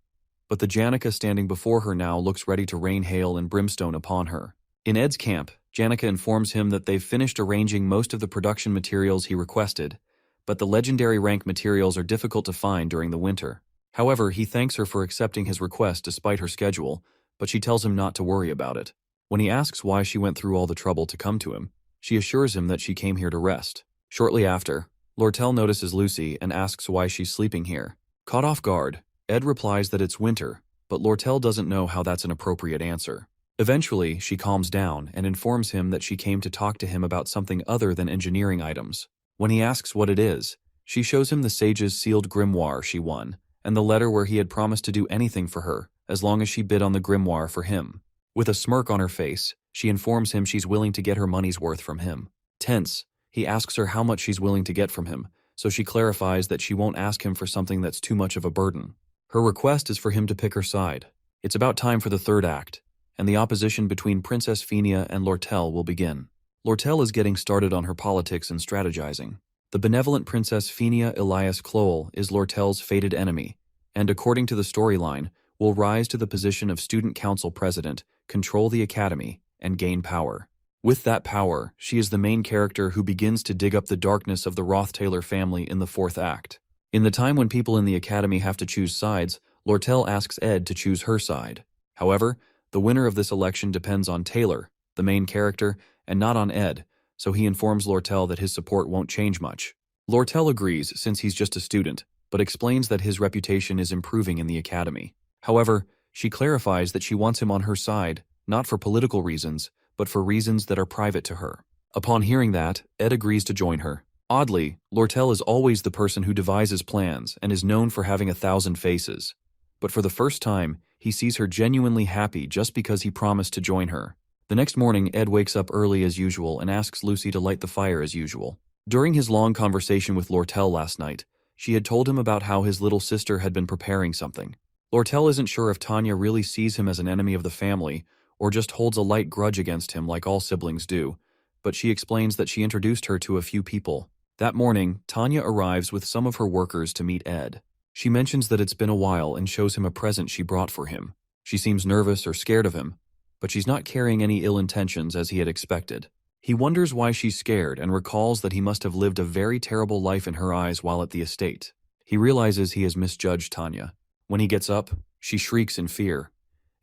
but the Janika standing before her now looks ready to rain hail and brimstone upon her. In Ed's camp, Janika informs him that they've finished arranging most of the production materials he requested, but the legendary rank materials are difficult to find during the winter. However, he thanks her for accepting his request despite her schedule, but she tells him not to worry about it. When he asks why she went through all the trouble to come to him, she assures him that she came here to rest. Shortly after, Lortel notices Lucy and asks why she's sleeping here. Caught off guard, Ed replies that it's winter, but Lortel doesn't know how that's an appropriate answer. Eventually, she calms down and informs him that she came to talk to him about something other than engineering items. When he asks what it is, she shows him the sage's sealed grimoire she won, and the letter where he had promised to do anything for her, as long as she bid on the grimoire for him. With a smirk on her face, she informs him she's willing to get her money's worth from him. Tense, he asks her how much she's willing to get from him, so she clarifies that she won't ask him for something that's too much of a burden. Her request is for him to pick her side. It's about time for the third act, and the opposition between Princess Phenia and Lortel will begin. Lortel is getting started on her politics and strategizing. The benevolent Princess Phenia Elias Cloel is Lortel's fated enemy, and according to the storyline, will rise to the position of student council president, control the academy, and gain power. With that power, she is the main character who begins to dig up the darkness of the Roth-Taylor family in the fourth act. In the time when people in the academy have to choose sides, Lortel asks Ed to choose her side. However, the winner of this election depends on Taylor, the main character, and not on Ed, so he informs Lortel that his support won't change much. Lortel agrees since he's just a student, but explains that his reputation is improving in the academy. However, she clarifies that she wants him on her side, not for political reasons, but for reasons that are private to her. Upon hearing that, Ed agrees to join her. Oddly, Lortel is always the person who devises plans and is known for having 1,000 faces. But for the first time, he sees her genuinely happy just because he promised to join her. The next morning, Ed wakes up early as usual and asks Lucy to light the fire as usual. During his long conversation with Lortel last night, she had told him about how his little sister had been preparing something. Lortel isn't sure if Tanya really sees him as an enemy of the family or just holds a light grudge against him like all siblings do, but she explains that she introduced her to a few people. That morning, Tanya arrives with some of her workers to meet Ed. She mentions that it's been a while and shows him a present she brought for him. She seems nervous or scared of him, but she's not carrying any ill intentions as he had expected. He wonders why she's scared and recalls that he must have lived a very terrible life in her eyes while at the estate. He realizes he has misjudged Tanya. When he gets up, she shrieks in fear,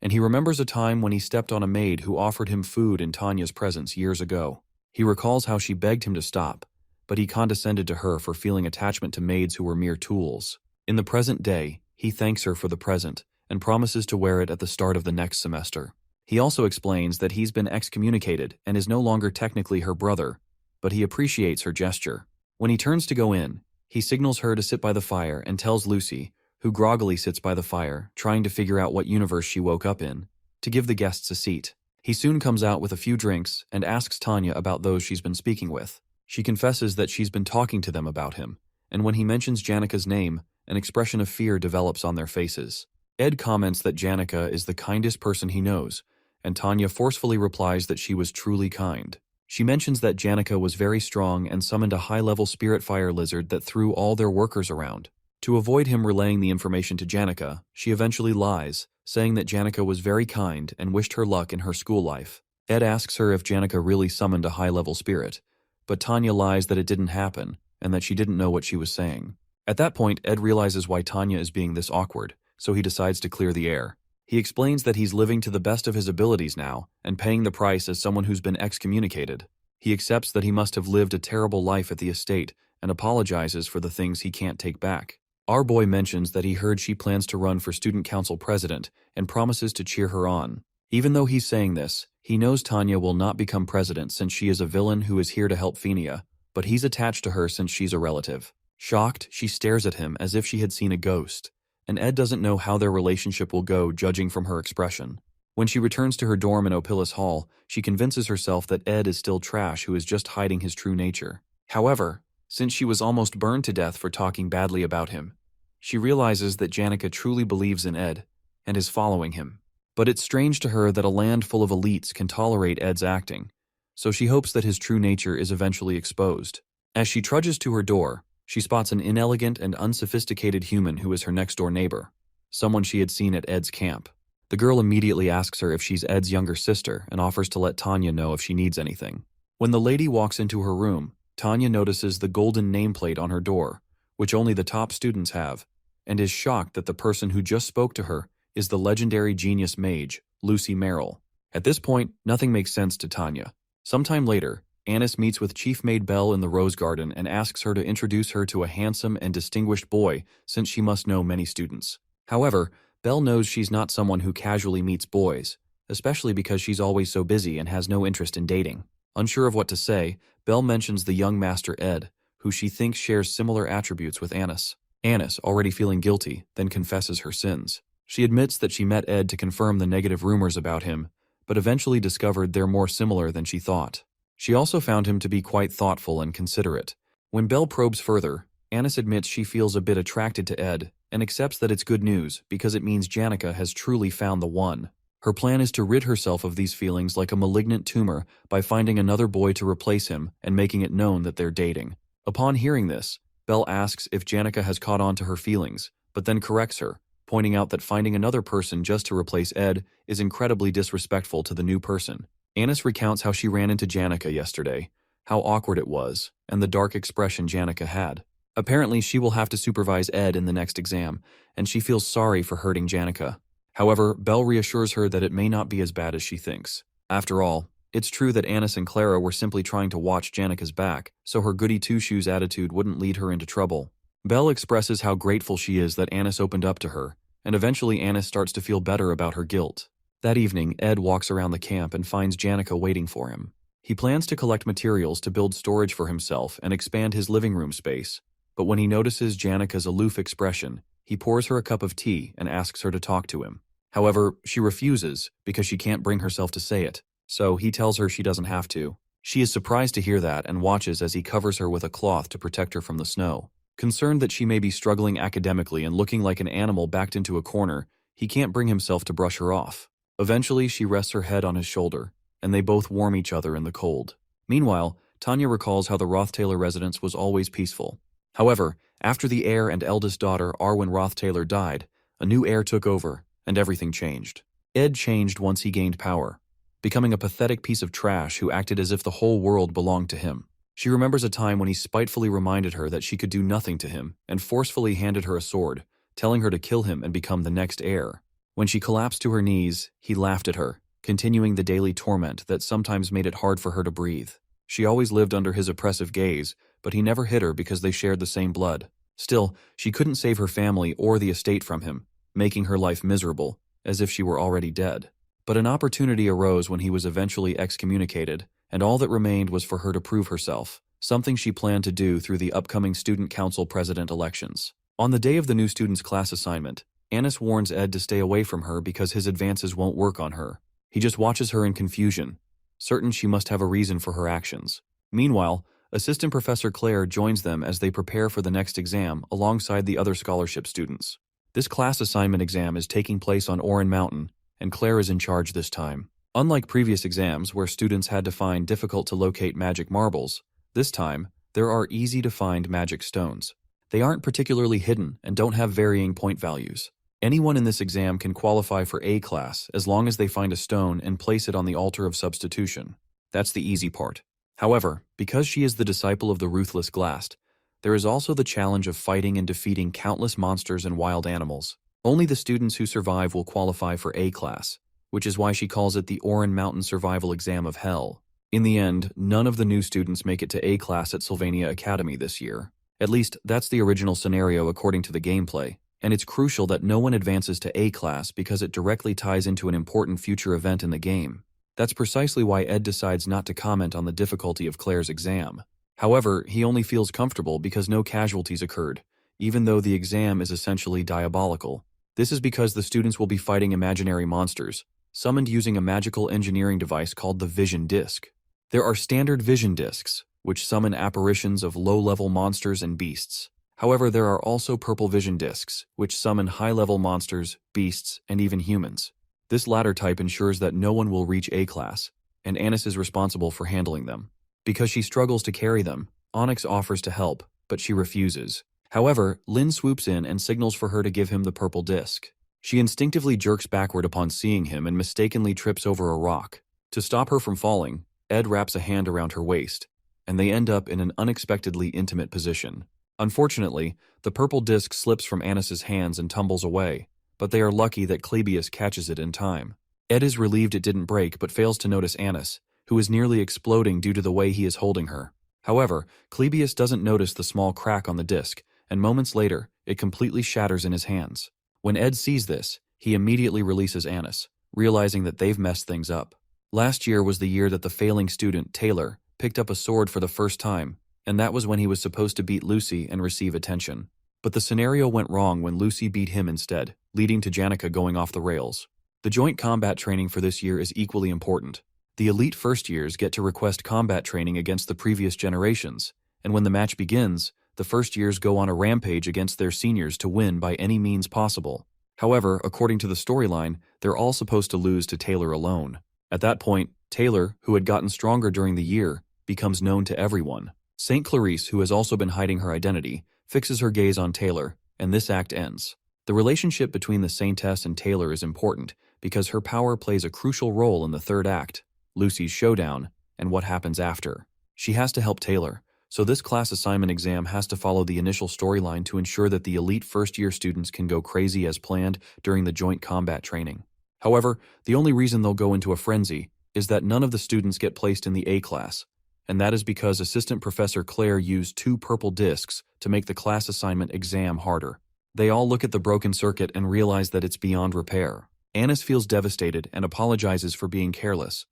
and he remembers a time when he stepped on a maid who offered him food in Tanya's presence years ago. He recalls how she begged him to stop, but he condescended to her for feeling attachment to maids who were mere tools. In the present day, he thanks her for the present and promises to wear it at the start of the next semester. He also explains that he's been excommunicated and is no longer technically her brother, but he appreciates her gesture. When he turns to go in, he signals her to sit by the fire and tells Lucy, who groggily sits by the fire, trying to figure out what universe she woke up in, to give the guests a seat. He soon comes out with a few drinks and asks Tanya about those she's been speaking with. She confesses that she's been talking to them about him, and when he mentions Janika's name, an expression of fear develops on their faces. Ed comments that Janika is the kindest person he knows, and Tanya forcefully replies that she was truly kind. She mentions that Janika was very strong and summoned a high-level spirit fire lizard that threw all their workers around. To avoid him relaying the information to Janika, she eventually lies, saying that Janika was very kind and wished her luck in her school life. Ed asks her if Janika really summoned a high-level spirit, but Tanya lies that it didn't happen and that she didn't know what she was saying. At that point, Ed realizes why Tanya is being this awkward, so he decides to clear the air. He explains that he's living to the best of his abilities now and paying the price as someone who's been excommunicated. He accepts that he must have lived a terrible life at the estate and apologizes for the things he can't take back. Our boy mentions that he heard she plans to run for student council president and promises to cheer her on. Even though he's saying this, he knows Tanya will not become president since she is a villain who is here to help Fenia, but he's attached to her since she's a relative. Shocked, she stares at him as if she had seen a ghost, and Ed doesn't know how their relationship will go judging from her expression. When she returns to her dorm in Opilus Hall, she convinces herself that Ed is still trash who is just hiding his true nature. However, since she was almost burned to death for talking badly about him, she realizes that Janika truly believes in Ed and is following him. But it's strange to her that a land full of elites can tolerate Ed's acting, so she hopes that his true nature is eventually exposed. As she trudges to her door, she spots an inelegant and unsophisticated human who is her next-door neighbor, someone she had seen at Ed's camp. The girl immediately asks her if she's Ed's younger sister and offers to let Tanya know if she needs anything. When the lady walks into her room, Tanya notices the golden nameplate on her door, which only the top students have, and is shocked that the person who just spoke to her is the legendary genius mage, Lucy Merrill. At this point, nothing makes sense to Tanya. Sometime later, Anis meets with Chief Maid Belle in the Rose Garden and asks her to introduce her to a handsome and distinguished boy since she must know many students. However, Belle knows she's not someone who casually meets boys, especially because she's always so busy and has no interest in dating. Unsure of what to say, Belle mentions the young master Ed, who she thinks shares similar attributes with Anis. Anis, already feeling guilty, then confesses her sins. She admits that she met Ed to confirm the negative rumors about him, but eventually discovered they're more similar than she thought. She also found him to be quite thoughtful and considerate. When Belle probes further, Anis admits she feels a bit attracted to Ed and accepts that it's good news because it means Janika has truly found the one. Her plan is to rid herself of these feelings like a malignant tumor by finding another boy to replace him and making it known that they're dating. Upon hearing this, Belle asks if Janika has caught on to her feelings, but then corrects her, pointing out that finding another person just to replace Ed is incredibly disrespectful to the new person. Anis recounts how she ran into Janika yesterday, how awkward it was, and the dark expression Janika had. Apparently, she will have to supervise Ed in the next exam, and she feels sorry for hurting Janika. However, Belle reassures her that it may not be as bad as she thinks. After all, it's true that Anis and Clara were simply trying to watch Janika's back, so her goody-two-shoes attitude wouldn't lead her into trouble. Belle expresses how grateful she is that Anis opened up to her, and eventually Anis starts to feel better about her guilt. That evening, Ed walks around the camp and finds Janika waiting for him. He plans to collect materials to build storage for himself and expand his living room space, but when he notices Janika's aloof expression, he pours her a cup of tea and asks her to talk to him. However, she refuses because she can't bring herself to say it, so he tells her she doesn't have to. She is surprised to hear that and watches as he covers her with a cloth to protect her from the snow. Concerned that she may be struggling academically and looking like an animal backed into a corner, he can't bring himself to brush her off. Eventually, she rests her head on his shoulder, and they both warm each other in the cold. Meanwhile, Tanya recalls how the Roth-Taylor residence was always peaceful. However, after the heir and eldest daughter Arwen Roth-Taylor died, a new heir took over, and everything changed. Ed changed once he gained power. becoming a pathetic piece of trash who acted as if the whole world belonged to him. She remembers a time when he spitefully reminded her that she could do nothing to him and forcefully handed her a sword, telling her to kill him and become the next heir. When she collapsed to her knees, he laughed at her, continuing the daily torment that sometimes made it hard for her to breathe. She always lived under his oppressive gaze, but he never hit her because they shared the same blood. Still, she couldn't save her family or the estate from him, making her life miserable, as if she were already dead. But an opportunity arose when he was eventually excommunicated, and all that remained was for her to prove herself, something she planned to do through the upcoming Student Council President elections. On the day of the new student's class assignment, Anis warns Ed to stay away from her because his advances won't work on her. He just watches her in confusion, certain she must have a reason for her actions. Meanwhile, Assistant Professor Claire joins them as they prepare for the next exam alongside the other scholarship students. This class assignment exam is taking place on Oran Mountain, and Claire is in charge this time. Unlike previous exams where students had to find difficult-to-locate magic marbles, this time, there are easy-to-find magic stones. They aren't particularly hidden and don't have varying point values. Anyone in this exam can qualify for A class as long as they find a stone and place it on the altar of substitution. That's the easy part. However, because she is the disciple of the ruthless Glast, there is also the challenge of fighting and defeating countless monsters and wild animals. Only the students who survive will qualify for A class, which is why she calls it the Oran Mountain Survival Exam of Hell. In the end, none of the new students make it to A class at Sylvania Academy this year. At least, that's the original scenario according to the gameplay, and it's crucial that no one advances to A class because it directly ties into an important future event in the game. That's precisely why Ed decides not to comment on the difficulty of Claire's exam. However, he only feels comfortable because no casualties occurred, even though the exam is essentially diabolical. This is because the students will be fighting imaginary monsters, summoned using a magical engineering device called the Vision Disc. There are standard Vision Discs, which summon apparitions of low-level monsters and beasts. However, there are also Purple Vision Discs, which summon high-level monsters, beasts, and even humans. This latter type ensures that no one will reach A class, and Anis is responsible for handling them. Because she struggles to carry them, Onyx offers to help, but she refuses. However, Lynn swoops in and signals for her to give him the purple disc. She instinctively jerks backward upon seeing him and mistakenly trips over a rock. To stop her from falling, Ed wraps a hand around her waist, and they end up in an unexpectedly intimate position. Unfortunately, the purple disc slips from Anis's hands and tumbles away, but they are lucky that Clebius catches it in time. Ed is relieved it didn't break but fails to notice Anis, who is nearly exploding due to the way he is holding her. However, Clebius doesn't notice the small crack on the disc, and moments later, it completely shatters in his hands. When Ed sees this, he immediately releases Anis, realizing that they've messed things up. Last year was the year that the failing student, Taylor, picked up a sword for the first time, and that was when he was supposed to beat Lucy and receive attention. But the scenario went wrong when Lucy beat him instead, leading to Janica going off the rails. The joint combat training for this year is equally important. The elite first years get to request combat training against the previous generations, and when the match begins, the first years go on a rampage against their seniors to win by any means possible. However, according to the storyline, they're all supposed to lose to Taylor alone. At that point, Taylor, who had gotten stronger during the year, becomes known to everyone. St. Clarice, who has also been hiding her identity, fixes her gaze on Taylor, and this act ends. The relationship between the Saintess and Taylor is important because her power plays a crucial role in the third act, Lucy's showdown, and what happens after. She has to help Taylor, so this class assignment exam has to follow the initial storyline to ensure that the elite first-year students can go crazy as planned during the joint combat training. However, the only reason they'll go into a frenzy is that none of the students get placed in the A class, and that is because Assistant Professor Claire used 2 purple discs to make the class assignment exam harder. They all look at the broken circuit and realize that it's beyond repair. Anis feels devastated and apologizes for being careless,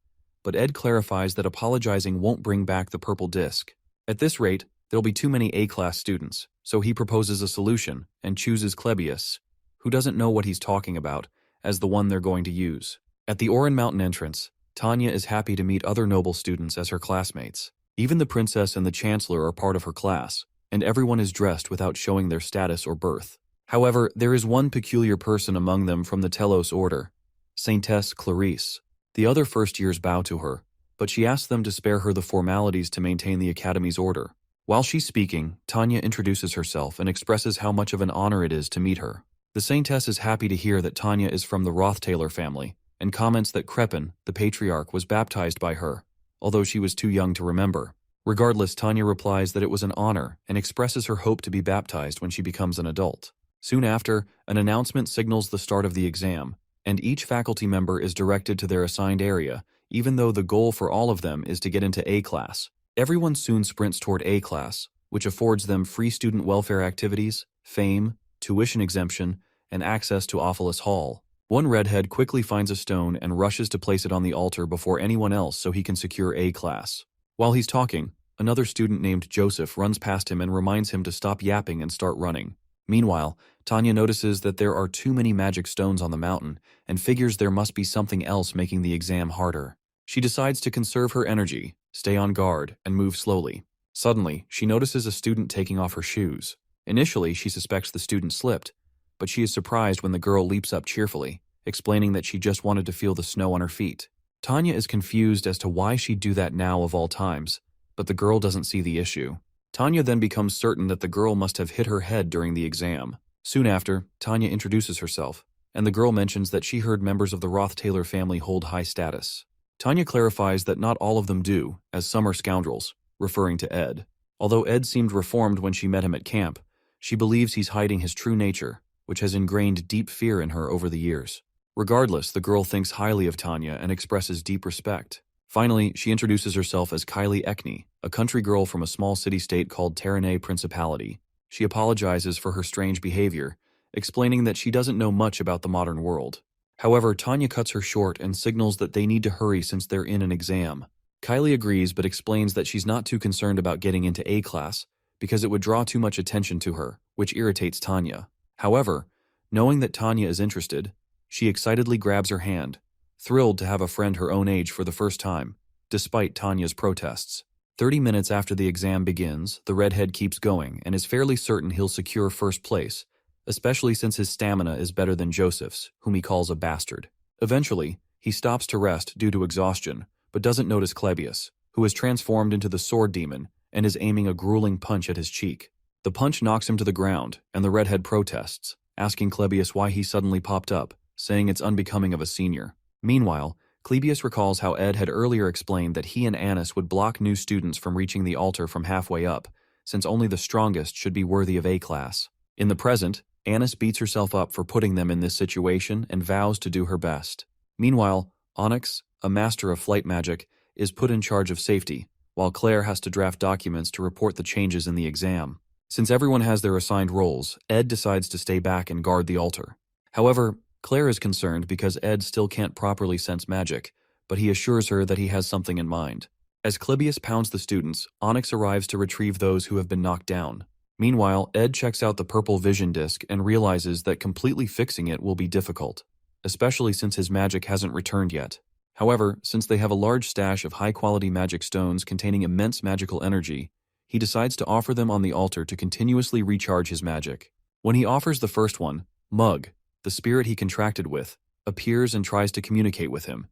but Ed clarifies that apologizing won't bring back the purple disc. At this rate, there'll be too many A-class students, so he proposes a solution and chooses Clebius, who doesn't know what he's talking about, as the one they're going to use. At the Oran Mountain entrance, Tanya is happy to meet other noble students as her classmates. Even the princess and the chancellor are part of her class, and everyone is dressed without showing their status or birth. However, there is one peculiar person among them from the Telos order, Saintess Clarice. The other first years bow to her, but she asks them to spare her the formalities to maintain the Academy's order. While she's speaking, Tanya introduces herself and expresses how much of an honor it is to meet her. The Saintess is happy to hear that Tanya is from the Roth-Taylor family, and comments that Crepin, the patriarch, was baptized by her, although she was too young to remember. Regardless, Tanya replies that it was an honor and expresses her hope to be baptized when she becomes an adult. Soon after, an announcement signals the start of the exam, and each faculty member is directed to their assigned area, even though the goal for all of them is to get into A class. Everyone soon sprints toward A class, which affords them free student welfare activities, fame, tuition exemption, and access to Ophelis Hall. One redhead quickly finds a stone and rushes to place it on the altar before anyone else so he can secure A class. While he's talking, another student named Joseph runs past him and reminds him to stop yapping and start running. Meanwhile, Tanya notices that there are too many magic stones on the mountain and figures there must be something else making the exam harder. She decides to conserve her energy, stay on guard, and move slowly. Suddenly, she notices a student taking off her shoes. Initially, she suspects the student slipped, but she is surprised when the girl leaps up cheerfully, explaining that she just wanted to feel the snow on her feet. Tanya is confused as to why she'd do that now of all times, but the girl doesn't see the issue. Tanya then becomes certain that the girl must have hit her head during the exam. Soon after, Tanya introduces herself, and the girl mentions that she heard members of the Roth-Taylor family hold high status. Tanya clarifies that not all of them do, as some are scoundrels, referring to Ed. Although Ed seemed reformed when she met him at camp, she believes he's hiding his true nature, which has ingrained deep fear in her over the years. Regardless, the girl thinks highly of Tanya and expresses deep respect. Finally, she introduces herself as Kylie Ekney, a country girl from a small city-state called Terranay Principality. She apologizes for her strange behavior, explaining that she doesn't know much about the modern world. However, Tanya cuts her short and signals that they need to hurry since they're in an exam. Kylie agrees but explains that she's not too concerned about getting into A class because it would draw too much attention to her, which irritates Tanya. However, knowing that Tanya is interested, she excitedly grabs her hand, thrilled to have a friend her own age for the first time, despite Tanya's protests. 30 minutes after the exam begins, the redhead keeps going and is fairly certain he'll secure first place, especially since his stamina is better than Joseph's, whom he calls a bastard. Eventually, he stops to rest due to exhaustion, but doesn't notice Clebius, who is transformed into the sword demon and is aiming a grueling punch at his cheek. The punch knocks him to the ground, and the redhead protests, asking Clebius why he suddenly popped up, saying it's unbecoming of a senior. Meanwhile, Clebius recalls how Ed had earlier explained that he and Annis would block new students from reaching the altar from halfway up, since only the strongest should be worthy of A class. In the present, Annis beats herself up for putting them in this situation and vows to do her best. Meanwhile, Onyx, a master of flight magic, is put in charge of safety, while Claire has to draft documents to report the changes in the exam. Since everyone has their assigned roles, Ed decides to stay back and guard the altar. However, Claire is concerned because Ed still can't properly sense magic, but he assures her that he has something in mind. As Clebius pounds the students, Onyx arrives to retrieve those who have been knocked down. Meanwhile, Ed checks out the purple vision disc and realizes that completely fixing it will be difficult, especially since his magic hasn't returned yet. However, since they have a large stash of high-quality magic stones containing immense magical energy, he decides to offer them on the altar to continuously recharge his magic. When he offers the first one, Mug, the spirit he contracted with, appears and tries to communicate with him,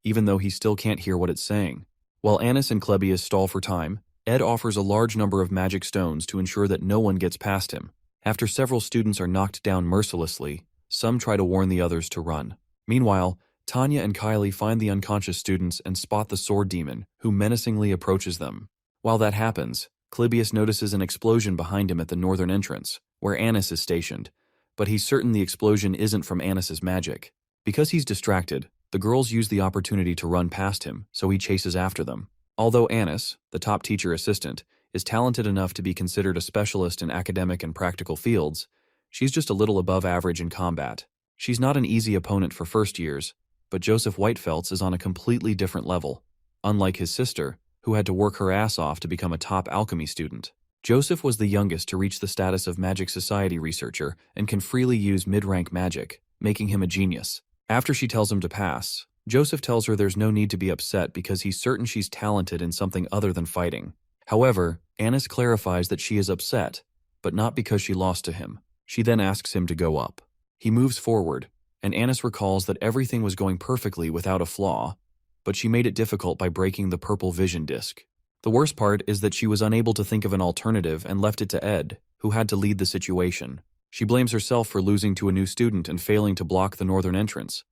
even though he still can't hear what it's saying. While Annis and Clebius stall for time, Ed offers a large number of magic stones to ensure that no one gets past him. After several students are knocked down mercilessly, some try to warn the others to run. Meanwhile, Tanya and Kylie find the unconscious students and spot the sword demon, who menacingly approaches them. While that happens, Clebius notices an explosion behind him at the northern entrance, where Annis is stationed, but he's certain the explosion isn't from Annis's magic. Because he's distracted, the girls use the opportunity to run past him, so he chases after them. Although Annis, the top teacher assistant, is talented enough to be considered a specialist in academic and practical fields, she's just a little above average in combat. She's not an easy opponent for first years, but Joseph Whitefeltz is on a completely different level, unlike his sister, who had to work her ass off to become a top alchemy student. Joseph was the youngest to reach the status of Magic Society researcher and can freely use mid-rank magic, making him a genius. After she tells him to pass, Joseph tells her there's no need to be upset because he's certain she's talented in something other than fighting. However, Annis clarifies that she is upset, but not because she lost to him. She then asks him to go up. He moves forward, and Annis recalls that everything was going perfectly without a flaw, but she made it difficult by breaking the purple vision disc. The worst part is that she was unable to think of an alternative and left it to Ed, who had to lead the situation. She blames herself for losing to a new student and failing to block the northern entrance,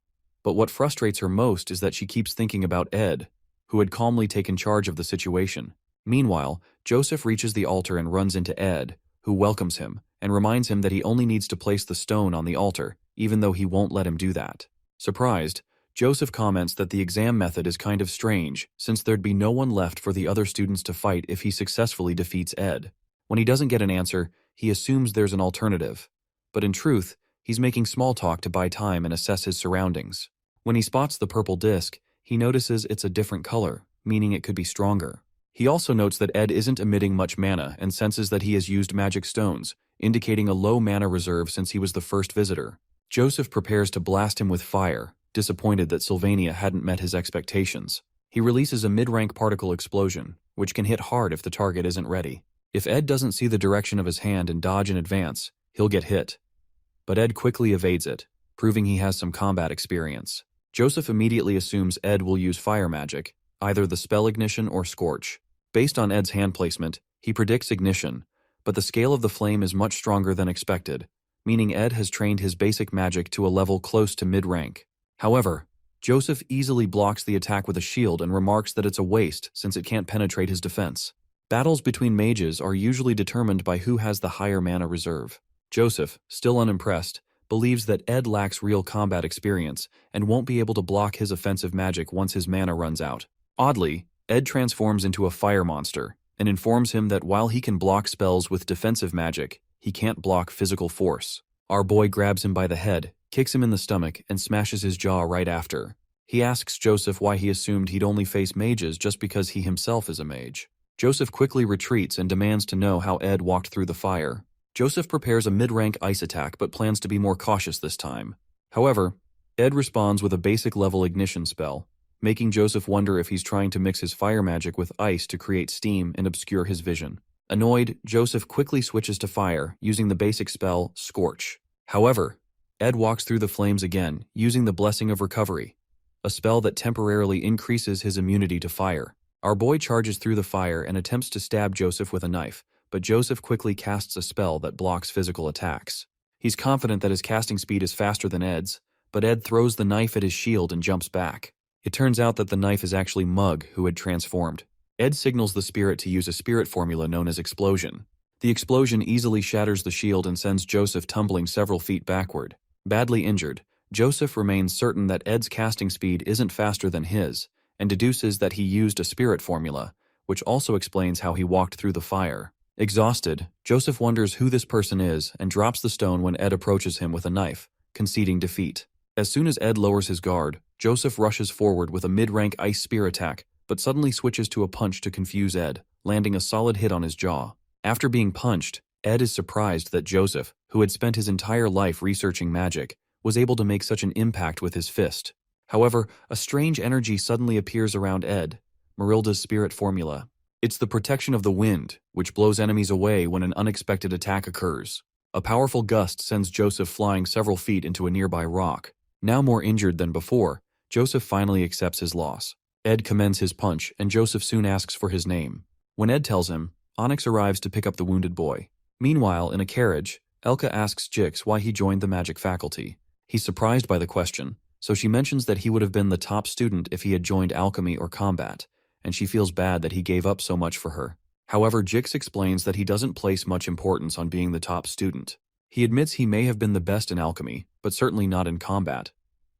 But what frustrates her most is that she keeps thinking about Ed, who had calmly taken charge of the situation. Meanwhile, Joseph reaches the altar and runs into Ed, who welcomes him and reminds him that he only needs to place the stone on the altar, even though he won't let him do that. Surprised, Joseph comments that the exam method is kind of strange, since there'd be no one left for the other students to fight if he successfully defeats Ed. When he doesn't get an answer, he assumes there's an alternative. But in truth, he's making small talk to buy time and assess his surroundings. When he spots the purple disc, he notices it's a different color, meaning it could be stronger. He also notes that Ed isn't emitting much mana and senses that he has used magic stones, indicating a low mana reserve since he was the first visitor. Joseph prepares to blast him with fire, disappointed that Sylvania hadn't met his expectations. He releases a mid-rank particle explosion, which can hit hard if the target isn't ready. If Ed doesn't see the direction of his hand and dodge in advance, he'll get hit. But Ed quickly evades it, proving he has some combat experience. Joseph immediately assumes Ed will use fire magic, either the spell Ignition or Scorch. Based on Ed's hand placement, he predicts Ignition, but the scale of the flame is much stronger than expected, meaning Ed has trained his basic magic to a level close to mid-rank. However, Joseph easily blocks the attack with a shield and remarks that it's a waste since it can't penetrate his defense. Battles between mages are usually determined by who has the higher mana reserve. Joseph, still unimpressed, believes that Ed lacks real combat experience and won't be able to block his offensive magic once his mana runs out. Oddly, Ed transforms into a fire monster and informs him that while he can block spells with defensive magic, he can't block physical force. Our boy grabs him by the head, kicks him in the stomach, and smashes his jaw right after. He asks Joseph why he assumed he'd only face mages just because he himself is a mage. Joseph quickly retreats and demands to know how Ed walked through the fire. Joseph prepares a mid-rank ice attack but plans to be more cautious this time. However, Ed responds with a basic level ignition spell, making Joseph wonder if he's trying to mix his fire magic with ice to create steam and obscure his vision. Annoyed, Joseph quickly switches to fire, using the basic spell Scorch. However, Ed walks through the flames again, using the Blessing of Recovery, a spell that temporarily increases his immunity to fire. Our boy charges through the fire and attempts to stab Joseph with a knife, but Joseph quickly casts a spell that blocks physical attacks. He's confident that his casting speed is faster than Ed's, but Ed throws the knife at his shield and jumps back. It turns out that the knife is actually Mug, who had transformed. Ed signals the spirit to use a spirit formula known as Explosion. The explosion easily shatters the shield and sends Joseph tumbling several feet backward. Badly injured, Joseph remains certain that Ed's casting speed isn't faster than his, and deduces that he used a spirit formula, which also explains how he walked through the fire. Exhausted, Joseph wonders who this person is and drops the stone when Ed approaches him with a knife, conceding defeat. As soon as Ed lowers his guard, Joseph rushes forward with a mid-rank ice spear attack, but suddenly switches to a punch to confuse Ed, landing a solid hit on his jaw. After being punched, Ed is surprised that Joseph, who had spent his entire life researching magic, was able to make such an impact with his fist. However, a strange energy suddenly appears around Ed, Marilda's spirit formula. It's the protection of the wind, which blows enemies away when an unexpected attack occurs. A powerful gust sends Joseph flying several feet into a nearby rock. Now more injured than before, Joseph finally accepts his loss. Ed commends his punch, and Joseph soon asks for his name. When Ed tells him, Onyx arrives to pick up the wounded boy. Meanwhile, in a carriage, Elka asks Jix why he joined the magic faculty. He's surprised by the question, so she mentions that he would have been the top student if he had joined alchemy or combat, and she feels bad that he gave up so much for her. However, Jix explains that he doesn't place much importance on being the top student. He admits he may have been the best in alchemy, but certainly not in combat,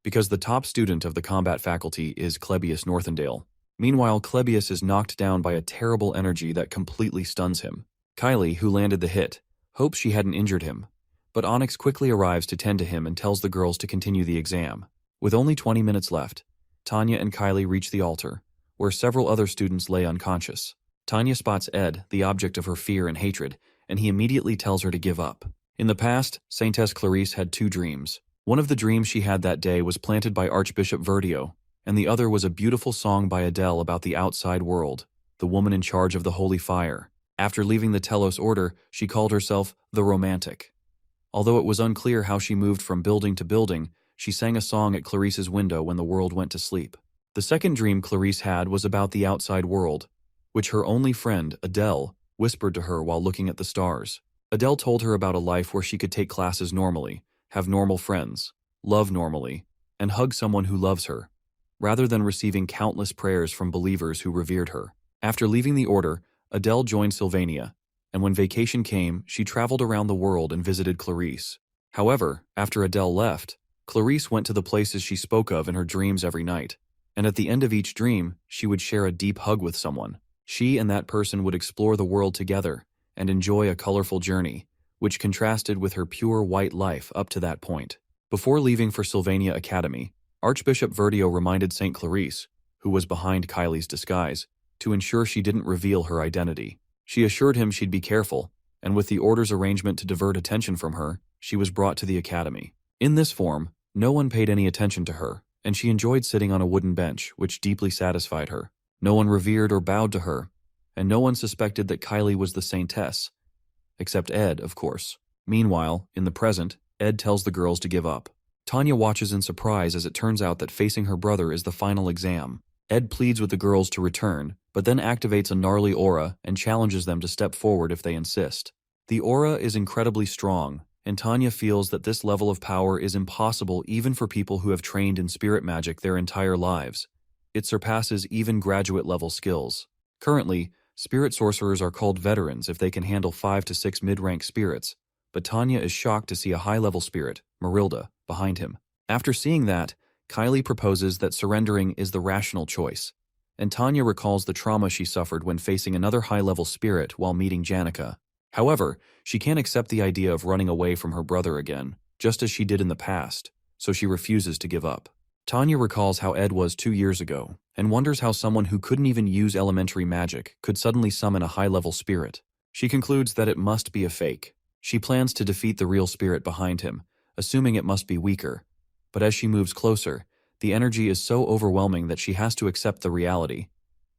because the top student of the combat faculty is Clebius Northendale. Meanwhile, Clebius is knocked down by a terrible energy that completely stuns him. Kylie, who landed the hit, hopes she hadn't injured him, but Onyx quickly arrives to tend to him and tells the girls to continue the exam. With only 20 minutes left, Tanya and Kylie reach the altar, where several other students lay unconscious. Tanya spots Ed, the object of her fear and hatred, and he immediately tells her to give up. In the past, Saintess Clarice had two dreams. One of the dreams she had that day was planted by Archbishop Verdio, and the other was a beautiful song by Adele about the outside world, the woman in charge of the holy fire. After leaving the Telos Order, she called herself the Romantic. Although it was unclear how she moved from building to building, she sang a song at Clarice's window when the world went to sleep. The second dream Clarice had was about the outside world, which her only friend, Adele, whispered to her while looking at the stars. Adele told her about a life where she could take classes normally, have normal friends, love normally, and hug someone who loves her, rather than receiving countless prayers from believers who revered her. After leaving the order, Adele joined Sylvania, and when vacation came, she traveled around the world and visited Clarice. However, after Adele left, Clarice went to the places she spoke of in her dreams every night, and at the end of each dream, she would share a deep hug with someone. She and that person would explore the world together and enjoy a colorful journey, which contrasted with her pure white life up to that point. Before leaving for Sylvania Academy, Archbishop Verdio reminded St. Clarice, who was behind Kylie's disguise, to ensure she didn't reveal her identity. She assured him she'd be careful, and with the order's arrangement to divert attention from her, she was brought to the academy. In this form, no one paid any attention to her, and she enjoyed sitting on a wooden bench, which deeply satisfied her. No one revered or bowed to her, and no one suspected that Kylie was the saintess, except Ed, of course. Meanwhile, in the present, Ed tells the girls to give up. Tanya watches in surprise as it turns out that facing her brother is the final exam. Ed pleads with the girls to return, but then activates a gnarly aura and challenges them to step forward if they insist. The aura is incredibly strong, and Tanya feels that this level of power is impossible even for people who have trained in spirit magic their entire lives. It surpasses even graduate-level skills. Currently, spirit sorcerers are called veterans if they can handle 5 to 6 mid-rank spirits, but Tanya is shocked to see a high-level spirit, Marilda, behind him. After seeing that, Kylie proposes that surrendering is the rational choice, and Tanya recalls the trauma she suffered when facing another high-level spirit while meeting Janica. However, she can't accept the idea of running away from her brother again, just as she did in the past, so she refuses to give up. Tanya recalls how Ed was 2 years ago, and wonders how someone who couldn't even use elementary magic could suddenly summon a high-level spirit. She concludes that it must be a fake. She plans to defeat the real spirit behind him, assuming it must be weaker. But as she moves closer, the energy is so overwhelming that she has to accept the reality.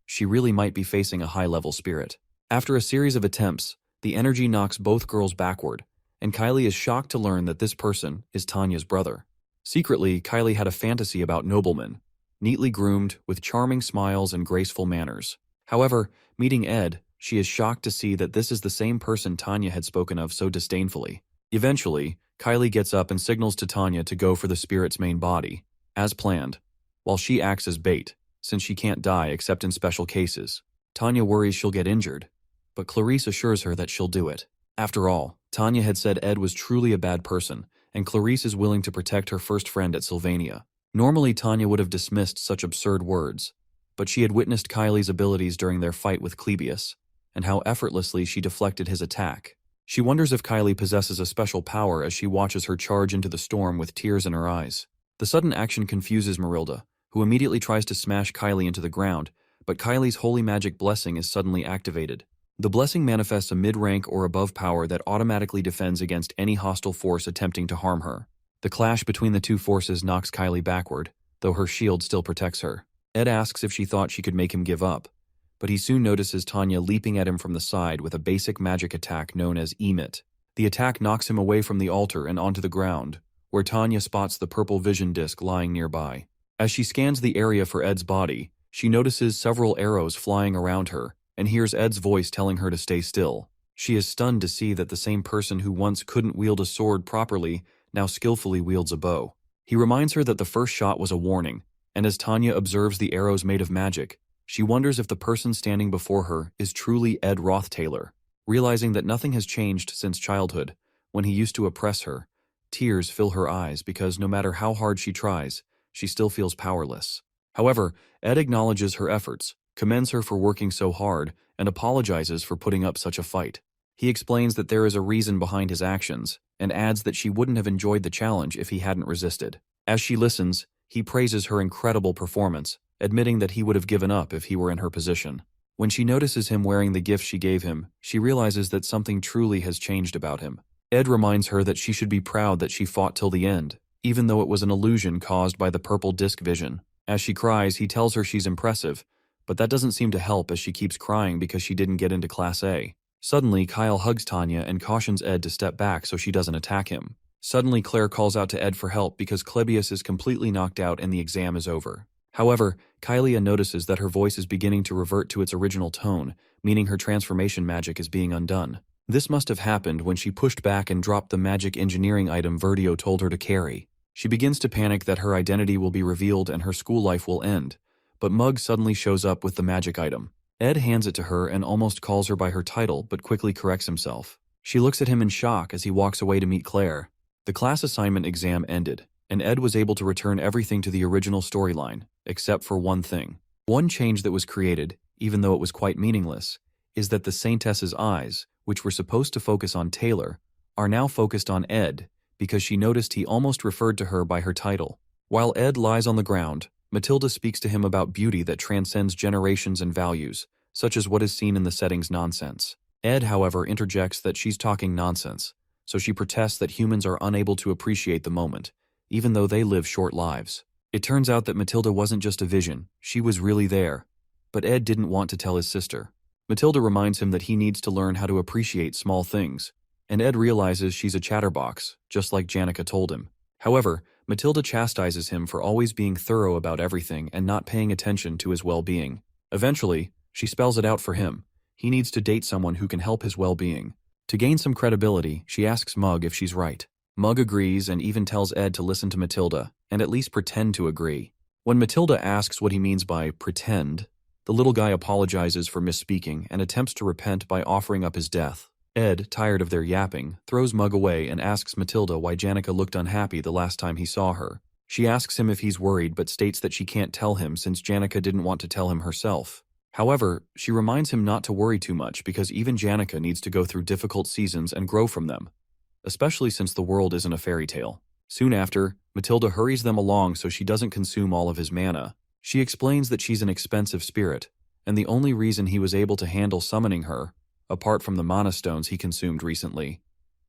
She really might be facing a high-level spirit. After a series of attempts, the energy knocks both girls backward, and Kylie is shocked to learn that this person is Tanya's brother. Secretly, Kylie had a fantasy about noblemen, neatly groomed, with charming smiles and graceful manners. However, meeting Ed, she is shocked to see that this is the same person Tanya had spoken of so disdainfully. Eventually, Kylie gets up and signals to Tanya to go for the spirit's main body, as planned, while she acts as bait, since she can't die except in special cases. Tanya worries she'll get injured, but Clarice assures her that she'll do it. After all, Tanya had said Ed was truly a bad person, and Clarice is willing to protect her first friend at Sylvania. Normally, Tanya would have dismissed such absurd words, but she had witnessed Kylie's abilities during their fight with Clebius, and how effortlessly she deflected his attack. She wonders if Kylie possesses a special power as she watches her charge into the storm with tears in her eyes. The sudden action confuses Marilda, who immediately tries to smash Kylie into the ground, but Kylie's holy magic blessing is suddenly activated. The blessing manifests a mid-rank or above power that automatically defends against any hostile force attempting to harm her. The clash between the two forces knocks Kylie backward, though her shield still protects her. Ed asks if she thought she could make him give up, but he soon notices Tanya leaping at him from the side with a basic magic attack known as Emit. The attack knocks him away from the altar and onto the ground, where Tanya spots the purple vision disc lying nearby. As she scans the area for Ed's body, she notices several arrows flying around her, and hears Ed's voice telling her to stay still. She is stunned to see that the same person who once couldn't wield a sword properly now skillfully wields a bow. He reminds her that the first shot was a warning, and as Tanya observes the arrows made of magic, she wonders if the person standing before her is truly Ed Rothtaylor. Realizing that nothing has changed since childhood, when he used to oppress her, tears fill her eyes because no matter how hard she tries, she still feels powerless. However, Ed acknowledges her efforts, commends her for working so hard, and apologizes for putting up such a fight. He explains that there is a reason behind his actions, and adds that she wouldn't have enjoyed the challenge if he hadn't resisted. As she listens, he praises her incredible performance, admitting that he would have given up if he were in her position. When she notices him wearing the gift she gave him, she realizes that something truly has changed about him. Ed reminds her that she should be proud that she fought till the end, even though it was an illusion caused by the purple disc vision. As she cries, he tells her she's impressive, but that doesn't seem to help as she keeps crying because she didn't get into Class A. Suddenly, Kyle hugs Tanya and cautions Ed to step back so she doesn't attack him. Suddenly, Claire calls out to Ed for help because Clebius is completely knocked out and the exam is over. However, Kylia notices that her voice is beginning to revert to its original tone, meaning her transformation magic is being undone. This must have happened when she pushed back and dropped the magic engineering item Verdio told her to carry. She begins to panic that her identity will be revealed and her school life will end, but Mug suddenly shows up with the magic item. Ed hands it to her and almost calls her by her title but quickly corrects himself. She looks at him in shock as he walks away to meet Claire. The class assignment exam ended, and Ed was able to return everything to the original storyline, except for one thing. One change that was created, even though it was quite meaningless, is that the Saintess's eyes, which were supposed to focus on Taylor, are now focused on Ed, because she noticed he almost referred to her by her title. While Ed lies on the ground, Matilda speaks to him about beauty that transcends generations and values, such as what is seen in the setting's nonsense. Ed, however, interjects that she's talking nonsense, so she protests that humans are unable to appreciate the moment, even though they live short lives. It turns out that Matilda wasn't just a vision, she was really there. But Ed didn't want to tell his sister. Matilda reminds him that he needs to learn how to appreciate small things, and Ed realizes she's a chatterbox, just like Janica told him. However, Matilda chastises him for always being thorough about everything and not paying attention to his well-being. Eventually, she spells it out for him. He needs to date someone who can help his well-being. To gain some credibility, she asks Mug if she's right. Mug agrees and even tells Ed to listen to Matilda, and at least pretend to agree. When Matilda asks what he means by pretend, the little guy apologizes for misspeaking and attempts to repent by offering up his death. Ed, tired of their yapping, throws Mug away and asks Matilda why Janica looked unhappy the last time he saw her. She asks him if he's worried but states that she can't tell him since Janica didn't want to tell him herself. However, she reminds him not to worry too much because even Janica needs to go through difficult seasons and grow from them, especially since the world isn't a fairy tale. Soon after, Matilda hurries them along so she doesn't consume all of his mana. She explains that she's an expensive spirit, and the only reason he was able to handle summoning her, apart from the mana stones he consumed recently,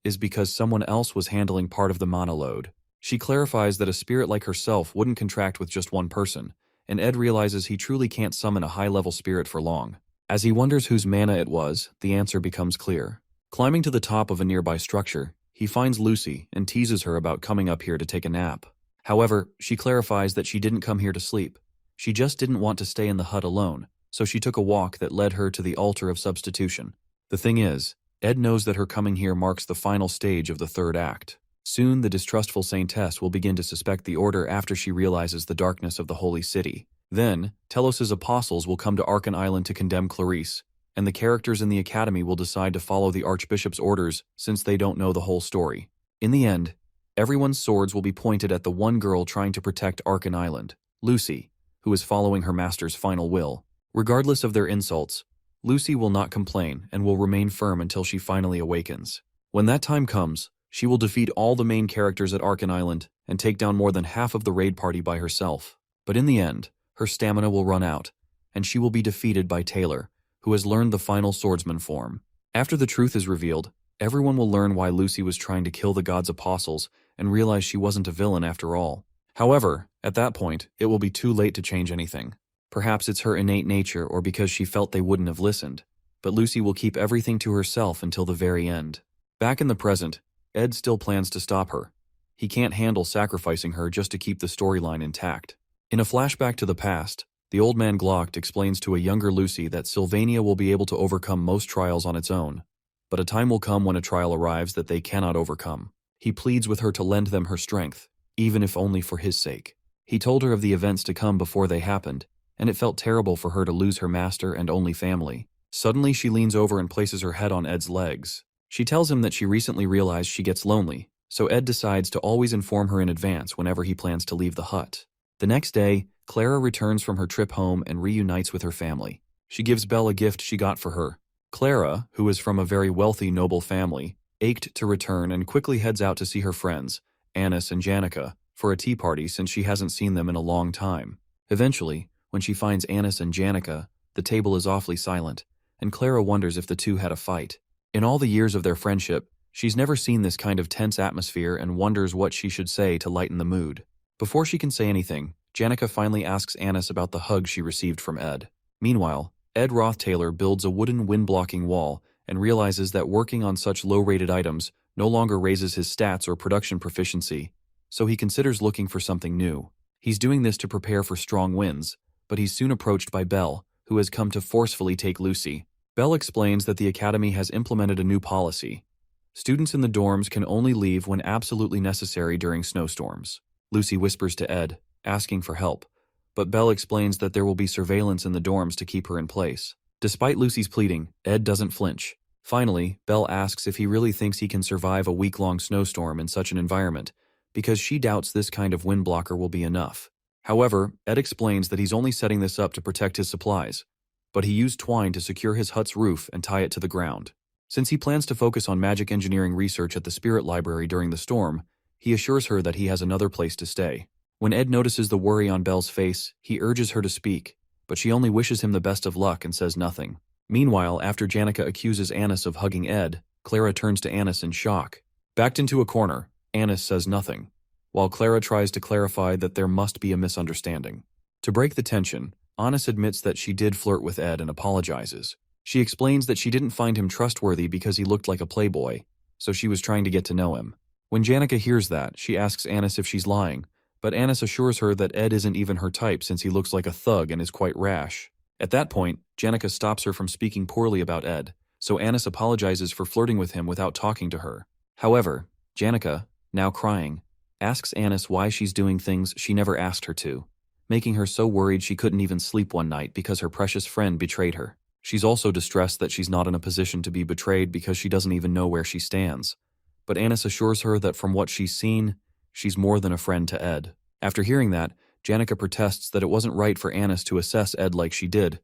is because someone else was handling part of the mana load. She clarifies that a spirit like herself wouldn't contract with just one person, and Ed realizes he truly can't summon a high-level spirit for long. As he wonders whose mana it was, the answer becomes clear. Climbing to the top of a nearby structure, he finds Lucy and teases her about coming up here to take a nap. However, she clarifies that she didn't come here to sleep. She just didn't want to stay in the hut alone, so she took a walk that led her to the altar of substitution. The thing is, Ed knows that her coming here marks the final stage of the third act. Soon, the distrustful Saintess will begin to suspect the Order after she realizes the darkness of the Holy City. Then, Telos's apostles will come to Arkan Island to condemn Clarice, and the characters in the Academy will decide to follow the Archbishop's orders since they don't know the whole story. In the end, everyone's swords will be pointed at the one girl trying to protect Arkan Island, Lucy, who is following her master's final will. Regardless of their insults, Lucy will not complain and will remain firm until she finally awakens. When that time comes, she will defeat all the main characters at Arkan Island and take down more than half of the raid party by herself. But in the end, her stamina will run out, and she will be defeated by Taylor, who has learned the final swordsman form. After the truth is revealed, everyone will learn why Lucy was trying to kill the god's apostles and realize she wasn't a villain after all. However, at that point, it will be too late to change anything. Perhaps it's her innate nature or because she felt they wouldn't have listened, but Lucy will keep everything to herself until the very end. Back in the present, Ed still plans to stop her. He can't handle sacrificing her just to keep the storyline intact. In a flashback to the past, the old man Glock explains to a younger Lucy that Sylvania will be able to overcome most trials on its own, but a time will come when a trial arrives that they cannot overcome. He pleads with her to lend them her strength, even if only for his sake. He told her of the events to come before they happened, and it felt terrible for her to lose her master and only family. Suddenly, she leans over and places her head on Ed's legs. She tells him that she recently realized she gets lonely, so Ed decides to always inform her in advance whenever he plans to leave the hut. The next day, Clara returns from her trip home and reunites with her family. She gives Belle a gift she got for her. Clara, who is from a very wealthy noble family, ached to return and quickly heads out to see her friends, Annis and Janica, for a tea party since she hasn't seen them in a long time. Eventually, when she finds Annis and Janica, the table is awfully silent, and Clara wonders if the two had a fight. In all the years of their friendship, she's never seen this kind of tense atmosphere and wonders what she should say to lighten the mood. Before she can say anything, Janica finally asks Annis about the hug she received from Ed. Meanwhile, Ed Roth-Taylor builds a wooden wind-blocking wall and realizes that working on such low-rated items no longer raises his stats or production proficiency, so he considers looking for something new. He's doing this to prepare for strong winds, but he's soon approached by Belle, who has come to forcefully take Lucy. Belle explains that the Academy has implemented a new policy. Students in the dorms can only leave when absolutely necessary during snowstorms. Lucy whispers to Ed, asking for help, but Belle explains that there will be surveillance in the dorms to keep her in place. Despite Lucy's pleading, Ed doesn't flinch. Finally, Belle asks if he really thinks he can survive a week-long snowstorm in such an environment, because she doubts this kind of wind blocker will be enough. However, Ed explains that he's only setting this up to protect his supplies, but he used twine to secure his hut's roof and tie it to the ground. Since he plans to focus on magic engineering research at the Spirit Library during the storm, he assures her that he has another place to stay. When Ed notices the worry on Belle's face, he urges her to speak, but she only wishes him the best of luck and says nothing. Meanwhile, after Janica accuses Anis of hugging Ed, Clara turns to Anis in shock. Backed into a corner, Anis says nothing, while Clara tries to clarify that there must be a misunderstanding. To break the tension, Anis admits that she did flirt with Ed and apologizes. She explains that she didn't find him trustworthy because he looked like a playboy, so she was trying to get to know him. When Janica hears that, she asks Anis if she's lying, but Anis assures her that Ed isn't even her type since he looks like a thug and is quite rash. At that point, Janica stops her from speaking poorly about Ed, so Anis apologizes for flirting with him without talking to her. However, Janica, now crying, asks Anis why she's doing things she never asked her to, making her so worried she couldn't even sleep one night because her precious friend betrayed her. She's also distressed that she's not in a position to be betrayed because she doesn't even know where she stands. But Anis assures her that from what she's seen, she's more than a friend to Ed. After hearing that, Janica protests that it wasn't right for Anis to assess Ed like she did,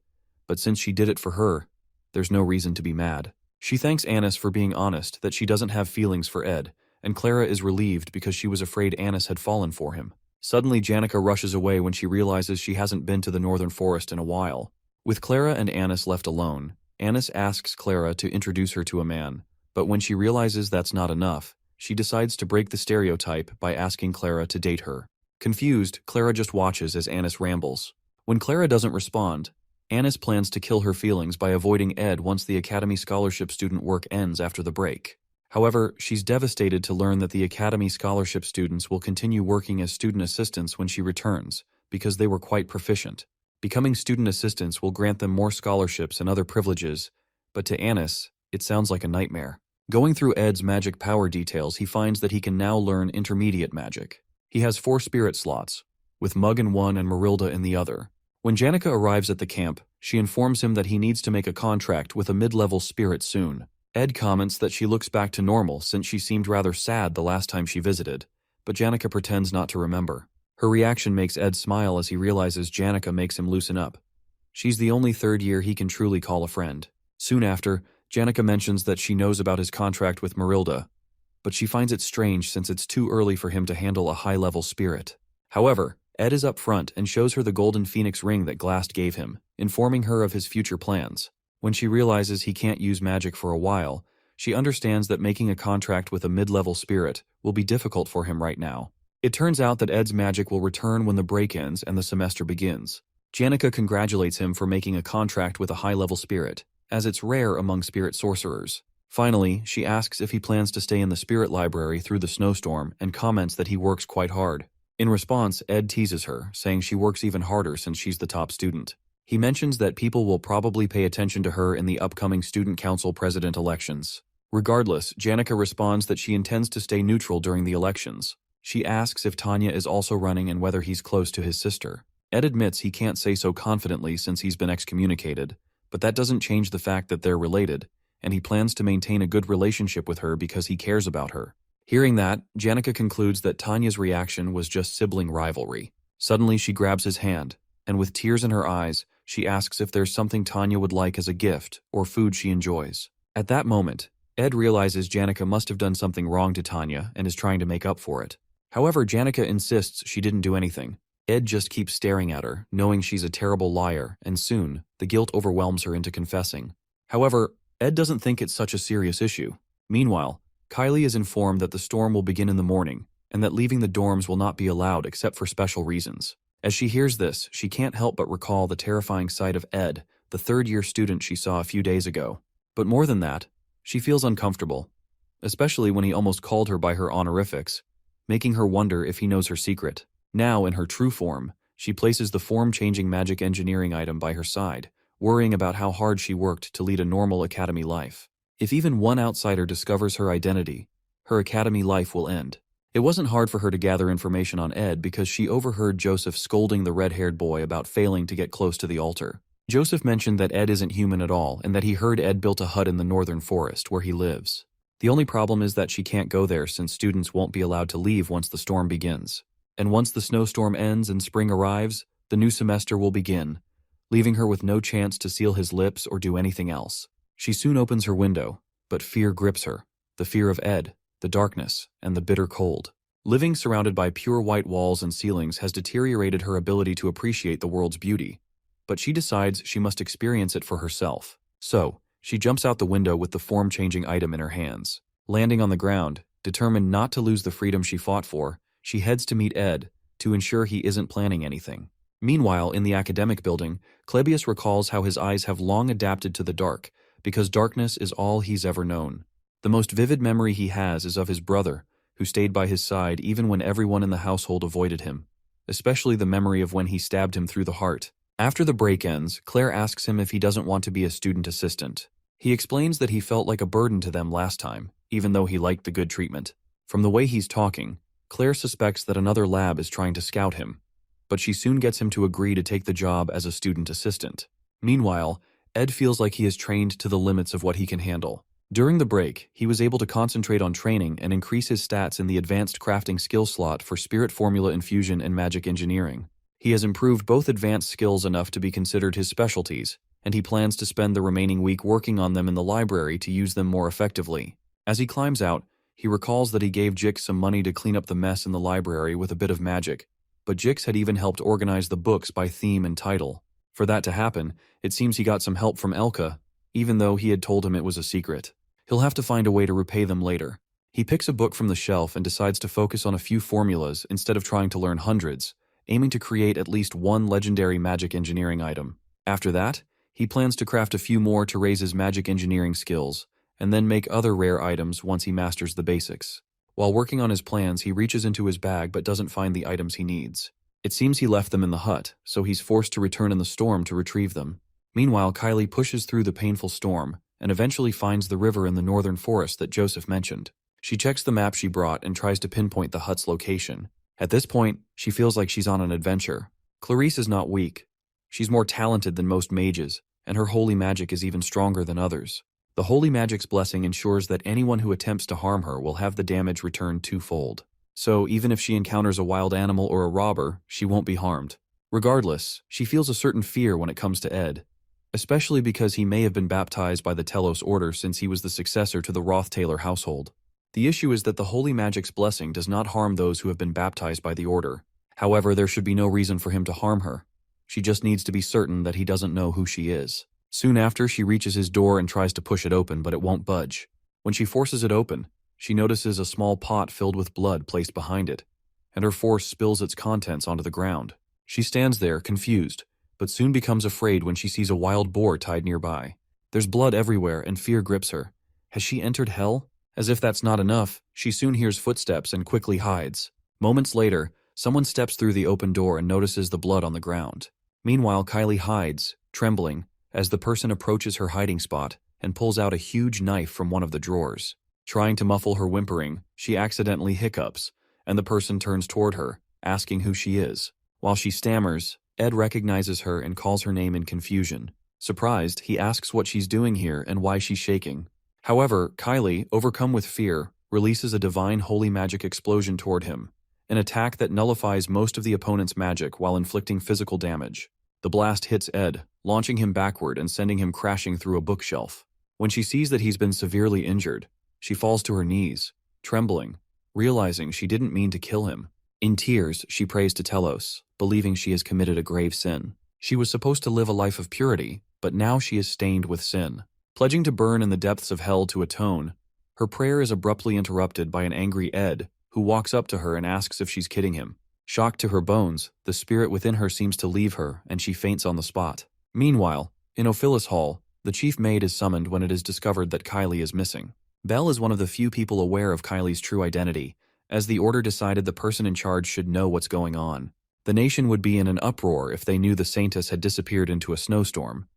but since she did it for her, there's no reason to be mad. She thanks Anis for being honest that she doesn't have feelings for Ed, and Clara is relieved because she was afraid Anis had fallen for him. Suddenly, Janica rushes away when she realizes she hasn't been to the Northern Forest in a while. With Clara and Anis left alone, Anis asks Clara to introduce her to a man, but when she realizes that's not enough, she decides to break the stereotype by asking Clara to date her. Confused, Clara just watches as Anis rambles. When Clara doesn't respond, Anis plans to kill her feelings by avoiding Ed once the Academy Scholarship student work ends after the break. However, she's devastated to learn that the Academy Scholarship students will continue working as student assistants when she returns, because they were quite proficient. Becoming student assistants will grant them more scholarships and other privileges, but to Anis, it sounds like a nightmare. Going through Ed's magic power details, he finds that he can now learn intermediate magic. He has 4 spirit slots, with Mug in one and Marilda in the other. When Janica arrives at the camp, she informs him that he needs to make a contract with a mid-level spirit soon. Ed comments that she looks back to normal since she seemed rather sad the last time she visited, but Janica pretends not to remember. Her reaction makes Ed smile as he realizes Janica makes him loosen up. She's the only third year he can truly call a friend. Soon after, Janica mentions that she knows about his contract with Marilda, but she finds it strange since it's too early for him to handle a high-level spirit. However, Ed is up front and shows her the golden phoenix ring that Glast gave him, informing her of his future plans. When she realizes he can't use magic for a while, she understands that making a contract with a mid-level spirit will be difficult for him right now. It turns out that Ed's magic will return when the break ends and the semester begins. Janica congratulates him for making a contract with a high-level spirit, as it's rare among spirit sorcerers. Finally, she asks if he plans to stay in the spirit library through the snowstorm and comments that he works quite hard. In response, Ed teases her, saying she works even harder since she's the top student. He mentions that people will probably pay attention to her in the upcoming student council president elections. Regardless, Janica responds that she intends to stay neutral during the elections. She asks if Tanya is also running and whether he's close to his sister. Ed admits he can't say so confidently since he's been excommunicated, but that doesn't change the fact that they're related, and he plans to maintain a good relationship with her because he cares about her. Hearing that, Janica concludes that Tanya's reaction was just sibling rivalry. Suddenly, she grabs his hand, and with tears in her eyes, she asks if there's something Tanya would like as a gift or food she enjoys. At that moment, Ed realizes Janica must have done something wrong to Tanya and is trying to make up for it. However, Janica insists she didn't do anything. Ed just keeps staring at her, knowing she's a terrible liar, and soon, the guilt overwhelms her into confessing. However, Ed doesn't think it's such a serious issue. Meanwhile, Kylie is informed that the storm will begin in the morning, and that leaving the dorms will not be allowed except for special reasons. As she hears this, she can't help but recall the terrifying sight of Ed, the third-year student she saw a few days ago. But more than that, she feels uncomfortable, especially when he almost called her by her honorifics, making her wonder if he knows her secret. Now, in her true form, she places the form-changing magic engineering item by her side, worrying about how hard she worked to lead a normal academy life. If even one outsider discovers her identity, her academy life will end. It wasn't hard for her to gather information on Ed because she overheard Joseph scolding the red-haired boy about failing to get close to the altar. Joseph mentioned that Ed isn't human at all and that he heard Ed built a hut in the northern forest where he lives. The only problem is that she can't go there since students won't be allowed to leave once the storm begins. And once the snowstorm ends and spring arrives, the new semester will begin, leaving her with no chance to seal his lips or do anything else. She soon opens her window, but fear grips her. The fear of Ed, the darkness, and the bitter cold. Living surrounded by pure white walls and ceilings has deteriorated her ability to appreciate the world's beauty, but she decides she must experience it for herself. So, she jumps out the window with the form-changing item in her hands. Landing on the ground, determined not to lose the freedom she fought for, she heads to meet Ed to ensure he isn't planning anything. Meanwhile, in the academic building, Klebius recalls how his eyes have long adapted to the dark because darkness is all he's ever known. The most vivid memory he has is of his brother, who stayed by his side even when everyone in the household avoided him, especially the memory of when he stabbed him through the heart. After the break ends, Claire asks him if he doesn't want to be a student assistant. He explains that he felt like a burden to them last time, even though he liked the good treatment. From the way he's talking, Claire suspects that another lab is trying to scout him, but she soon gets him to agree to take the job as a student assistant. Meanwhile, Ed feels like he is trained to the limits of what he can handle. During the break, he was able to concentrate on training and increase his stats in the advanced crafting skill slot for spirit formula infusion and magic engineering. He has improved both advanced skills enough to be considered his specialties, and he plans to spend the remaining week working on them in the library to use them more effectively. As he climbs out, he recalls that he gave Jix some money to clean up the mess in the library with a bit of magic, but Jix had even helped organize the books by theme and title. For that to happen, it seems he got some help from Elka, even though he had told him it was a secret. He'll have to find a way to repay them later. He picks a book from the shelf and decides to focus on a few formulas instead of trying to learn hundreds, aiming to create at least one legendary magic engineering item. After that, he plans to craft a few more to raise his magic engineering skills, and then make other rare items once he masters the basics. While working on his plans, he reaches into his bag but doesn't find the items he needs. It seems he left them in the hut, so he's forced to return in the storm to retrieve them. Meanwhile, Kylie pushes through the painful storm and eventually finds the river in the northern forest that Joseph mentioned. She checks the map she brought and tries to pinpoint the hut's location. At this point, she feels like she's on an adventure. Clarice is not weak. She's more talented than most mages, and her holy magic is even stronger than others. The holy magic's blessing ensures that anyone who attempts to harm her will have the damage returned twofold. So even if she encounters a wild animal or a robber, she won't be harmed. Regardless, she feels a certain fear when it comes to Ed, especially because he may have been baptized by the Telos Order since he was the successor to the Roth-Taylor household. The issue is that the holy magic's blessing does not harm those who have been baptized by the Order. However, there should be no reason for him to harm her. She just needs to be certain that he doesn't know who she is. Soon after, she reaches his door and tries to push it open, but it won't budge. When she forces it open, she notices a small pot filled with blood placed behind it, and her force spills its contents onto the ground. She stands there, confused, but soon becomes afraid when she sees a wild boar tied nearby. There's blood everywhere, and fear grips her. Has she entered hell? As if that's not enough, she soon hears footsteps and quickly hides. Moments later, someone steps through the open door and notices the blood on the ground. Meanwhile, Kylie hides, trembling, as the person approaches her hiding spot and pulls out a huge knife from one of the drawers. Trying to muffle her whimpering, she accidentally hiccups, and the person turns toward her, asking who she is. While she stammers, Ed recognizes her and calls her name in confusion. Surprised, he asks what she's doing here and why she's shaking. However, Kylie, overcome with fear, releases a divine holy magic explosion toward him, an attack that nullifies most of the opponent's magic while inflicting physical damage. The blast hits Ed, launching him backward and sending him crashing through a bookshelf. When she sees that he's been severely injured, she falls to her knees, trembling, realizing she didn't mean to kill him. In tears, she prays to Telos, believing she has committed a grave sin. She was supposed to live a life of purity, but now she is stained with sin. Pledging to burn in the depths of hell to atone, her prayer is abruptly interrupted by an angry Ed, who walks up to her and asks if she's kidding him. Shocked to her bones, the spirit within her seems to leave her, and she faints on the spot. Meanwhile, in Ophilus Hall, the chief maid is summoned when it is discovered that Kylie is missing. Belle is one of the few people aware of Kylie's true identity, as the Order decided the person in charge should know what's going on. The nation would be in an uproar if they knew the Saintess had disappeared into a snowstorm.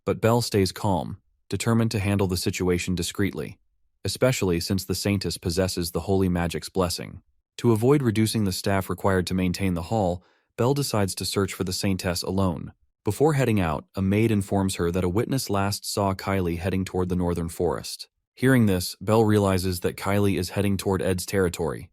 But Belle stays calm, determined to handle the situation discreetly, especially since the Saintess possesses the holy magic's blessing. To avoid reducing the staff required to maintain the hall, Belle decides to search for the Saintess alone. Before heading out, a maid informs her that a witness last saw Kylie heading toward the northern forest. Hearing this, Belle realizes that Kylie is heading toward Ed's territory.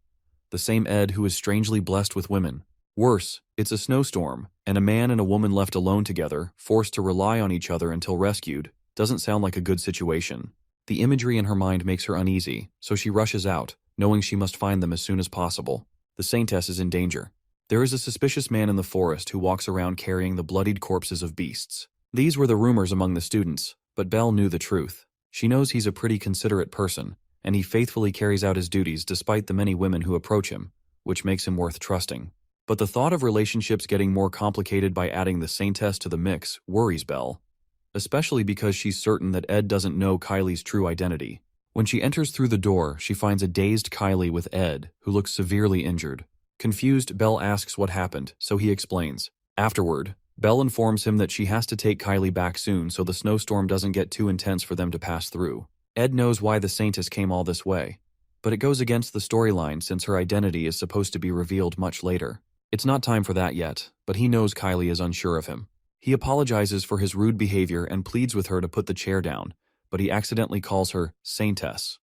The same Ed who is strangely blessed with women. Worse, it's a snowstorm, and a man and a woman left alone together, forced to rely on each other until rescued, doesn't sound like a good situation. The imagery in her mind makes her uneasy, so she rushes out, knowing she must find them as soon as possible. The Saintess is in danger. There is a suspicious man in the forest who walks around carrying the bloodied corpses of beasts. These were the rumors among the students, but Belle knew the truth. She knows he's a pretty considerate person, and he faithfully carries out his duties despite the many women who approach him, which makes him worth trusting. But the thought of relationships getting more complicated by adding the Saintess to the mix worries Belle, especially because she's certain that Ed doesn't know Kylie's true identity. When she enters through the door, she finds a dazed Kylie with Ed, who looks severely injured. Confused, Belle asks what happened, so he explains. Afterward, Belle informs him that she has to take Kylie back soon so the snowstorm doesn't get too intense for them to pass through. Ed knows why the Saintess came all this way, but it goes against the storyline since her identity is supposed to be revealed much later. It's not time for that yet, but he knows Kylie is unsure of him. He apologizes for his rude behavior and pleads with her to put the chair down, but he accidentally calls her Saintess.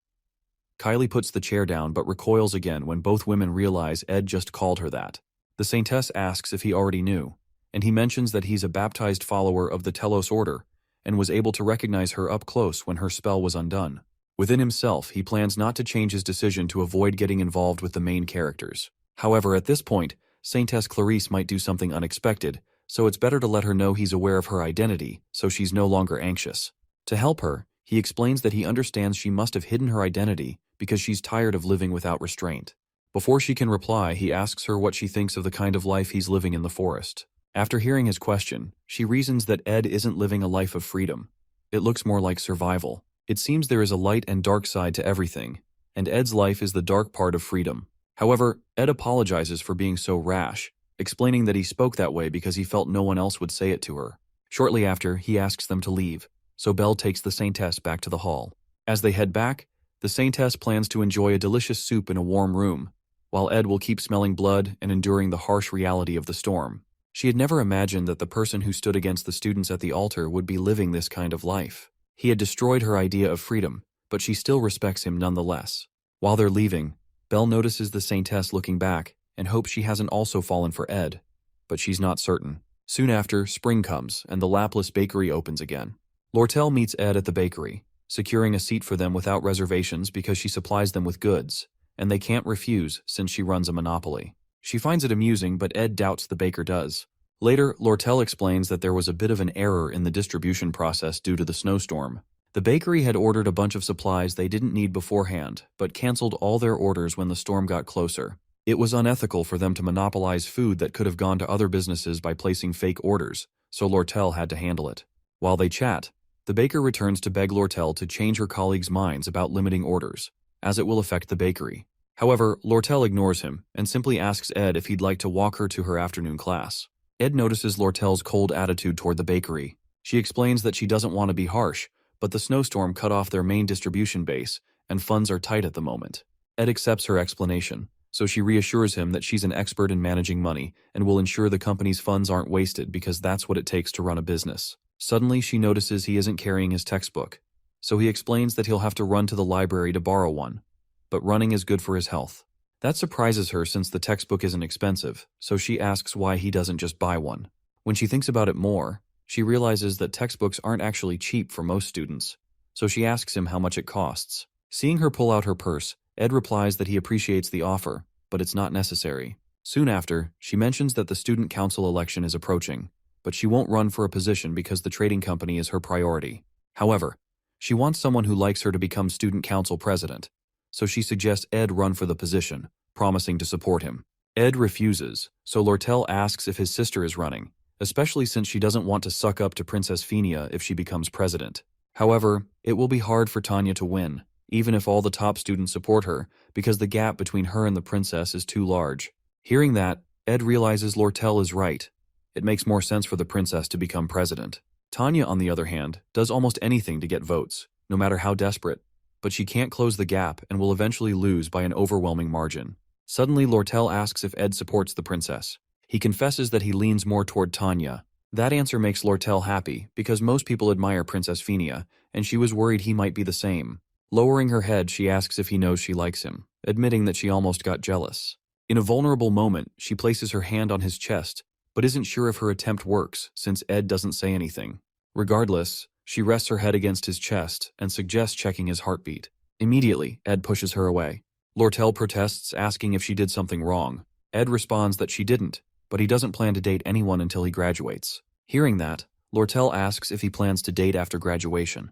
Kylie puts the chair down but recoils again when both women realize Ed just called her that. The Saintess asks if he already knew, and he mentions that he's a baptized follower of the Telos Order and was able to recognize her up close when her spell was undone. Within himself, he plans not to change his decision to avoid getting involved with the main characters. However, at this point, Saintess Clarice might do something unexpected, so it's better to let her know he's aware of her identity so she's no longer anxious. To help her, he explains that he understands she must have hidden her identity because she's tired of living without restraint. Before she can reply, he asks her what she thinks of the kind of life he's living in the forest. After hearing his question, she reasons that Ed isn't living a life of freedom. It looks more like survival. It seems there is a light and dark side to everything, and Ed's life is the dark part of freedom. However, Ed apologizes for being so rash, explaining that he spoke that way because he felt no one else would say it to her. Shortly after, he asks them to leave, so Belle takes the Saintess back to the hall. As they head back, the Saintess plans to enjoy a delicious soup in a warm room, while Ed will keep smelling blood and enduring the harsh reality of the storm. She had never imagined that the person who stood against the students at the altar would be living this kind of life. He had destroyed her idea of freedom, but she still respects him nonetheless. While they're leaving, Belle notices the Saintess looking back and hopes she hasn't also fallen for Ed, but she's not certain. Soon after, spring comes and the Laplace bakery opens again. Lortel meets Ed at the bakery, securing a seat for them without reservations because she supplies them with goods, and they can't refuse since she runs a monopoly. She finds it amusing, but Ed doubts the baker does. Later, Lortel explains that there was a bit of an error in the distribution process due to the snowstorm. The bakery had ordered a bunch of supplies they didn't need beforehand, but canceled all their orders when the storm got closer. It was unethical for them to monopolize food that could have gone to other businesses by placing fake orders, so Lortel had to handle it. While they chat, the baker returns to beg Lortel to change her colleagues' minds about limiting orders, as it will affect the bakery. However, Lortel ignores him and simply asks Ed if he'd like to walk her to her afternoon class. Ed notices Lortel's cold attitude toward the bakery. She explains that she doesn't want to be harsh, but the snowstorm cut off their main distribution base, and funds are tight at the moment. Ed accepts her explanation, so she reassures him that she's an expert in managing money and will ensure the company's funds aren't wasted because that's what it takes to run a business. Suddenly, she notices he isn't carrying his textbook, so he explains that he'll have to run to the library to borrow one, but running is good for his health. That surprises her since the textbook isn't expensive, so she asks why he doesn't just buy one. When she thinks about it more, she realizes that textbooks aren't actually cheap for most students, so she asks him how much it costs. Seeing her pull out her purse, Ed replies that he appreciates the offer, but it's not necessary. Soon after, she mentions that the student council election is approaching, but she won't run for a position because the trading company is her priority. However, she wants someone who likes her to become student council president, so she suggests Ed run for the position, promising to support him. Ed refuses, so Lortel asks if his sister is running, especially since she doesn't want to suck up to Princess Phenia if she becomes president. However, it will be hard for Tanya to win, even if all the top students support her, because the gap between her and the princess is too large. Hearing that, Ed realizes Lortel is right. It makes more sense for the princess to become president. Tanya, on the other hand, does almost anything to get votes, no matter how desperate, but she can't close the gap and will eventually lose by an overwhelming margin. Suddenly, Lortel asks if Ed supports the princess. He confesses that he leans more toward Tanya. That answer makes Lortel happy, because most people admire Princess Phinia, and she was worried he might be the same. Lowering her head, she asks if he knows she likes him, admitting that she almost got jealous. In a vulnerable moment, she places her hand on his chest, but isn't sure if her attempt works, since Ed doesn't say anything. Regardless, she rests her head against his chest and suggests checking his heartbeat. Immediately, Ed pushes her away. Lortel protests, asking if she did something wrong. Ed responds that she didn't, but he doesn't plan to date anyone until he graduates. Hearing that, Lortel asks if he plans to date after graduation,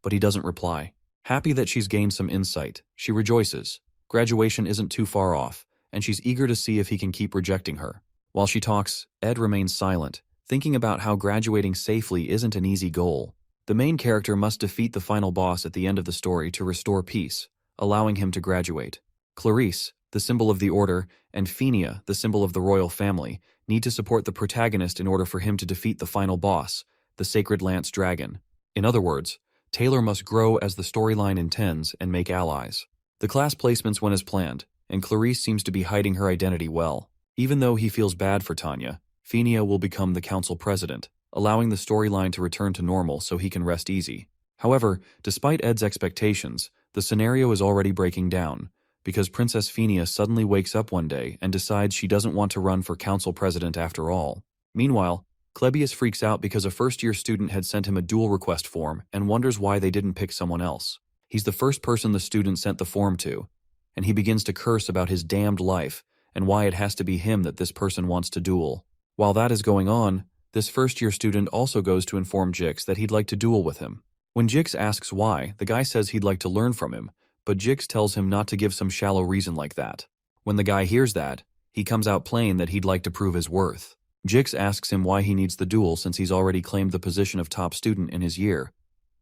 but he doesn't reply. Happy that she's gained some insight, she rejoices. Graduation isn't too far off, and she's eager to see if he can keep rejecting her. While she talks, Ed remains silent, thinking about how graduating safely isn't an easy goal. The main character must defeat the final boss at the end of the story to restore peace, allowing him to graduate. Clarice, the symbol of the Order, and Phinia, the symbol of the royal family, need to support the protagonist in order for him to defeat the final boss, the Sacred Lance Dragon. In other words, Taylor must grow as the storyline intends and make allies. The class placements went as planned, and Clarice seems to be hiding her identity well. Even though he feels bad for Tanya, Phinia will become the council president, allowing the storyline to return to normal so he can rest easy. However, despite Ed's expectations, the scenario is already breaking down, because Princess Phinia suddenly wakes up one day and decides she doesn't want to run for council president after all. Meanwhile, Clebius freaks out because a first-year student had sent him a duel request form and wonders why they didn't pick someone else. He's the first person the student sent the form to, and he begins to curse about his damned life and why it has to be him that this person wants to duel. While that is going on, this first-year student also goes to inform Jix that he'd like to duel with him. When Jix asks why, the guy says he'd like to learn from him, but Jix tells him not to give some shallow reason like that. When the guy hears that, he comes out plain that he'd like to prove his worth. Jix asks him why he needs the duel since he's already claimed the position of top student in his year.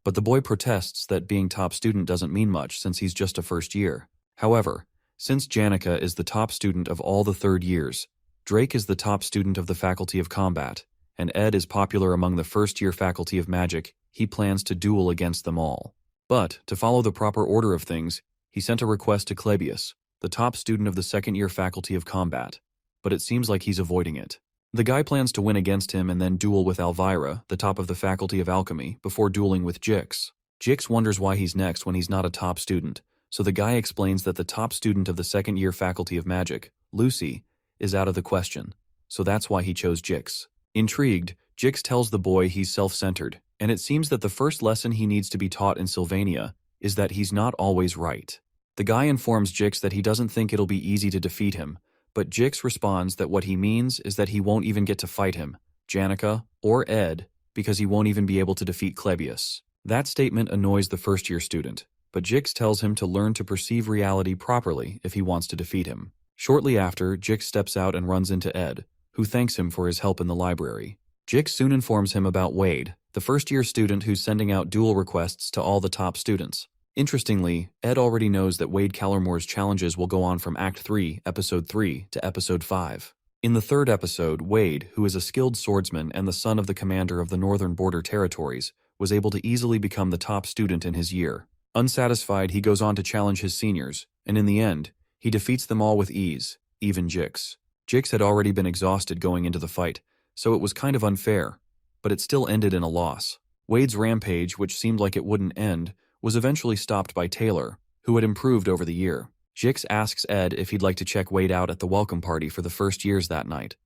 But the boy protests that being top student doesn't mean much since he's just a first year. However, since Janica is the top student of all the third years, Drake is the top student of the Faculty of Combat, and Ed is popular among the first-year Faculty of Magic, he plans to duel against them all. But, to follow the proper order of things, he sent a request to Clebius, the top student of the second-year Faculty of Combat, but it seems like he's avoiding it. The guy plans to win against him and then duel with Elvira, the top of the Faculty of Alchemy, before dueling with Jix. Jix wonders why he's next when he's not a top student, so the guy explains that the top student of the second-year Faculty of Magic, Lucy, is out of the question, so that's why he chose Jix. Intrigued, Jix tells the boy he's self-centered, and it seems that the first lesson he needs to be taught in Sylvania is that he's not always right. The guy informs Jix that he doesn't think it'll be easy to defeat him, but Jix responds that what he means is that he won't even get to fight him, Janica, or Ed, because he won't even be able to defeat Clebius. That statement annoys the first-year student, but Jix tells him to learn to perceive reality properly if he wants to defeat him. Shortly after, Jix steps out and runs into Ed, who thanks him for his help in the library. Jix soon informs him about Wade, the first-year student who's sending out duel requests to all the top students. Interestingly, Ed already knows that Wade Callermore's challenges will go on from Act 3, Episode 3 to Episode 5. In the third episode, Wade, who is a skilled swordsman and the son of the commander of the Northern Border Territories, was able to easily become the top student in his year. Unsatisfied, he goes on to challenge his seniors, and in the end, he defeats them all with ease, even Jix. Jix had already been exhausted going into the fight, so it was kind of unfair, but it still ended in a loss. Wade's rampage, which seemed like it wouldn't end, was eventually stopped by Taylor, who had improved over the year. Jix asks Ed if he'd like to check Wade out at the welcome party for the first years that night,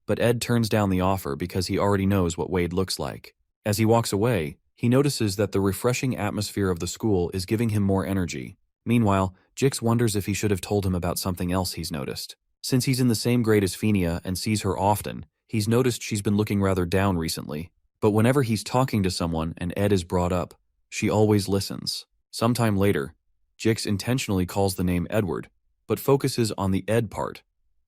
but Ed turns down the offer because he already knows what Wade looks like. As he walks away, he notices that the refreshing atmosphere of the school is giving him more energy. Meanwhile, Jix wonders if he should have told him about something else he's noticed. Since he's in the same grade as Phinia and sees her often, he's noticed she's been looking rather down recently. But whenever he's talking to someone and Ed is brought up, she always listens. Sometime later, Jix intentionally calls the name Edward, but focuses on the Ed part,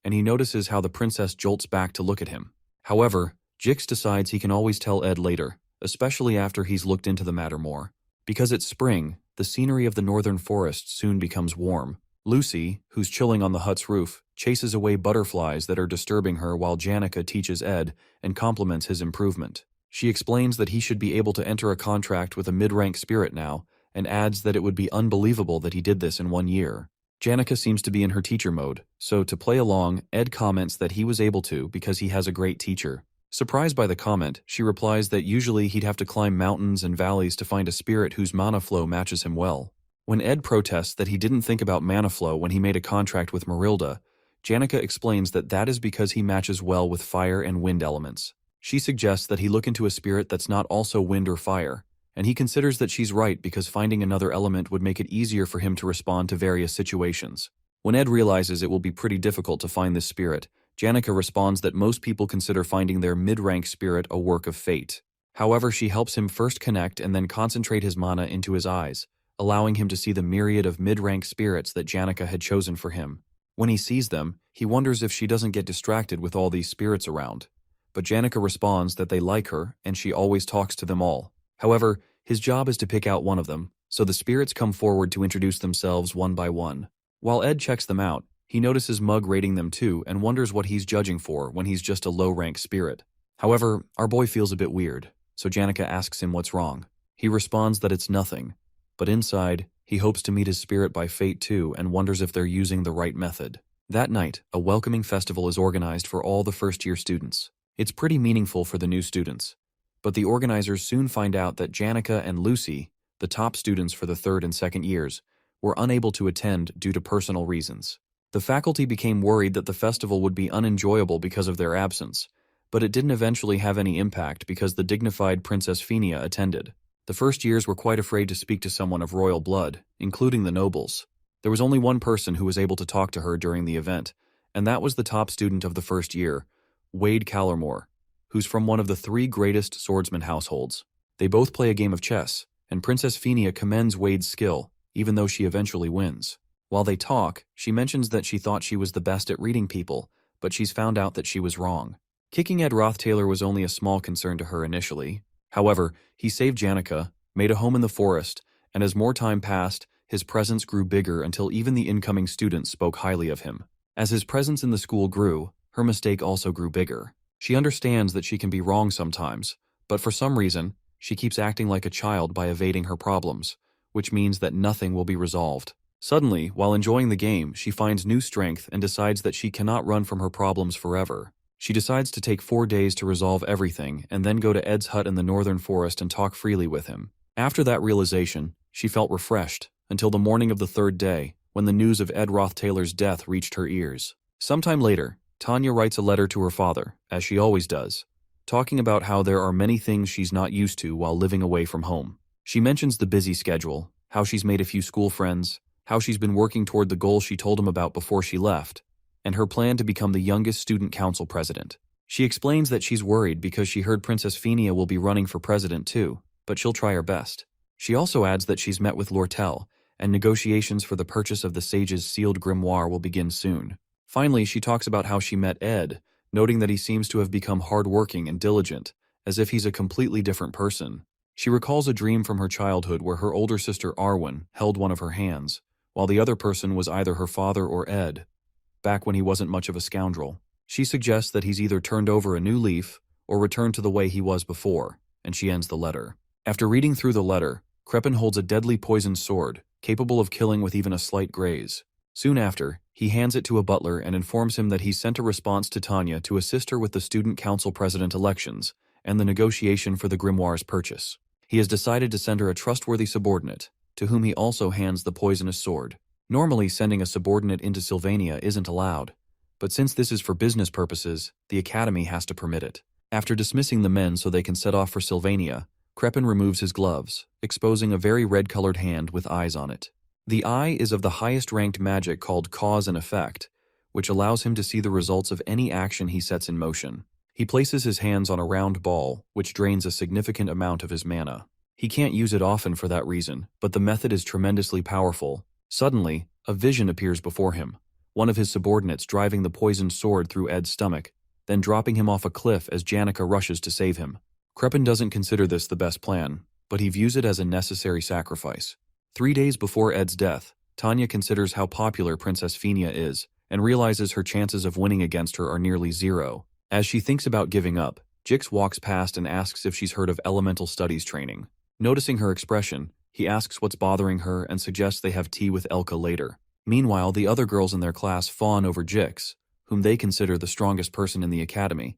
and he notices how the princess jolts back to look at him. However, Jix decides he can always tell Ed later, especially after he's looked into the matter more. Because it's spring, the scenery of the northern forest soon becomes warm. Lucy, who's chilling on the hut's roof, chases away butterflies that are disturbing her while Janica teaches Ed and compliments his improvement. She explains that he should be able to enter a contract with a mid-rank spirit now, and adds that it would be unbelievable that he did this in 1 year. Janica seems to be in her teacher mode, so to play along, Ed comments that he was able to because he has a great teacher. Surprised by the comment, she replies that usually he'd have to climb mountains and valleys to find a spirit whose mana flow matches him well. When Ed protests that he didn't think about mana flow when he made a contract with Marilda, Janica explains that that is because he matches well with fire and wind elements. She suggests that he look into a spirit that's not also wind or fire, and he considers that she's right because finding another element would make it easier for him to respond to various situations. When Ed realizes it will be pretty difficult to find this spirit, Janica responds that most people consider finding their mid-rank spirit a work of fate. However, she helps him first connect and then concentrate his mana into his eyes, allowing him to see the myriad of mid-rank spirits that Janica had chosen for him. When he sees them, he wonders if she doesn't get distracted with all these spirits around. But Janica responds that they like her and she always talks to them all. However, his job is to pick out one of them, so the spirits come forward to introduce themselves one by one. While Ed checks them out, he notices Mug rating them too and wonders what he's judging for when he's just a low-rank spirit. However, our boy feels a bit weird, so Janica asks him what's wrong. He responds that it's nothing, but inside, he hopes to meet his spirit by fate too and wonders if they're using the right method. That night, a welcoming festival is organized for all the first-year students. It's pretty meaningful for the new students. But the organizers soon find out that Janica and Lucy, the top students for the third and second years, were unable to attend due to personal reasons. The faculty became worried that the festival would be unenjoyable because of their absence, but it didn't eventually have any impact because the dignified Princess Phinia attended. The first years were quite afraid to speak to someone of royal blood, including the nobles. There was only one person who was able to talk to her during the event, and that was the top student of the first year, Wade Callermore, who's from one of the 3 greatest swordsman households. They both play a game of chess, and Princess Phinia commends Wade's skill, even though she eventually wins. While they talk, she mentions that she thought she was the best at reading people, but she's found out that she was wrong. Kicking Ed Rothtailor was only a small concern to her initially. However, he saved Janica, made a home in the forest, and as more time passed, his presence grew bigger until even the incoming students spoke highly of him. As his presence in the school grew, her mistake also grew bigger. She understands that she can be wrong sometimes, but for some reason, she keeps acting like a child by evading her problems, which means that nothing will be resolved. Suddenly, while enjoying the game, she finds new strength and decides that she cannot run from her problems forever. She decides to take 4 days to resolve everything and then go to Ed's hut in the northern forest and talk freely with him. After that realization, she felt refreshed until the morning of the 3rd day, when the news of Ed Rothtailor's death reached her ears. Sometime later, Tanya writes a letter to her father, as she always does, talking about how there are many things she's not used to while living away from home. She mentions the busy schedule, how she's made a few school friends, how she's been working toward the goal she told him about before she left, and her plan to become the youngest student council president. She explains that she's worried because she heard Princess Phinia will be running for president too, but she'll try her best. She also adds that she's met with Lortel, and negotiations for the purchase of the sage's sealed grimoire will begin soon. Finally, she talks about how she met Ed, noting that he seems to have become hardworking and diligent, as if he's a completely different person. She recalls a dream from her childhood where her older sister Arwen held one of her hands, while the other person was either her father or Ed, back when he wasn't much of a scoundrel. She suggests that he's either turned over a new leaf or returned to the way he was before, and she ends the letter. After reading through the letter, Crepin holds a deadly poisoned sword, capable of killing with even a slight graze. Soon after, he hands it to a butler and informs him that he's sent a response to Tanya to assist her with the student council president elections and the negotiation for the grimoire's purchase. He has decided to send her a trustworthy subordinate, to whom he also hands the poisonous sword. Normally, sending a subordinate into Sylvania isn't allowed, but since this is for business purposes, the Academy has to permit it. After dismissing the men so they can set off for Sylvania, Crepin removes his gloves, exposing a very red-colored hand with eyes on it. The eye is of the highest-ranked magic called Cause and Effect, which allows him to see the results of any action he sets in motion. He places his hands on a round ball, which drains a significant amount of his mana. He can't use it often for that reason, but the method is tremendously powerful. Suddenly, a vision appears before him, one of his subordinates driving the poisoned sword through Ed's stomach, then dropping him off a cliff as Janica rushes to save him. Crepin doesn't consider this the best plan, but he views it as a necessary sacrifice. 3 days before Ed's death, Tanya considers how popular Princess Phinia is and realizes her chances of winning against her are nearly zero. As she thinks about giving up, Jix walks past and asks if she's heard of elemental studies training. Noticing her expression, he asks what's bothering her and suggests they have tea with Elka later. Meanwhile, the other girls in their class fawn over Jix, whom they consider the strongest person in the academy,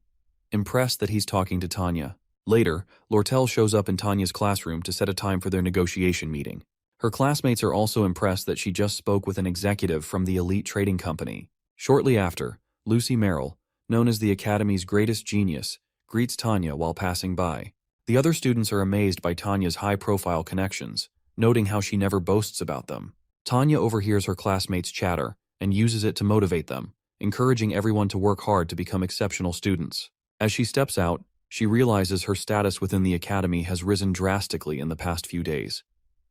impressed that he's talking to Tanya. Later, Lortel shows up in Tanya's classroom to set a time for their negotiation meeting. Her classmates are also impressed that she just spoke with an executive from the elite trading company. Shortly after, Lucy Merrill, known as the academy's greatest genius, greets Tanya while passing by. The other students are amazed by Tanya's high-profile connections, noting how she never boasts about them. Tanya overhears her classmates' chatter and uses it to motivate them, encouraging everyone to work hard to become exceptional students. As she steps out, she realizes her status within the academy has risen drastically in the past few days,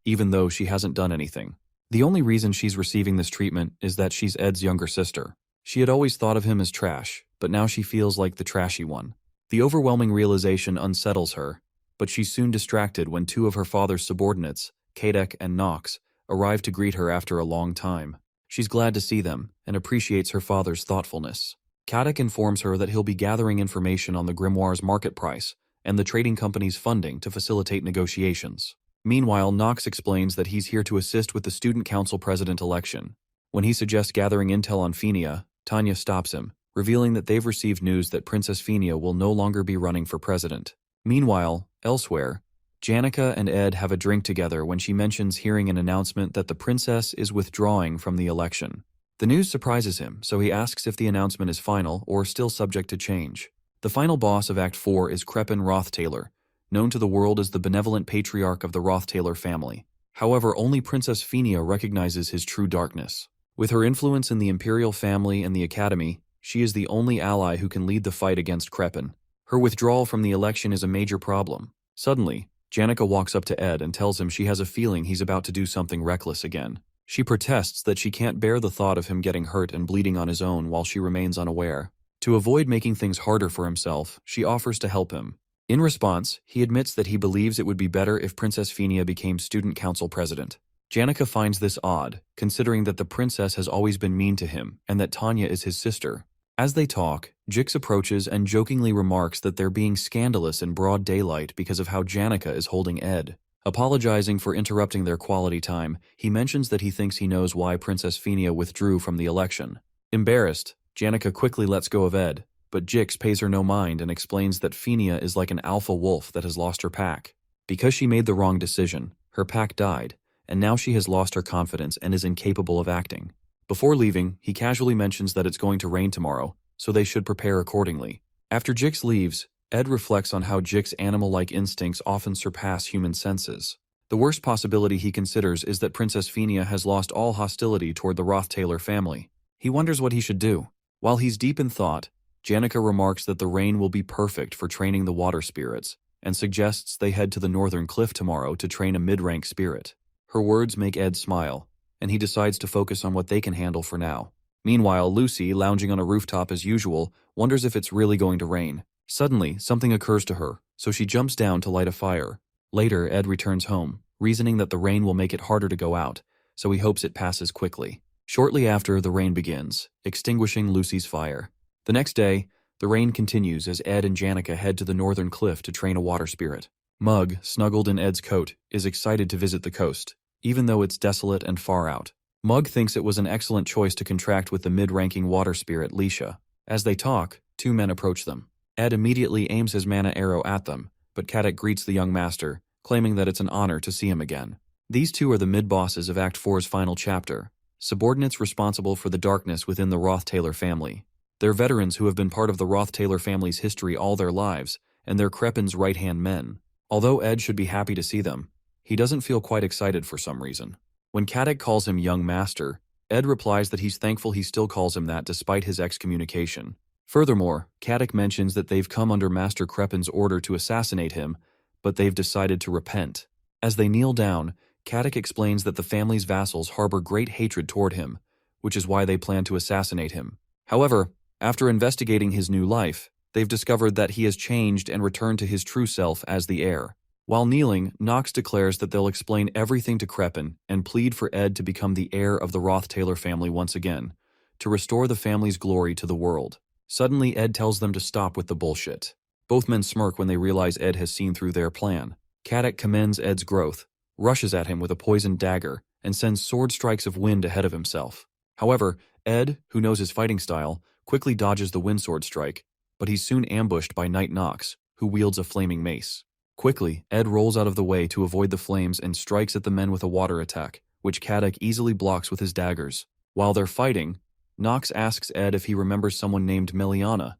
even though she hasn't done anything. The only reason she's receiving this treatment is that she's Ed's younger sister. She had always thought of him as trash, but now she feels like the trashy one. The overwhelming realization unsettles her, but she's soon distracted when two of her father's subordinates, Kadek and Nox, arrive to greet her after a long time. She's glad to see them and appreciates her father's thoughtfulness. Kadek informs her that he'll be gathering information on the grimoire's market price and the trading company's funding to facilitate negotiations. Meanwhile, Nox explains that he's here to assist with the student council president election. When he suggests gathering intel on Fenia, Tanya stops him, revealing that they've received news that Princess Fenia will no longer be running for president. Meanwhile, elsewhere, Janica and Ed have a drink together when she mentions hearing an announcement that the princess is withdrawing from the election. The news surprises him, so he asks if the announcement is final or still subject to change. The final boss of Act 4 is Crepin Rothtailor, known to the world as the benevolent patriarch of the Rothtailor family. However, only Princess Fenia recognizes his true darkness. With her influence in the imperial family and the academy, she is the only ally who can lead the fight against Crepin. Her withdrawal from the election is a major problem. Suddenly, Janica walks up to Ed and tells him she has a feeling he's about to do something reckless again. She protests that she can't bear the thought of him getting hurt and bleeding on his own while she remains unaware. To avoid making things harder for himself, she offers to help him. In response, he admits that he believes it would be better if Princess Fenia became student council president. Janica finds this odd, considering that the princess has always been mean to him and that Tanya is his sister. As they talk, Jix approaches and jokingly remarks that they're being scandalous in broad daylight because of how Janica is holding Ed. Apologizing for interrupting their quality time, he mentions that he thinks he knows why Princess Fenia withdrew from the election. Embarrassed, Janica quickly lets go of Ed, but Jix pays her no mind and explains that Fenia is like an alpha wolf that has lost her pack. Because she made the wrong decision, her pack died, and now she has lost her confidence and is incapable of acting. Before leaving, he casually mentions that it's going to rain tomorrow, so they should prepare accordingly. After Jix leaves, Ed reflects on how Jix's animal-like instincts often surpass human senses. The worst possibility he considers is that Princess Fenia has lost all hostility toward the Rothtailor family. He wonders what he should do. While he's deep in thought, Janica remarks that the rain will be perfect for training the water spirits, and suggests they head to the northern cliff tomorrow to train a mid-rank spirit. Her words make Ed smile, and he decides to focus on what they can handle for now. Meanwhile, Lucy, lounging on a rooftop as usual, wonders if it's really going to rain. Suddenly, something occurs to her, so she jumps down to light a fire. Later, Ed returns home, reasoning that the rain will make it harder to go out, so he hopes it passes quickly. Shortly after, the rain begins, extinguishing Lucy's fire. The next day, the rain continues as Ed and Janica head to the northern cliff to train a water spirit. Mug, snuggled in Ed's coat, is excited to visit the coast, even though it's desolate and far out. Mug thinks it was an excellent choice to contract with the mid-ranking water spirit, Leisha. As they talk, two men approach them. Ed immediately aims his mana arrow at them, but Kadek greets the young master, claiming that it's an honor to see him again. These two are the mid-bosses of Act 4's final chapter, subordinates responsible for the darkness within the Rothtailor family. They're veterans who have been part of the Rothtailor family's history all their lives, and they're Crepin's right-hand men. Although Ed should be happy to see them, he doesn't feel quite excited for some reason. When Kadek calls him young master, Ed replies that he's thankful he still calls him that despite his excommunication. Furthermore, Kadek mentions that they've come under Master Crepin's order to assassinate him, but they've decided to repent. As they kneel down, Kadek explains that the family's vassals harbor great hatred toward him, which is why they plan to assassinate him. However, after investigating his new life, they've discovered that he has changed and returned to his true self as the heir. While kneeling, Nox declares that they'll explain everything to Crepin and plead for Ed to become the heir of the Rothtailor family once again, to restore the family's glory to the world. Suddenly, Ed tells them to stop with the bullshit. Both men smirk when they realize Ed has seen through their plan. Kadek commends Ed's growth, rushes at him with a poisoned dagger, and sends sword strikes of wind ahead of himself. However, Ed, who knows his fighting style, quickly dodges the wind sword strike, but he's soon ambushed by Knight Nox, who wields a flaming mace. Quickly, Ed rolls out of the way to avoid the flames and strikes at the men with a water attack, which Caddock easily blocks with his daggers. While they're fighting, Nox asks Ed if he remembers someone named Meliana,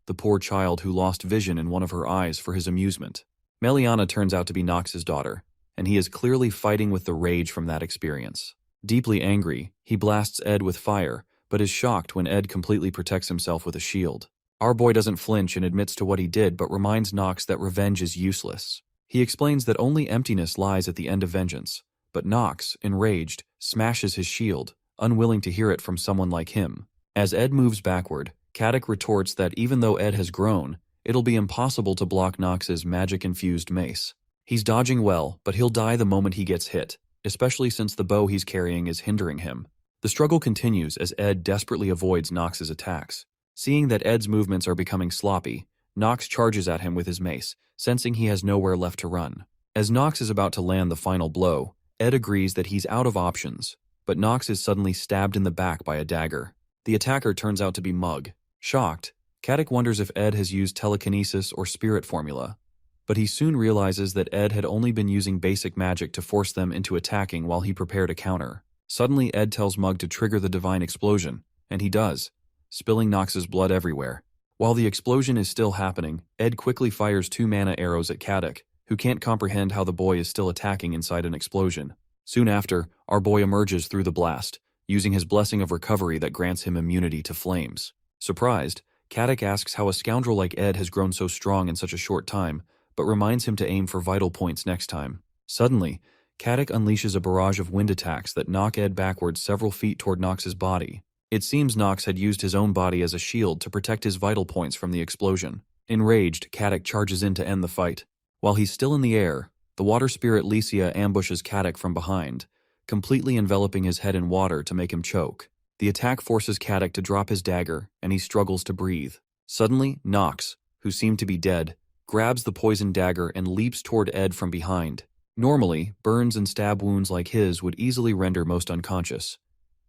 the poor child who lost vision in one of her eyes for his amusement. Meliana turns out to be Nox's daughter, and he is clearly fighting with the rage from that experience. Deeply angry, he blasts Ed with fire, but is shocked when Ed completely protects himself with a shield. Our boy doesn't flinch and admits to what he did, but reminds Nox that revenge is useless. He explains that only emptiness lies at the end of vengeance, but Nox, enraged, smashes his shield, unwilling to hear it from someone like him. As Ed moves backward, Caddock retorts that even though Ed has grown, it'll be impossible to block Nox's magic-infused mace. He's dodging well, but he'll die the moment he gets hit, especially since the bow he's carrying is hindering him. The struggle continues as Ed desperately avoids Nox's attacks. Seeing that Ed's movements are becoming sloppy, Nox charges at him with his mace, sensing he has nowhere left to run. As Nox is about to land the final blow, Ed agrees that he's out of options, but Nox is suddenly stabbed in the back by a dagger. The attacker turns out to be Mug. Shocked, Caddock wonders if Ed has used telekinesis or spirit formula, but he soon realizes that Ed had only been using basic magic to force them into attacking while he prepared a counter. Suddenly, Ed tells Mug to trigger the divine explosion, and he does, spilling Nox's blood everywhere. While the explosion is still happening, Ed quickly fires 2 mana arrows at Caddock, who can't comprehend how the boy is still attacking inside an explosion. Soon after, our boy emerges through the blast, using his blessing of recovery that grants him immunity to flames. Surprised, Caddock asks how a scoundrel like Ed has grown so strong in such a short time, but reminds him to aim for vital points next time. Suddenly, Caddock unleashes a barrage of wind attacks that knock Ed backwards several feet toward Nox's body. It seems Nox had used his own body as a shield to protect his vital points from the explosion. Enraged, Caddock charges in to end the fight. While he's still in the air, the water spirit Lycia ambushes Caddock from behind, completely enveloping his head in water to make him choke. The attack forces Caddock to drop his dagger, and he struggles to breathe. Suddenly, Nox, who seemed to be dead, grabs the poisoned dagger and leaps toward Ed from behind. Normally, burns and stab wounds like his would easily render most unconscious.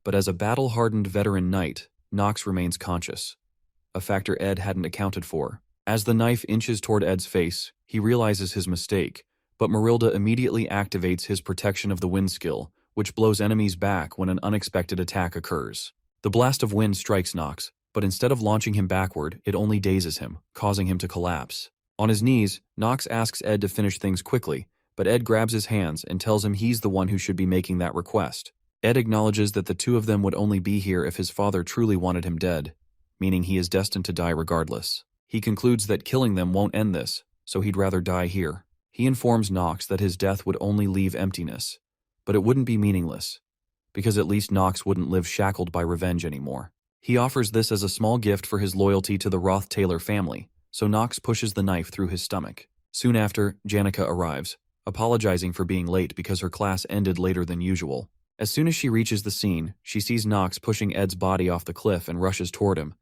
But as a battle-hardened veteran knight, Nox remains conscious, a factor Ed hadn't accounted for. As the knife inches toward Ed's face, he realizes his mistake, but Marilda immediately activates his protection of the wind skill, which blows enemies back when an unexpected attack occurs. The blast of wind strikes Nox, but instead of launching him backward, it only dazes him, causing him to collapse. On his knees, Nox asks Ed to finish things quickly, but Ed grabs his hands and tells him he's the one who should be making that request. Ed acknowledges that the two of them would only be here if his father truly wanted him dead, meaning he is destined to die regardless. He concludes that killing them won't end this, so he'd rather die here. He informs Nox that his death would only leave emptiness, but it wouldn't be meaningless, because at least Nox wouldn't live shackled by revenge anymore. He offers this as a small gift for his loyalty to the Roth-Taylor family, so Nox pushes the knife through his stomach. Soon after, Janica arrives, apologizing for being late because her class ended later than usual. As soon as she reaches the scene, she sees Nox pushing Ed's body off the cliff and rushes toward him,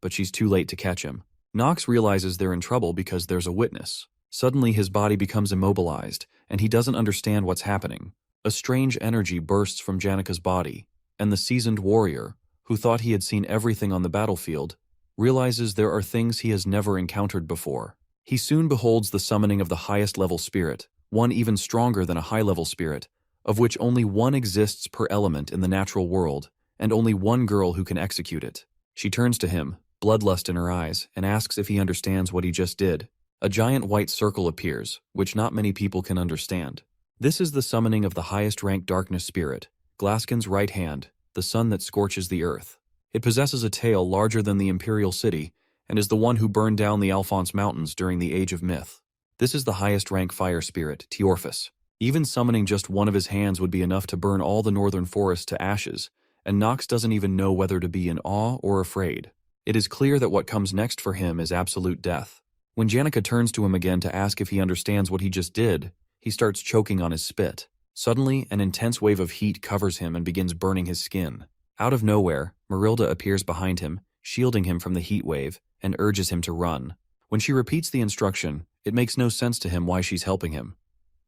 but she's too late to catch him. Nox realizes they're in trouble because there's a witness. Suddenly his body becomes immobilized, and he doesn't understand what's happening. A strange energy bursts from Janica's body, and the seasoned warrior, who thought he had seen everything on the battlefield, realizes there are things he has never encountered before. He soon beholds the summoning of the highest-level spirit, one even stronger than a high-level spirit, of which only one exists per element in the natural world, and only one girl who can execute it. She turns to him, bloodlust in her eyes, and asks if he understands what he just did. A giant white circle appears, which not many people can understand. This is the summoning of the highest-ranked darkness spirit, Glaskin's right hand, the sun that scorches the earth. It possesses a tail larger than the Imperial City, and is the one who burned down the Alphonse Mountains during the Age of Myth. This is the highest-ranked fire spirit, Teorphus. Even summoning just one of his hands would be enough to burn all the northern forest to ashes, and Nox doesn't even know whether to be in awe or afraid. It is clear that what comes next for him is absolute death. When Janica turns to him again to ask if he understands what he just did, he starts choking on his spit. Suddenly, an intense wave of heat covers him and begins burning his skin. Out of nowhere, Marilda appears behind him, shielding him from the heat wave, and urges him to run. When she repeats the instruction, it makes no sense to him why she's helping him.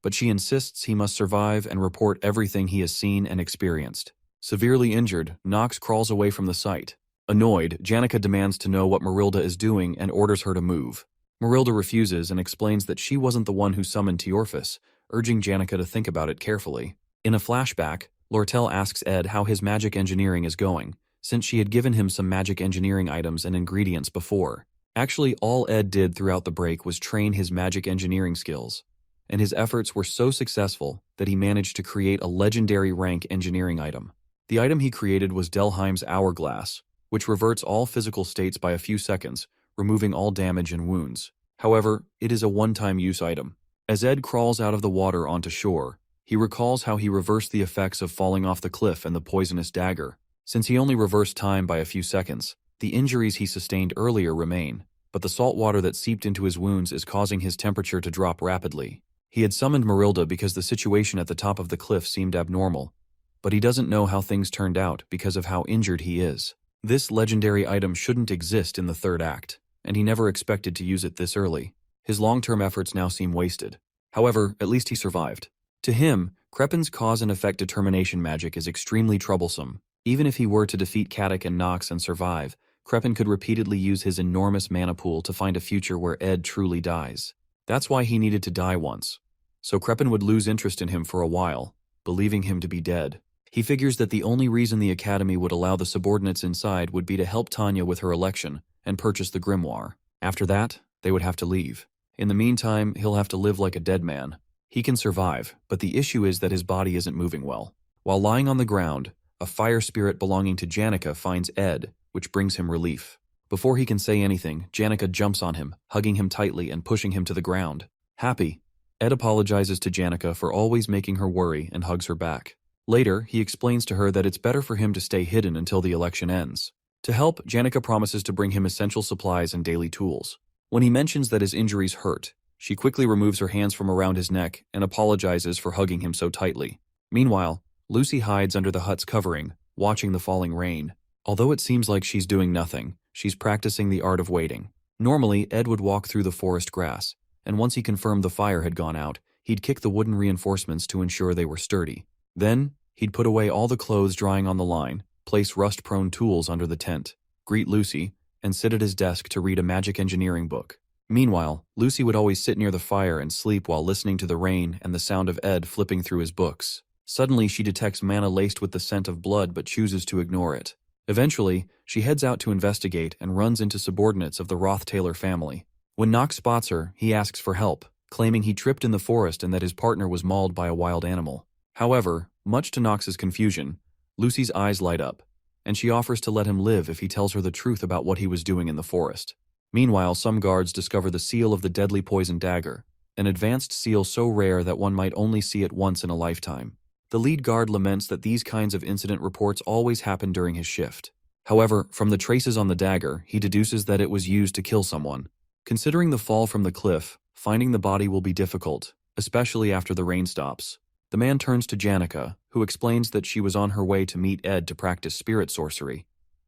but she insists he must survive and report everything he has seen and experienced. Severely injured, Nox crawls away from the site. Annoyed, Janica demands to know what Marilda is doing and orders her to move. Marilda refuses and explains that she wasn't the one who summoned Teorphus, urging Janica to think about it carefully. In a flashback, Lortel asks Ed how his magic engineering is going, since she had given him some magic engineering items and ingredients before. Actually, all Ed did throughout the break was train his magic engineering skills, and his efforts were so successful that he managed to create a legendary rank engineering item. The item he created was Delheim's Hourglass, which reverts all physical states by a few seconds, removing all damage and wounds. However, it is a one-time use item. As Ed crawls out of the water onto shore, he recalls how he reversed the effects of falling off the cliff and the poisonous dagger. Since he only reversed time by a few seconds, the injuries he sustained earlier remain, but the salt water that seeped into his wounds is causing his temperature to drop rapidly. He had summoned Marilda because the situation at the top of the cliff seemed abnormal, but he doesn't know how things turned out because of how injured he is. This legendary item shouldn't exist in the third act, and he never expected to use it this early. His long-term efforts now seem wasted. However, at least he survived. To him, Crepin's cause and effect determination magic is extremely troublesome. Even if he were to defeat Katic and Nox and survive, Crepin could repeatedly use his enormous mana pool to find a future where Ed truly dies. That's why he needed to die once. So Crepin would lose interest in him for a while, believing him to be dead. He figures that the only reason the Academy would allow the subordinates inside would be to help Tanya with her election and purchase the grimoire. After that, they would have to leave. In the meantime, he'll have to live like a dead man. He can survive, but the issue is that his body isn't moving well. While lying on the ground, a fire spirit belonging to Janica finds Ed, which brings him relief. Before he can say anything, Janica jumps on him, hugging him tightly and pushing him to the ground. Happy, Ed apologizes to Janica for always making her worry and hugs her back. Later, he explains to her that it's better for him to stay hidden until the election ends. To help, Janica promises to bring him essential supplies and daily tools. When he mentions that his injuries hurt, she quickly removes her hands from around his neck and apologizes for hugging him so tightly. Meanwhile, Lucy hides under the hut's covering, watching the falling rain. Although it seems like she's doing nothing, she's practicing the art of waiting. Normally, Ed would walk through the forest grass, and once he confirmed the fire had gone out, he'd kick the wooden reinforcements to ensure they were sturdy. Then, he'd put away all the clothes drying on the line, place rust-prone tools under the tent, greet Lucy, and sit at his desk to read a magic engineering book. Meanwhile, Lucy would always sit near the fire and sleep while listening to the rain and the sound of Ed flipping through his books. Suddenly, she detects mana laced with the scent of blood but chooses to ignore it. Eventually, she heads out to investigate and runs into subordinates of the Roth-Taylor family. When Nox spots her, he asks for help, claiming he tripped in the forest and that his partner was mauled by a wild animal. However, much to Nox's confusion, Lucy's eyes light up, and she offers to let him live if he tells her the truth about what he was doing in the forest. Meanwhile, some guards discover the seal of the deadly poison dagger, an advanced seal so rare that one might only see it once in a lifetime. The lead guard laments that these kinds of incident reports always happen during his shift. However, from the traces on the dagger, he deduces that it was used to kill someone. Considering the fall from the cliff, finding the body will be difficult, especially after the rain stops. The man turns to Janica, who explains that she was on her way to meet Ed to practice spirit sorcery.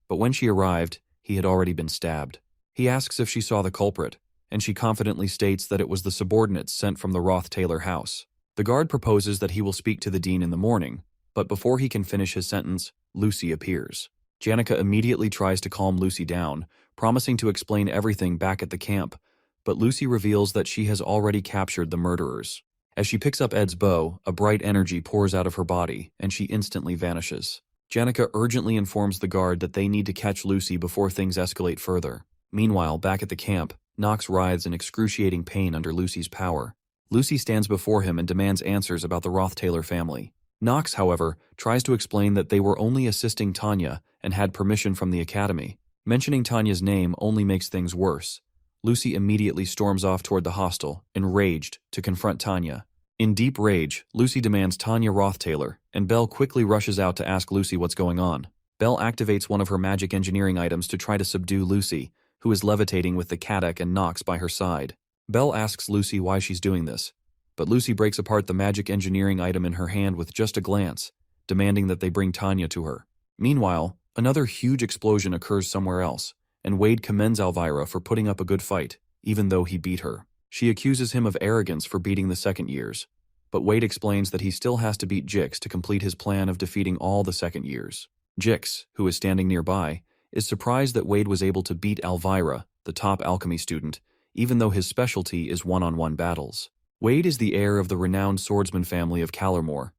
But when she arrived, he had already been stabbed. He asks if she saw the culprit, and she confidently states that it was the subordinates sent from the Roth-Taylor house. The guard proposes that he will speak to the dean in the morning, but before he can finish his sentence, Lucy appears. Janica immediately tries to calm Lucy down, promising to explain everything back at the camp, but Lucy reveals that she has already captured the murderers. As she picks up Ed's bow, a bright energy pours out of her body, and she instantly vanishes. Janica urgently informs the guard that they need to catch Lucy before things escalate further. Meanwhile, back at the camp, Nox writhes in excruciating pain under Lucy's power. Lucy stands before him and demands answers about the Roth-Taylor family. Nox, however, tries to explain that they were only assisting Tanya and had permission from the Academy. Mentioning Tanya's name only makes things worse. Lucy immediately storms off toward the hostel, enraged, to confront Tanya. In deep rage, Lucy demands Tanya Roth-Taylor, and Belle quickly rushes out to ask Lucy what's going on. Belle activates one of her magic engineering items to try to subdue Lucy, who is levitating with the Katic and Nox by her side. Belle asks Lucy why she's doing this, but Lucy breaks apart the magic engineering item in her hand with just a glance, demanding that they bring Tanya to her. Meanwhile, another huge explosion occurs somewhere else, and Wade commends Elvira for putting up a good fight, even though he beat her. She accuses him of arrogance for beating the second years, but Wade explains that he still has to beat Jix to complete his plan of defeating all the second years. Jix, who is standing nearby, is surprised that Wade was able to beat Elvira, the top alchemy student, even though his specialty is one-on-one battles. Wade is the heir of the renowned swordsman family of Callermore,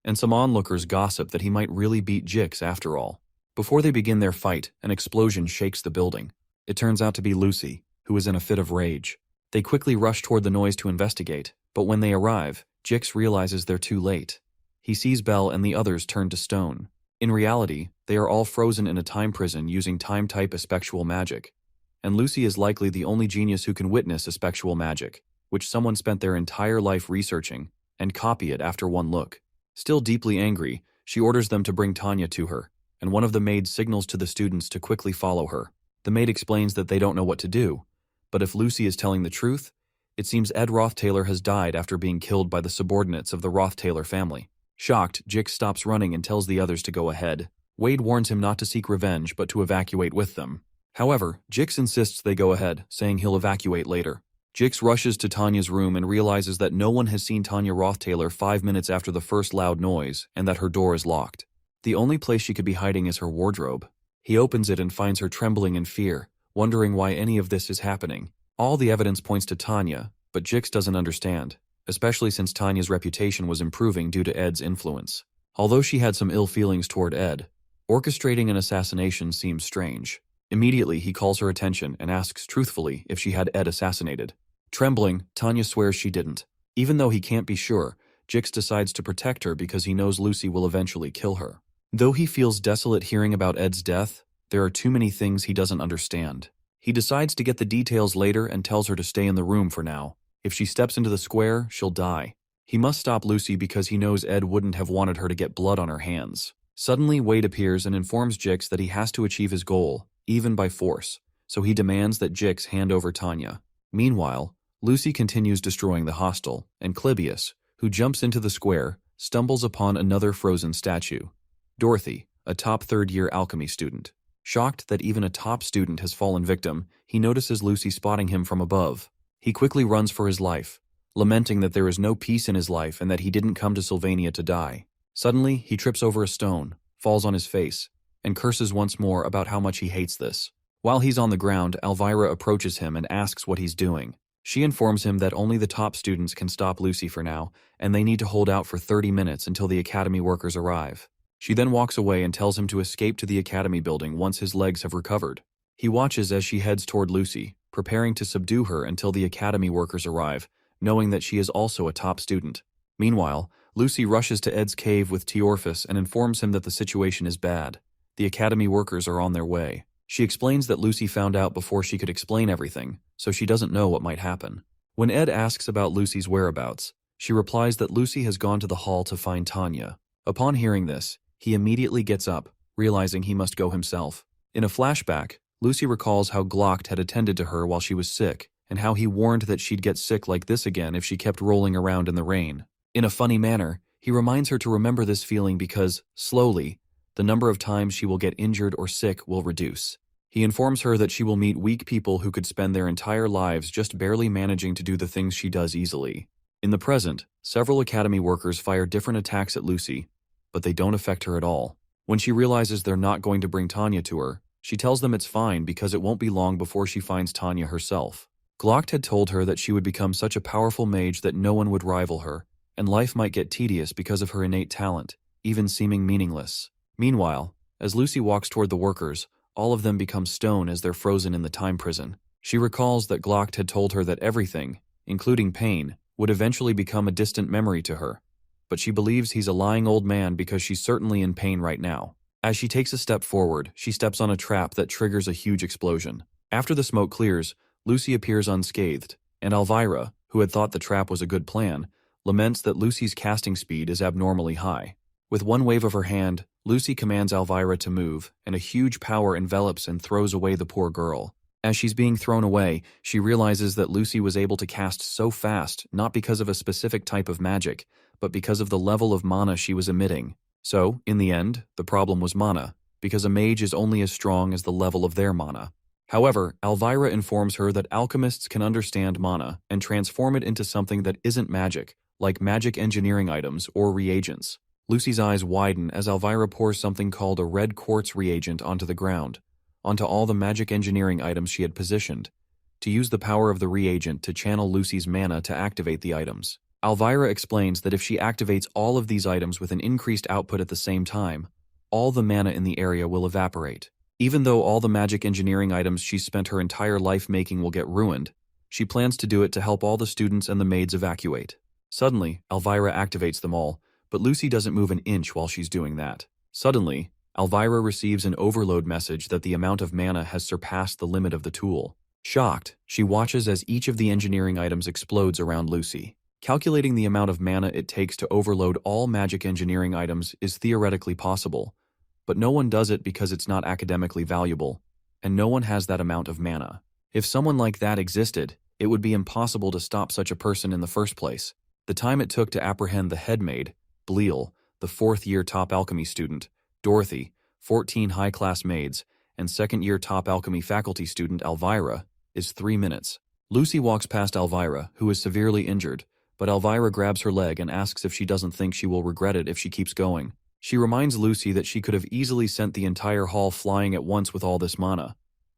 and some onlookers gossip that he might really beat Jix after all. Before they begin their fight, an explosion shakes the building. It turns out to be Lucy, who is in a fit of rage. They quickly rush toward the noise to investigate, but when they arrive, Jix realizes they're too late. He sees Belle and the others turn to stone. In reality, they are all frozen in a time prison using time-type aspectual magic, and Lucy is likely the only genius who can witness aspectual magic, which someone spent their entire life researching, and copy it after one look. Still deeply angry, she orders them to bring Tanya to her, and one of the maids signals to the students to quickly follow her. The maid explains that they don't know what to do, but if Lucy is telling the truth, it seems Ed Roth-Taylor has died after being killed by the subordinates of the Roth-Taylor family. Shocked, Jix stops running and tells the others to go ahead. Wade warns him not to seek revenge but to evacuate with them. However, Jix insists they go ahead, saying he'll evacuate later. Jix rushes to Tanya's room and realizes that no one has seen Tanya Roth-Taylor 5 minutes after the first loud noise and that her door is locked. The only place she could be hiding is her wardrobe. He opens it and finds her trembling in fear, wondering why any of this is happening. All the evidence points to Tanya, but Jix doesn't understand, especially since Tanya's reputation was improving due to Ed's influence. Although she had some ill feelings toward Ed, orchestrating an assassination seems strange. Immediately, he calls her attention and asks truthfully if she had Ed assassinated. Trembling, Tanya swears she didn't. Even though he can't be sure, Jix decides to protect her because he knows Lucy will eventually kill her. Though he feels desolate hearing about Ed's death, there are too many things he doesn't understand. He decides to get the details later and tells her to stay in the room for now. If she steps into the square, she'll die. He must stop Lucy because he knows Ed wouldn't have wanted her to get blood on her hands. Suddenly, Wade appears and informs Jix that he has to achieve his goal, even by force, so he demands that Jix hand over Tanya. Meanwhile, Lucy continues destroying the hostel, and Clybius, who jumps into the square, stumbles upon another frozen statue. Dorothy, a top third-year alchemy student. Shocked that even a top student has fallen victim, he notices Lucy spotting him from above. He quickly runs for his life, lamenting that there is no peace in his life and that he didn't come to Sylvania to die. Suddenly, he trips over a stone, falls on his face, and curses once more about how much he hates this. While he's on the ground, Elvira approaches him and asks what he's doing. She informs him that only the top students can stop Lucy for now, and they need to hold out for 30 minutes until the academy workers arrive. She then walks away and tells him to escape to the academy building once his legs have recovered. He watches as she heads toward Lucy, preparing to subdue her until the academy workers arrive, knowing that she is also a top student. Meanwhile, Lucy rushes to Ed's cave with Teorphus and informs him that the situation is bad. The academy workers are on their way. She explains that Lucy found out before she could explain everything, so she doesn't know what might happen. When Ed asks about Lucy's whereabouts, she replies that Lucy has gone to the hall to find Tanya. Upon hearing this, he immediately gets up, realizing he must go himself. In a flashback, Lucy recalls how Glock had attended to her while she was sick, and how he warned that she'd get sick like this again if she kept rolling around in the rain. In a funny manner, he reminds her to remember this feeling because, slowly, the number of times she will get injured or sick will reduce. He informs her that she will meet weak people who could spend their entire lives just barely managing to do the things she does easily. In the present, several academy workers fire different attacks at Lucy, but they don't affect her at all. When she realizes they're not going to bring Tanya to her, she tells them it's fine because it won't be long before she finds Tanya herself. Glock had told her that she would become such a powerful mage that no one would rival her, and life might get tedious because of her innate talent, even seeming meaningless. Meanwhile, as Lucy walks toward the workers, all of them become stone as they're frozen in the time prison. She recalls that Glock had told her that everything, including pain, would eventually become a distant memory to her, but she believes he's a lying old man because she's certainly in pain right now. As she takes a step forward, she steps on a trap that triggers a huge explosion. After the smoke clears, Lucy appears unscathed, and Elvira, who had thought the trap was a good plan, laments that Lucy's casting speed is abnormally high. With one wave of her hand, Lucy commands Elvira to move, and a huge power envelops and throws away the poor girl. As she's being thrown away, she realizes that Lucy was able to cast so fast not because of a specific type of magic, but because of the level of mana she was emitting. So, in the end, the problem was mana, because a mage is only as strong as the level of their mana. However, Elvira informs her that alchemists can understand mana and transform it into something that isn't magic, like magic engineering items or reagents. Lucy's eyes widen as Elvira pours something called a red quartz reagent onto the ground, onto all the magic engineering items she had positioned, to use the power of the reagent to channel Lucy's mana to activate the items. Elvira explains that if she activates all of these items with an increased output at the same time, all the mana in the area will evaporate. Even though all the magic engineering items she's spent her entire life making will get ruined, she plans to do it to help all the students and the maids evacuate. Suddenly, Elvira activates them all, but Lucy doesn't move an inch while she's doing that. Suddenly, Elvira receives an overload message that the amount of mana has surpassed the limit of the tool. Shocked, she watches as each of the engineering items explodes around Lucy. Calculating the amount of mana it takes to overload all magic engineering items is theoretically possible, but no one does it because it's not academically valuable, and no one has that amount of mana. If someone like that existed, it would be impossible to stop such a person in the first place. The time it took to apprehend the head maid, Bleal, the fourth-year top alchemy student, Dorothy, 14 high-class maids, and second-year top alchemy faculty student Elvira, is 3 minutes. Lucy walks past Elvira, who is severely injured, but Elvira grabs her leg and asks if she doesn't think she will regret it if she keeps going. She reminds Lucy that she could have easily sent the entire hall flying at once with all this mana,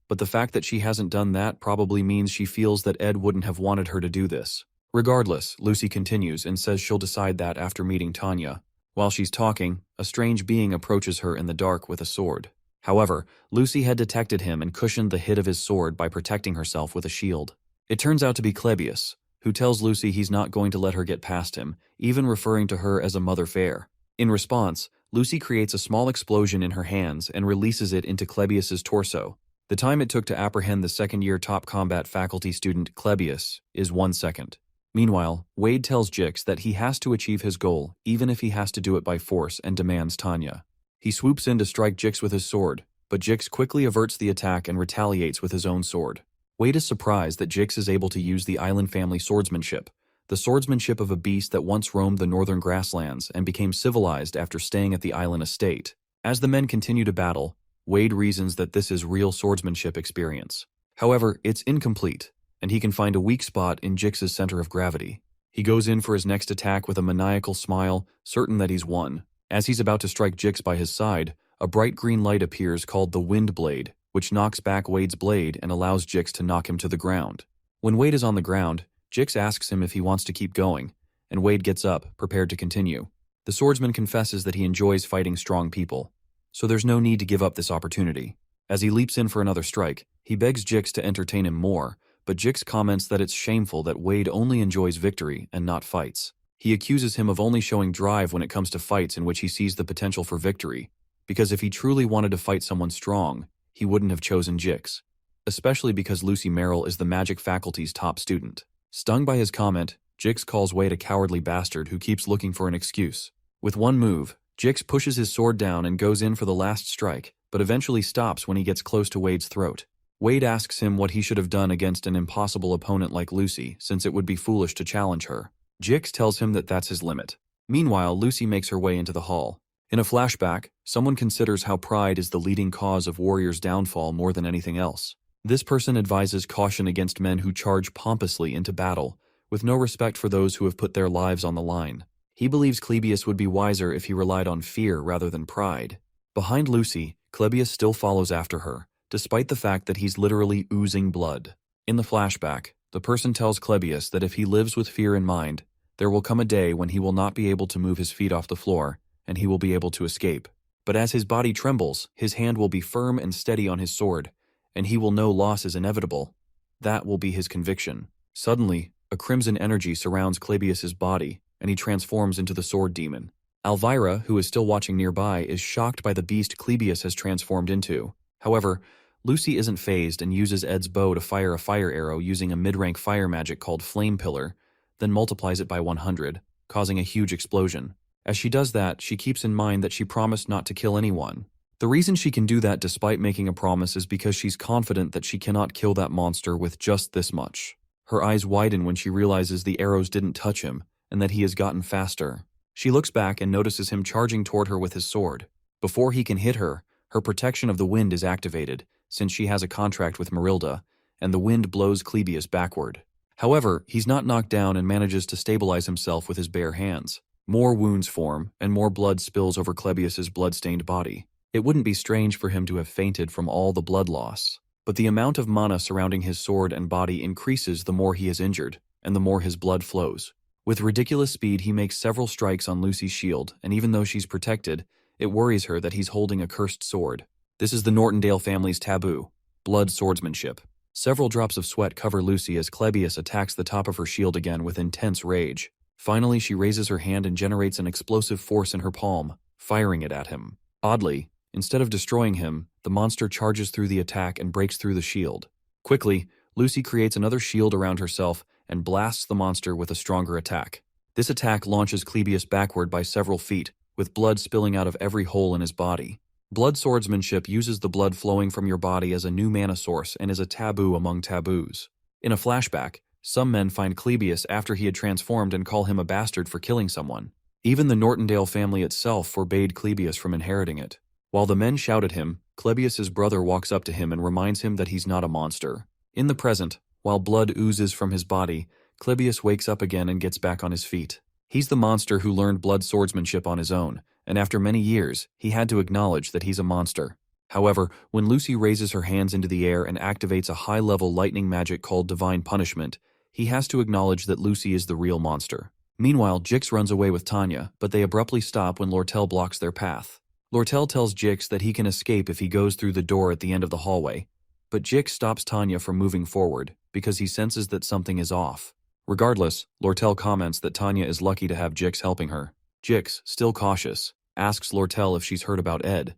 but the fact that she hasn't done that probably means she feels that Ed wouldn't have wanted her to do this. Regardless, Lucy continues and says she'll decide that after meeting Tanya. While she's talking, a strange being approaches her in the dark with a sword. However, Lucy had detected him and cushioned the hit of his sword by protecting herself with a shield. It turns out to be Clebius, who tells Lucy he's not going to let her get past him, even referring to her as a mother fair. In response, Lucy creates a small explosion in her hands and releases it into Clebius's torso. The time it took to apprehend the second-year top combat faculty student Clebius is 1 second. Meanwhile, Wade tells Jix that he has to achieve his goal, even if he has to do it by force, and demands Tanya. He swoops in to strike Jix with his sword, but Jix quickly averts the attack and retaliates with his own sword. Wade is surprised that Jix is able to use the island family swordsmanship, the swordsmanship of a beast that once roamed the northern grasslands and became civilized after staying at the island estate. As the men continue to battle, Wade reasons that this is real swordsmanship experience. However, it's incomplete, and he can find a weak spot in Jix's center of gravity. He goes in for his next attack with a maniacal smile, certain that he's won. As he's about to strike Jix by his side, a bright green light appears called the Wind Blade, which knocks back Wade's blade and allows Jix to knock him to the ground. When Wade is on the ground, Jix asks him if he wants to keep going, and Wade gets up, prepared to continue. The swordsman confesses that he enjoys fighting strong people, so there's no need to give up this opportunity. As he leaps in for another strike, he begs Jix to entertain him more, but Jix comments that it's shameful that Wade only enjoys victory and not fights. He accuses him of only showing drive when it comes to fights in which he sees the potential for victory, because if he truly wanted to fight someone strong, he wouldn't have chosen Jix, especially because Lucy Merrill is the magic faculty's top student. Stung by his comment, Jix calls Wade a cowardly bastard who keeps looking for an excuse. With one move, Jix pushes his sword down and goes in for the last strike, but eventually stops when he gets close to Wade's throat. Wade asks him what he should have done against an impossible opponent like Lucy, since it would be foolish to challenge her. Jix tells him that that's his limit. Meanwhile, Lucy makes her way into the hall. In a flashback, someone considers how pride is the leading cause of warriors' downfall more than anything else. This person advises caution against men who charge pompously into battle, with no respect for those who have put their lives on the line. He believes Clebius would be wiser if he relied on fear rather than pride. Behind Lucy, Clebius still follows after her, despite the fact that he's literally oozing blood. In the flashback, the person tells Clebius that if he lives with fear in mind, there will come a day when he will not be able to move his feet off the floor, and he will be able to escape. But as his body trembles, his hand will be firm and steady on his sword, and he will know loss is inevitable. That will be his conviction. Suddenly, a crimson energy surrounds Clebius's body, and he transforms into the sword demon. Elvira, who is still watching nearby, is shocked by the beast Clebius has transformed into. However, Lucy isn't fazed and uses Ed's bow to fire a fire arrow using a mid-rank fire magic called Flame Pillar, then multiplies it by 100, causing a huge explosion. As she does that, she keeps in mind that she promised not to kill anyone. The reason she can do that despite making a promise is because she's confident that she cannot kill that monster with just this much. Her eyes widen when she realizes the arrows didn't touch him, and that he has gotten faster. She looks back and notices him charging toward her with his sword. Before he can hit her, her protection of the wind is activated, since she has a contract with Marilda, and the wind blows Clebius backward. However, he's not knocked down and manages to stabilize himself with his bare hands. More wounds form, and more blood spills over Clebius's blood-stained body. It wouldn't be strange for him to have fainted from all the blood loss. But the amount of mana surrounding his sword and body increases the more he is injured, and the more his blood flows. With ridiculous speed, he makes several strikes on Lucy's shield, and even though she's protected, it worries her that he's holding a cursed sword. This is the Nortondale family's taboo: blood swordsmanship. Several drops of sweat cover Lucy as Clebius attacks the top of her shield again with intense rage. Finally, she raises her hand and generates an explosive force in her palm, firing it at him. Oddly, instead of destroying him, the monster charges through the attack and breaks through the shield. Quickly, Lucy creates another shield around herself and blasts the monster with a stronger attack. This attack launches Clebius backward by several feet, with blood spilling out of every hole in his body. Blood swordsmanship uses the blood flowing from your body as a new mana source and is a taboo among taboos. In a flashback, some men find Clebius after he had transformed and call him a bastard for killing someone. Even the Nortondale family itself forbade Clebius from inheriting it. While the men shout at him, Clebius's brother walks up to him and reminds him that he's not a monster. In the present, while blood oozes from his body, Clebius wakes up again and gets back on his feet. He's the monster who learned blood swordsmanship on his own, and after many years, he had to acknowledge that he's a monster. However, when Lucy raises her hands into the air and activates a high-level lightning magic called Divine Punishment, he has to acknowledge that Lucy is the real monster. Meanwhile, Jix runs away with Tanya, but they abruptly stop when Lortel blocks their path. Lortel tells Jix that he can escape if he goes through the door at the end of the hallway, but Jix stops Tanya from moving forward because he senses that something is off. Regardless, Lortel comments that Tanya is lucky to have Jix helping her. Jix, still cautious, asks Lortel if she's heard about Ed,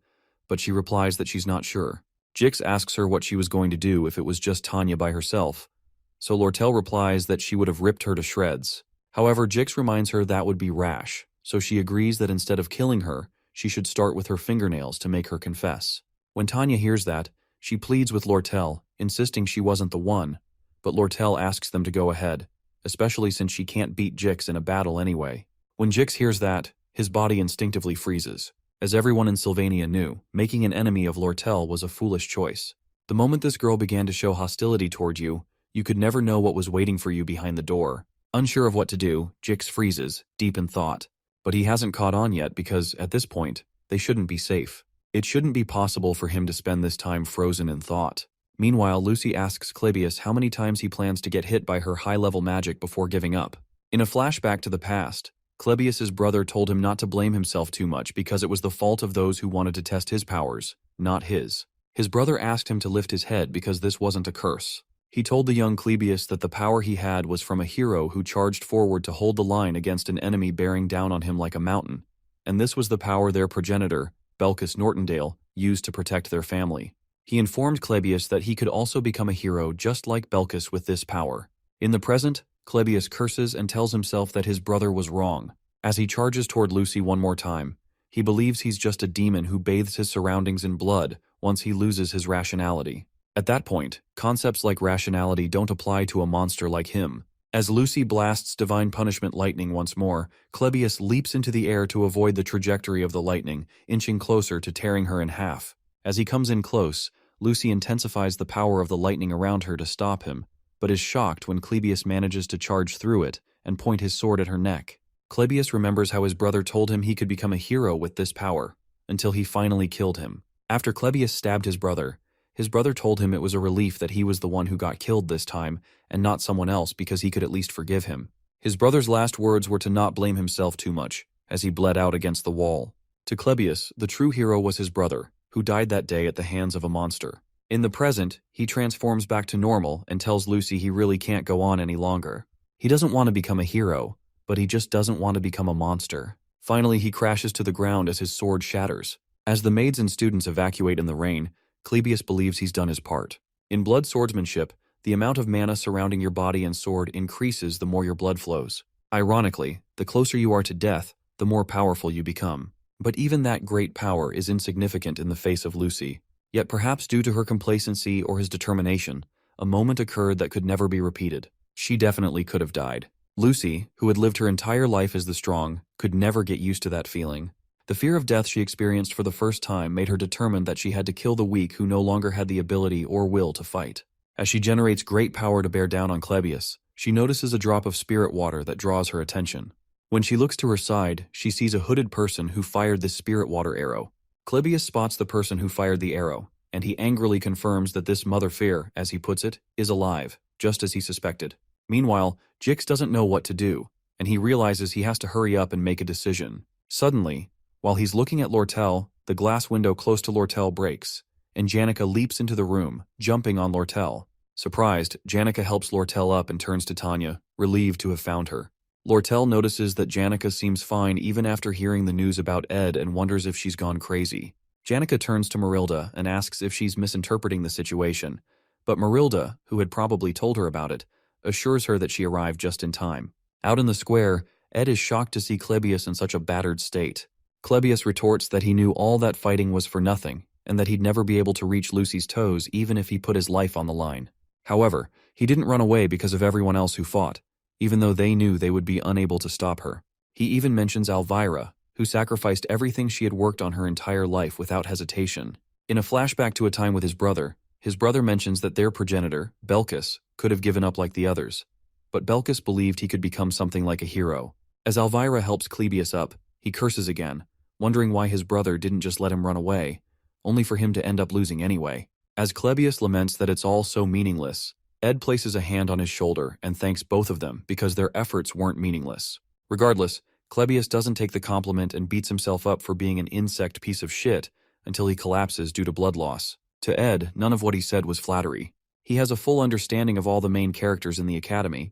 but she replies that she's not sure. Jix asks her what she was going to do if it was just Tanya by herself, so Lortel replies that she would have ripped her to shreds. However, Jix reminds her that would be rash, so she agrees that instead of killing her, she should start with her fingernails to make her confess. When Tanya hears that, she pleads with Lortel, insisting she wasn't the one, but Lortel asks them to go ahead, especially since she can't beat Jix in a battle anyway. When Jix hears that, his body instinctively freezes. As everyone in Sylvania knew, making an enemy of Lortel was a foolish choice. The moment this girl began to show hostility toward you, you could never know what was waiting for you behind the door. Unsure of what to do, Jix freezes, deep in thought. But he hasn't caught on yet because, at this point, they shouldn't be safe. It shouldn't be possible for him to spend this time frozen in thought. Meanwhile, Lucy asks Clebius how many times he plans to get hit by her high-level magic before giving up. In a flashback to the past, Clebius's brother told him not to blame himself too much because it was the fault of those who wanted to test his powers, not his. His brother asked him to lift his head because this wasn't a curse. He told the young Clebius that the power he had was from a hero who charged forward to hold the line against an enemy bearing down on him like a mountain, and this was the power their progenitor, Belcus Nortondale, used to protect their family. He informed Clebius that he could also become a hero just like Belcus with this power. In the present, Clebius curses and tells himself that his brother was wrong. As he charges toward Lucy one more time, he believes he's just a demon who bathes his surroundings in blood once he loses his rationality. At that point, concepts like rationality don't apply to a monster like him. As Lucy blasts Divine Punishment lightning once more, Clebius leaps into the air to avoid the trajectory of the lightning, inching closer to tearing her in half. As he comes in close, Lucy intensifies the power of the lightning around her to stop him, but is shocked when Clebius manages to charge through it and point his sword at her neck. Clebius remembers how his brother told him he could become a hero with this power, until he finally killed him. After Clebius stabbed his brother told him it was a relief that he was the one who got killed this time and not someone else because he could at least forgive him. His brother's last words were to not blame himself too much, as he bled out against the wall. To Clebius, the true hero was his brother, who died that day at the hands of a monster. In the present, he transforms back to normal and tells Lucy he really can't go on any longer. He doesn't want to become a hero, but he just doesn't want to become a monster. Finally, he crashes to the ground as his sword shatters. As the maids and students evacuate in the rain, Clebius believes he's done his part. In blood swordsmanship, the amount of mana surrounding your body and sword increases the more your blood flows. Ironically, the closer you are to death, the more powerful you become. But even that great power is insignificant in the face of Lucy. Yet perhaps due to her complacency or his determination, a moment occurred that could never be repeated. She definitely could have died. Lucy, who had lived her entire life as the strong, could never get used to that feeling. The fear of death she experienced for the first time made her determined that she had to kill the weak who no longer had the ability or will to fight. As she generates great power to bear down on Clebius, She notices a drop of spirit water that draws her attention. When she looks to her side, she sees a hooded person who fired the spirit water arrow. Clebius spots the person who fired the arrow, and he angrily confirms that this Mother Fear, as he puts it, is alive, just as he suspected. Meanwhile, Jix doesn't know what to do, and he realizes he has to hurry up and make a decision. Suddenly, while he's looking at Lortel, the glass window close to Lortel breaks, and Janica leaps into the room, jumping on Lortel. Surprised, Janica helps Lortel up and turns to Tanya, relieved to have found her. Lortel notices that Janica seems fine even after hearing the news about Ed and wonders if she's gone crazy. Janica turns to Marilda and asks if she's misinterpreting the situation, but Marilda, who had probably told her about it, assures her that she arrived just in time. Out in the square, Ed is shocked to see Clebius in such a battered state. Clebius retorts that he knew all that fighting was for nothing, and that he'd never be able to reach Lucy's toes even if he put his life on the line. However, he didn't run away because of everyone else who fought, even though they knew they would be unable to stop her. He even mentions Elvira, who sacrificed everything she had worked on her entire life without hesitation. In a flashback to a time with his brother mentions that their progenitor, Belkis, could have given up like the others. But Belkis believed he could become something like a hero. As Elvira helps Clebius up, he curses again, wondering why his brother didn't just let him run away, only for him to end up losing anyway. As Clebius laments that it's all so meaningless, Ed places a hand on his shoulder and thanks both of them because their efforts weren't meaningless. Regardless, Clebius doesn't take the compliment and beats himself up for being an insect piece of shit until he collapses due to blood loss. To Ed, none of what he said was flattery. He has a full understanding of all the main characters in the academy,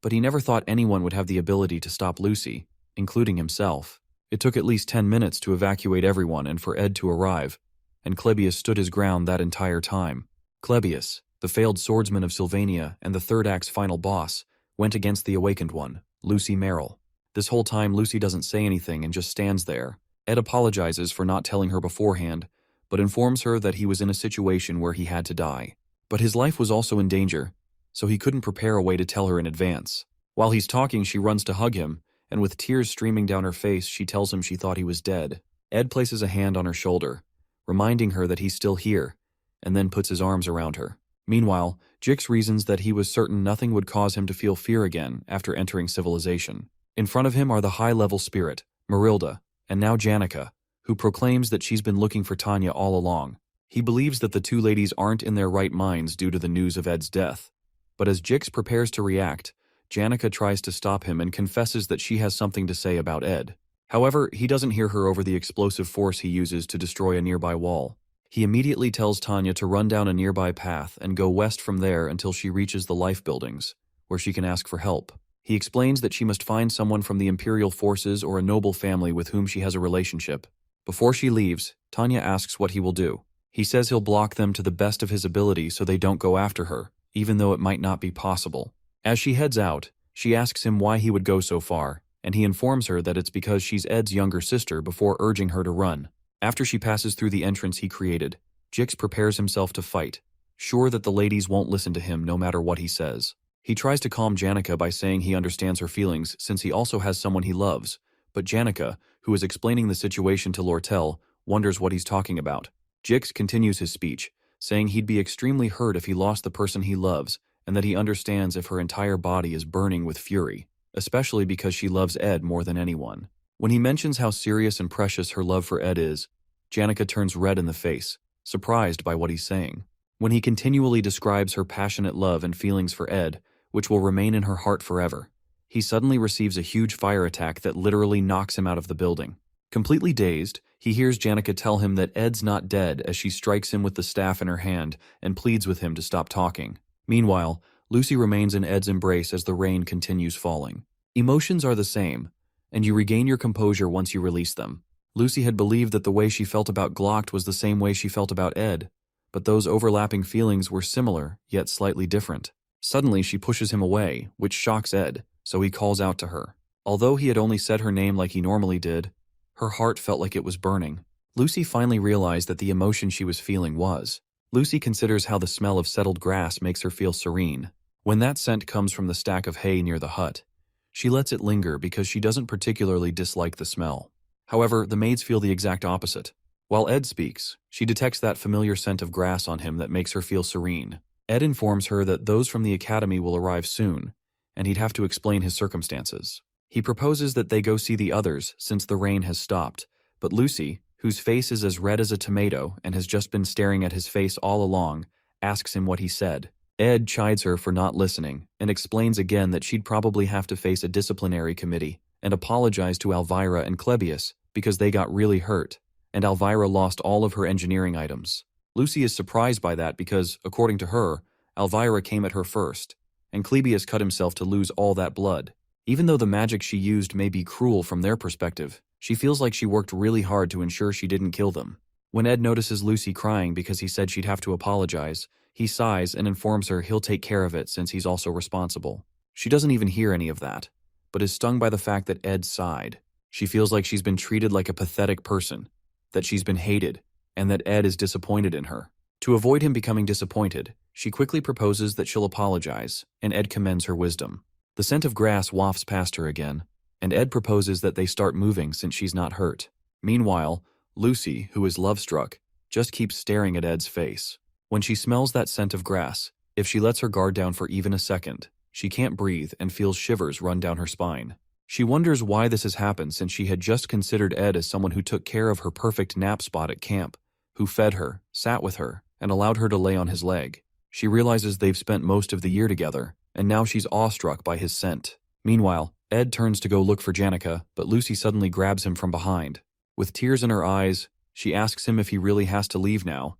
but he never thought anyone would have the ability to stop Lucy, including himself. It took at least 10 minutes to evacuate everyone and for Ed to arrive, and Clebius stood his ground that entire time. Clebius, the failed swordsman of Sylvania and the third act's final boss, went against the awakened one, Lucy Merrill. This whole time Lucy doesn't say anything and just stands there. Ed apologizes for not telling her beforehand, but informs her that he was in a situation where he had to die. But his life was also in danger, so he couldn't prepare a way to tell her in advance. While he's talking, she runs to hug him, and with tears streaming down her face, she tells him she thought he was dead. Ed places a hand on her shoulder, reminding her that he's still here, and then puts his arms around her. Meanwhile, Jix reasons that he was certain nothing would cause him to feel fear again after entering civilization. In front of him are the high-level spirit, Marilda, and now Janica, who proclaims that she's been looking for Tanya all along. He believes that the two ladies aren't in their right minds due to the news of Ed's death. But as Jix prepares to react, Janica tries to stop him and confesses that she has something to say about Ed. However, he doesn't hear her over the explosive force he uses to destroy a nearby wall. He immediately tells Tanya to run down a nearby path and go west from there until she reaches the Life buildings, where she can ask for help. He explains that she must find someone from the Imperial forces or a noble family with whom she has a relationship. Before she leaves, Tanya asks what he will do. He says he'll block them to the best of his ability so they don't go after her, even though it might not be possible. As she heads out, she asks him why he would go so far, and he informs her that it's because she's Ed's younger sister before urging her to run. After she passes through the entrance he created, Jix prepares himself to fight, sure that the ladies won't listen to him no matter what he says. He tries to calm Janica by saying he understands her feelings since he also has someone he loves, but Janica, who is explaining the situation to Lortel, wonders what he's talking about. Jix continues his speech, saying he'd be extremely hurt if he lost the person he loves and that he understands if her entire body is burning with fury, especially because she loves Ed more than anyone. When he mentions how serious and precious her love for Ed is, Janica turns red in the face, surprised by what he's saying. When he continually describes her passionate love and feelings for Ed, which will remain in her heart forever, he suddenly receives a huge fire attack that literally knocks him out of the building. Completely dazed, he hears Janica tell him that Ed's not dead as she strikes him with the staff in her hand and pleads with him to stop talking. Meanwhile, Lucy remains in Ed's embrace as the rain continues falling. Emotions are the same, and you regain your composure once you release them. Lucy had believed that the way she felt about Glocked was the same way she felt about Ed, but those overlapping feelings were similar, yet slightly different. Suddenly, she pushes him away, which shocks Ed, so he calls out to her. Although he had only said her name like he normally did, her heart felt like it was burning. Lucy finally realized that the emotion she was feeling was. Lucy considers how the smell of settled grass makes her feel serene. When that scent comes from the stack of hay near the hut, she lets it linger because she doesn't particularly dislike the smell. However, the maids feel the exact opposite. While Ed speaks, she detects that familiar scent of grass on him that makes her feel serene. Ed informs her that those from the academy will arrive soon, and he'd have to explain his circumstances. He proposes that they go see the others since the rain has stopped, but Lucy, whose face is as red as a tomato and has just been staring at his face all along, asks him what he said. Ed chides her for not listening and explains again that she'd probably have to face a disciplinary committee and apologize to Elvira and Clebius because they got really hurt, and Elvira lost all of her engineering items. Lucy is surprised by that because, according to her, Elvira came at her first, and Clebius cut himself to lose all that blood. Even though the magic she used may be cruel from their perspective, she feels like she worked really hard to ensure she didn't kill them. When Ed notices Lucy crying because he said she'd have to apologize, he sighs and informs her he'll take care of it since he's also responsible. She doesn't even hear any of that, but is stung by the fact that Ed sighed. She feels like she's been treated like a pathetic person, that she's been hated, and that Ed is disappointed in her. To avoid him becoming disappointed, she quickly proposes that she'll apologize, and Ed commends her wisdom. The scent of grass wafts past her again, and Ed proposes that they start moving since she's not hurt. Meanwhile, Lucy, who is love-struck, just keeps staring at Ed's face. When she smells that scent of grass, if she lets her guard down for even a second, she can't breathe and feels shivers run down her spine. She wonders why this has happened since she had just considered Ed as someone who took care of her perfect nap spot at camp, who fed her, sat with her, and allowed her to lay on his leg. She realizes they've spent most of the year together, and now she's awestruck by his scent. Meanwhile, Ed turns to go look for Janica, but Lucy suddenly grabs him from behind. With tears in her eyes, she asks him if he really has to leave now,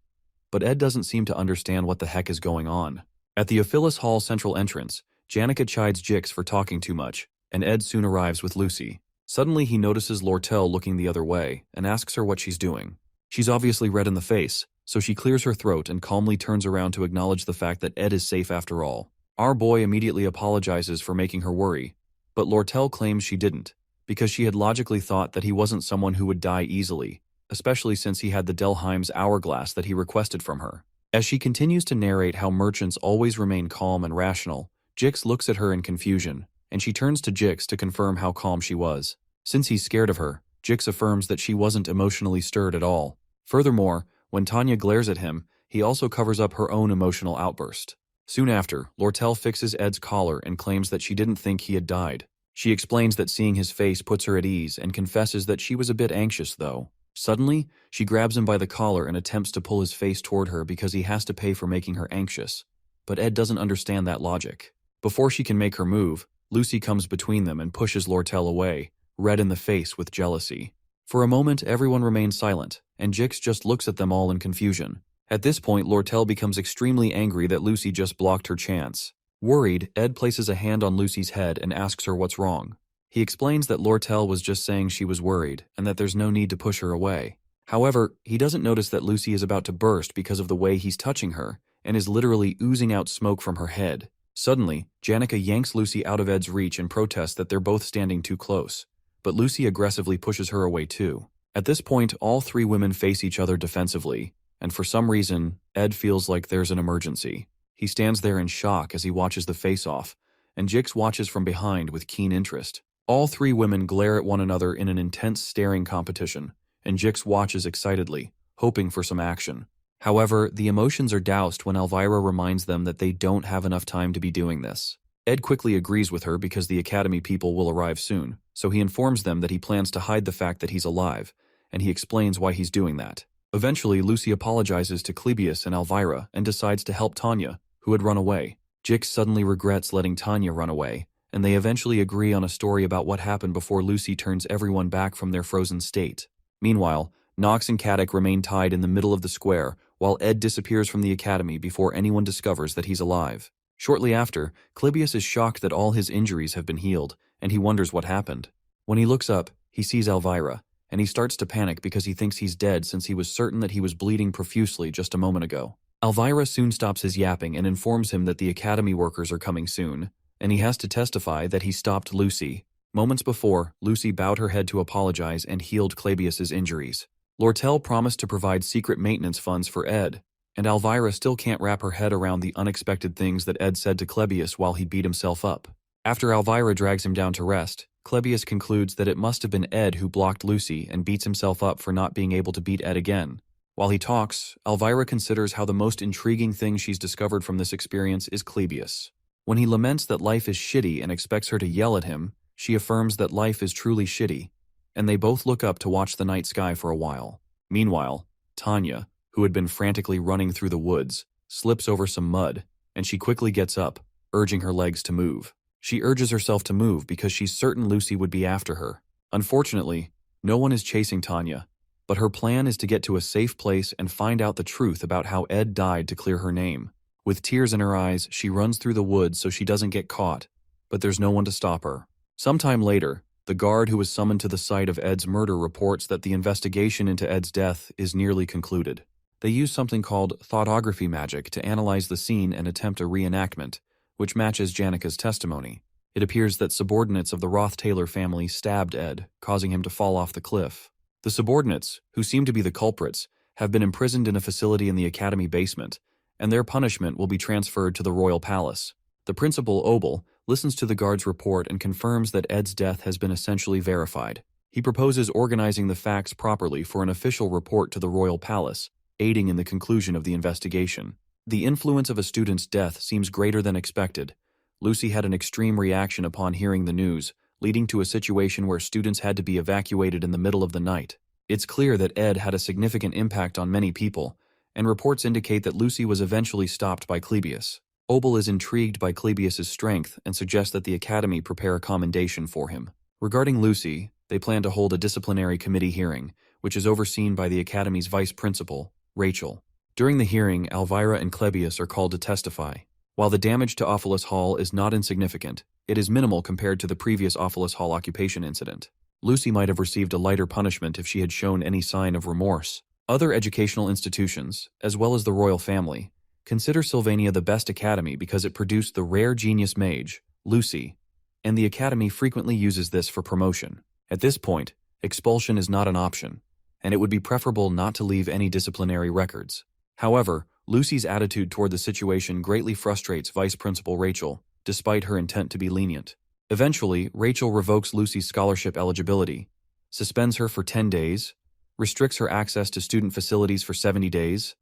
but Ed doesn't seem to understand what the heck is going on. At the Ophilus Hall central entrance, Janica chides Jix for talking too much, and Ed soon arrives with Lucy. Suddenly he notices Lortel looking the other way and asks her what she's doing. She's obviously red in the face, so she clears her throat and calmly turns around to acknowledge the fact that Ed is safe after all. Our boy immediately apologizes for making her worry, but Lortel claims she didn't, because she had logically thought that he wasn't someone who would die easily, especially since he had the Delheim's hourglass that he requested from her. As she continues to narrate how merchants always remain calm and rational, Jix looks at her in confusion, and she turns to Jix to confirm how calm she was. Since he's scared of her, Jix affirms that she wasn't emotionally stirred at all. Furthermore, when Tanya glares at him, he also covers up her own emotional outburst. Soon after, Lortel fixes Ed's collar and claims that she didn't think he had died. She explains that seeing his face puts her at ease and confesses that she was a bit anxious though. Suddenly, she grabs him by the collar and attempts to pull his face toward her because he has to pay for making her anxious. But Ed doesn't understand that logic. Before she can make her move, Lucy comes between them and pushes Lortel away, red in the face with jealousy. For a moment, everyone remains silent, and Jix just looks at them all in confusion. At this point, Lortel becomes extremely angry that Lucy just blocked her chance. Worried, Ed places a hand on Lucy's head and asks her what's wrong. He explains that Lortel was just saying she was worried and that there's no need to push her away. However, he doesn't notice that Lucy is about to burst because of the way he's touching her and is literally oozing out smoke from her head. Suddenly, Janica yanks Lucy out of Ed's reach and protests that they're both standing too close, but Lucy aggressively pushes her away too. At this point, all three women face each other defensively, and for some reason, Ed feels like there's an emergency. He stands there in shock as he watches the face-off, and Jix watches from behind with keen interest. All three women glare at one another in an intense staring competition, and Jix watches excitedly, hoping for some action. However, the emotions are doused when Elvira reminds them that they don't have enough time to be doing this. Ed quickly agrees with her because the Academy people will arrive soon, so he informs them that he plans to hide the fact that he's alive, and he explains why he's doing that. Eventually, Lucy apologizes to Clebius and Elvira and decides to help Tanya, who had run away. Jix suddenly regrets letting Tanya run away, and they eventually agree on a story about what happened before Lucy turns everyone back from their frozen state. Meanwhile, Nox and Caddick remain tied in the middle of the square, while Ed disappears from the Academy before anyone discovers that he's alive. Shortly after, Clebius is shocked that all his injuries have been healed, and he wonders what happened. When he looks up, he sees Elvira, and he starts to panic because he thinks he's dead since he was certain that he was bleeding profusely just a moment ago. Elvira soon stops his yapping and informs him that the Academy workers are coming soon, and he has to testify that he stopped Lucy. Moments before, Lucy bowed her head to apologize and healed Clebius's injuries. Lortel promised to provide secret maintenance funds for Ed, and Elvira still can't wrap her head around the unexpected things that Ed said to Clebius while he beat himself up. After Elvira drags him down to rest, Clebius concludes that it must have been Ed who blocked Lucy and beats himself up for not being able to beat Ed again. While he talks, Elvira considers how the most intriguing thing she's discovered from this experience is Clebius. When he laments that life is shitty and expects her to yell at him, she affirms that life is truly shitty, and they both look up to watch the night sky for a while. Meanwhile, Tanya, who had been frantically running through the woods, slips over some mud, and she quickly gets up, urging her legs to move. She urges herself to move because she's certain Lucy would be after her. Unfortunately, no one is chasing Tanya, but her plan is to get to a safe place and find out the truth about how Ed died to clear her name. With tears in her eyes, she runs through the woods so she doesn't get caught, but there's no one to stop her. Sometime later, the guard who was summoned to the site of Ed's murder reports that the investigation into Ed's death is nearly concluded. They use something called thoughtography magic to analyze the scene and attempt a reenactment, which matches Janika's testimony. It appears that subordinates of the Roth-Taylor family stabbed Ed, causing him to fall off the cliff. The subordinates, who seem to be the culprits, have been imprisoned in a facility in the academy basement, and their punishment will be transferred to the royal palace. The principal, Obel, listens to the guard's report and confirms that Ed's death has been essentially verified. He proposes organizing the facts properly for an official report to the royal palace, aiding in the conclusion of the investigation. The influence of a student's death seems greater than expected. Lucy had an extreme reaction upon hearing the news, leading to a situation where students had to be evacuated in the middle of the night. It's clear that Ed had a significant impact on many people, and reports indicate that Lucy was eventually stopped by Clebius. Obel is intrigued by Clebius's strength and suggests that the academy prepare a commendation for him. Regarding Lucy, they plan to hold a disciplinary committee hearing, which is overseen by the academy's vice principal, Rachel. During the hearing, Elvira and Clebius are called to testify. While the damage to Ophilus Hall is not insignificant, it is minimal compared to the previous Ophilus Hall occupation incident. Lucy might have received a lighter punishment if she had shown any sign of remorse. Other educational institutions, as well as the royal family, consider Sylvania the best academy because it produced the rare genius mage, Lucy, and the academy frequently uses this for promotion. At this point, expulsion is not an option, and it would be preferable not to leave any disciplinary records. However, Lucy's attitude toward the situation greatly frustrates Vice Principal Rachel, despite her intent to be lenient. Eventually, Rachel revokes Lucy's scholarship eligibility, suspends her for 10 days, restricts her access to student facilities for 70 days,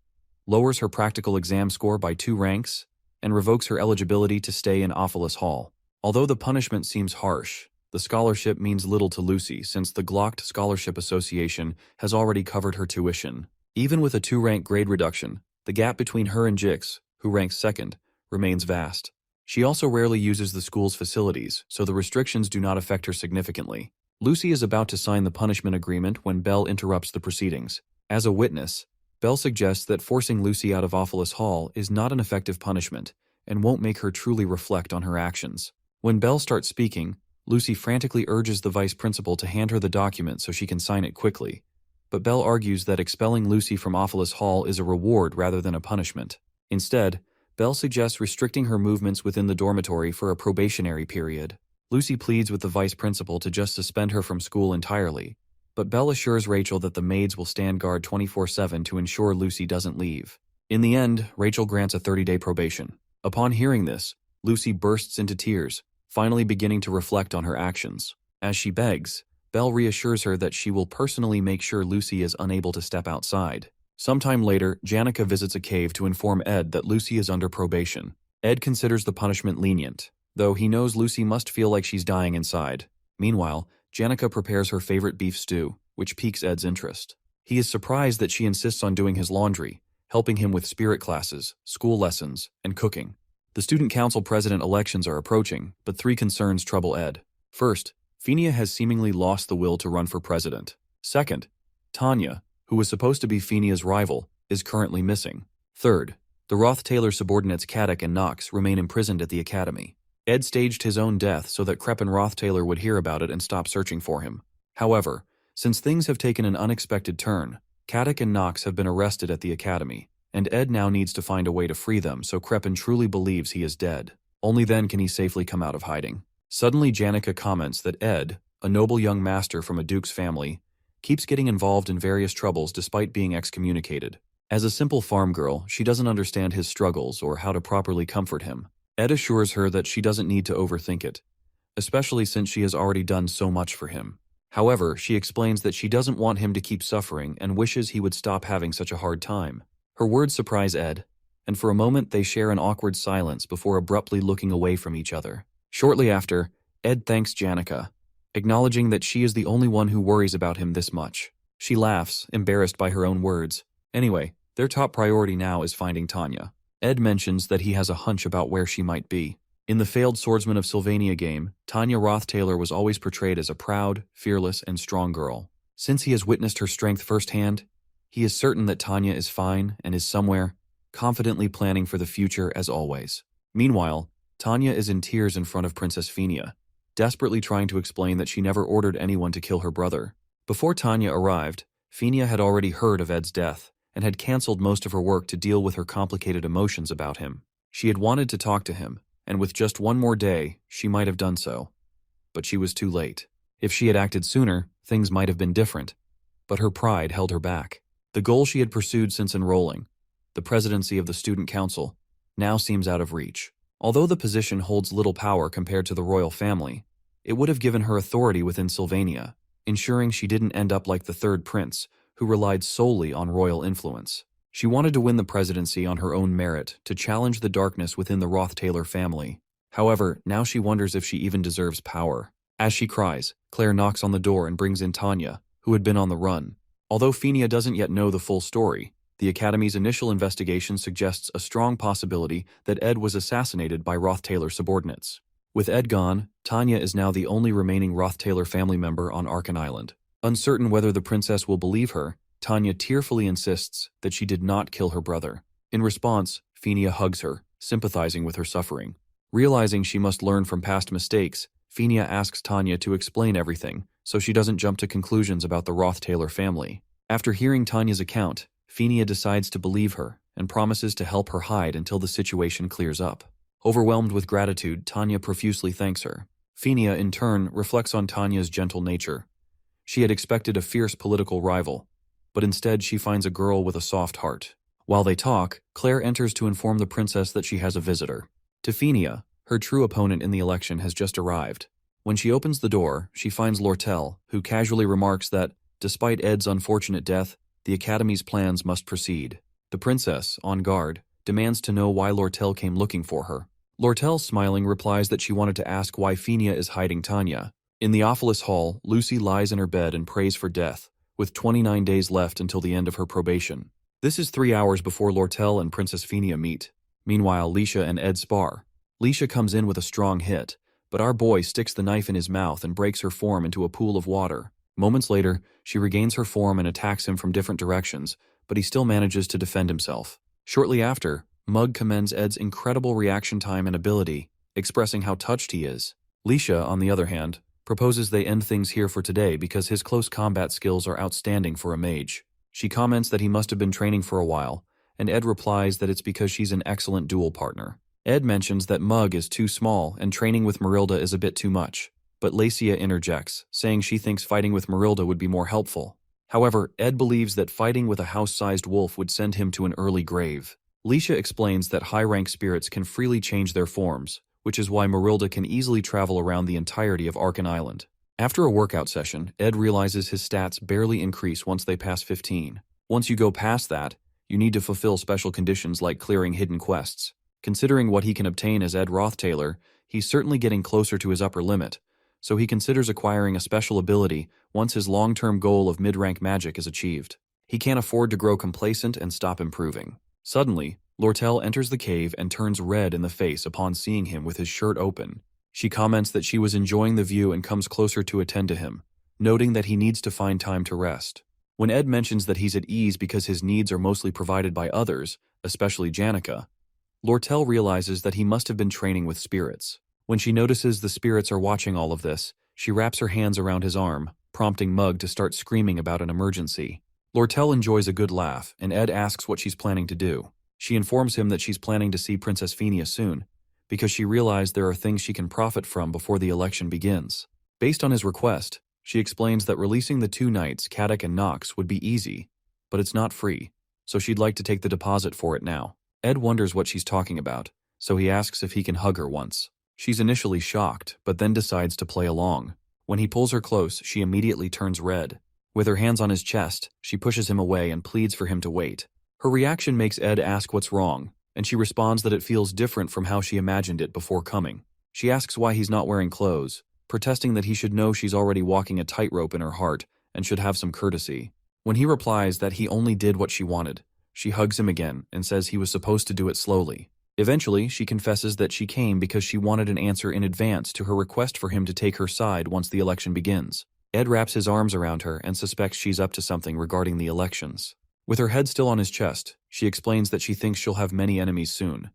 lowers her practical exam score by 2 ranks, and revokes her eligibility to stay in Ophilus Hall. Although the punishment seems harsh, the scholarship means little to Lucy since the Glocked Scholarship Association has already covered her tuition. Even with a 2-rank grade reduction, the gap between her and Jix, who ranks second, remains vast. She also rarely uses the school's facilities, so the restrictions do not affect her significantly. Lucy is about to sign the punishment agreement when Belle interrupts the proceedings. As a witness, Belle suggests that forcing Lucy out of Ophilus Hall is not an effective punishment and won't make her truly reflect on her actions. When Belle starts speaking, Lucy frantically urges the vice principal to hand her the document so she can sign it quickly. But Belle argues that expelling Lucy from Ophilus Hall is a reward rather than a punishment. Instead, Belle suggests restricting her movements within the dormitory for a probationary period. Lucy pleads with the vice principal to just suspend her from school entirely, but Belle assures Rachel that the maids will stand guard 24/7 to ensure Lucy doesn't leave. In the end, Rachel grants a 30-day probation. Upon hearing this, Lucy bursts into tears, finally beginning to reflect on her actions. As she begs, Belle reassures her that she will personally make sure Lucy is unable to step outside. Sometime later, Janica visits a cave to inform Ed that Lucy is under probation. Ed considers the punishment lenient, though he knows Lucy must feel like she's dying inside. Meanwhile, Janica prepares her favorite beef stew, which piques Ed's interest. He is surprised that she insists on doing his laundry, helping him with spirit classes, school lessons, and cooking. The student council president elections are approaching, but 3 concerns trouble Ed. First, Fenia has seemingly lost the will to run for president. Second, Tanya, who was supposed to be Fenia's rival, is currently missing. Third, the Roth-Taylor subordinates Caddick and Knox remain imprisoned at the academy. Ed staged his own death so that Krepp and Roth-Taylor would hear about it and stop searching for him. However, since things have taken an unexpected turn, Caddick and Knox have been arrested at the academy, and Ed now needs to find a way to free them so Kreppen truly believes he is dead. Only then can he safely come out of hiding. Suddenly, Janica comments that Ed, a noble young master from a duke's family, keeps getting involved in various troubles despite being excommunicated. As a simple farm girl, she doesn't understand his struggles or how to properly comfort him. Ed assures her that she doesn't need to overthink it, especially since she has already done so much for him. However, she explains that she doesn't want him to keep suffering and wishes he would stop having such a hard time. Her words surprise Ed, and for a moment they share an awkward silence before abruptly looking away from each other. Shortly after, Ed thanks Janica, acknowledging that she is the only one who worries about him this much. She laughs, embarrassed by her own words. Anyway, their top priority now is finding Tanya. Ed mentions that he has a hunch about where she might be. In the failed Swordsman of Sylvania game, Tanya Roth-Taylor was always portrayed as a proud, fearless, and strong girl. Since he has witnessed her strength firsthand, he is certain that Tanya is fine and is somewhere, confidently planning for the future as always. Meanwhile, Tanya is in tears in front of Princess Fenia, desperately trying to explain that she never ordered anyone to kill her brother. Before Tanya arrived, Fenia had already heard of Ed's death and had cancelled most of her work to deal with her complicated emotions about him. She had wanted to talk to him, and with just one more day, she might have done so. But she was too late. If she had acted sooner, things might have been different. But her pride held her back. The goal she had pursued since enrolling, the presidency of the student council, now seems out of reach. Although the position holds little power compared to the royal family, it would have given her authority within Sylvania, ensuring she didn't end up like the third prince, who relied solely on royal influence. She wanted to win the presidency on her own merit, to challenge the darkness within the Roth-Taylor family. However, now she wonders if she even deserves power. As she cries, Claire knocks on the door and brings in Tanya, who had been on the run. Although Fenia doesn't yet know the full story, the Academy's initial investigation suggests a strong possibility that Ed was assassinated by Roth-Taylor subordinates. With Ed gone, Tanya is now the only remaining Roth-Taylor family member on Arkan Island. Uncertain whether the princess will believe her, Tanya tearfully insists that she did not kill her brother. In response, Fenia hugs her, sympathizing with her suffering. Realizing she must learn from past mistakes, Fenia asks Tanya to explain everything, so she doesn't jump to conclusions about the Roth-Taylor family. After hearing Tanya's account, Fenia decides to believe her and promises to help her hide until the situation clears up. Overwhelmed with gratitude, Tanya profusely thanks her. Fenia, in turn, reflects on Tanya's gentle nature. She had expected a fierce political rival, but instead she finds a girl with a soft heart. While they talk, Claire enters to inform the princess that she has a visitor. To Fenia, her true opponent in the election has just arrived. When she opens the door, she finds Lortel, who casually remarks that, despite Ed's unfortunate death, the Academy's plans must proceed. The princess, on guard, demands to know why Lortel came looking for her. Lortel, smiling, replies that she wanted to ask why Fenia is hiding Tanya. In the Ophelis Hall, Lucy lies in her bed and prays for death, with 29 days left until the end of her probation. This is 3 hours before Lortel and Princess Fenia meet. Meanwhile, Leisha and Ed spar. Leisha comes in with a strong hit, but our boy sticks the knife in his mouth and breaks her form into a pool of water. Moments later, she regains her form and attacks him from different directions, but he still manages to defend himself. Shortly after, Mug commends Ed's incredible reaction time and ability, expressing how touched he is. Leisha, on the other hand, proposes they end things here for today because his close combat skills are outstanding for a mage. She comments that he must have been training for a while, and Ed replies that it's because she's an excellent duel partner. Ed mentions that Mug is too small and training with Marilda is a bit too much, but Lacia interjects, saying she thinks fighting with Marilda would be more helpful. However, Ed believes that fighting with a house-sized wolf would send him to an early grave. Leisha explains that high-rank spirits can freely change their forms, which is why Marilda can easily travel around the entirety of Arkan Island. After a workout session, Ed realizes his stats barely increase once they pass 15. Once you go past that, you need to fulfill special conditions like clearing hidden quests. Considering what he can obtain as Ed Roth-Taylor, he's certainly getting closer to his upper limit, so he considers acquiring a special ability once his long-term goal of mid-rank magic is achieved. He can't afford to grow complacent and stop improving. Suddenly, Lortel enters the cave and turns red in the face upon seeing him with his shirt open. She comments that she was enjoying the view and comes closer to attend to him, noting that he needs to find time to rest. When Ed mentions that he's at ease because his needs are mostly provided by others, especially Janica, Lortel realizes that he must have been training with spirits. When she notices the spirits are watching all of this, she wraps her hands around his arm, prompting Mug to start screaming about an emergency. Lortel enjoys a good laugh, and Ed asks what she's planning to do. She informs him that she's planning to see Princess Fenia soon, because she realized there are things she can profit from before the election begins. Based on his request, she explains that releasing the 2 knights, Kadok and Nox, would be easy, but it's not free, so she'd like to take the deposit for it now. Ed wonders what she's talking about, so he asks if he can hug her once. She's initially shocked, but then decides to play along. When he pulls her close, she immediately turns red. With her hands on his chest, she pushes him away and pleads for him to wait. Her reaction makes Ed ask what's wrong, and she responds that it feels different from how she imagined it before coming. She asks why he's not wearing clothes, protesting that he should know she's already walking a tightrope in her heart and should have some courtesy. When he replies that he only did what she wanted, she hugs him again and says he was supposed to do it slowly. Eventually, she confesses that she came because she wanted an answer in advance to her request for him to take her side once the election begins. Ed wraps his arms around her and suspects she's up to something regarding the elections. With her head still on his chest, she explains that she thinks she'll have many enemies soon,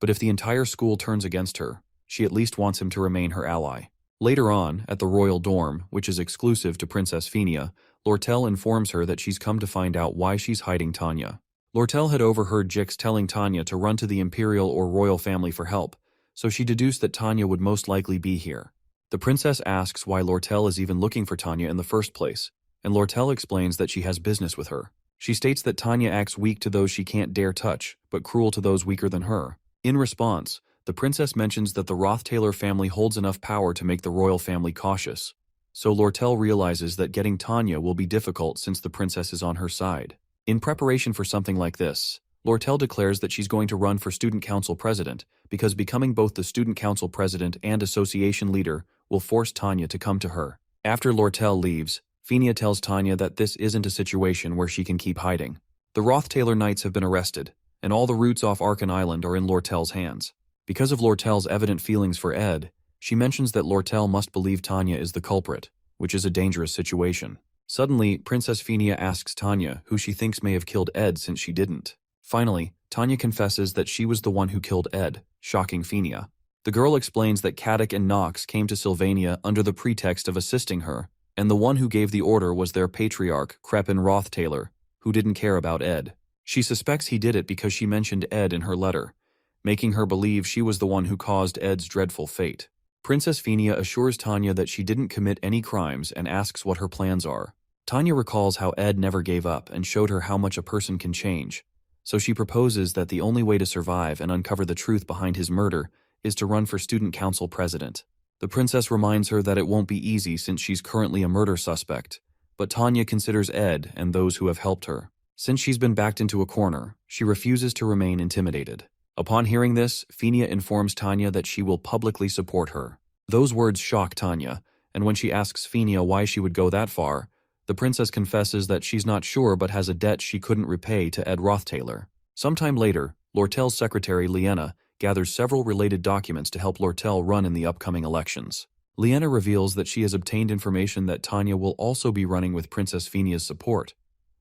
but if the entire school turns against her, she at least wants him to remain her ally. Later on, at the royal dorm, which is exclusive to Princess Phinia, Lortel informs her that she's come to find out why she's hiding Tanya. Lortel had overheard Jix telling Tanya to run to the imperial or royal family for help, so she deduced that Tanya would most likely be here. The princess asks why Lortel is even looking for Tanya in the first place, and Lortel explains that she has business with her. She states that Tanya acts weak to those she can't dare touch, but cruel to those weaker than her. In response, the princess mentions that the Roth-Taylor family holds enough power to make the royal family cautious, so Lortel realizes that getting Tanya will be difficult since the princess is on her side. In preparation for something like this, Lortel declares that she's going to run for student council president because becoming both the student council president and association leader will force Tanya to come to her. After Lortel leaves, Phinia tells Tanya that this isn't a situation where she can keep hiding. The Roth-Taylor Knights have been arrested, and all the routes off Arkan Island are in Lortel's hands. Because of Lortel's evident feelings for Ed, she mentions that Lortel must believe Tanya is the culprit, which is a dangerous situation. Suddenly, Princess Phinia asks Tanya who she thinks may have killed Ed since she didn't. Finally, Tanya confesses that she was the one who killed Ed, shocking Phinia. The girl explains that Caddick and Nox came to Sylvania under the pretext of assisting her, and the one who gave the order was their patriarch, Crepin Roth-Taylor, who didn't care about Ed. She suspects he did it because she mentioned Ed in her letter, making her believe she was the one who caused Ed's dreadful fate. Princess Phinia assures Tanya that she didn't commit any crimes and asks what her plans are. Tanya recalls how Ed never gave up and showed her how much a person can change, so she proposes that the only way to survive and uncover the truth behind his murder is to run for student council president. The princess reminds her that it won't be easy since she's currently a murder suspect, but Tanya considers Ed and those who have helped her. Since she's been backed into a corner, she refuses to remain intimidated. Upon hearing this, Phinia informs Tanya that she will publicly support her. Those words shock Tanya, and when she asks Phinia why she would go that far, the princess confesses that she's not sure but has a debt she couldn't repay to Ed Roth-Taylor. Sometime later, Lortel's secretary Leanna gathers several related documents to help Lortel run in the upcoming elections. Leanna reveals that she has obtained information that Tanya will also be running with Princess Phinia's support,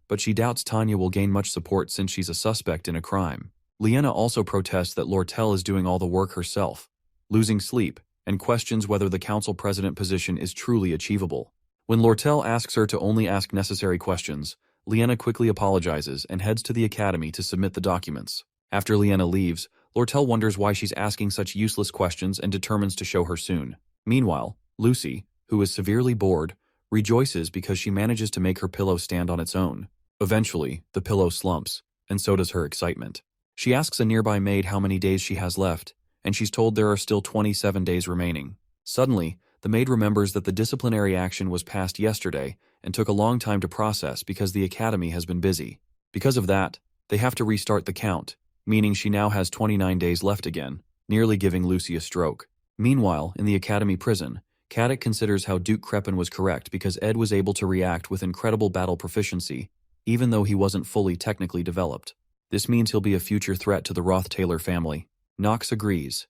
but she doubts Tanya will gain much support since she's a suspect in a crime. Leanna also protests that Lortel is doing all the work herself, losing sleep, and questions whether the council president position is truly achievable. When Lortel asks her to only ask necessary questions, Leanna quickly apologizes and heads to the academy to submit the documents. After Leanna leaves, Lortel wonders why she's asking such useless questions and determines to show her soon. Meanwhile, Lucy, who is severely bored, rejoices because she manages to make her pillow stand on its own. Eventually, the pillow slumps, and so does her excitement. She asks a nearby maid how many days she has left, and she's told there are still 27 days remaining. Suddenly, the maid remembers that the disciplinary action was passed yesterday and took a long time to process because the academy has been busy. Because of that, they have to restart the count, meaning she now has 29 days left again, nearly giving Lucy a stroke. Meanwhile, in the academy prison, Caddick considers how Duke Crepin was correct because Ed was able to react with incredible battle proficiency, even though he wasn't fully technically developed. This means he'll be a future threat to the Roth-Taylor family. Nox agrees,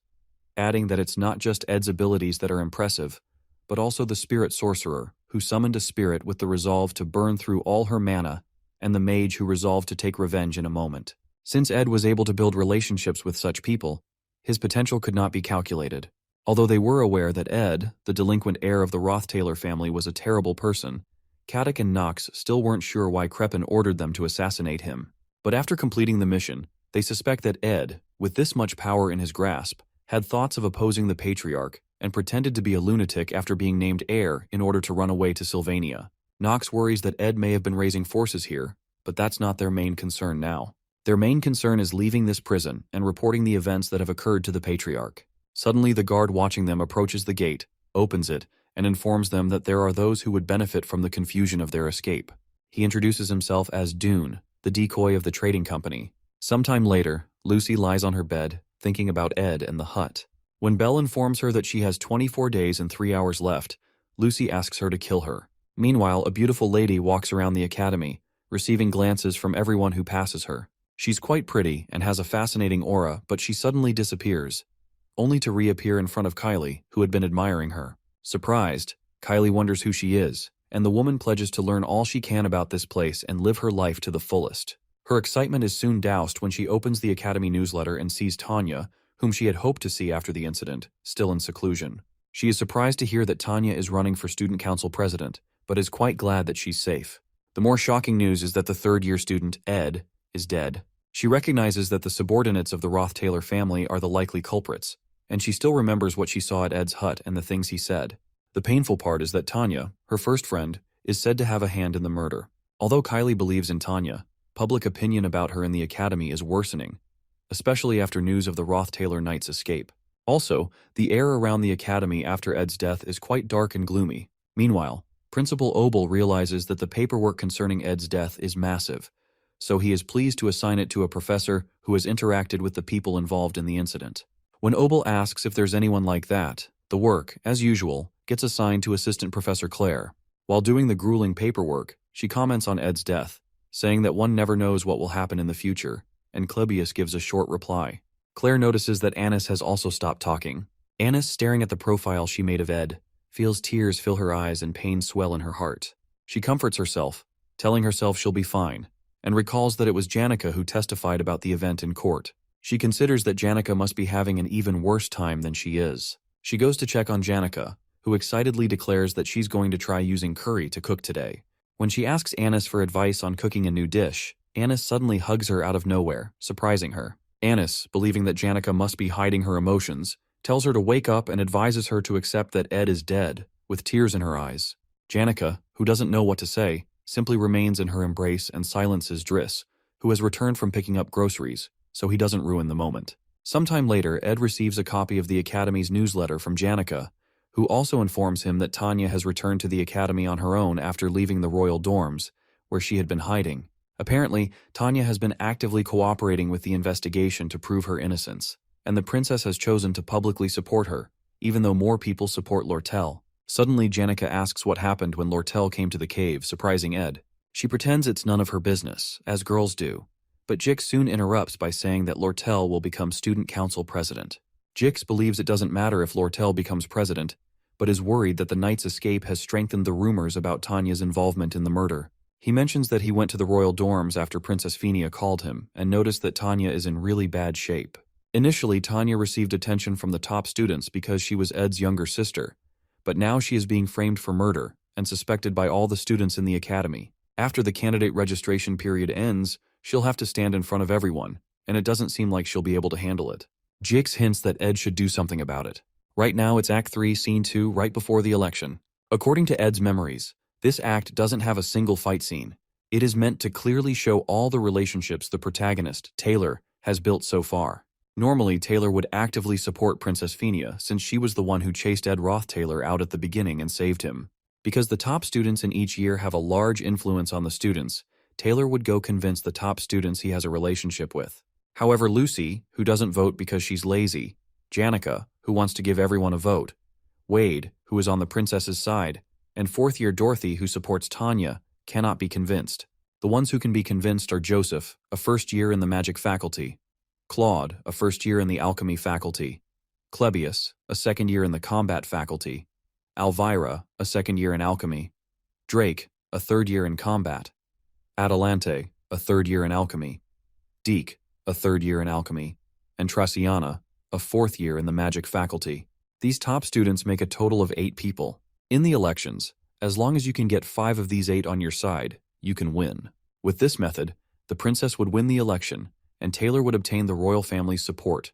adding that it's not just Ed's abilities that are impressive, but also the spirit sorcerer, who summoned a spirit with the resolve to burn through all her mana, and the mage who resolved to take revenge in a moment. Since Ed was able to build relationships with such people, his potential could not be calculated. Although they were aware that Ed, the delinquent heir of the Roth-Taylor family, was a terrible person, Caddick and Nox still weren't sure why Crepin ordered them to assassinate him. But after completing the mission, they suspect that Ed, with this much power in his grasp, had thoughts of opposing the Patriarch and pretended to be a lunatic after being named heir in order to run away to Sylvania. Nox worries that Ed may have been raising forces here, but that's not their main concern now. Their main concern is leaving this prison and reporting the events that have occurred to the Patriarch. Suddenly, the guard watching them approaches the gate, opens it, and informs them that there are those who would benefit from the confusion of their escape. He introduces himself as Dune, the decoy of the trading company, Sometime later, Lucy lies on her bed, thinking about Ed and the hut. When Belle informs her that she has 24 days and 3 hours left, Lucy asks her to kill her. Meanwhile, a beautiful lady walks around the academy, receiving glances from everyone who passes her. She's quite pretty and has a fascinating aura, but she suddenly disappears, only to reappear in front of Kylie, who had been admiring her. Surprised, Kylie wonders who she is, and the woman pledges to learn all she can about this place and live her life to the fullest. Her excitement is soon doused when she opens the academy newsletter and sees Tanya, whom she had hoped to see after the incident, still in seclusion. She is surprised to hear that Tanya is running for student council president, but is quite glad that she's safe. The more shocking news is that the third-year student, Ed, is dead. She recognizes that the subordinates of the Roth-Taylor family are the likely culprits, and she still remembers what she saw at Ed's hut and the things he said. The painful part is that Tanya, her first friend, is said to have a hand in the murder. Although Kylie believes in Tanya, public opinion about her in the academy is worsening, especially after news of the Roth-Taylor Knight's escape. Also, the air around the academy after Ed's death is quite dark and gloomy. Meanwhile, Principal Obel realizes that the paperwork concerning Ed's death is massive, so he is pleased to assign it to a professor who has interacted with the people involved in the incident. When Obel asks if there's anyone like that, the work, as usual, gets assigned to Assistant Professor Claire. While doing the grueling paperwork, she comments on Ed's death, saying that one never knows what will happen in the future, and Klebius gives a short reply. Claire notices that Annis has also stopped talking. Annis, staring at the profile she made of Ed, feels tears fill her eyes and pain swell in her heart. She comforts herself, telling herself she'll be fine, and recalls that it was Janica who testified about the event in court. She considers that Janica must be having an even worse time than she is. She goes to check on Janica, who excitedly declares that she's going to try using curry to cook today. When she asks Annis for advice on cooking a new dish, Annis suddenly hugs her out of nowhere, surprising her. Annis, believing that Janica must be hiding her emotions, tells her to wake up and advises her to accept that Ed is dead, with tears in her eyes. Janica, who doesn't know what to say, simply remains in her embrace and silences Driss, who has returned from picking up groceries, so he doesn't ruin the moment. Sometime later, Ed receives a copy of the Academy's newsletter from Janica, who also informs him that Tanya has returned to the Academy on her own after leaving the royal dorms, where she had been hiding. Apparently, Tanya has been actively cooperating with the investigation to prove her innocence, and the princess has chosen to publicly support her, even though more people support Lortel. Suddenly, Janica asks what happened when Lortel came to the cave, surprising Ed. She pretends it's none of her business, as girls do, but Jix soon interrupts by saying that Lortel will become student council president. Jix believes it doesn't matter if Lortel becomes president, but is worried that the knight's escape has strengthened the rumors about Tanya's involvement in the murder. He mentions that he went to the royal dorms after Princess Phenia called him and noticed that Tanya is in really bad shape. Initially, Tanya received attention from the top students because she was Ed's younger sister, but now she is being framed for murder and suspected by all the students in the academy. After the candidate registration period ends, she'll have to stand in front of everyone, and it doesn't seem like she'll be able to handle it. Jix hints that Ed should do something about it. Right now it's Act 3, Scene 2, right before the election. According to Ed's memories, this act doesn't have a single fight scene. It is meant to clearly show all the relationships the protagonist, Taylor, has built so far. Normally, Taylor would actively support Princess Phenia since she was the one who chased Ed Roth-Taylor out at the beginning and saved him. Because the top students in each year have a large influence on the students, Taylor would go convince the top students he has a relationship with. However, Lucy, who doesn't vote because she's lazy, Janica, who wants to give everyone a vote, Wade, who is on the princess's side, and fourth-year Dorothy, who supports Tanya, cannot be convinced. The ones who can be convinced are Joseph, a first year in the magic faculty, Claude, a first year in the alchemy faculty, Klebius, a second year in the combat faculty, Alvira, a second year in alchemy, Drake, a third year in combat, Adelante, a third year in alchemy, Deke, a third year in alchemy, and Traciana, a fourth year in the magic faculty. These top students make a total of 8 people. In the elections, as long as you can get 5 of these 8 on your side, you can win. With this method, the princess would win the election, and Taylor would obtain the royal family's support,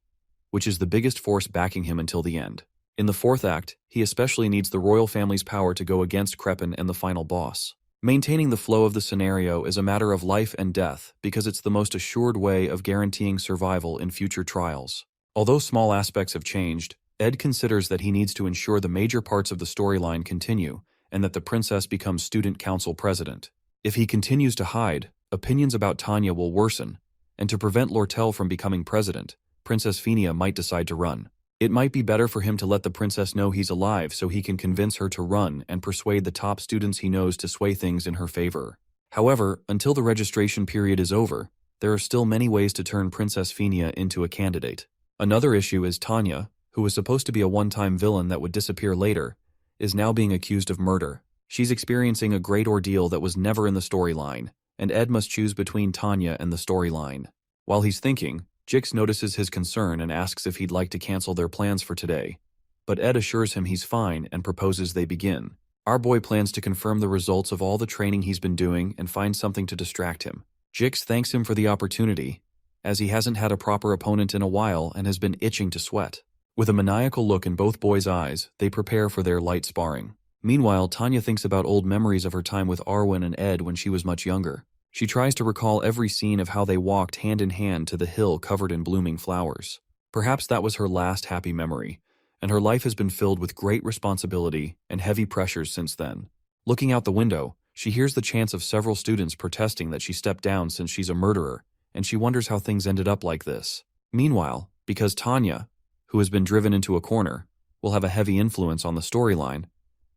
which is the biggest force backing him until the end. In the 4th act, he especially needs the royal family's power to go against Crepin and the final boss. Maintaining the flow of the scenario is a matter of life and death because it's the most assured way of guaranteeing survival in future trials. Although small aspects have changed, Ed considers that he needs to ensure the major parts of the storyline continue and that the princess becomes student council president. If he continues to hide, opinions about Tanya will worsen, and to prevent Lortel from becoming president, Princess Phinia might decide to run. It might be better for him to let the princess know he's alive so he can convince her to run and persuade the top students he knows to sway things in her favor. However, until the registration period is over, there are still many ways to turn Princess Phinia into a candidate. Another issue is Tanya, who was supposed to be a one-time villain that would disappear later, is now being accused of murder. She's experiencing a great ordeal that was never in the storyline, and Ed must choose between Tanya and the storyline. While he's thinking, Jix notices his concern and asks if he'd like to cancel their plans for today. But Ed assures him he's fine and proposes they begin. Our boy plans to confirm the results of all the training he's been doing and find something to distract him. Jix thanks him for the opportunity, as he hasn't had a proper opponent in a while and has been itching to sweat. With a maniacal look in both boys' eyes, they prepare for their light sparring. Meanwhile, Tanya thinks about old memories of her time with Arwen and Ed when she was much younger. She tries to recall every scene of how they walked hand in hand to the hill covered in blooming flowers. Perhaps that was her last happy memory, and her life has been filled with great responsibility and heavy pressures since then. Looking out the window, she hears the chants of several students protesting that she stepped down since she's a murderer, and she wonders how things ended up like this. Meanwhile, because Tanya, who has been driven into a corner, will have a heavy influence on the storyline,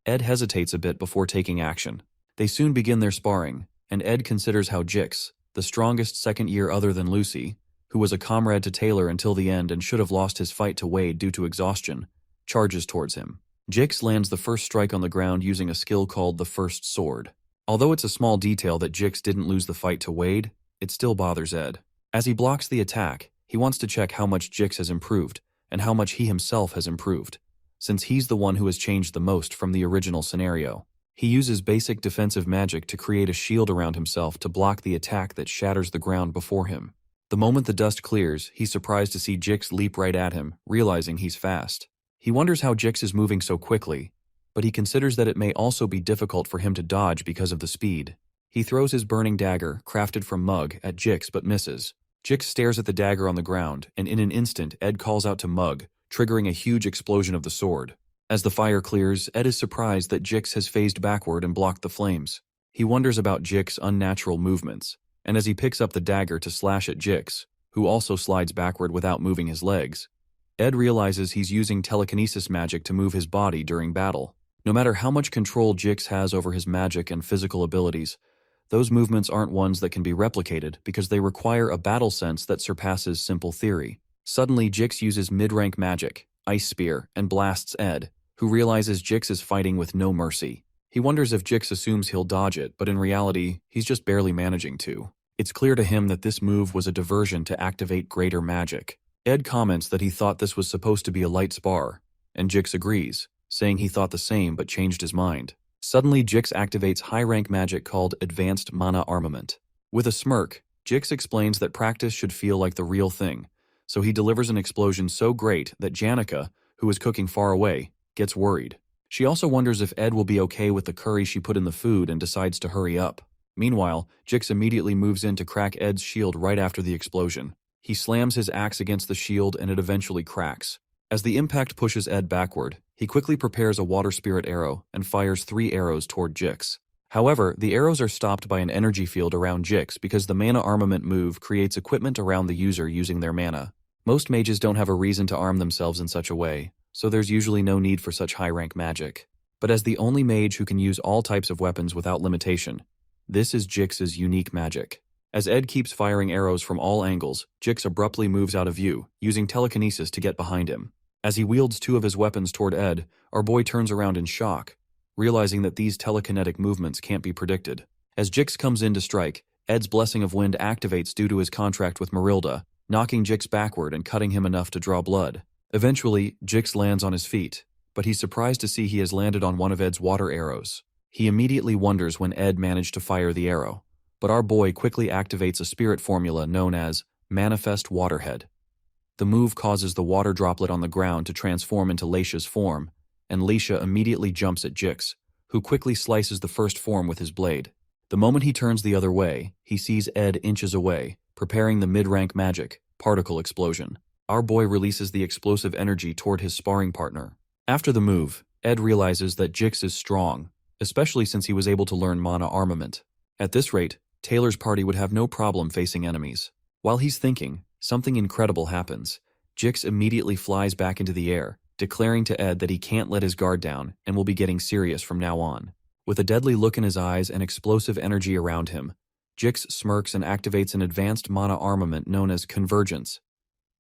Ed hesitates a bit before taking action. They soon begin their sparring, and Ed considers how Jix, the strongest second year other than Lucy, who was a comrade to Taylor until the end and should have lost his fight to Wade due to exhaustion, charges towards him. Jix lands the first strike on the ground using a skill called the First Sword. Although it's a small detail that Jix didn't lose the fight to Wade, it still bothers Ed. As he blocks the attack, he wants to check how much Jix has improved and how much he himself has improved, since he's the one who has changed the most from the original scenario. He uses basic defensive magic to create a shield around himself to block the attack that shatters the ground before him. The moment the dust clears, he's surprised to see Jix leap right at him, realizing he's fast. He wonders how Jix is moving so quickly, but he considers that it may also be difficult for him to dodge because of the speed. He throws his burning dagger, crafted from Mug, at Jix but misses. Jix stares at the dagger on the ground, and in an instant Ed calls out to Mug, triggering a huge explosion of the sword. As the fire clears, Ed is surprised that Jix has phased backward and blocked the flames. He wonders about Jix's unnatural movements, and as he picks up the dagger to slash at Jix, who also slides backward without moving his legs, Ed realizes he's using telekinesis magic to move his body during battle. No matter how much control Jix has over his magic and physical abilities, those movements aren't ones that can be replicated because they require a battle sense that surpasses simple theory. Suddenly, Jix uses mid-rank magic, Ice Spear, and blasts Ed, who realizes Jix is fighting with no mercy. He wonders if Jix assumes he'll dodge it, but in reality, he's just barely managing to. It's clear to him that this move was a diversion to activate greater magic. Ed comments that he thought this was supposed to be a light spar, and Jix agrees, saying he thought the same but changed his mind. Suddenly, Jix activates high-rank magic called Advanced Mana Armament. With a smirk, Jix explains that practice should feel like the real thing, so he delivers an explosion so great that Janica, who is cooking far away, gets worried. She also wonders if Ed will be okay with the curry she put in the food and decides to hurry up. Meanwhile, Jix immediately moves in to crack Ed's shield right after the explosion. He slams his axe against the shield and it eventually cracks. As the impact pushes Ed backward, he quickly prepares a water spirit arrow and fires 3 arrows toward Jix. However, the arrows are stopped by an energy field around Jix because the mana armament move creates equipment around the user using their mana. Most mages don't have a reason to arm themselves in such a way, so there's usually no need for such high-rank magic. But as the only mage who can use all types of weapons without limitation, this is Jix's unique magic. As Ed keeps firing arrows from all angles, Jix abruptly moves out of view, using telekinesis to get behind him. As he wields 2 of his weapons toward Ed, our boy turns around in shock, realizing that these telekinetic movements can't be predicted. As Jix comes in to strike, Ed's Blessing of Wind activates due to his contract with Marilda, knocking Jix backward and cutting him enough to draw blood. Eventually, Jix lands on his feet, but he's surprised to see he has landed on one of Ed's water arrows. He immediately wonders when Ed managed to fire the arrow, but our boy quickly activates a spirit formula known as Manifest Waterhead. The move causes the water droplet on the ground to transform into Leisha's form, and Leisha immediately jumps at Jix, who quickly slices the first form with his blade. The moment he turns the other way, he sees Ed inches away, preparing the mid-rank magic, Particle Explosion. Our boy releases the explosive energy toward his sparring partner. After the move, Ed realizes that Jix is strong, especially since he was able to learn mana armament. At this rate, Taylor's party would have no problem facing enemies. While he's thinking, something incredible happens. Jix immediately flies back into the air, declaring to Ed that he can't let his guard down and will be getting serious from now on. With a deadly look in his eyes and explosive energy around him, Jix smirks and activates an advanced mana armament known as Convergence.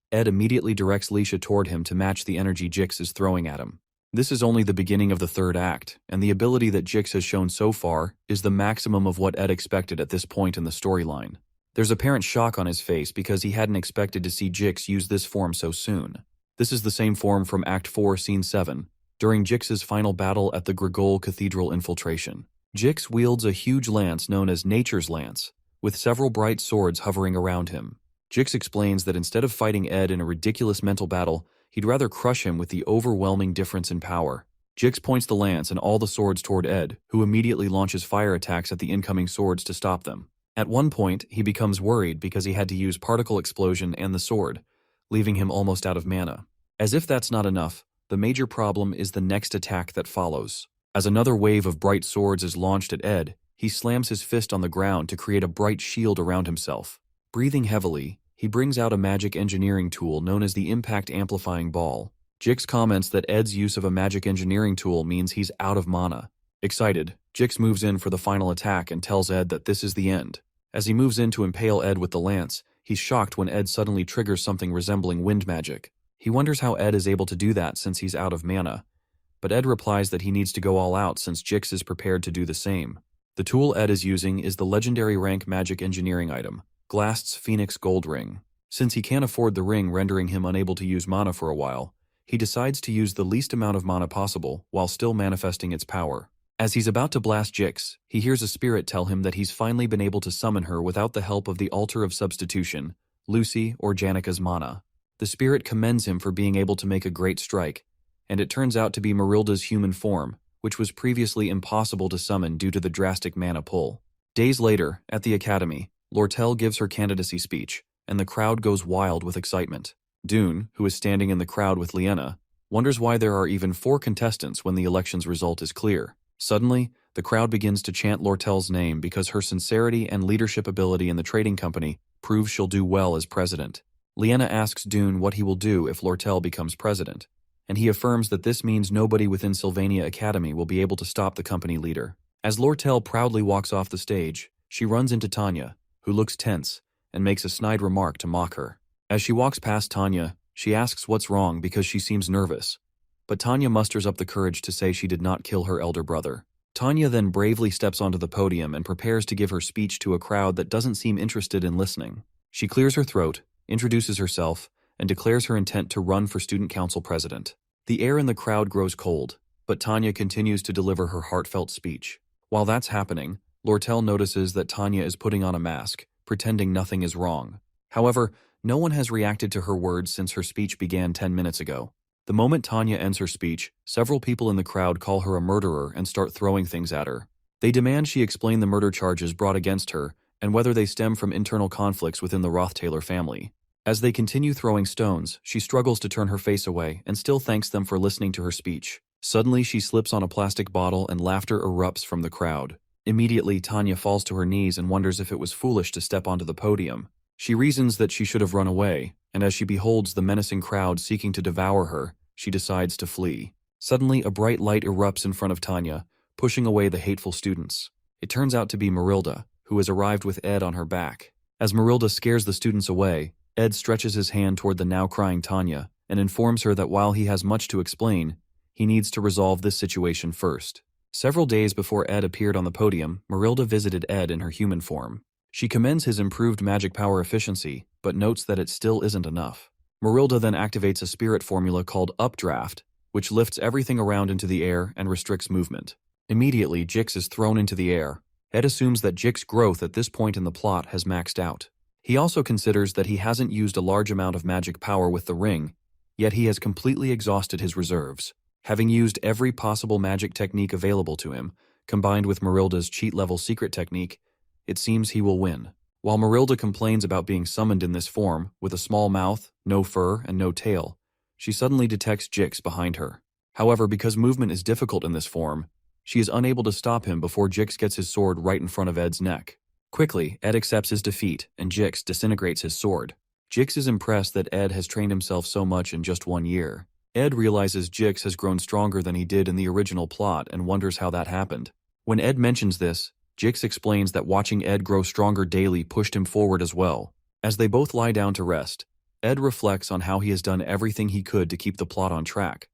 Ed immediately directs Leisha toward him to match the energy Jix is throwing at him. This is only the beginning of the third act, and the ability that Jix has shown so far is the maximum of what Ed expected at this point in the storyline. There's apparent shock on his face because he hadn't expected to see Jix use this form so soon. This is the same form from Act 4, Scene 7, during Jix's final battle at the Grigol Cathedral infiltration. Jix wields a huge lance known as Nature's Lance, with several bright swords hovering around him. Jix explains that instead of fighting Ed in a ridiculous mental battle, he'd rather crush him with the overwhelming difference in power. Jix points the lance and all the swords toward Ed, who immediately launches fire attacks at the incoming swords to stop them. At one point, he becomes worried because he had to use Particle Explosion and the sword, leaving him almost out of mana. As if that's not enough, the major problem is the next attack that follows. As another wave of bright swords is launched at Ed, he slams his fist on the ground to create a bright shield around himself. Breathing heavily, he brings out a magic engineering tool known as the Impact Amplifying Ball. Jix comments that Ed's use of a magic engineering tool means he's out of mana. Excited, Jix moves in for the final attack and tells Ed that this is the end. As he moves in to impale Ed with the lance, he's shocked when Ed suddenly triggers something resembling wind magic. He wonders how Ed is able to do that since he's out of mana, but Ed replies that he needs to go all out since Jix is prepared to do the same. The tool Ed is using is the legendary rank magic engineering item, Glast's Phoenix Gold Ring. Since he can't afford the ring rendering him unable to use mana for a while, he decides to use the least amount of mana possible while still manifesting its power. As he's about to blast Jix, he hears a spirit tell him that he's finally been able to summon her without the help of the Altar of Substitution, Lucy, or Janika's mana. The spirit commends him for being able to make a great strike, and it turns out to be Merilda's human form, which was previously impossible to summon due to the drastic mana pull. Days later, at the academy, Lortel gives her candidacy speech, and the crowd goes wild with excitement. Dune, who is standing in the crowd with Liena, wonders why there are even 4 contestants when the election's result is clear. Suddenly, the crowd begins to chant Lortel's name because her sincerity and leadership ability in the trading company proves she'll do well as president. Liena asks Dune what he will do if Lortel becomes president, and he affirms that this means nobody within Sylvania Academy will be able to stop the company leader. As Lortel proudly walks off the stage, she runs into Tanya, who looks tense, and makes a snide remark to mock her. As she walks past Tanya, she asks what's wrong because she seems nervous. But Tanya musters up the courage to say she did not kill her elder brother. Tanya then bravely steps onto the podium and prepares to give her speech to a crowd that doesn't seem interested in listening. She clears her throat, introduces herself, and declares her intent to run for student council president. The air in the crowd grows cold, but Tanya continues to deliver her heartfelt speech. While that's happening, Lortel notices that Tanya is putting on a mask, pretending nothing is wrong. However, no one has reacted to her words since her speech began 10 minutes ago. The moment Tanya ends her speech, several people in the crowd call her a murderer and start throwing things at her. They demand she explain the murder charges brought against her and whether they stem from internal conflicts within the Roth-Taylor family. As they continue throwing stones, she struggles to turn her face away and still thanks them for listening to her speech. Suddenly, she slips on a plastic bottle and laughter erupts from the crowd. Immediately, Tanya falls to her knees and wonders if it was foolish to step onto the podium. She reasons that she should have run away, and as she beholds the menacing crowd seeking to devour her, she decides to flee. Suddenly, a bright light erupts in front of Tanya, pushing away the hateful students. It turns out to be Merilda, who has arrived with Ed on her back. As Merilda scares the students away, Ed stretches his hand toward the now crying Tanya and informs her that while he has much to explain, he needs to resolve this situation first. Several days before Ed appeared on the podium, Merilda visited Ed in her human form. She commends his improved magic power efficiency, but notes that it still isn't enough. Merilda then activates a spirit formula called Updraft, which lifts everything around into the air and restricts movement. Immediately, Jix is thrown into the air. Ed assumes that Jix's growth at this point in the plot has maxed out. He also considers that he hasn't used a large amount of magic power with the ring, yet he has completely exhausted his reserves. Having used every possible magic technique available to him, combined with Merilda's cheat-level secret technique, it seems he will win. While Merilda complains about being summoned in this form, with a small mouth, no fur, and no tail, she suddenly detects Jix behind her. However, because movement is difficult in this form, she is unable to stop him before Jix gets his sword right in front of Ed's neck. Quickly, Ed accepts his defeat, and Jix disintegrates his sword. Jix is impressed that Ed has trained himself so much in just 1 year. Ed realizes Jix has grown stronger than he did in the original plot and wonders how that happened. When Ed mentions this, Jix explains that watching Ed grow stronger daily pushed him forward as well. As they both lie down to rest, Ed reflects on how he has done everything he could to keep the plot on track,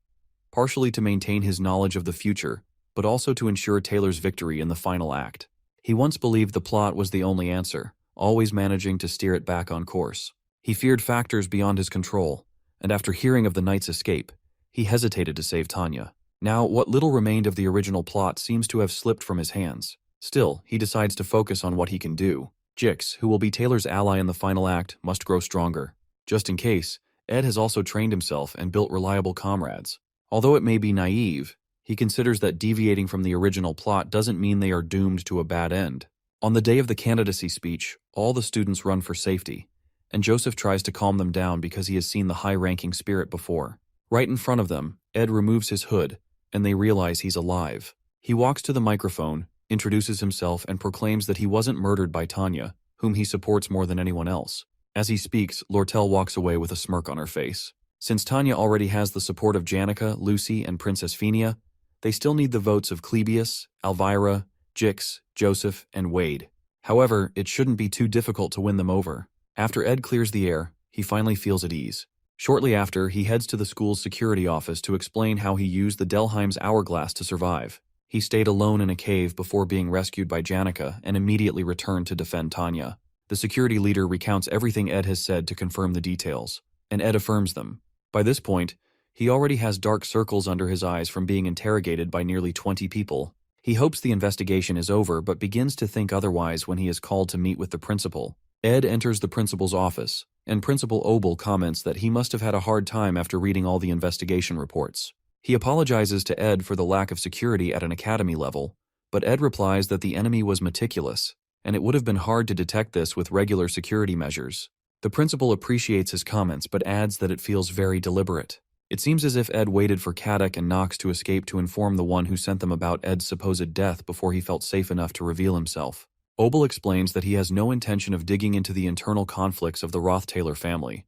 partially to maintain his knowledge of the future, but also to ensure Taylor's victory in the final act. He once believed the plot was the only answer, always managing to steer it back on course. He feared factors beyond his control, and after hearing of the knight's escape, he hesitated to save Tanya. Now, what little remained of the original plot seems to have slipped from his hands. Still, he decides to focus on what he can do. Jix, who will be Taylor's ally in the final act, must grow stronger. Just in case, Ed has also trained himself and built reliable comrades. Although it may be naive, he considers that deviating from the original plot doesn't mean they are doomed to a bad end. On the day of the candidacy speech, all the students run for safety, and Joseph tries to calm them down because he has seen the high-ranking spirit before. Right in front of them, Ed removes his hood, and they realize he's alive. He walks to the microphone, introduces himself, and proclaims that he wasn't murdered by Tanya, whom he supports more than anyone else. As he speaks, Lortel walks away with a smirk on her face. Since Tanya already has the support of Janica, Lucy, and Princess Phenia, they still need the votes of Clebius, Elvira, Jix, Joseph, and Wade. However, it shouldn't be too difficult to win them over. After Ed clears the air, he finally feels at ease. Shortly after, he heads to the school's security office to explain how he used the Delheim's hourglass to survive. He stayed alone in a cave before being rescued by Janica and immediately returned to defend Tanya. The security leader recounts everything Ed has said to confirm the details, and Ed affirms them. By this point, he already has dark circles under his eyes from being interrogated by nearly 20 people. He hopes the investigation is over but begins to think otherwise when he is called to meet with the principal. Ed enters the principal's office, and Principal Obel comments that he must have had a hard time after reading all the investigation reports. He apologizes to Ed for the lack of security at an academy level, but Ed replies that the enemy was meticulous, and it would have been hard to detect this with regular security measures. The principal appreciates his comments but adds that it feels very deliberate. It seems as if Ed waited for Kadek and Knox to escape to inform the one who sent them about Ed's supposed death before he felt safe enough to reveal himself. Obel explains that he has no intention of digging into the internal conflicts of the Roth-Taylor family,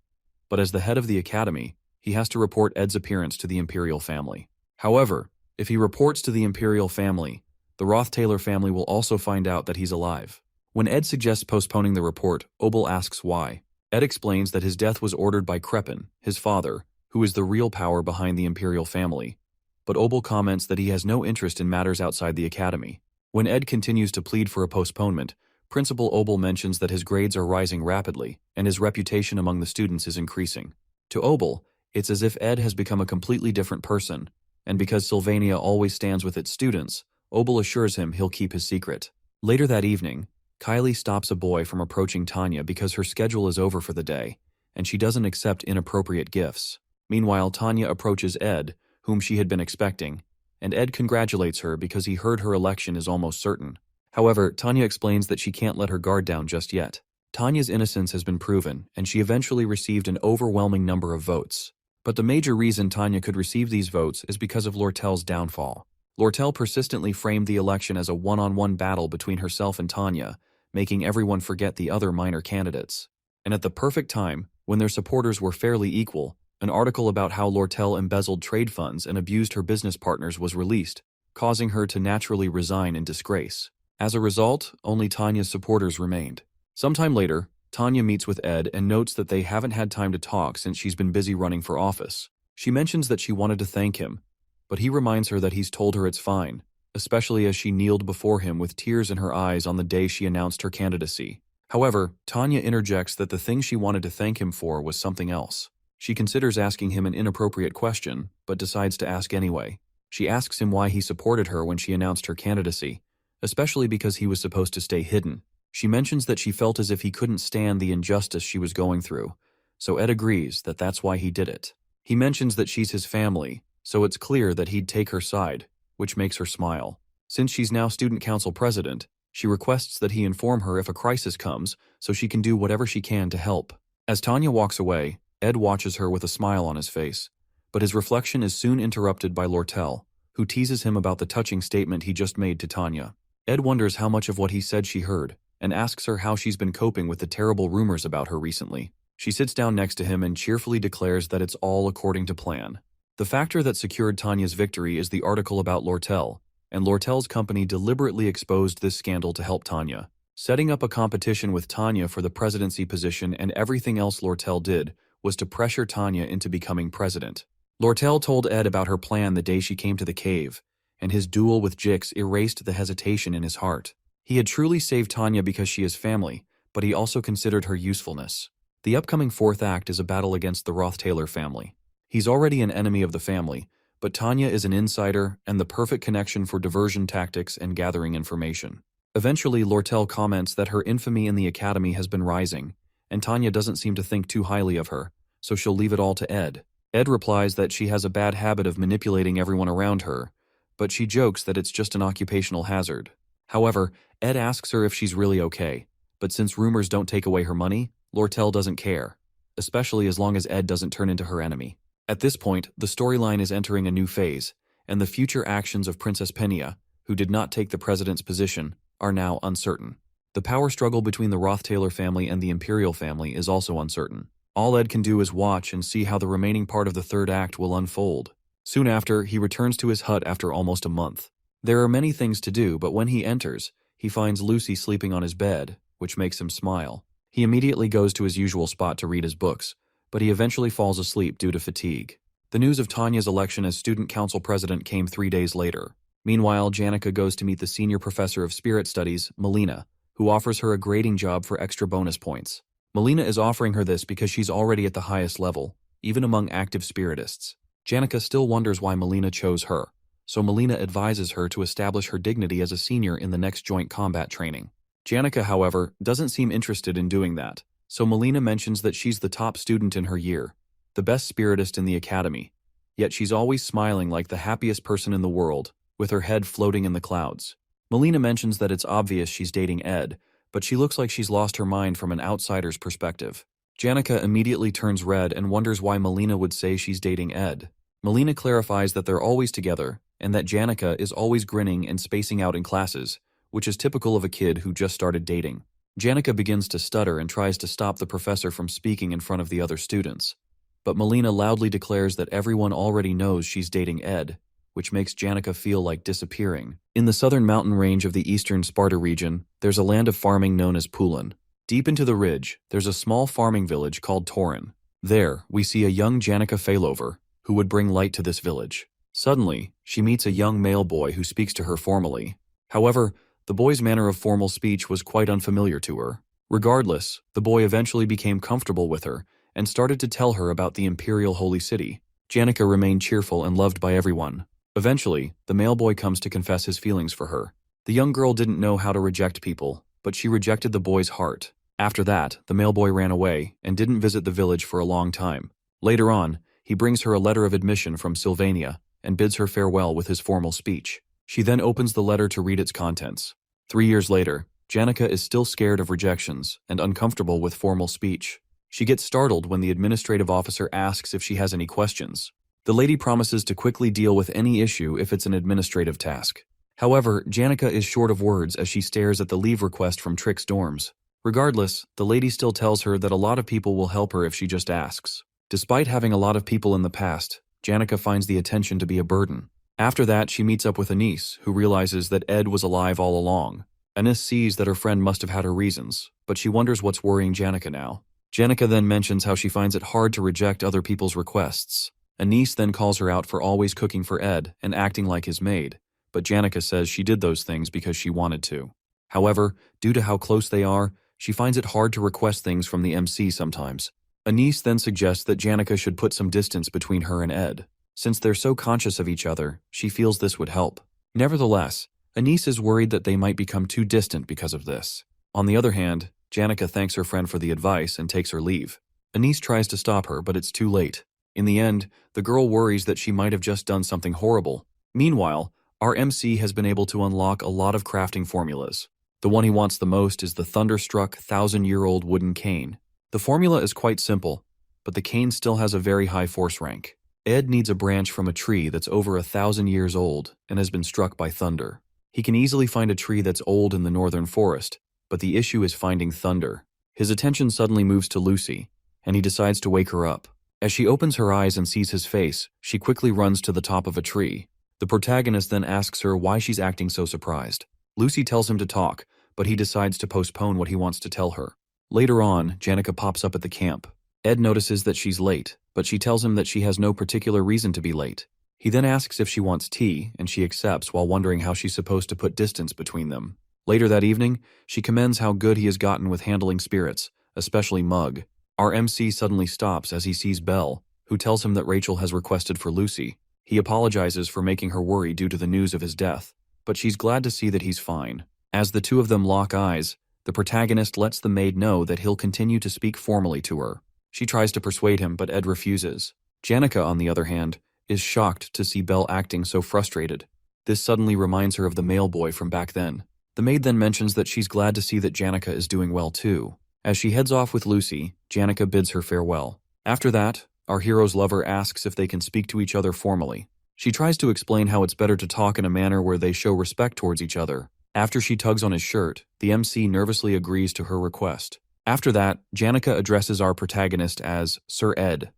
but as the head of the academy, he has to report Ed's appearance to the Imperial family. However, if he reports to the Imperial family, the Roth-Taylor family will also find out that he's alive. When Ed suggests postponing the report, Obel asks why. Ed explains that his death was ordered by Krepin, his father, who is the real power behind the Imperial family, but Obel comments that he has no interest in matters outside the academy. When Ed continues to plead for a postponement, Principal Obel mentions that his grades are rising rapidly, and his reputation among the students is increasing. To Obel, it's as if Ed has become a completely different person, and because Sylvania always stands with its students, Obel assures him he'll keep his secret. Later that evening, Kylie stops a boy from approaching Tanya because her schedule is over for the day, and she doesn't accept inappropriate gifts. Meanwhile, Tanya approaches Ed, whom she had been expecting, and Ed congratulates her because he heard her election is almost certain. However, Tanya explains that she can't let her guard down just yet. Tanya's innocence has been proven, and she eventually received an overwhelming number of votes. But the major reason Tanya could receive these votes is because of Lortel's downfall. Lortel persistently framed the election as a one-on-one battle between herself and Tanya, making everyone forget the other minor candidates. And at the perfect time, when their supporters were fairly equal, an article about how Lortel embezzled trade funds and abused her business partners was released, causing her to naturally resign in disgrace. As a result, only Tanya's supporters remained. Sometime later, Tanya meets with Ed and notes that they haven't had time to talk since she's been busy running for office. She mentions that she wanted to thank him, but he reminds her that he's told her it's fine, especially as she kneeled before him with tears in her eyes on the day she announced her candidacy. However, Tanya interjects that the thing she wanted to thank him for was something else. She considers asking him an inappropriate question, but decides to ask anyway. She asks him why he supported her when she announced her candidacy, especially because he was supposed to stay hidden. She mentions that she felt as if he couldn't stand the injustice she was going through, so Ed agrees that that's why he did it. He mentions that she's his family, so it's clear that he'd take her side, which makes her smile. Since she's now student council president, she requests that he inform her if a crisis comes so she can do whatever she can to help. As Tanya walks away, Ed watches her with a smile on his face, but his reflection is soon interrupted by Lortel, who teases him about the touching statement he just made to Tanya. Ed wonders how much of what he said she heard, and asks her how she's been coping with the terrible rumors about her recently. She sits down next to him and cheerfully declares that it's all according to plan. The factor that secured Tanya's victory is the article about Lortel, and Lortel's company deliberately exposed this scandal to help Tanya, setting up a competition with Tanya for the presidency position, and everything else Lortel did was to pressure Tanya into becoming president. Lortel told Ed about her plan the day she came to the cave, and his duel with Jix erased the hesitation in his heart. He had truly saved Tanya because she is family, but he also considered her usefulness. The upcoming fourth act is a battle against the Roth-Taylor family. He's already an enemy of the family, but Tanya is an insider and the perfect connection for diversion tactics and gathering information. Eventually, Lortel comments that her infamy in the academy has been rising, and Tanya doesn't seem to think too highly of her, so she'll leave it all to Ed. Ed replies that she has a bad habit of manipulating everyone around her, but she jokes that it's just an occupational hazard. However, Ed asks her if she's really okay, but since rumors don't take away her money, Lortel doesn't care, especially as long as Ed doesn't turn into her enemy. At this point, the storyline is entering a new phase, and the future actions of Princess Penia, who did not take the president's position, are now uncertain. The power struggle between the Roth-Taylor family and the Imperial family is also uncertain. All Ed can do is watch and see how the remaining part of the third act will unfold. Soon after, he returns to his hut after almost a month. There are many things to do, but when he enters, he finds Lucy sleeping on his bed, which makes him smile. He immediately goes to his usual spot to read his books, but he eventually falls asleep due to fatigue. The news of Tanya's election as student council president came 3 days later. Meanwhile, Janica goes to meet the senior professor of spirit studies, Melina, who offers her a grading job for extra bonus points. Melina is offering her this because she's already at the highest level, even among active spiritists. Janica still wonders why Melina chose her, so Melina advises her to establish her dignity as a senior in the next joint combat training. Janica, however, doesn't seem interested in doing that, so Melina mentions that she's the top student in her year, the best spiritist in the academy, yet she's always smiling like the happiest person in the world, with her head floating in the clouds. Melina mentions that it's obvious she's dating Ed, but she looks like she's lost her mind from an outsider's perspective. Janica immediately turns red and wonders why Melina would say she's dating Ed. Melina clarifies that they're always together, and that Janica is always grinning and spacing out in classes, which is typical of a kid who just started dating. Janica begins to stutter and tries to stop the professor from speaking in front of the other students. But Melina loudly declares that everyone already knows she's dating Ed, which makes Janica feel like disappearing. In the southern mountain range of the eastern Sparta region, there's a land of farming known as Pulin. Deep into the ridge, there's a small farming village called Torin. There, we see a young Janica Failover, who would bring light to this village. Suddenly, she meets a young male boy who speaks to her formally. However, the boy's manner of formal speech was quite unfamiliar to her. Regardless, the boy eventually became comfortable with her and started to tell her about the Imperial Holy City. Janica remained cheerful and loved by everyone. Eventually, the male boy comes to confess his feelings for her. The young girl didn't know how to reject people, but she rejected the boy's heart. After that, the male boy ran away and didn't visit the village for a long time. Later on, he brings her a letter of admission from Sylvania and bids her farewell with his formal speech. She then opens the letter to read its contents. 3 years later, Janica is still scared of rejections and uncomfortable with formal speech. She gets startled when the administrative officer asks if she has any questions. The lady promises to quickly deal with any issue if it's an administrative task. However, Janica is short of words as she stares at the leave request from Trix dorms. Regardless, the lady still tells her that a lot of people will help her if she just asks. Despite having a lot of people in the past, Janica finds the attention to be a burden. After that, she meets up with Anise, who realizes that Ed was alive all along. Anise sees that her friend must have had her reasons, but she wonders what's worrying Janica now. Janica then mentions how she finds it hard to reject other people's requests. Anise then calls her out for always cooking for Ed and acting like his maid, but Janica says she did those things because she wanted to. However, due to how close they are, she finds it hard to request things from the MC sometimes. Anise then suggests that Janica should put some distance between her and Ed. Since they're so conscious of each other, she feels this would help. Nevertheless, Anise is worried that they might become too distant because of this. On the other hand, Janica thanks her friend for the advice and takes her leave. Anise tries to stop her, but it's too late. In the end, the girl worries that she might have just done something horrible. Meanwhile, our MC has been able to unlock a lot of crafting formulas. The one he wants the most is the thunderstruck, 1,000-year-old wooden cane. The formula is quite simple, but the cane still has a very high force rank. Ed needs a branch from a tree that's over 1,000 years old and has been struck by thunder. He can easily find a tree that's old in the northern forest, but the issue is finding thunder. His attention suddenly moves to Lucy, and he decides to wake her up. As she opens her eyes and sees his face, she quickly runs to the top of a tree. The protagonist then asks her why she's acting so surprised. Lucy tells him to talk, but he decides to postpone what he wants to tell her. Later on, Janica pops up at the camp. Ed notices that she's late, but she tells him that she has no particular reason to be late. He then asks if she wants tea, and she accepts while wondering how she's supposed to put distance between them. Later that evening, she commends how good he has gotten with handling spirits, especially Mug. Our MC suddenly stops as he sees Belle, who tells him that Rachel has requested for Lucy. He apologizes for making her worry due to the news of his death, but she's glad to see that he's fine. As the two of them lock eyes, the protagonist lets the maid know that he'll continue to speak formally to her. She tries to persuade him, but Ed refuses. Janica, on the other hand, is shocked to see Belle acting so frustrated. This suddenly reminds her of the mail boy from back then. The maid then mentions that she's glad to see that Janica is doing well too. As she heads off with Lucy, Janica bids her farewell. After that, our hero's lover asks if they can speak to each other formally. She tries to explain how it's better to talk in a manner where they show respect towards each other. After she tugs on his shirt, the MC nervously agrees to her request. After that, Janica addresses our protagonist as Sir Ed.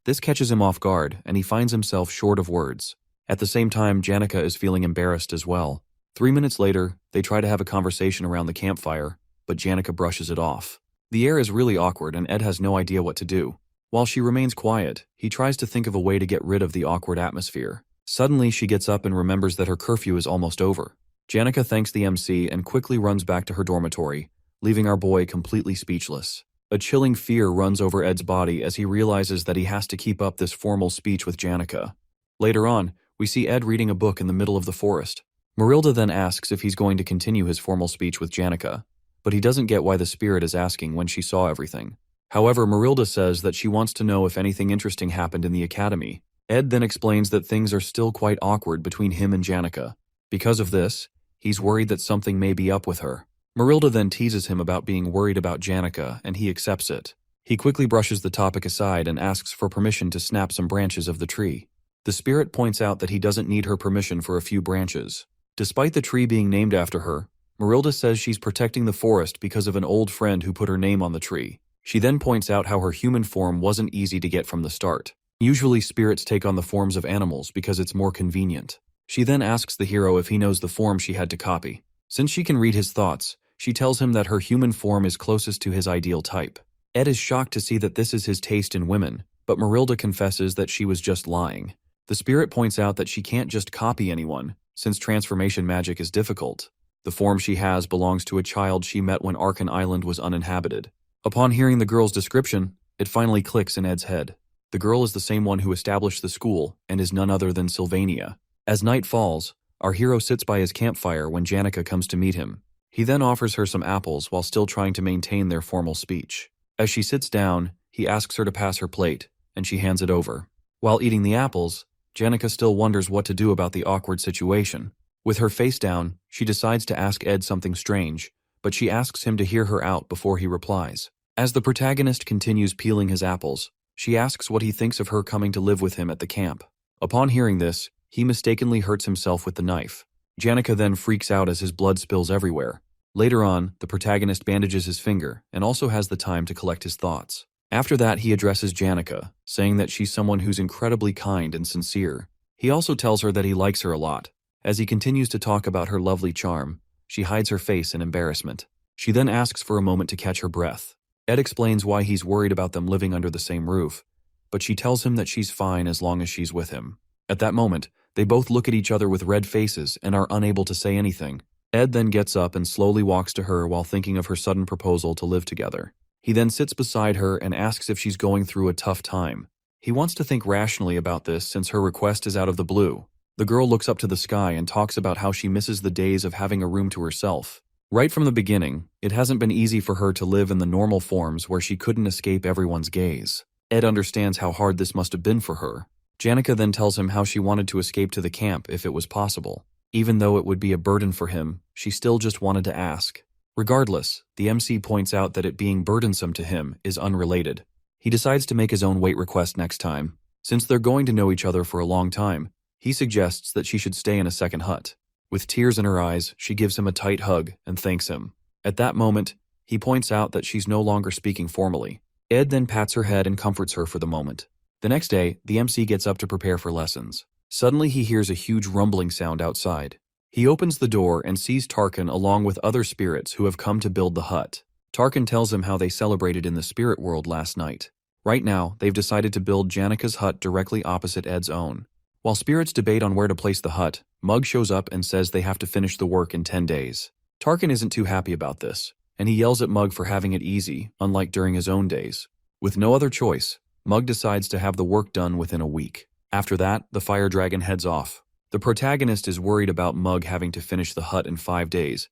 This catches him off guard, and he finds himself short of words. At the same time, Janica is feeling embarrassed as well. 3 minutes later, they try to have a conversation around the campfire, but Janica brushes it off. The air is really awkward and Ed has no idea what to do. While she remains quiet, he tries to think of a way to get rid of the awkward atmosphere. Suddenly, she gets up and remembers that her curfew is almost over. Janica thanks the MC and quickly runs back to her dormitory, leaving our boy completely speechless. A chilling fear runs over Ed's body as he realizes that he has to keep up this formal speech with Janica. Later on, we see Ed reading a book in the middle of the forest. Marilda then asks if he's going to continue his formal speech with Janica, but he doesn't get why the spirit is asking when she saw everything. However, Marilda says that she wants to know if anything interesting happened in the academy. Ed then explains that things are still quite awkward between him and Janica. Because of this, he's worried that something may be up with her. Marilda then teases him about being worried about Janica, and he accepts it. He quickly brushes the topic aside and asks for permission to snap some branches of the tree. The spirit points out that he doesn't need her permission for a few branches. Despite the tree being named after her, Marilda says she's protecting the forest because of an old friend who put her name on the tree. She then points out how her human form wasn't easy to get from the start. Usually spirits take on the forms of animals because it's more convenient. She then asks the hero if he knows the form she had to copy. Since she can read his thoughts, she tells him that her human form is closest to his ideal type. Ed is shocked to see that this is his taste in women, but Marilda confesses that she was just lying. The spirit points out that she can't just copy anyone, since transformation magic is difficult. The form she has belongs to a child she met when Arkan Island was uninhabited. Upon hearing the girl's description, it finally clicks in Ed's head. The girl is the same one who established the school and is none other than Sylvania. As night falls, our hero sits by his campfire when Janica comes to meet him. He then offers her some apples while still trying to maintain their formal speech. As she sits down, he asks her to pass her plate, and she hands it over. While eating the apples, Janica still wonders what to do about the awkward situation. With her face down, she decides to ask Ed something strange, but she asks him to hear her out before he replies. As the protagonist continues peeling his apples, she asks what he thinks of her coming to live with him at the camp. Upon hearing this, he mistakenly hurts himself with the knife. Janica then freaks out as his blood spills everywhere. Later on, the protagonist bandages his finger and also has the time to collect his thoughts. After that, he addresses Janica, saying that she's someone who's incredibly kind and sincere. He also tells her that he likes her a lot. As he continues to talk about her lovely charm, she hides her face in embarrassment. She then asks for a moment to catch her breath. Ed explains why he's worried about them living under the same roof, but she tells him that she's fine as long as she's with him. At that moment, they both look at each other with red faces and are unable to say anything. Ed then gets up and slowly walks to her while thinking of her sudden proposal to live together. He then sits beside her and asks if she's going through a tough time. He wants to think rationally about this since her request is out of the blue. The girl looks up to the sky and talks about how she misses the days of having a room to herself. Right from the beginning, it hasn't been easy for her to live in the normal forms where she couldn't escape everyone's gaze. Ed understands how hard this must have been for her. Janica then tells him how she wanted to escape to the camp if it was possible. Even though it would be a burden for him, she still just wanted to ask. Regardless, the MC points out that it being burdensome to him is unrelated. He decides to make his own weight request next time. Since they're going to know each other for a long time, he suggests that she should stay in a second hut. With tears in her eyes, she gives him a tight hug and thanks him. At that moment, he points out that she's no longer speaking formally. Ed then pats her head and comforts her for the moment. The next day, the MC gets up to prepare for lessons. Suddenly he hears a huge rumbling sound outside. He opens the door and sees Tarkan along with other spirits who have come to build the hut. Tarkan tells him how they celebrated in the spirit world last night. Right now, they've decided to build Janika's hut directly opposite Ed's own. While spirits debate on where to place the hut, Mug shows up and says they have to finish the work in 10 days. Tarkan isn't too happy about this, and he yells at Mug for having it easy, unlike during his own days. With no other choice, Mug decides to have the work done within a week. After that, the fire dragon heads off. The protagonist is worried about Mug having to finish the hut in 5 days,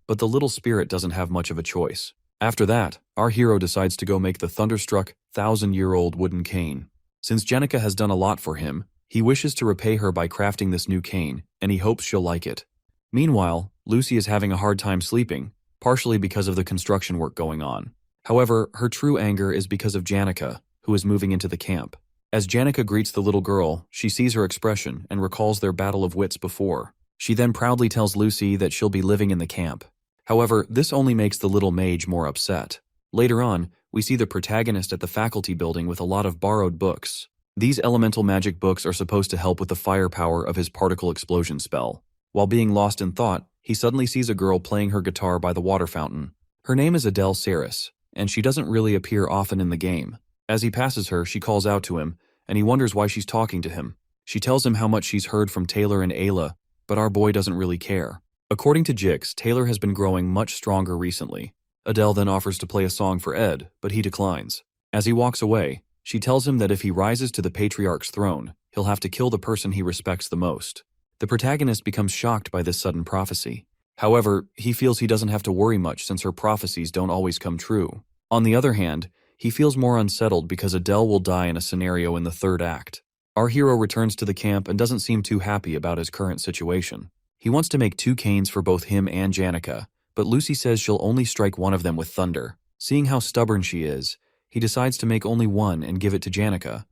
but the little spirit doesn't have much of a choice. After that, our hero decides to go make the thunderstruck, 1,000-year-old wooden cane. Since Jenica has done a lot for him, he wishes to repay her by crafting this new cane, and he hopes she'll like it. Meanwhile, Lucy is having a hard time sleeping, partially because of the construction work going on. However, her true anger is because of Janica, who is moving into the camp. As Janica greets the little girl, she sees her expression and recalls their battle of wits before. She then proudly tells Lucy that she'll be living in the camp. However, this only makes the little mage more upset. Later on, we see the protagonist at the faculty building with a lot of borrowed books. These elemental magic books are supposed to help with the firepower of his particle explosion spell. While being lost in thought, he suddenly sees a girl playing her guitar by the water fountain. Her name is Adele Saris, and she doesn't really appear often in the game. As he passes her, she calls out to him, and he wonders why she's talking to him. She tells him how much she's heard from Taylor and Ayla, but our boy doesn't really care. According to Jix, Taylor has been growing much stronger recently. Adele then offers to play a song for Ed, but he declines. As he walks away, she tells him that if he rises to the patriarch's throne, he'll have to kill the person he respects the most. The protagonist becomes shocked by this sudden prophecy. However, he feels he doesn't have to worry much since her prophecies don't always come true. On the other hand, he feels more unsettled because Adele will die in a scenario in the third act. Our hero returns to the camp and doesn't seem too happy about his current situation. He wants to make 2 canes for both him and Janica, but Lucy says she'll only strike one of them with thunder. Seeing how stubborn she is, he decides to make only one and give it to Janica,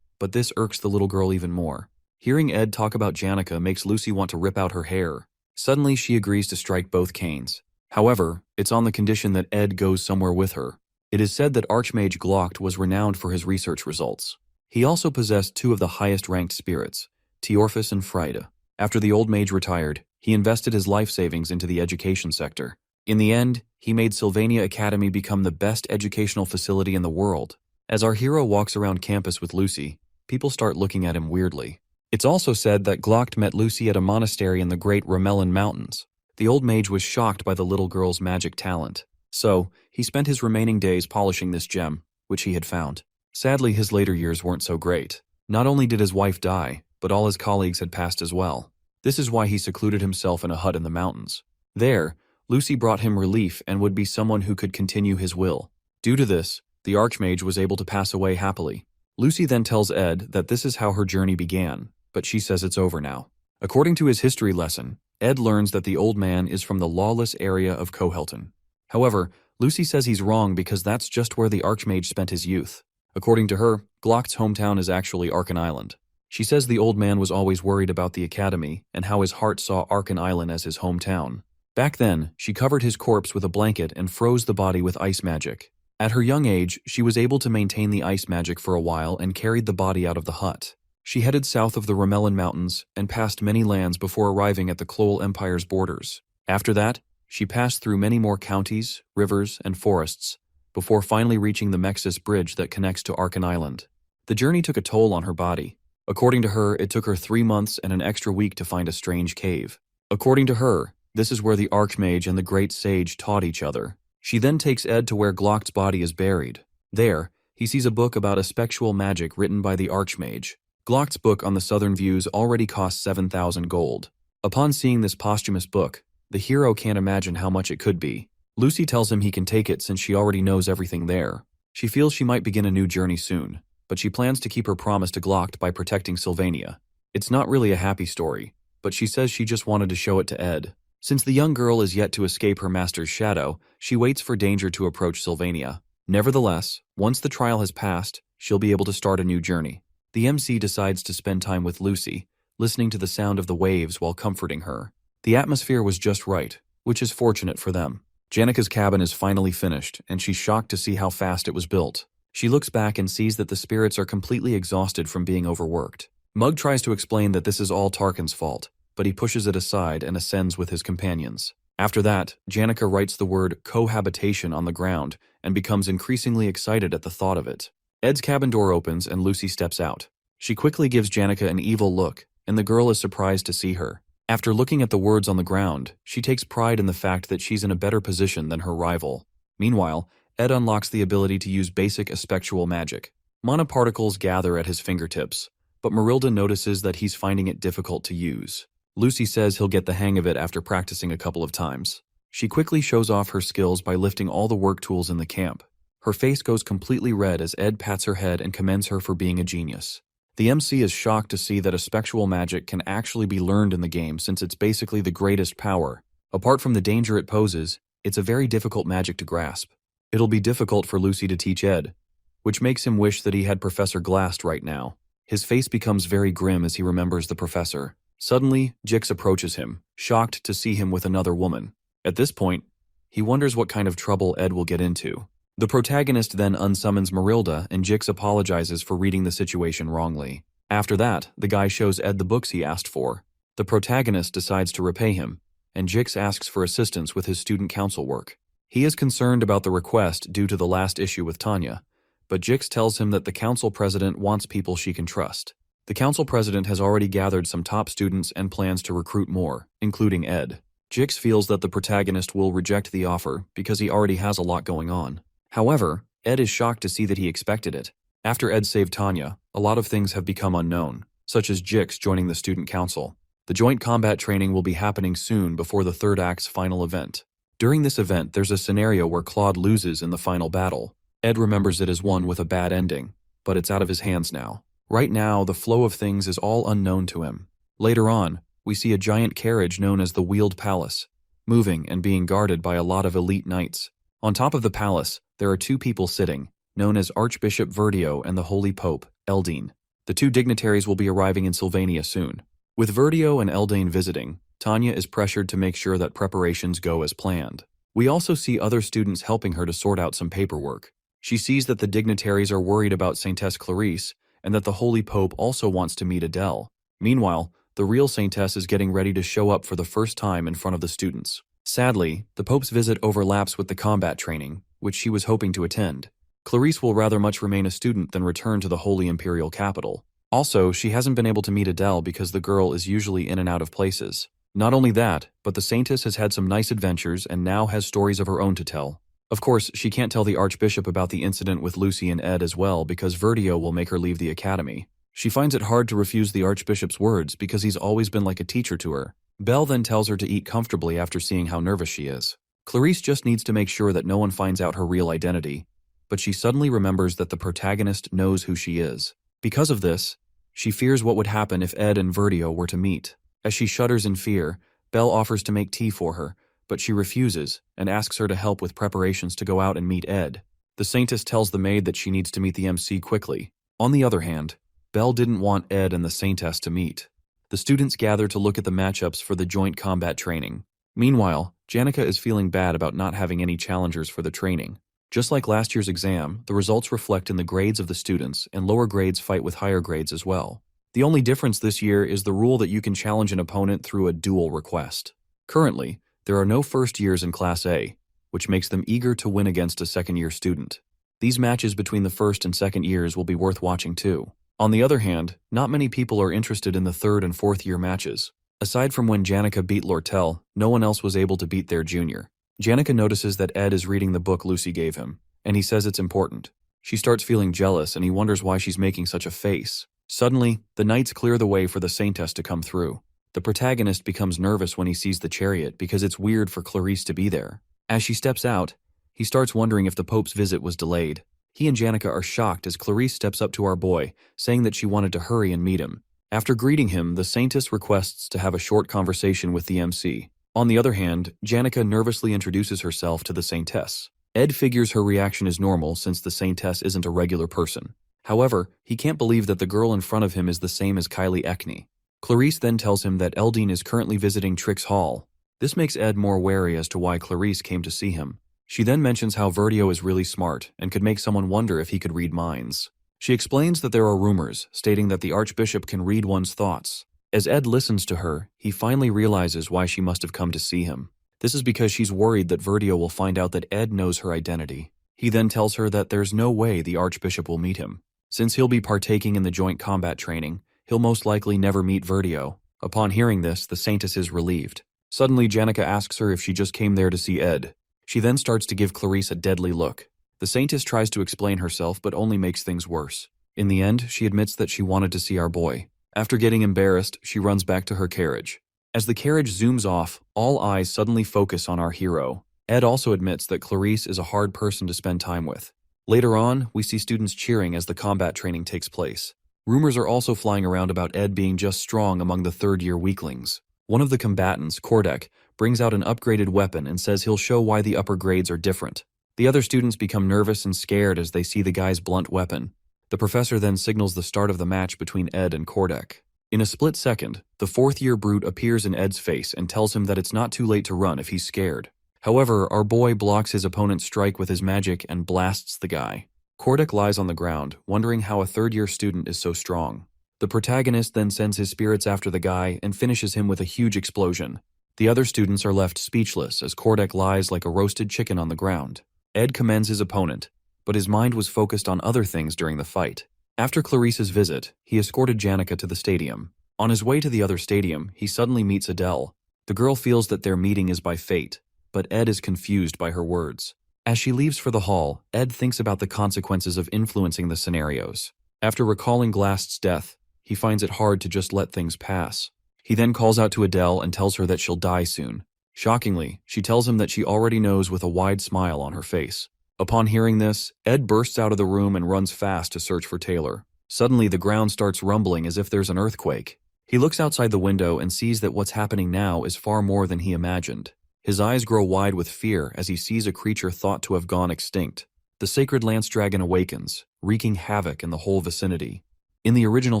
but this irks the little girl even more. Hearing Ed talk about Janica makes Lucy want to rip out her hair. Suddenly, she agrees to strike both canes. However, it's on the condition that Ed goes somewhere with her. It is said that Archmage Glocht was renowned for his research results. He also possessed 2 of the highest-ranked spirits, Teorphus and Frida. After the old mage retired, he invested his life savings into the education sector. In the end, he made Sylvania Academy become the best educational facility in the world. As our hero walks around campus with Lucy, people start looking at him weirdly. It's also said that Glocht met Lucy at a monastery in the Great Ramelin Mountains. The old mage was shocked by the little girl's magic talent. So, he spent his remaining days polishing this gem, which he had found. Sadly, his later years weren't so great. Not only did his wife die, but all his colleagues had passed as well. This is why he secluded himself in a hut in the mountains. There, Lucy brought him relief and would be someone who could continue his will. Due to this, the Archmage was able to pass away happily. Lucy then tells Ed that this is how her journey began, but she says it's over now. According to his history lesson, Ed learns that the old man is from the lawless area of Cohelton. However, Lucy says he's wrong because that's just where the Archmage spent his youth. According to her, Glocht's hometown is actually Arkan Island. She says the old man was always worried about the academy and how his heart saw Arkan Island as his hometown. Back then, she covered his corpse with a blanket and froze the body with ice magic. At her young age, she was able to maintain the ice magic for a while and carried the body out of the hut. She headed south of the Ramelin Mountains and passed many lands before arriving at the Clol Empire's borders. After that, she passed through many more counties, rivers, and forests, before finally reaching the Mexis Bridge that connects to Arkan Island. The journey took a toll on her body. According to her, it took her 3 months and an extra week to find a strange cave. According to her, this is where the Archmage and the Great Sage taught each other. She then takes Ed to where Glocht's body is buried. There, he sees a book about spectral magic written by the Archmage. Glocht's book on the Southern Views already cost 7,000 gold. Upon seeing this posthumous book, the hero can't imagine how much it could be. Lucy tells him he can take it since she already knows everything there. She feels she might begin a new journey soon, but she plans to keep her promise to Glocht by protecting Sylvania. It's not really a happy story, but she says she just wanted to show it to Ed. Since the young girl is yet to escape her master's shadow, she waits for danger to approach Sylvania. Nevertheless, once the trial has passed, she'll be able to start a new journey. The MC decides to spend time with Lucy, listening to the sound of the waves while comforting her. The atmosphere was just right, which is fortunate for them. Janika's cabin is finally finished, and she's shocked to see how fast it was built. She looks back and sees that the spirits are completely exhausted from being overworked. Mug tries to explain that this is all Tarkin's fault, but he pushes it aside and ascends with his companions. After that, Janika writes the word cohabitation on the ground and becomes increasingly excited at the thought of it. Ed's cabin door opens and Lucy steps out. She quickly gives Janika an evil look, and the girl is surprised to see her. After looking at the words on the ground, she takes pride in the fact that she's in a better position than her rival. Meanwhile, Ed unlocks the ability to use basic aspectual magic. Mana particles gather at his fingertips, but Marilda notices that he's finding it difficult to use. Lucy says he'll get the hang of it after practicing a couple of times. She quickly shows off her skills by lifting all the work tools in the camp. Her face goes completely red as Ed pats her head and commends her for being a genius. The MC is shocked to see that aspectual magic can actually be learned in the game since it's basically the greatest power. Apart from the danger it poses, it's a very difficult magic to grasp. It'll be difficult for Lucy to teach Ed, which makes him wish that he had Professor Glast right now. His face becomes very grim as he remembers the professor. Suddenly, Jix approaches him, shocked to see him with another woman. At this point, he wonders what kind of trouble Ed will get into. The protagonist then unsummons Marilda and Jix apologizes for reading the situation wrongly. After that, the guy shows Ed the books he asked for. The protagonist decides to repay him, and Jix asks for assistance with his student council work. He is concerned about the request due to the last issue with Tanya, but Jix tells him that the council president wants people she can trust. The council president has already gathered some top students and plans to recruit more, including Ed. Jix feels that the protagonist will reject the offer because he already has a lot going on. However, Ed is shocked to see that he expected it. After Ed saved Tanya, a lot of things have become unknown, such as Jix joining the student council. The joint combat training will be happening soon before the third act's final event. During this event, there's a scenario where Claude loses in the final battle. Ed remembers it as one with a bad ending, but it's out of his hands now. Right now, the flow of things is all unknown to him. Later on, we see a giant carriage known as the Wheeled Palace, moving and being guarded by a lot of elite knights. On top of the palace, there are two people sitting, known as Archbishop Verdio and the Holy Pope, Eldine. The two dignitaries will be arriving in Sylvania soon. With Verdio and Eldane visiting, Tanya is pressured to make sure that preparations go as planned. We also see other students helping her to sort out some paperwork. She sees that the dignitaries are worried about Saintess Clarice and that the Holy Pope also wants to meet Adele. Meanwhile, the real Saintess is getting ready to show up for the first time in front of the students. Sadly, the Pope's visit overlaps with the combat training, which she was hoping to attend. Clarice will rather much remain a student than return to the Holy Imperial capital. Also, she hasn't been able to meet Adele because the girl is usually in and out of places. Not only that, but the Saintess has had some nice adventures and now has stories of her own to tell. Of course, she can't tell the Archbishop about the incident with Lucy and Ed as well because Verdio will make her leave the academy. She finds it hard to refuse the Archbishop's words because he's always been like a teacher to her. Belle then tells her to eat comfortably after seeing how nervous she is. Clarice just needs to make sure that no one finds out her real identity, but she suddenly remembers that the protagonist knows who she is. Because of this, she fears what would happen if Ed and Verdio were to meet. As she shudders in fear, Belle offers to make tea for her, but she refuses and asks her to help with preparations to go out and meet Ed. The Saintess tells the maid that she needs to meet the MC quickly. On the other hand, Belle didn't want Ed and the Saintess to meet. The students gather to look at the matchups for the joint combat training. Meanwhile, Janika is feeling bad about not having any challengers for the training. Just like last year's exam, the results reflect in the grades of the students, and lower grades fight with higher grades as well. The only difference this year is the rule that you can challenge an opponent through a duel request. Currently, there are no first years in Class A, which makes them eager to win against a second-year student. These matches between the first and second years will be worth watching too. On the other hand, not many people are interested in the third and fourth year matches. Aside from when Janika beat Lortel, no one else was able to beat their junior. Janika notices that Ed is reading the book Lucy gave him, and he says it's important. She starts feeling jealous and he wonders why she's making such a face. Suddenly, the knights clear the way for the Saintess to come through. The protagonist becomes nervous when he sees the chariot because it's weird for Clarice to be there. As she steps out, he starts wondering if the Pope's visit was delayed. He and Janika are shocked as Clarice steps up to our boy, saying that she wanted to hurry and meet him. After greeting him, the Saintess requests to have a short conversation with the MC. On the other hand, Janika nervously introduces herself to the Saintess. Ed figures her reaction is normal since the Saintess isn't a regular person. However, he can't believe that the girl in front of him is the same as Kylie Ekney. Clarice then tells him that Eldine is currently visiting Trix Hall, This makes Ed more wary as to why Clarice came to see him. She then mentions how Verdio is really smart and could make someone wonder if he could read minds. She explains that there are rumors stating that the Archbishop can read one's thoughts. As Ed listens to her, he finally realizes why she must have come to see him. This is because she's worried that Verdio will find out that Ed knows her identity. He then tells her that there's no way the Archbishop will meet him. Since he'll be partaking in the joint combat training, he'll most likely never meet Verdio. Upon hearing this, the Saintess is relieved. Suddenly, Janica asks her if she just came there to see Ed. She then starts to give Clarice a deadly look. The Saintess tries to explain herself but only makes things worse. In the end, she admits that she wanted to see our boy. After getting embarrassed, she runs back to her carriage. As the carriage zooms off, all eyes suddenly focus on our hero. Ed also admits that Clarice is a hard person to spend time with. Later on, we see students cheering as the combat training takes place. Rumors are also flying around about Ed being just strong among the third-year weaklings. One of the combatants, Kordek, brings out an upgraded weapon and says he'll show why the upper grades are different. The other students become nervous and scared as they see the guy's blunt weapon. The professor then signals the start of the match between Ed and Kordek. In a split second, the fourth-year brute appears in Ed's face and tells him that it's not too late to run if he's scared. However, our boy blocks his opponent's strike with his magic and blasts the guy. Kordek lies on the ground, wondering how a third-year student is so strong. The protagonist then sends his spirits after the guy and finishes him with a huge explosion. The other students are left speechless as Kordek lies like a roasted chicken on the ground. Ed commends his opponent, but his mind was focused on other things during the fight. After Clarice's visit, he escorted Janica to the stadium. On his way to the other stadium, he suddenly meets Adele. The girl feels that their meeting is by fate, but Ed is confused by her words. As she leaves for the hall, Ed thinks about the consequences of influencing the scenarios. After recalling Glast's death, he finds it hard to just let things pass. He then calls out to Adele and tells her that she'll die soon. Shockingly, she tells him that she already knows with a wide smile on her face. Upon hearing this, Ed bursts out of the room and runs fast to search for Taylor. Suddenly, the ground starts rumbling as if there's an earthquake. He looks outside the window and sees that what's happening now is far more than he imagined. His eyes grow wide with fear as he sees a creature thought to have gone extinct. The sacred lance dragon awakens, wreaking havoc in the whole vicinity. In the original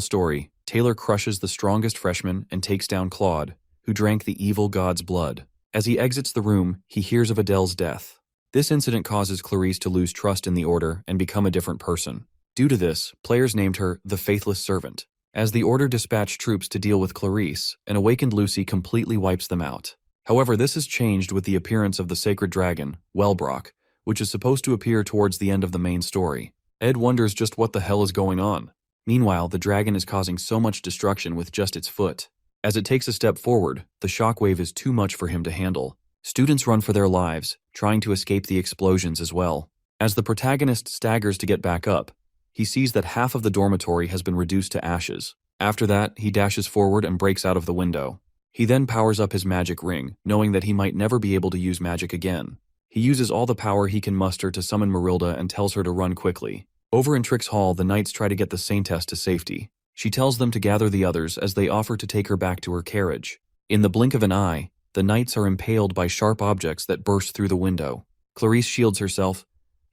story, Taylor crushes the strongest freshman and takes down Claude, who drank the evil god's blood. As he exits the room, he hears of Adele's death. This incident causes Clarice to lose trust in the Order and become a different person. Due to this, players named her the Faithless Servant. As the Order dispatched troops to deal with Clarice, an awakened Lucy completely wipes them out. However, this is changed with the appearance of the sacred dragon, Wellbrock, which is supposed to appear towards the end of the main story. Ed wonders just what the hell is going on. Meanwhile, the dragon is causing so much destruction with just its foot. As it takes a step forward, the shockwave is too much for him to handle. Students run for their lives, trying to escape the explosions as well. As the protagonist staggers to get back up, he sees that half of the dormitory has been reduced to ashes. After that, he dashes forward and breaks out of the window. He then powers up his magic ring, knowing that he might never be able to use magic again. He uses all the power he can muster to summon Marilda and tells her to run quickly. Over in Trick's Hall, the knights try to get the Saintess to safety. She tells them to gather the others as they offer to take her back to her carriage. In the blink of an eye, the knights are impaled by sharp objects that burst through the window. Clarice shields herself,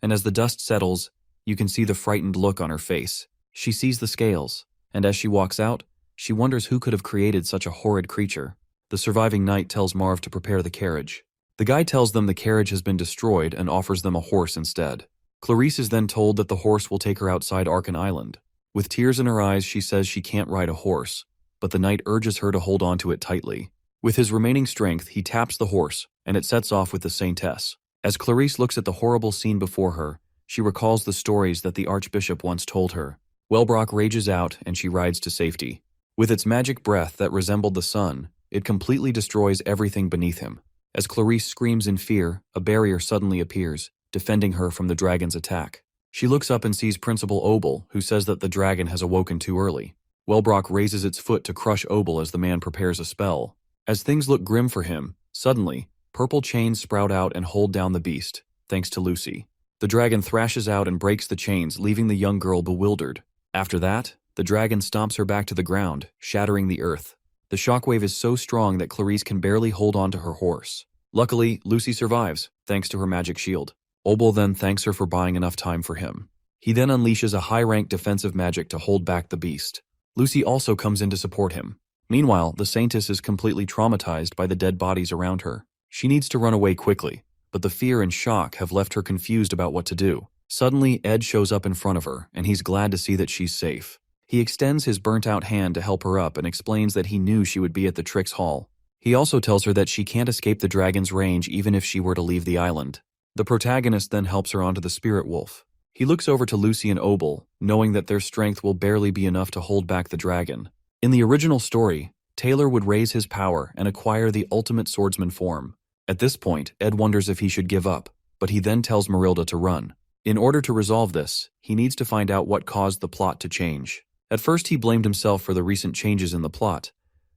and as the dust settles, you can see the frightened look on her face. She sees the scales, and as she walks out, she wonders who could have created such a horrid creature. The surviving knight tells Marv to prepare the carriage. The guy tells them the carriage has been destroyed and offers them a horse instead. Clarice is then told that the horse will take her outside Arkan Island. With tears in her eyes, she says she can't ride a horse, but the knight urges her to hold onto it tightly. With his remaining strength, he taps the horse, and it sets off with the Saintess. As Clarice looks at the horrible scene before her, she recalls the stories that the Archbishop once told her. Wellbrock rages out, and she rides to safety. With its magic breath that resembled the sun, it completely destroys everything beneath him. As Clarice screams in fear, a barrier suddenly appears, defending her from the dragon's attack. She looks up and sees Principal Obel, who says that the dragon has awoken too early. Wellbrock raises its foot to crush Obel as the man prepares a spell. As things look grim for him, suddenly, purple chains sprout out and hold down the beast, thanks to Lucy. The dragon thrashes out and breaks the chains, leaving the young girl bewildered. After that, the dragon stomps her back to the ground, shattering the earth. The shockwave is so strong that Clarice can barely hold on to her horse. Luckily, Lucy survives, thanks to her magic shield. Obel then thanks her for buying enough time for him. He then unleashes a high-ranked defensive magic to hold back the beast. Lucy also comes in to support him. Meanwhile, the Saintess is completely traumatized by the dead bodies around her. She needs to run away quickly, but the fear and shock have left her confused about what to do. Suddenly, Ed shows up in front of her, and he's glad to see that she's safe. He extends his burnt-out hand to help her up and explains that he knew she would be at the Tricks Hall. He also tells her that she can't escape the dragon's range even if she were to leave the island. The protagonist then helps her onto the spirit wolf. He looks over to Lucy and Obel, knowing that their strength will barely be enough to hold back the dragon. In the original story, Taylor would raise his power and acquire the ultimate swordsman form. At this point, Ed wonders if he should give up, but he then tells Marilda to run. In order to resolve this, he needs to find out what caused the plot to change. At first, he blamed himself for the recent changes in the plot,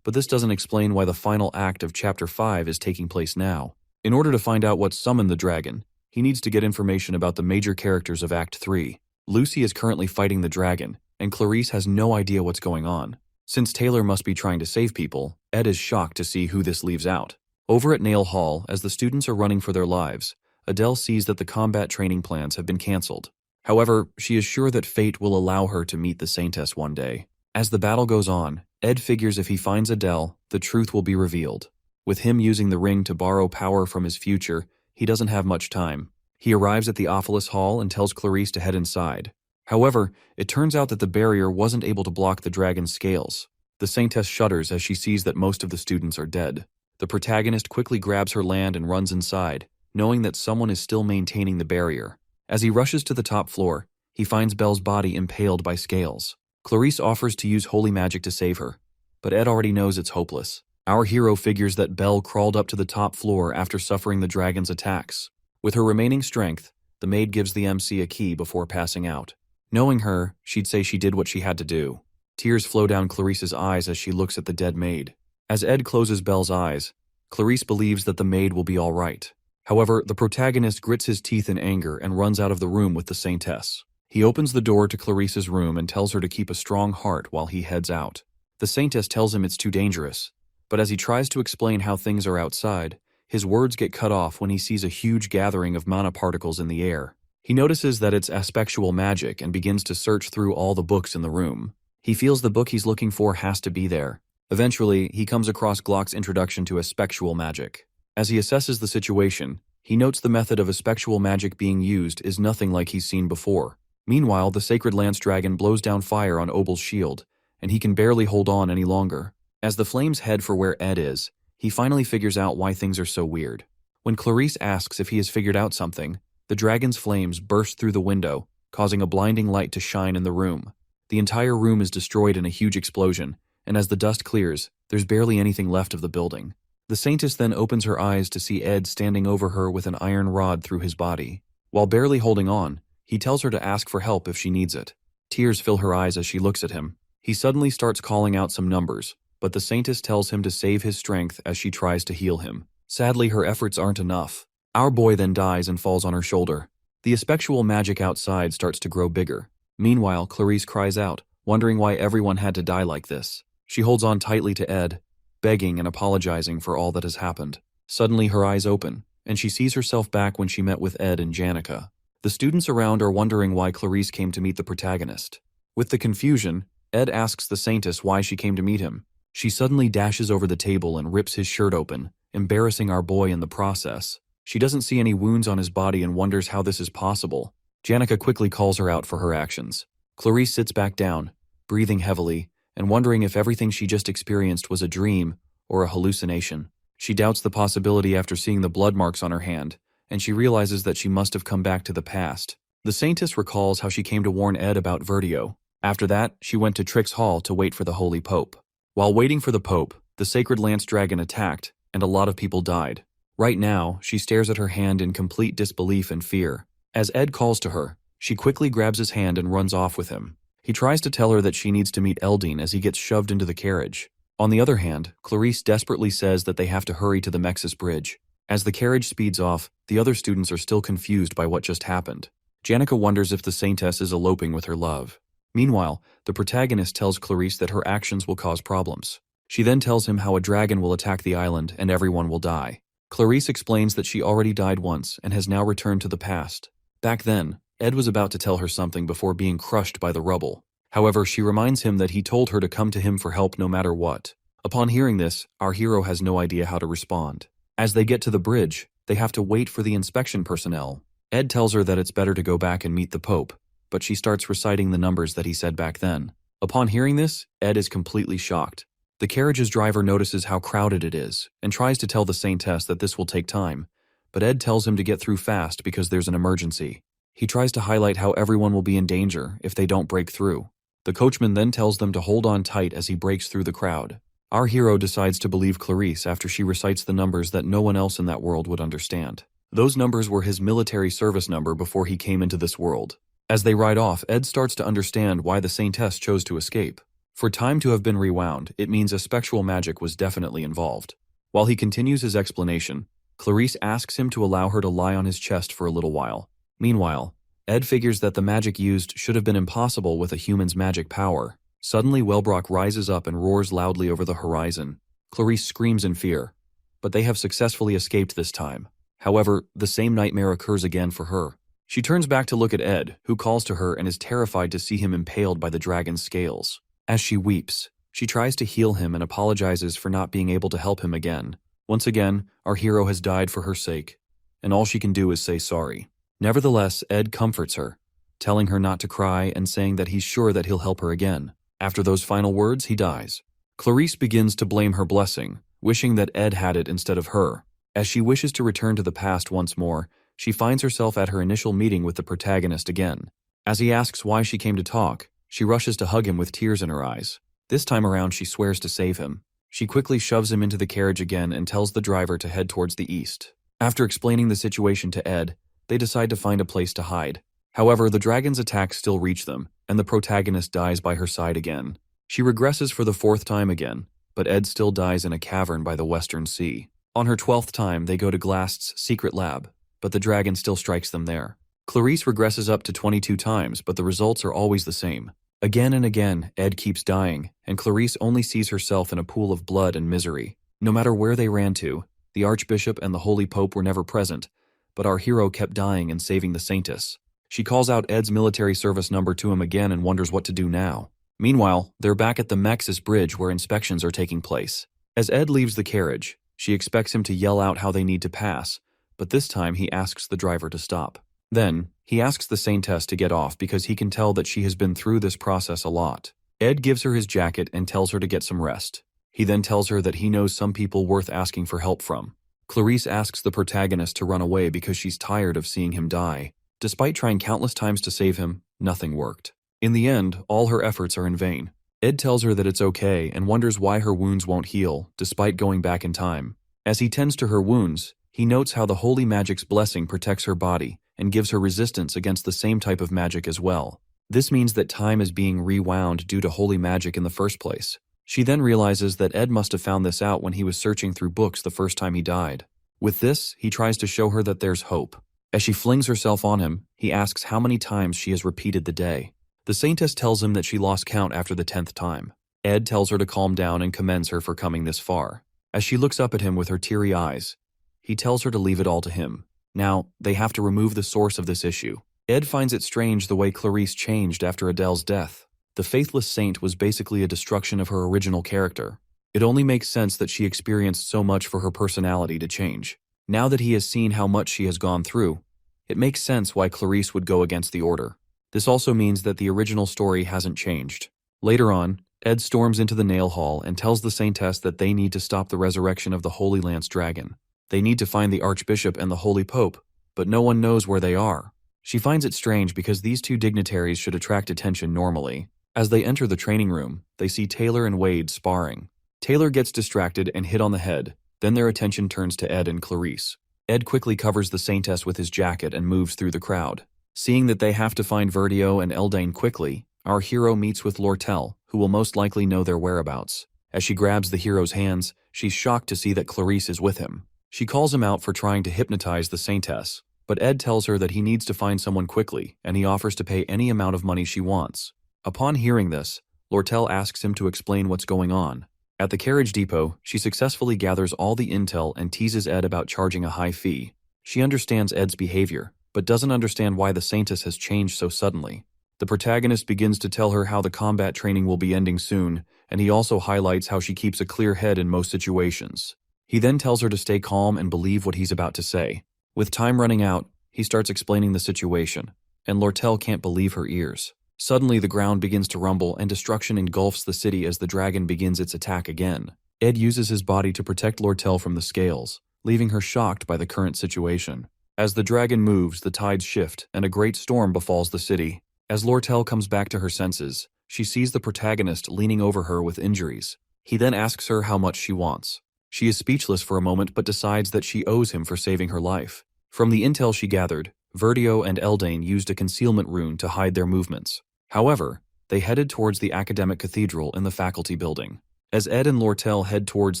but this doesn't explain why the final act of Chapter 5 is taking place now. In order to find out what summoned the dragon, he needs to get information about the major characters of Act 3. Lucy is currently fighting the dragon, and Clarice has no idea what's going on. Since Taylor must be trying to save people, Ed is shocked to see who this leaves out. Over at Nail Hall, as the students are running for their lives, Adele sees that the combat training plans have been cancelled. However, she is sure that fate will allow her to meet the Saintess one day. As the battle goes on, Ed figures if he finds Adele, the truth will be revealed. With him using the ring to borrow power from his future, he doesn't have much time. He arrives at the Ophelis Hall and tells Clarice to head inside. However, it turns out that the barrier wasn't able to block the dragon's scales. The Saintess shudders as she sees that most of the students are dead. The protagonist quickly grabs her land and runs inside, knowing that someone is still maintaining the barrier. As he rushes to the top floor, he finds Belle's body impaled by scales. Clarice offers to use holy magic to save her, but Ed already knows it's hopeless. Our hero figures that Belle crawled up to the top floor after suffering the dragon's attacks. With her remaining strength, the maid gives the MC a key before passing out. Knowing her, she'd say she did what she had to do. Tears flow down Clarice's eyes as she looks at the dead maid. As Ed closes Belle's eyes, Clarice believes that the maid will be all right. However, the protagonist grits his teeth in anger and runs out of the room with the Saintess. He opens the door to Clarice's room and tells her to keep a strong heart while he heads out. The Saintess tells him it's too dangerous, but as he tries to explain how things are outside, his words get cut off when he sees a huge gathering of mana particles in the air. He notices that it's aspectual magic and begins to search through all the books in the room. He feels the book he's looking for has to be there. Eventually, he comes across Glock's introduction to aspectual magic. As he assesses the situation, he notes the method of aspectual magic being used is nothing like he's seen before. Meanwhile, the Sacred Lance Dragon blows down fire on Obel's shield, and he can barely hold on any longer. As the flames head for where Ed is, he finally figures out why things are so weird. When Clarice asks if he has figured out something, the dragon's flames burst through the window, causing a blinding light to shine in the room. The entire room is destroyed in a huge explosion, and as the dust clears, there's barely anything left of the building. The Saintess then opens her eyes to see Ed standing over her with an iron rod through his body. While barely holding on, he tells her to ask for help if she needs it. Tears fill her eyes as she looks at him. He suddenly starts calling out some numbers, but the Saintess tells him to save his strength as she tries to heal him. Sadly, her efforts aren't enough. Our boy then dies and falls on her shoulder. The aspectual magic outside starts to grow bigger. Meanwhile, Clarice cries out, wondering why everyone had to die like this. She holds on tightly to Ed, begging and apologizing for all that has happened. Suddenly, her eyes open, and she sees herself back when she met with Ed and Janica. The students around are wondering why Clarice came to meet the protagonist. With the confusion, Ed asks the Saintess why she came to meet him. She suddenly dashes over the table and rips his shirt open, embarrassing our boy in the process. She doesn't see any wounds on his body and wonders how this is possible. Janica quickly calls her out for her actions. Clarice sits back down, breathing heavily, and wondering if everything she just experienced was a dream or a hallucination. She doubts the possibility after seeing the blood marks on her hand, and she realizes that she must have come back to the past. The Saintess recalls how she came to warn Ed about Vertio. After that, she went to Trix Hall to wait for the Holy Pope. While waiting for the Pope, the Sacred Lance Dragon attacked, and a lot of people died. Right now, she stares at her hand in complete disbelief and fear. As Ed calls to her, she quickly grabs his hand and runs off with him. He tries to tell her that she needs to meet Eldine as he gets shoved into the carriage. On the other hand, Clarice desperately says that they have to hurry to the Mexis Bridge. As the carriage speeds off, the other students are still confused by what just happened. Janica wonders if the Saintess is eloping with her love. Meanwhile, the protagonist tells Clarice that her actions will cause problems. She then tells him how a dragon will attack the island and everyone will die. Clarice explains that she already died once and has now returned to the past. Back then, Ed was about to tell her something before being crushed by the rubble. However, she reminds him that he told her to come to him for help no matter what. Upon hearing this, our hero has no idea how to respond. As they get to the bridge, they have to wait for the inspection personnel. Ed tells her that it's better to go back and meet the Pope, but she starts reciting the numbers that he said back then. Upon hearing this, Ed is completely shocked. The carriage's driver notices how crowded it is and tries to tell the Saintess that this will take time, but Ed tells him to get through fast because there's an emergency. He tries to highlight how everyone will be in danger if they don't break through. The coachman then tells them to hold on tight as he breaks through the crowd. Our hero decides to believe Clarice after she recites the numbers that no one else in that world would understand. Those numbers were his military service number before he came into this world. As they ride off, Ed starts to understand why the Saintess chose to escape. For time to have been rewound, it means a spectral magic was definitely involved. While he continues his explanation, Clarice asks him to allow her to lie on his chest for a little while. Meanwhile, Ed figures that the magic used should have been impossible with a human's magic power. Suddenly, Wellbrock rises up and roars loudly over the horizon. Clarice screams in fear, but they have successfully escaped this time. However, the same nightmare occurs again for her. She turns back to look at Ed, who calls to her and is terrified to see him impaled by the dragon's scales. As she weeps, she tries to heal him and apologizes for not being able to help him again. Once again, our hero has died for her sake, and all she can do is say sorry. Nevertheless, Ed comforts her, telling her not to cry and saying that he's sure that he'll help her again. After those final words, he dies. Clarice begins to blame her blessing, wishing that Ed had it instead of her. As she wishes to return to the past once more, she finds herself at her initial meeting with the protagonist again. As he asks why she came to talk, she rushes to hug him with tears in her eyes. This time around, she swears to save him. She quickly shoves him into the carriage again and tells the driver to head towards the east. After explaining the situation to Ed, they decide to find a place to hide. However, the dragon's attacks still reach them, and the protagonist dies by her side again. She regresses for the 4th time again, but Ed still dies in a cavern by the Western Sea. On her 12th time, they go to Glast's secret lab, but the dragon still strikes them there. Clarice regresses up to 22 times, but the results are always the same. Again and again, Ed keeps dying, and Clarice only sees herself in a pool of blood and misery. No matter where they ran to, the Archbishop and the Holy Pope were never present, but our hero kept dying and saving the Saintess. She calls out Ed's military service number to him again and wonders what to do now. Meanwhile, they're back at the Mexis Bridge where inspections are taking place. As Ed leaves the carriage, she expects him to yell out how they need to pass, but this time he asks the driver to stop. Then, he asks the Saintess to get off because he can tell that she has been through this process a lot. Ed gives her his jacket and tells her to get some rest. He then tells her that he knows some people worth asking for help from. Clarice asks the protagonist to run away because she's tired of seeing him die. Despite trying countless times to save him, nothing worked. In the end, all her efforts are in vain. Ed tells her that it's okay and wonders why her wounds won't heal, despite going back in time. As he tends to her wounds, he notes how the holy magic's blessing protects her body and gives her resistance against the same type of magic as well. This means that time is being rewound due to holy magic in the first place. She then realizes that Ed must have found this out when he was searching through books the first time he died. With this, he tries to show her that there's hope. As she flings herself on him, he asks how many times she has repeated the day. The Saintess tells him that she lost count after the 10th time. Ed tells her to calm down and commends her for coming this far. As she looks up at him with her teary eyes, he tells her to leave it all to him. Now, they have to remove the source of this issue. Ed finds it strange the way Clarice changed after Adele's death. The faithless saint was basically a destruction of her original character. It only makes sense that she experienced so much for her personality to change. Now that he has seen how much she has gone through, it makes sense why Clarice would go against the order. This also means that the original story hasn't changed. Later on, Ed storms into the Nail Hall and tells the Saintess that they need to stop the resurrection of the Holy Lance Dragon. They need to find the Archbishop and the Holy Pope, but no one knows where they are. She finds it strange because these two dignitaries should attract attention normally. As they enter the training room, they see Taylor and Wade sparring. Taylor gets distracted and hit on the head, then their attention turns to Ed and Clarice. Ed quickly covers the Saintess with his jacket and moves through the crowd. Seeing that they have to find Verdio and Eldane quickly, our hero meets with Lortel, who will most likely know their whereabouts. As she grabs the hero's hands, she's shocked to see that Clarice is with him. She calls him out for trying to hypnotize the Saintess, but Ed tells her that he needs to find someone quickly, and he offers to pay any amount of money she wants. Upon hearing this, Lortel asks him to explain what's going on. At the carriage depot, she successfully gathers all the intel and teases Ed about charging a high fee. She understands Ed's behavior, but doesn't understand why the Saintess has changed so suddenly. The protagonist begins to tell her how the combat training will be ending soon, and he also highlights how she keeps a clear head in most situations. He then tells her to stay calm and believe what he's about to say. With time running out, he starts explaining the situation, and Lortel can't believe her ears. Suddenly, the ground begins to rumble and destruction engulfs the city as the dragon begins its attack again. Ed uses his body to protect Lortel from the scales, leaving her shocked by the current situation. As the dragon moves, the tides shift, and a great storm befalls the city. As Lortel comes back to her senses, she sees the protagonist leaning over her with injuries. He then asks her how much she wants. She is speechless for a moment but decides that she owes him for saving her life. From the intel she gathered, Verdio and Eldane used a concealment rune to hide their movements. However, they headed towards the academic cathedral in the faculty building. As Ed and Lortel head towards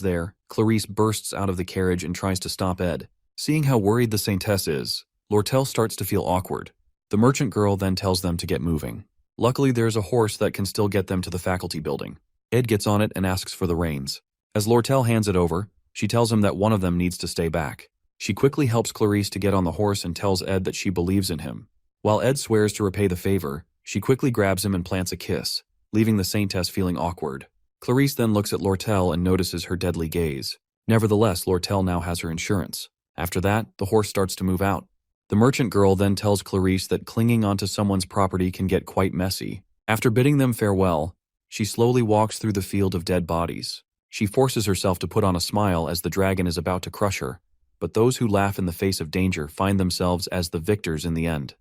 there, Clarice bursts out of the carriage and tries to stop Ed. Seeing how worried the Saintess is, Lortel starts to feel awkward. The merchant girl then tells them to get moving. Luckily, there's a horse that can still get them to the faculty building. Ed gets on it and asks for the reins. As Lortel hands it over, she tells him that one of them needs to stay back. She quickly helps Clarice to get on the horse and tells Ed that she believes in him. While Ed swears to repay the favor, she quickly grabs him and plants a kiss, leaving the Saintess feeling awkward. Clarice then looks at Lortel and notices her deadly gaze. Nevertheless, Lortel now has her insurance. After that, the horse starts to move out. The merchant girl then tells Clarice that clinging onto someone's property can get quite messy. After bidding them farewell, she slowly walks through the field of dead bodies. She forces herself to put on a smile as the dragon is about to crush her, but those who laugh in the face of danger find themselves as the victors in the end.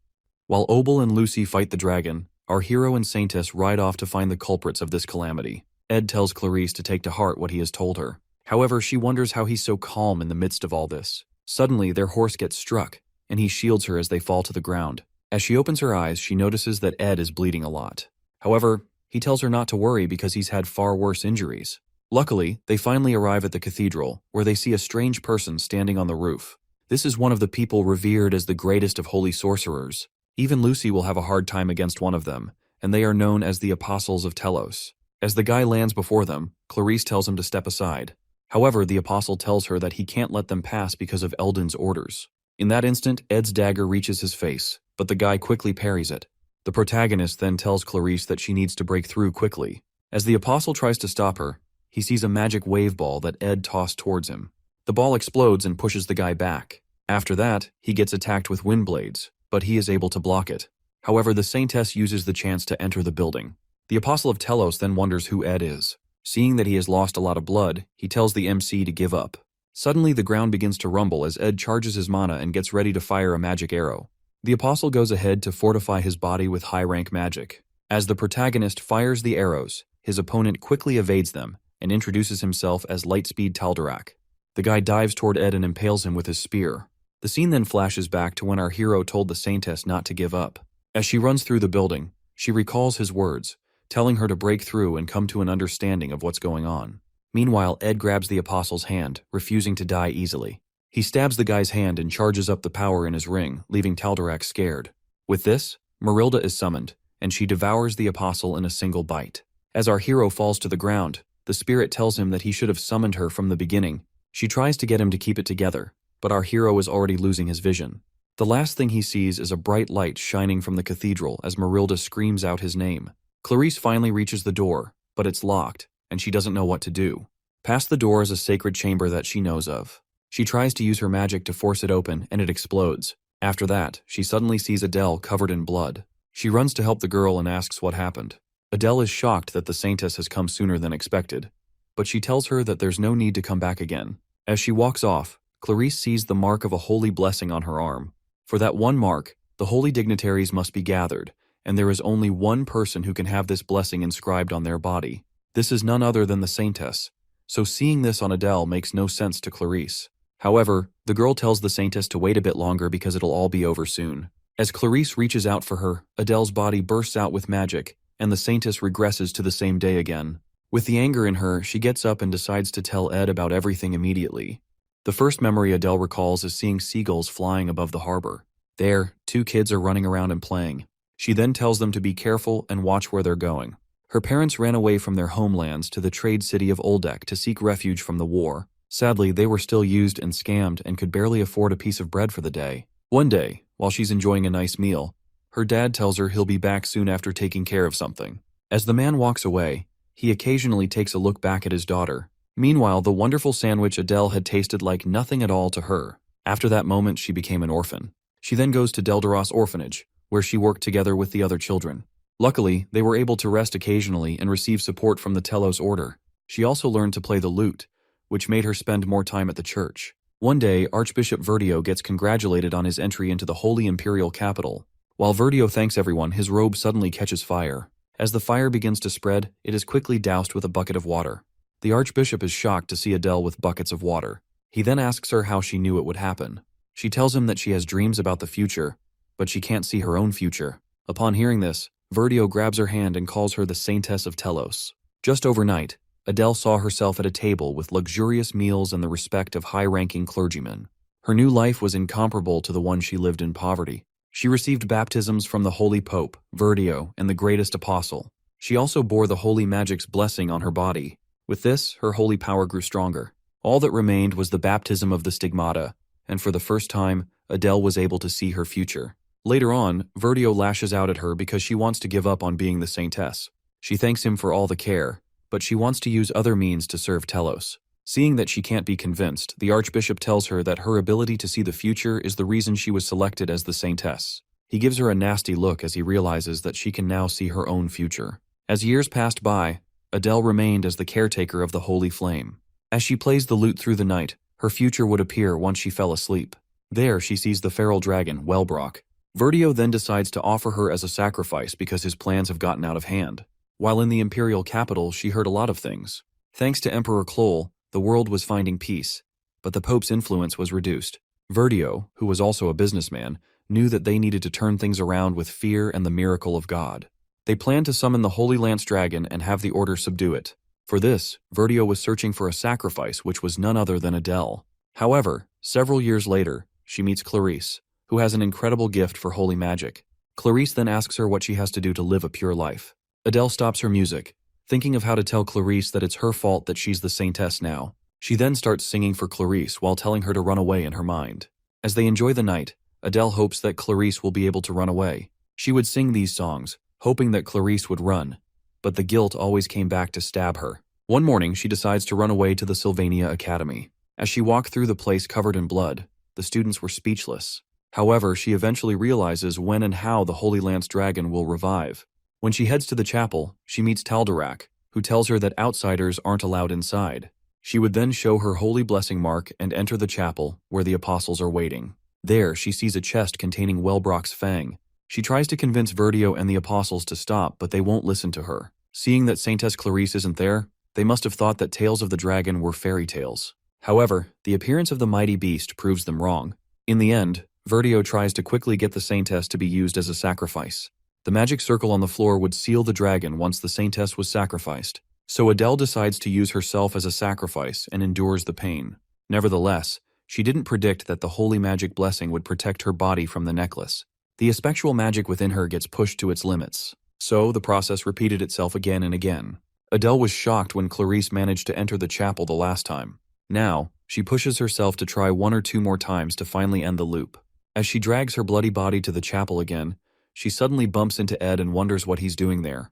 While Obel and Lucy fight the dragon, our hero and Saintess ride off to find the culprits of this calamity. Ed tells Clarice to take to heart what he has told her. However, she wonders how he's so calm in the midst of all this. Suddenly, their horse gets struck, and he shields her as they fall to the ground. As she opens her eyes, she notices that Ed is bleeding a lot. However, he tells her not to worry because he's had far worse injuries. Luckily, they finally arrive at the cathedral, where they see a strange person standing on the roof. This is one of the people revered as the greatest of holy sorcerers. Even Lucy will have a hard time against one of them, and they are known as the Apostles of Telos. As the guy lands before them, Clarice tells him to step aside. However, the apostle tells her that he can't let them pass because of Eldon's orders. In that instant, Ed's dagger reaches his face, but the guy quickly parries it. The protagonist then tells Clarice that she needs to break through quickly. As the apostle tries to stop her, he sees a magic wave ball that Ed tossed towards him. The ball explodes and pushes the guy back. After that, he gets attacked with wind blades, but he is able to block it. However, the Saintess uses the chance to enter the building. The Apostle of Telos then wonders who Ed is. Seeing that he has lost a lot of blood, he tells the MC to give up. Suddenly, the ground begins to rumble as Ed charges his mana and gets ready to fire a magic arrow. The Apostle goes ahead to fortify his body with high-rank magic. As the protagonist fires the arrows, his opponent quickly evades them and introduces himself as Lightspeed Taldarak. The guy dives toward Ed and impales him with his spear. The scene then flashes back to when our hero told the Saintess not to give up. As she runs through the building, she recalls his words, telling her to break through and come to an understanding of what's going on. Meanwhile, Ed grabs the Apostle's hand, refusing to die easily. He stabs the guy's hand and charges up the power in his ring, leaving Taldarak scared. With this, Marilda is summoned, and she devours the Apostle in a single bite. As our hero falls to the ground, the spirit tells him that he should have summoned her from the beginning. She tries to get him to keep it together, but our hero is already losing his vision. The last thing he sees is a bright light shining from the cathedral as Marilda screams out his name. Clarice finally reaches the door, but it's locked, and she doesn't know what to do. Past the door is a sacred chamber that she knows of. She tries to use her magic to force it open, and it explodes. After that, she suddenly sees Adele covered in blood. She runs to help the girl and asks what happened. Adele is shocked that the Saintess has come sooner than expected, but she tells her that there's no need to come back again. As she walks off, Clarice sees the mark of a holy blessing on her arm. For that one mark, the holy dignitaries must be gathered, and there is only one person who can have this blessing inscribed on their body. This is none other than the Saintess, so seeing this on Adele makes no sense to Clarice. However, the girl tells the Saintess to wait a bit longer because it'll all be over soon. As Clarice reaches out for her, Adele's body bursts out with magic, and the Saintess regresses to the same day again. With the anger in her, she gets up and decides to tell Ed about everything immediately. The first memory Adele recalls is seeing seagulls flying above the harbor. There, two kids are running around and playing. She then tells them to be careful and watch where they're going. Her parents ran away from their homelands to the trade city of Oldek to seek refuge from the war. Sadly, they were still used and scammed and could barely afford a piece of bread for the day. One day, while she's enjoying a nice meal, her dad tells her he'll be back soon after taking care of something. As the man walks away, He occasionally takes a look back at his daughter. Meanwhile, the wonderful sandwich Adele had tasted like nothing at all to her. After that moment, she became an orphan. She then goes to Delderos Orphanage, where she worked together with the other children. Luckily, they were able to rest occasionally and receive support from the Telos Order. She also learned to play the lute, which made her spend more time at the church. One day, Archbishop Verdio gets congratulated on his entry into the Holy Imperial Capital. While Verdio thanks everyone, his robe suddenly catches fire. As the fire begins to spread, it is quickly doused with a bucket of water. The Archbishop is shocked to see Adele with buckets of water. He then asks her how she knew it would happen. She tells him that she has dreams about the future, but she can't see her own future. Upon hearing this, Verdio grabs her hand and calls her the Saintess of Telos. Just overnight, Adele saw herself at a table with luxurious meals and the respect of high-ranking clergymen. Her new life was incomparable to the one she lived in poverty. She received baptisms from the Holy Pope, Verdio, and the greatest apostle. She also bore the Holy Magic's blessing on her body. With this, her holy power grew stronger. All that remained was the baptism of the stigmata, and for the first time, Adele was able to see her future. Later on, Verdio lashes out at her because she wants to give up on being the Saintess. She thanks him for all the care, but she wants to use other means to serve Telos. Seeing that she can't be convinced, the Archbishop tells her that her ability to see the future is the reason she was selected as the Saintess. He gives her a nasty look as he realizes that she can now see her own future. As years passed by, Adele remained as the caretaker of the Holy Flame. As she plays the lute through the night, her future would appear once she fell asleep. There she sees the feral dragon, Wellbrock. Verdio then decides to offer her as a sacrifice because his plans have gotten out of hand. While in the imperial capital, she heard a lot of things. Thanks to Emperor Kloll, the world was finding peace, but the Pope's influence was reduced. Verdio, who was also a businessman, knew that they needed to turn things around with fear and the miracle of God. They planned to summon the Holy Lance Dragon and have the Order subdue it. For this, Verdio was searching for a sacrifice which was none other than Adele. However, several years later, she meets Clarice, who has an incredible gift for holy magic. Clarice then asks her what she has to do to live a pure life. Adele stops her music, thinking of how to tell Clarice that it's her fault that she's the Saintess now. She then starts singing for Clarice while telling her to run away in her mind. As they enjoy the night, Adele hopes that Clarice will be able to run away. She would sing these songs, hoping that Clarice would run, but the guilt always came back to stab her. One morning, she decides to run away to the Sylvania Academy. As she walked through the place covered in blood, the students were speechless. However, she eventually realizes when and how the Holy Lance Dragon will revive. When she heads to the chapel, she meets Taldarak, who tells her that outsiders aren't allowed inside. She would then show her holy blessing mark and enter the chapel, where the apostles are waiting. There, she sees a chest containing Wellbrock's fang. She tries to convince Verdio and the apostles to stop, but they won't listen to her. Seeing that Saintess Clarice isn't there, they must have thought that tales of the dragon were fairy tales. However, the appearance of the mighty beast proves them wrong. In the end, Verdio tries to quickly get the Saintess to be used as a sacrifice. The magic circle on the floor would seal the dragon once the Saintess was sacrificed. So Adele decides to use herself as a sacrifice and endures the pain. Nevertheless, she didn't predict that the holy magic blessing would protect her body from the necklace. The aspectual magic within her gets pushed to its limits. So the process repeated itself again and again. Adele was shocked when Clarice managed to enter the chapel the last time. Now, she pushes herself to try 1 or 2 more times to finally end the loop. As she drags her bloody body to the chapel again, she suddenly bumps into Ed and wonders what he's doing there.